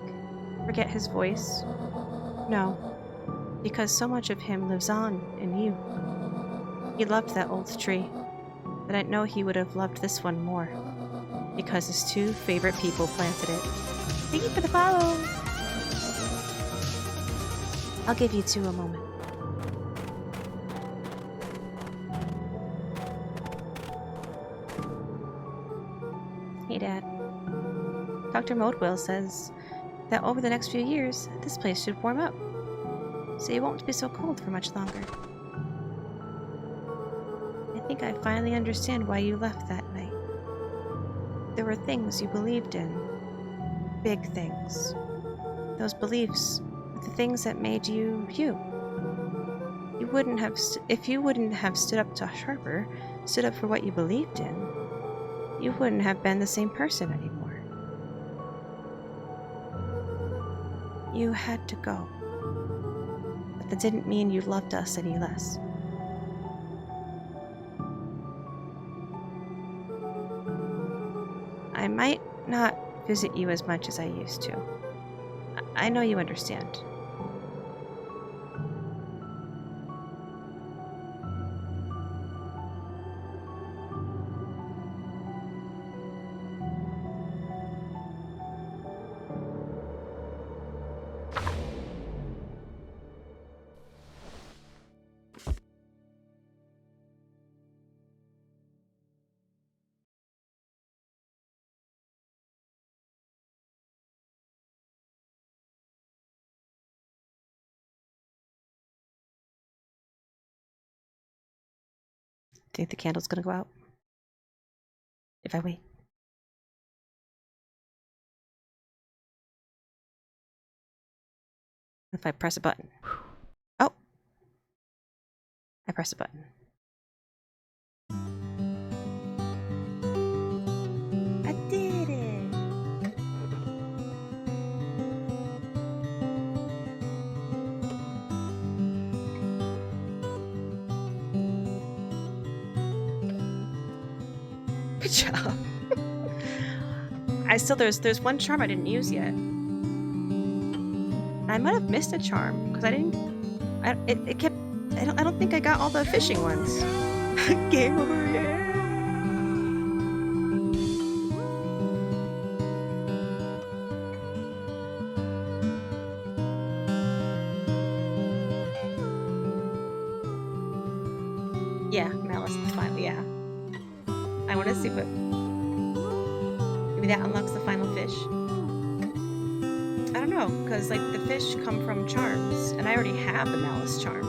Forget his voice? No, because so much of him lives on in you. He loved that old tree, but I know he would have loved this one more, because his two favorite people planted it. Thank you for the follow! I'll give you two a moment. Hey, Dad. Dr. Modwell says that over the next few years, this place should warm up, so you won't be so cold for much longer. I think I finally understand why you left that night. There were things you believed in. Big things. Those beliefs were the things that made you, you. You wouldn't have, if you wouldn't have stood up to Harper, stood up for what you believed in, you wouldn't have been the same person anymore. You had to go. But that didn't mean you loved us any less. I might not visit you as much as I used to. I know you understand. Think the candle's gonna go out? If I wait. If I press a button. Oh! I press a button. I did it! Good job. There's one charm I didn't use yet. I might have missed a charm because I didn't. It kept. I don't think I got all the fishing ones. Game over, yeah. Yeah, Malice the final. Yeah. I want to see what. Maybe that unlocks the final fish. I don't know, because like the fish come from charms, and I already have the Malice charm.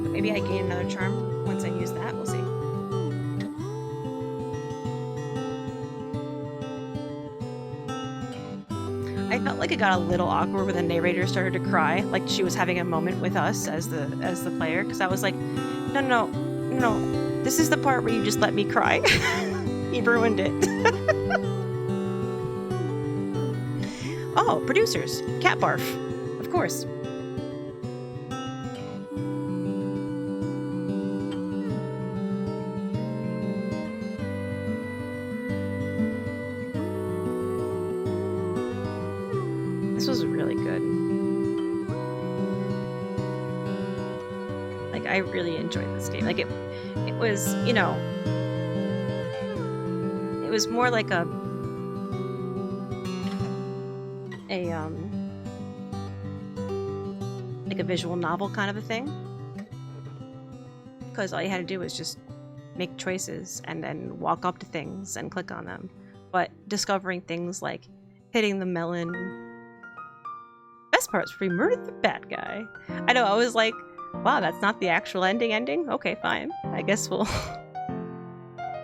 But maybe I gain another charm once I use that. We'll see. I felt like it got a little awkward when the narrator started to cry, like she was having a moment with us as the player, because I was like, no, this is the part where you just let me cry. You ruined it. Oh, producers. Cat barf. Of course. This was really good. Like, I really enjoyed this game. Like, it was, you know, it was more like a visual novel kind of a thing, because all you had to do was just make choices and then walk up to things and click on them. But discovering things like hitting the melon, best part is we murdered the bad guy. I know, I was like, wow, that's not the actual ending. Okay, fine, I guess we'll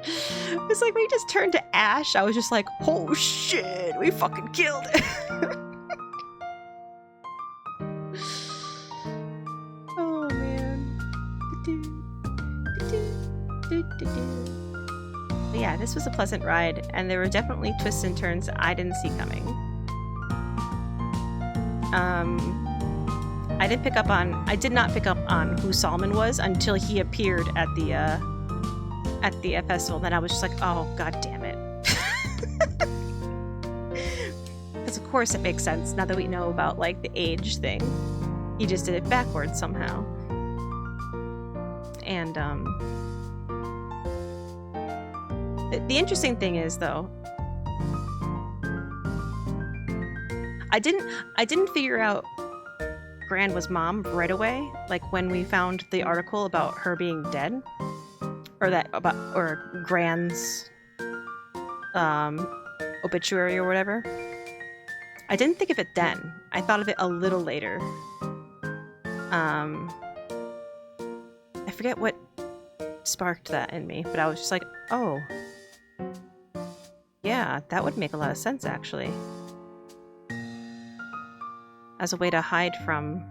it's like we just turned to ash. I was just like, oh shit, we fucking killed it. But yeah, this was a pleasant ride, and there were definitely twists and turns I didn't see coming. I did not pick up on who Solomon was until he appeared at the festival. Then I was just like, oh god damn it. Because of course it makes sense now that we know about like the age thing. He just did it backwards somehow. And the interesting thing is, though, I didn't figure out Gran was mom right away. Like when we found the article about her being dead, or Gran's obituary or whatever. I didn't think of it then. I thought of it a little later. I forget what sparked that in me, but I was just like, oh. Yeah, that would make a lot of sense, actually. As a way to hide from...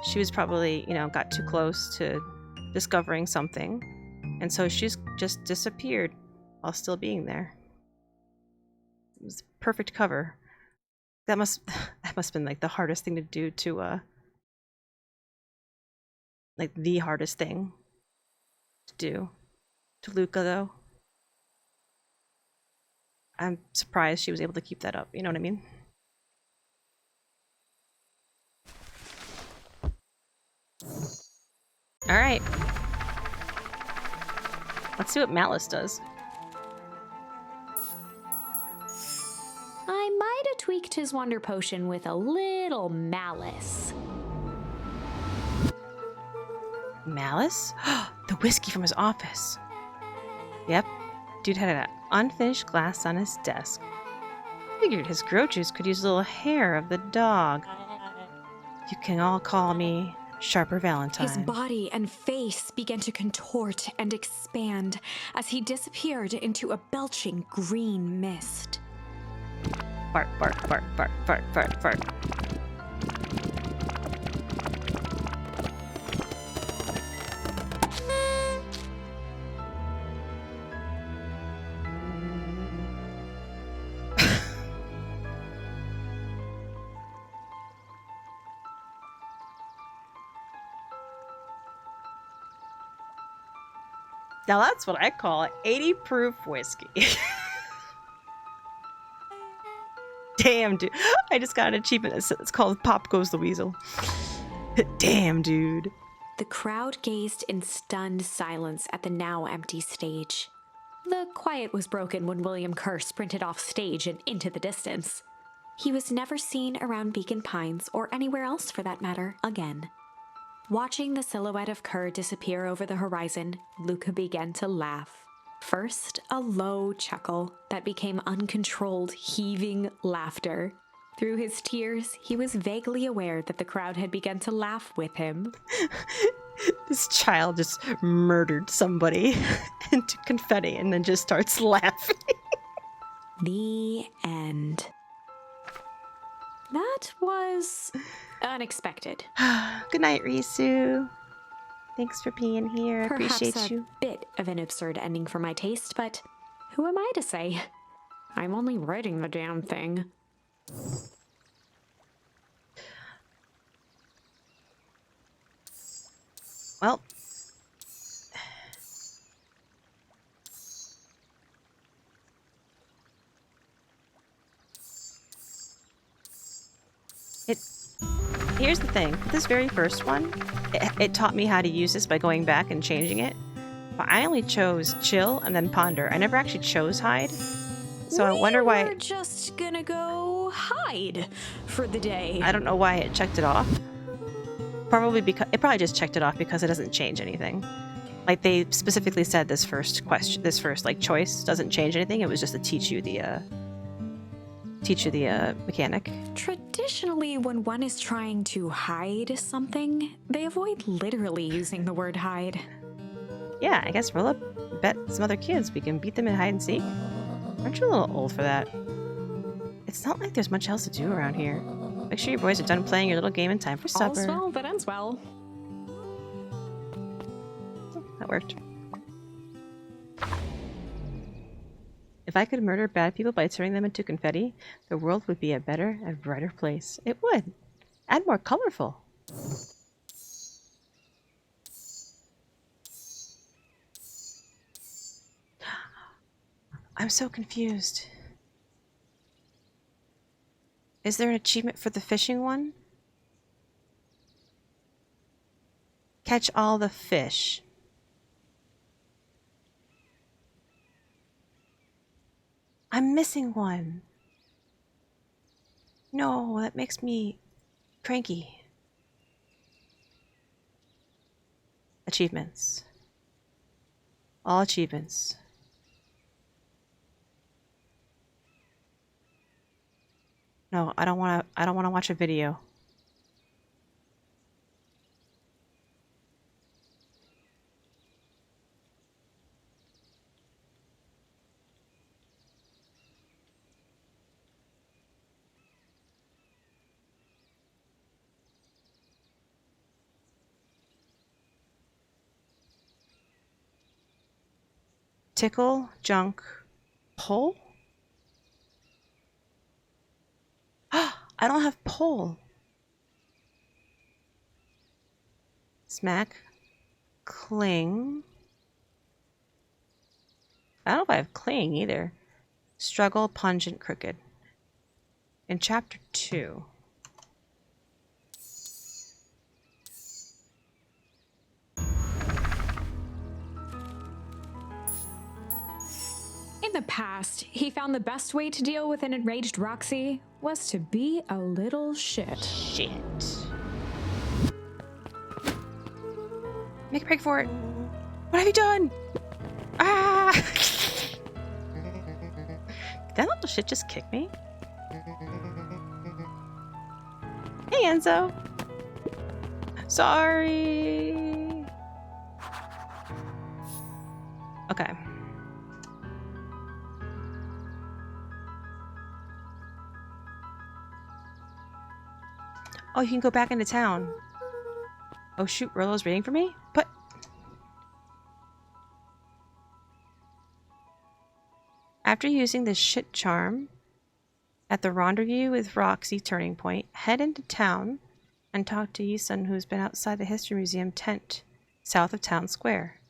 She was probably, you know, got too close to discovering something. And so she's just disappeared while still being there. It was perfect cover. That must have been, like, the hardest thing to do to, like, the hardest thing to do to Luca, though. I'm surprised she was able to keep that up, you know what I mean? Alright. Let's see what Malice does. I might have tweaked his wonder potion with a little malice. Malice? The whiskey from his office. Yep. Dude had an unfinished glass on his desk. Figured his grow juice could use a little hair of the dog. You can all call me Sharper Valentine. His body and face began to contort and expand as he disappeared into a belching green mist. Fart, fart, fart, fart, fart, fart, fart. Now that's what I call 80 proof whiskey. Damn, dude. I just got an achievement. It's called Pop Goes the Weasel. Damn, dude. The crowd gazed in stunned silence at the now empty stage. The quiet was broken when William Kerr sprinted off stage and into the distance. He was never seen around Beacon Pines, or anywhere else for that matter, again. Watching the silhouette of Kerr disappear over the horizon, Luca began to laugh. First, a low chuckle that became uncontrolled, heaving laughter. Through his tears, he was vaguely aware that the crowd had begun to laugh with him. This child just murdered somebody into confetti and then just starts laughing. The end. That was unexpected. Good night, Risu. Thanks for being here. I Perhaps appreciate a you. bit of an absurd ending for my taste, but who am I to say? I'm only writing the damn thing. Well. Here's the thing. This very first one, it taught me how to use this by going back and changing it. But I only chose chill and then ponder. I never actually chose hide. So I wonder why. We're just gonna go hide for the day. I don't know why it checked it off. Probably because it probably just checked it off because it doesn't change anything. Like they specifically said this first question, this first like choice doesn't change anything. It was just to teach you the mechanic. Traditionally, when one is trying to hide something, they avoid literally using the word hide. Yeah, I guess roll up, bet some other kids we can beat them in hide and seek. Aren't you a little old for that? It's not like there's much else to do around here. Make sure your boys are done playing your little game in time for supper. All's well that ends well. That worked. If I could murder bad people by turning them into confetti, the world would be a better and brighter place. It would. And more colorful. I'm so confused. Is there an achievement for the fishing one? Catch all the fish. I'm missing one. No, that makes me cranky. Achievements. All achievements. No, I don't want to watch a video. Tickle, junk, pull? I don't have pull. Smack, cling. I don't know if I have cling either. Struggle, pungent, crooked. In chapter 2. In the past, he found the best way to deal with an enraged Roxy was to be a little shit. Shit. Make a break for it. What have you done? Ah! Did that little shit just kick me? Hey, Enzo. Sorry. Okay. Oh, you can go back into town. Oh shoot, Rolo's waiting for me? But after using the shit charm at the rendezvous with Roxy turning point, head into town and talk to Yisun, who's been outside the History Museum tent south of town square.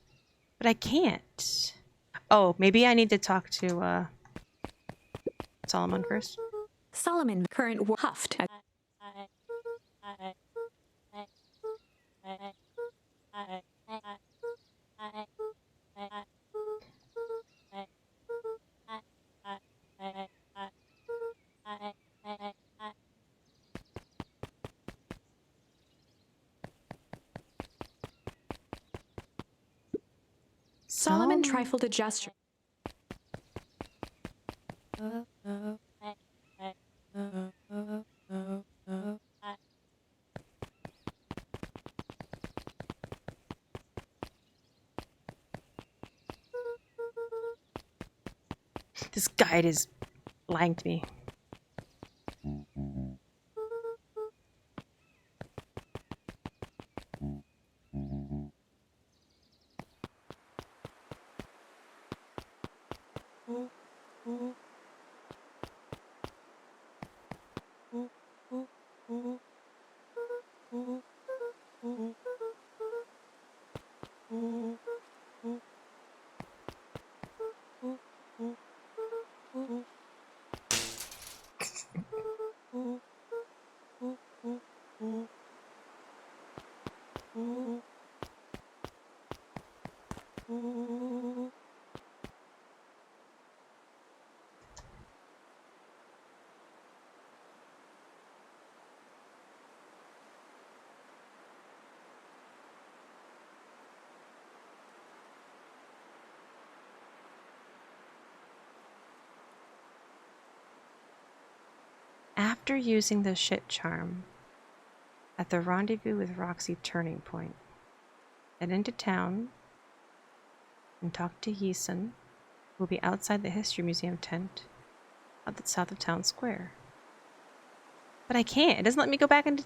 But I can't. Oh, maybe I need to talk to Solomon first. Solomon, current war huffed. Solomon trifled a gesture. This guide is lying to me. After using the shit charm at the rendezvous with Roxy turning point, head into town and talk to Yisun, who will be outside the History Museum tent at the south of town square. But I can't. It doesn't let me go back into...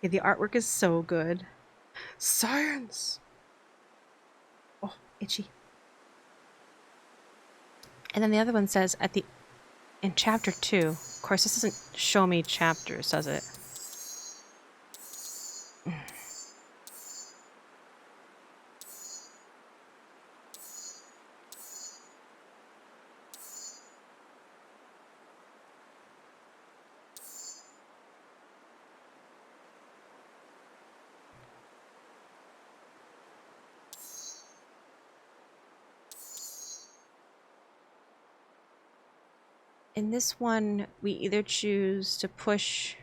Yeah, the artwork is so good. Science! Oh, itchy. And then the other one says in chapter 2, of course this doesn't show me chapters, does it? In this one, we either choose to push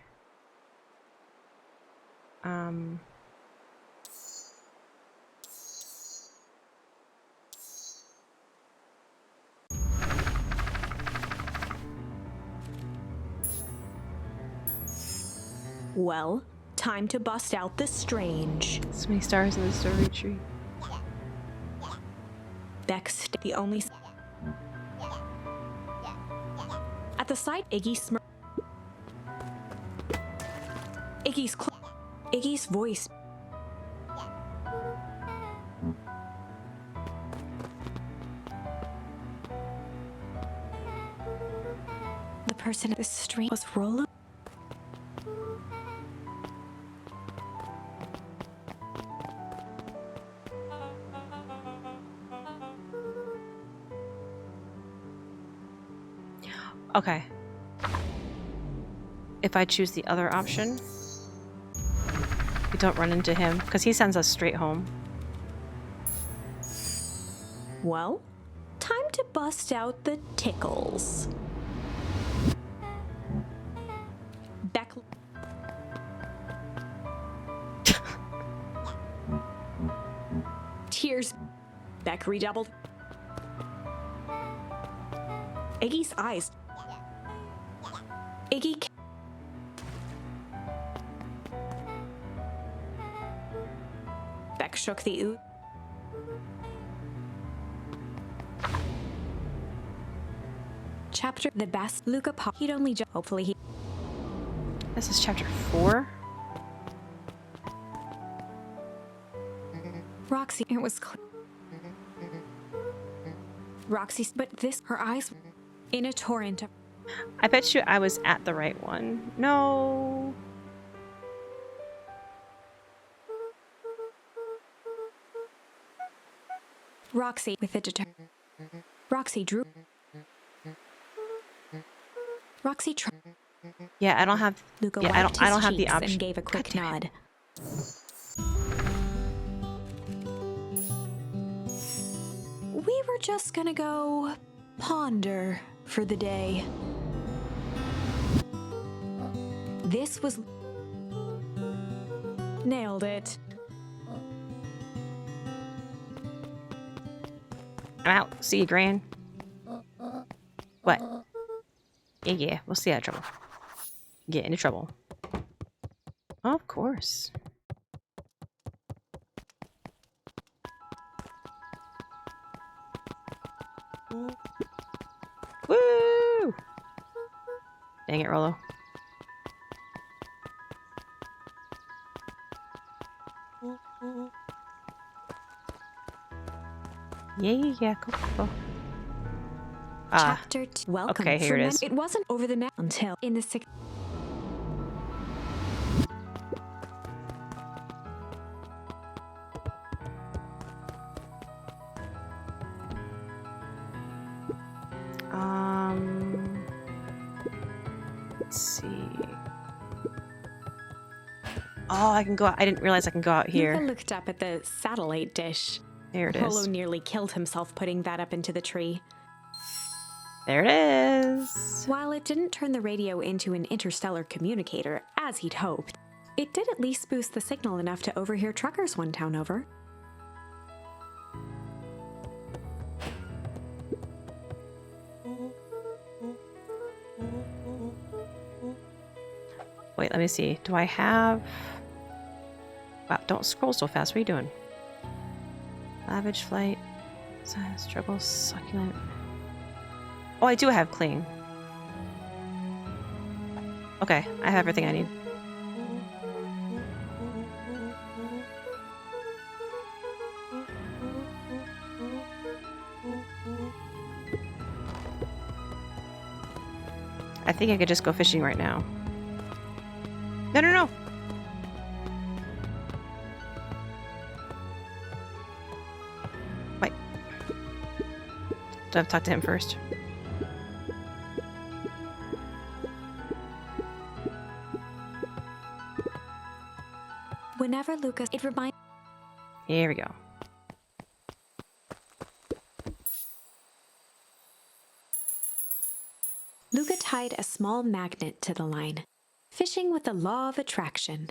Well, time to bust out the strange. so many stars in the story tree. Bex, the only... At the side, Iggy's voice. The person at the stream was Rolo. Okay. If I choose the other option, we don't run into him, because he sends us straight home. Well, time to bust out the tickles. tears. Beck redoubled. Iggy's eyes. Iggy. Beck shook the ooze. Chapter the best Luca Pop. He'd only just hopefully he. This is chapter 4. Roxy, it was Roxy, but this, her eyes in a torrent of. I bet you I was at the right one. No. Roxy with a Roxy drew. Roxy Yeah, I don't have. Luca Yeah, I wiped don't his have the cheeks option. and gave a quick nod. We were just gonna go ponder for the day. This was nailed it. I'm out. See you, Gran. What? Yeah, we'll stay out of trouble. Get into trouble. Of course. Woo! Dang it, Rolo. Yeah, go. Chapter 2. Welcome. okay, here it is. It wasn't over the net until in the sixth. Let's see. Oh, I can go out. I didn't realize I can go out here. Luca looked up at the satellite dish. There it Rolo is. nearly killed himself putting that up into the tree. There it is. While it didn't turn the radio into an interstellar communicator, as he'd hoped, it did at least boost the signal enough to overhear truckers one town over. Wait, let me see. Do I have... Wow, don't scroll so fast. What are you doing? Savage flight. Struggle, succulent. Oh, I do have cling. Okay, I have everything I need. I think I could just go fishing right now. No. Wait. Do I have to talk to him first? Whenever Lucas, it reminds. Here we go. Luca tied a small magnet to the line, fishing with the law of attraction.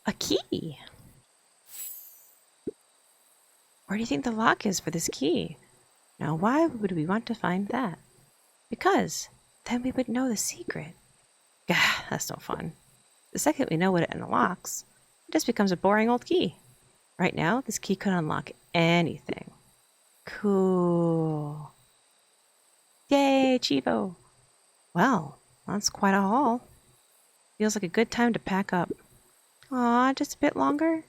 A key! Where do you think the lock is for this key? Now, why would we want to find that? Because then we would know the secret. Gah, that's no fun. The second we know what it unlocks, it just becomes a boring old key. Right now, this key could unlock anything. Cool. Yay, Chivo! Well, that's quite a haul. Feels like a good time to pack up. Aw, just a bit longer?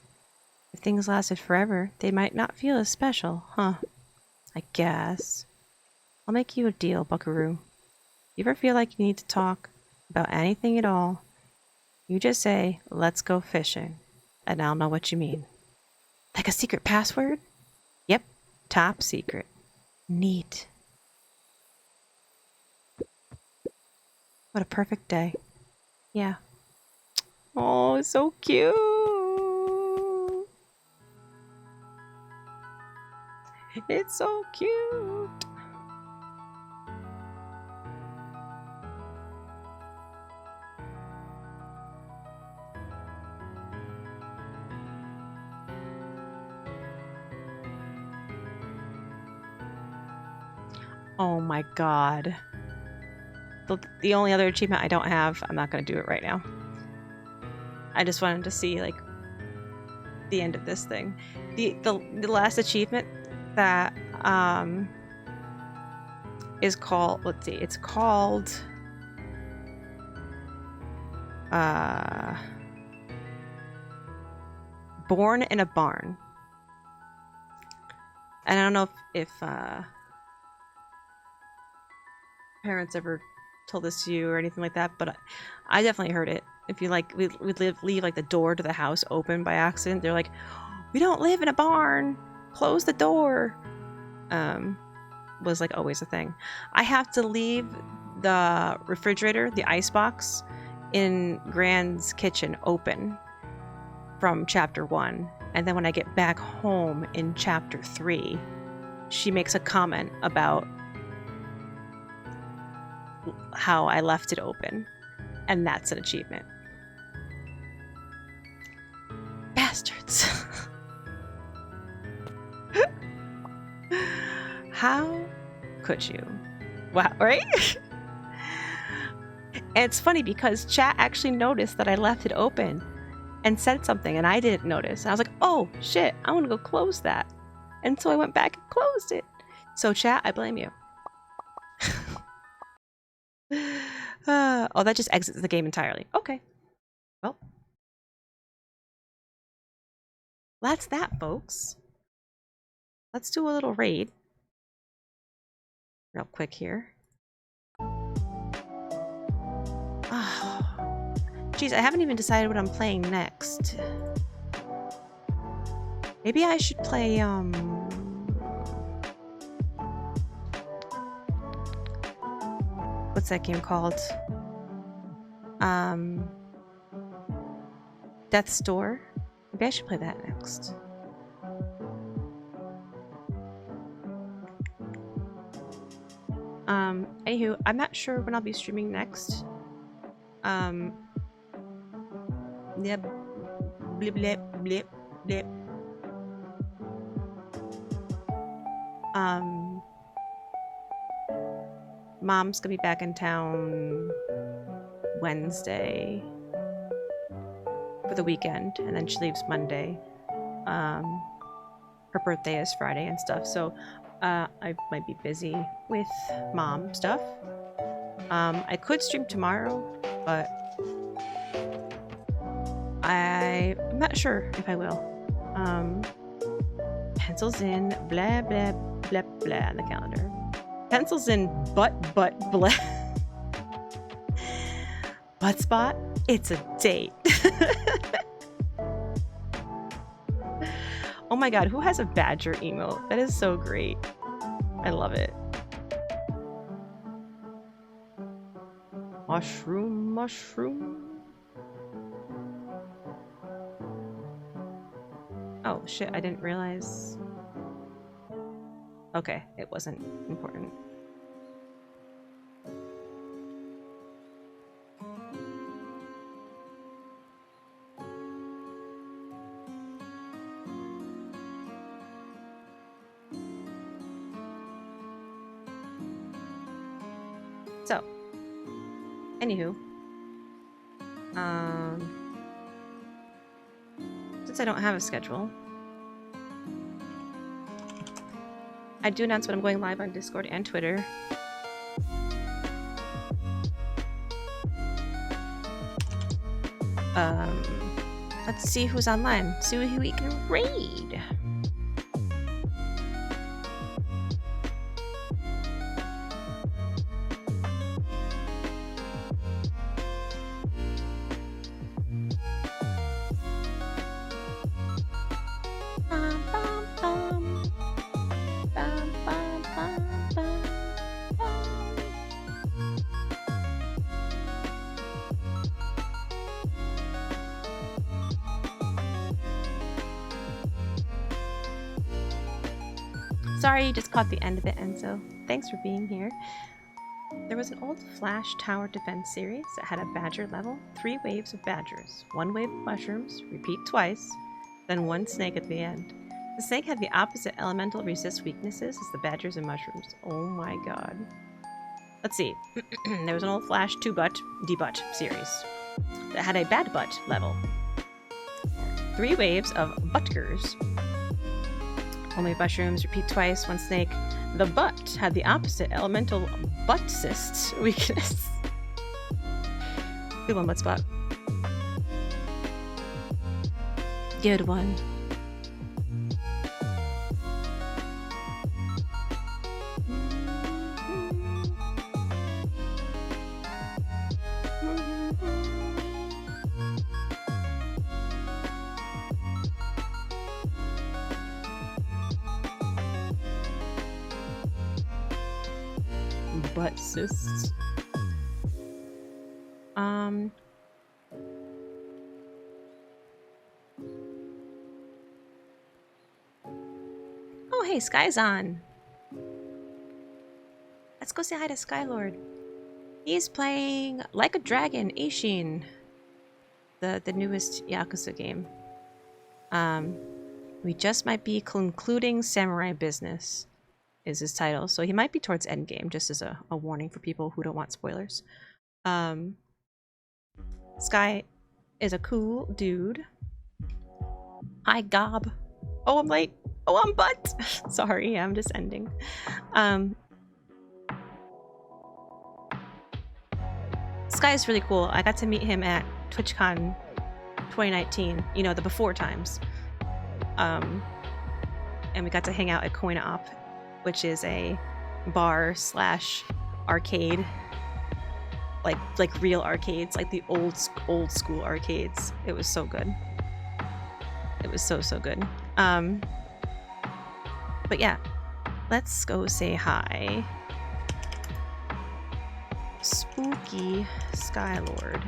If things lasted forever, they might not feel as special, huh? I guess. I'll make you a deal, Buckaroo. You ever feel like you need to talk about anything at all, you just say, "Let's go fishing," and I'll know what you mean. Like a secret password? Yep, top secret. Neat. What a perfect day. Yeah. Oh, it's so cute. It's so cute. Oh my god. The only other achievement I don't have, I'm not going to do it right now. I just wanted to see, like, the end of this thing. The last achievement that is called, let's see, it's called Born in a Barn. And I don't know if parents ever told this to you or anything like that, but I definitely heard it. If you like, we'd leave like the door to the house open by accident. They're like, "We don't live in a barn. Close the door." Was like always a thing. I have to leave the refrigerator, the icebox, in Gran's kitchen open from chapter 1, and then when I get back home in chapter 3, she makes a comment about how I left it open, and that's an achievement. Bastards. How could you? Wow, right? And it's funny because chat actually noticed that I left it open and said something, and I didn't notice. And I was like, oh shit, I want to go close that. And so I went back and closed it. So chat, I blame you. Oh, that just exits the game entirely. Okay. Well, that's that, folks. Let's do a little raid. Real quick here. Oh, geez, I haven't even decided what I'm playing next. Maybe I should play, what's that game called? Death's Door. Maybe I should play that next. Anywho, I'm not sure when I'll be streaming next. Yeah, blip, blip, blip, blip. Mom's gonna be back in town Wednesday for the weekend, and then she leaves Monday. Her birthday is Friday and stuff, so I might be busy with mom stuff. I could stream tomorrow, but I'm not sure if I will. Pencils in, blah, blah, blah, blah on the calendar. Pencils in, but, blah. Butt spot? It's a date. Oh my god, who has a badger emote? That is so great. I love it. Mushroom, mushroom. Oh shit, I didn't realize. Okay, it wasn't important. So, anywho, since I don't have a schedule, I do announce when I'm going live on Discord and Twitter. Let's see who's online. See who we can raid. Sorry you just caught the end of it, Enzo. Thanks for being here. There was an old Flash Tower Defense series that had a badger level, 3 waves of badgers, 1 wave of mushrooms, repeat twice, then 1 snake at the end. The snake had the opposite elemental resist weaknesses as the badgers and mushrooms. Oh my god. Let's see. There was an old Flash 2-butt, D-butt series that had a bad butt level. 3 waves of buttgers. 1 wave mushrooms, repeat twice, 1 snake. The butt had the opposite elemental butt cysts weakness. Good one, butt spot. Good one. Butt cysts. Oh, hey, Sky's on. Let's go say hi to Skylord. He's playing Like a Dragon, Eishin, the newest Yakuza game. We just might be concluding Samurai Business is his title, so he might be towards endgame, just as a warning for people who don't want spoilers. Sky is a cool dude. Hi, Gob. Oh, I'm late. Oh, I'm butt. Sorry, I'm just ending. Sky is really cool. I got to meet him at TwitchCon 2019, you know, the before times. And we got to hang out at Coin Op, which is a bar / arcade, like real arcades, like the old school arcades. It was so good. It was so good. But yeah, let's go say hi. Spooky Skylord.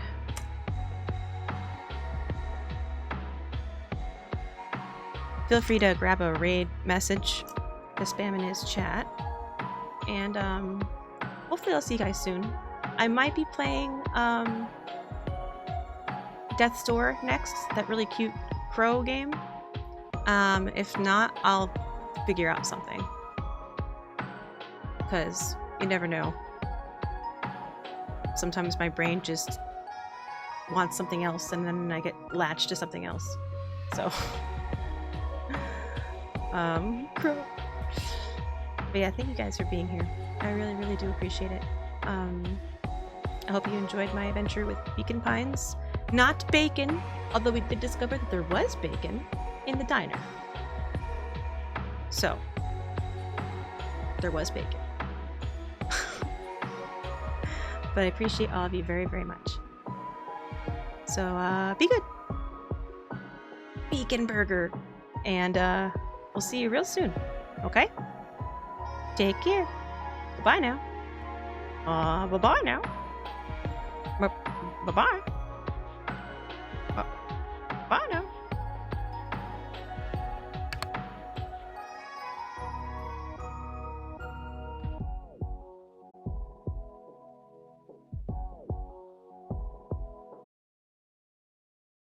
Feel free to grab a raid message to spam in his chat, and hopefully I'll see you guys soon. I might be playing Death's Door next, that really cute crow game. If not, I'll figure out something, because you never know. Sometimes my brain just wants something else, and then I get latched to something else. So crow. But yeah, thank you guys for being here. I really do appreciate it. I hope you enjoyed my adventure with Beacon Pines. Not bacon, although we did discover that there was bacon in the diner. So, there was bacon. But I appreciate all of you very much. So, be good. Beacon Burger. And, we'll see you real soon. Okay? Take care. Bye now. Bye-bye now. Bye-bye. Bye now.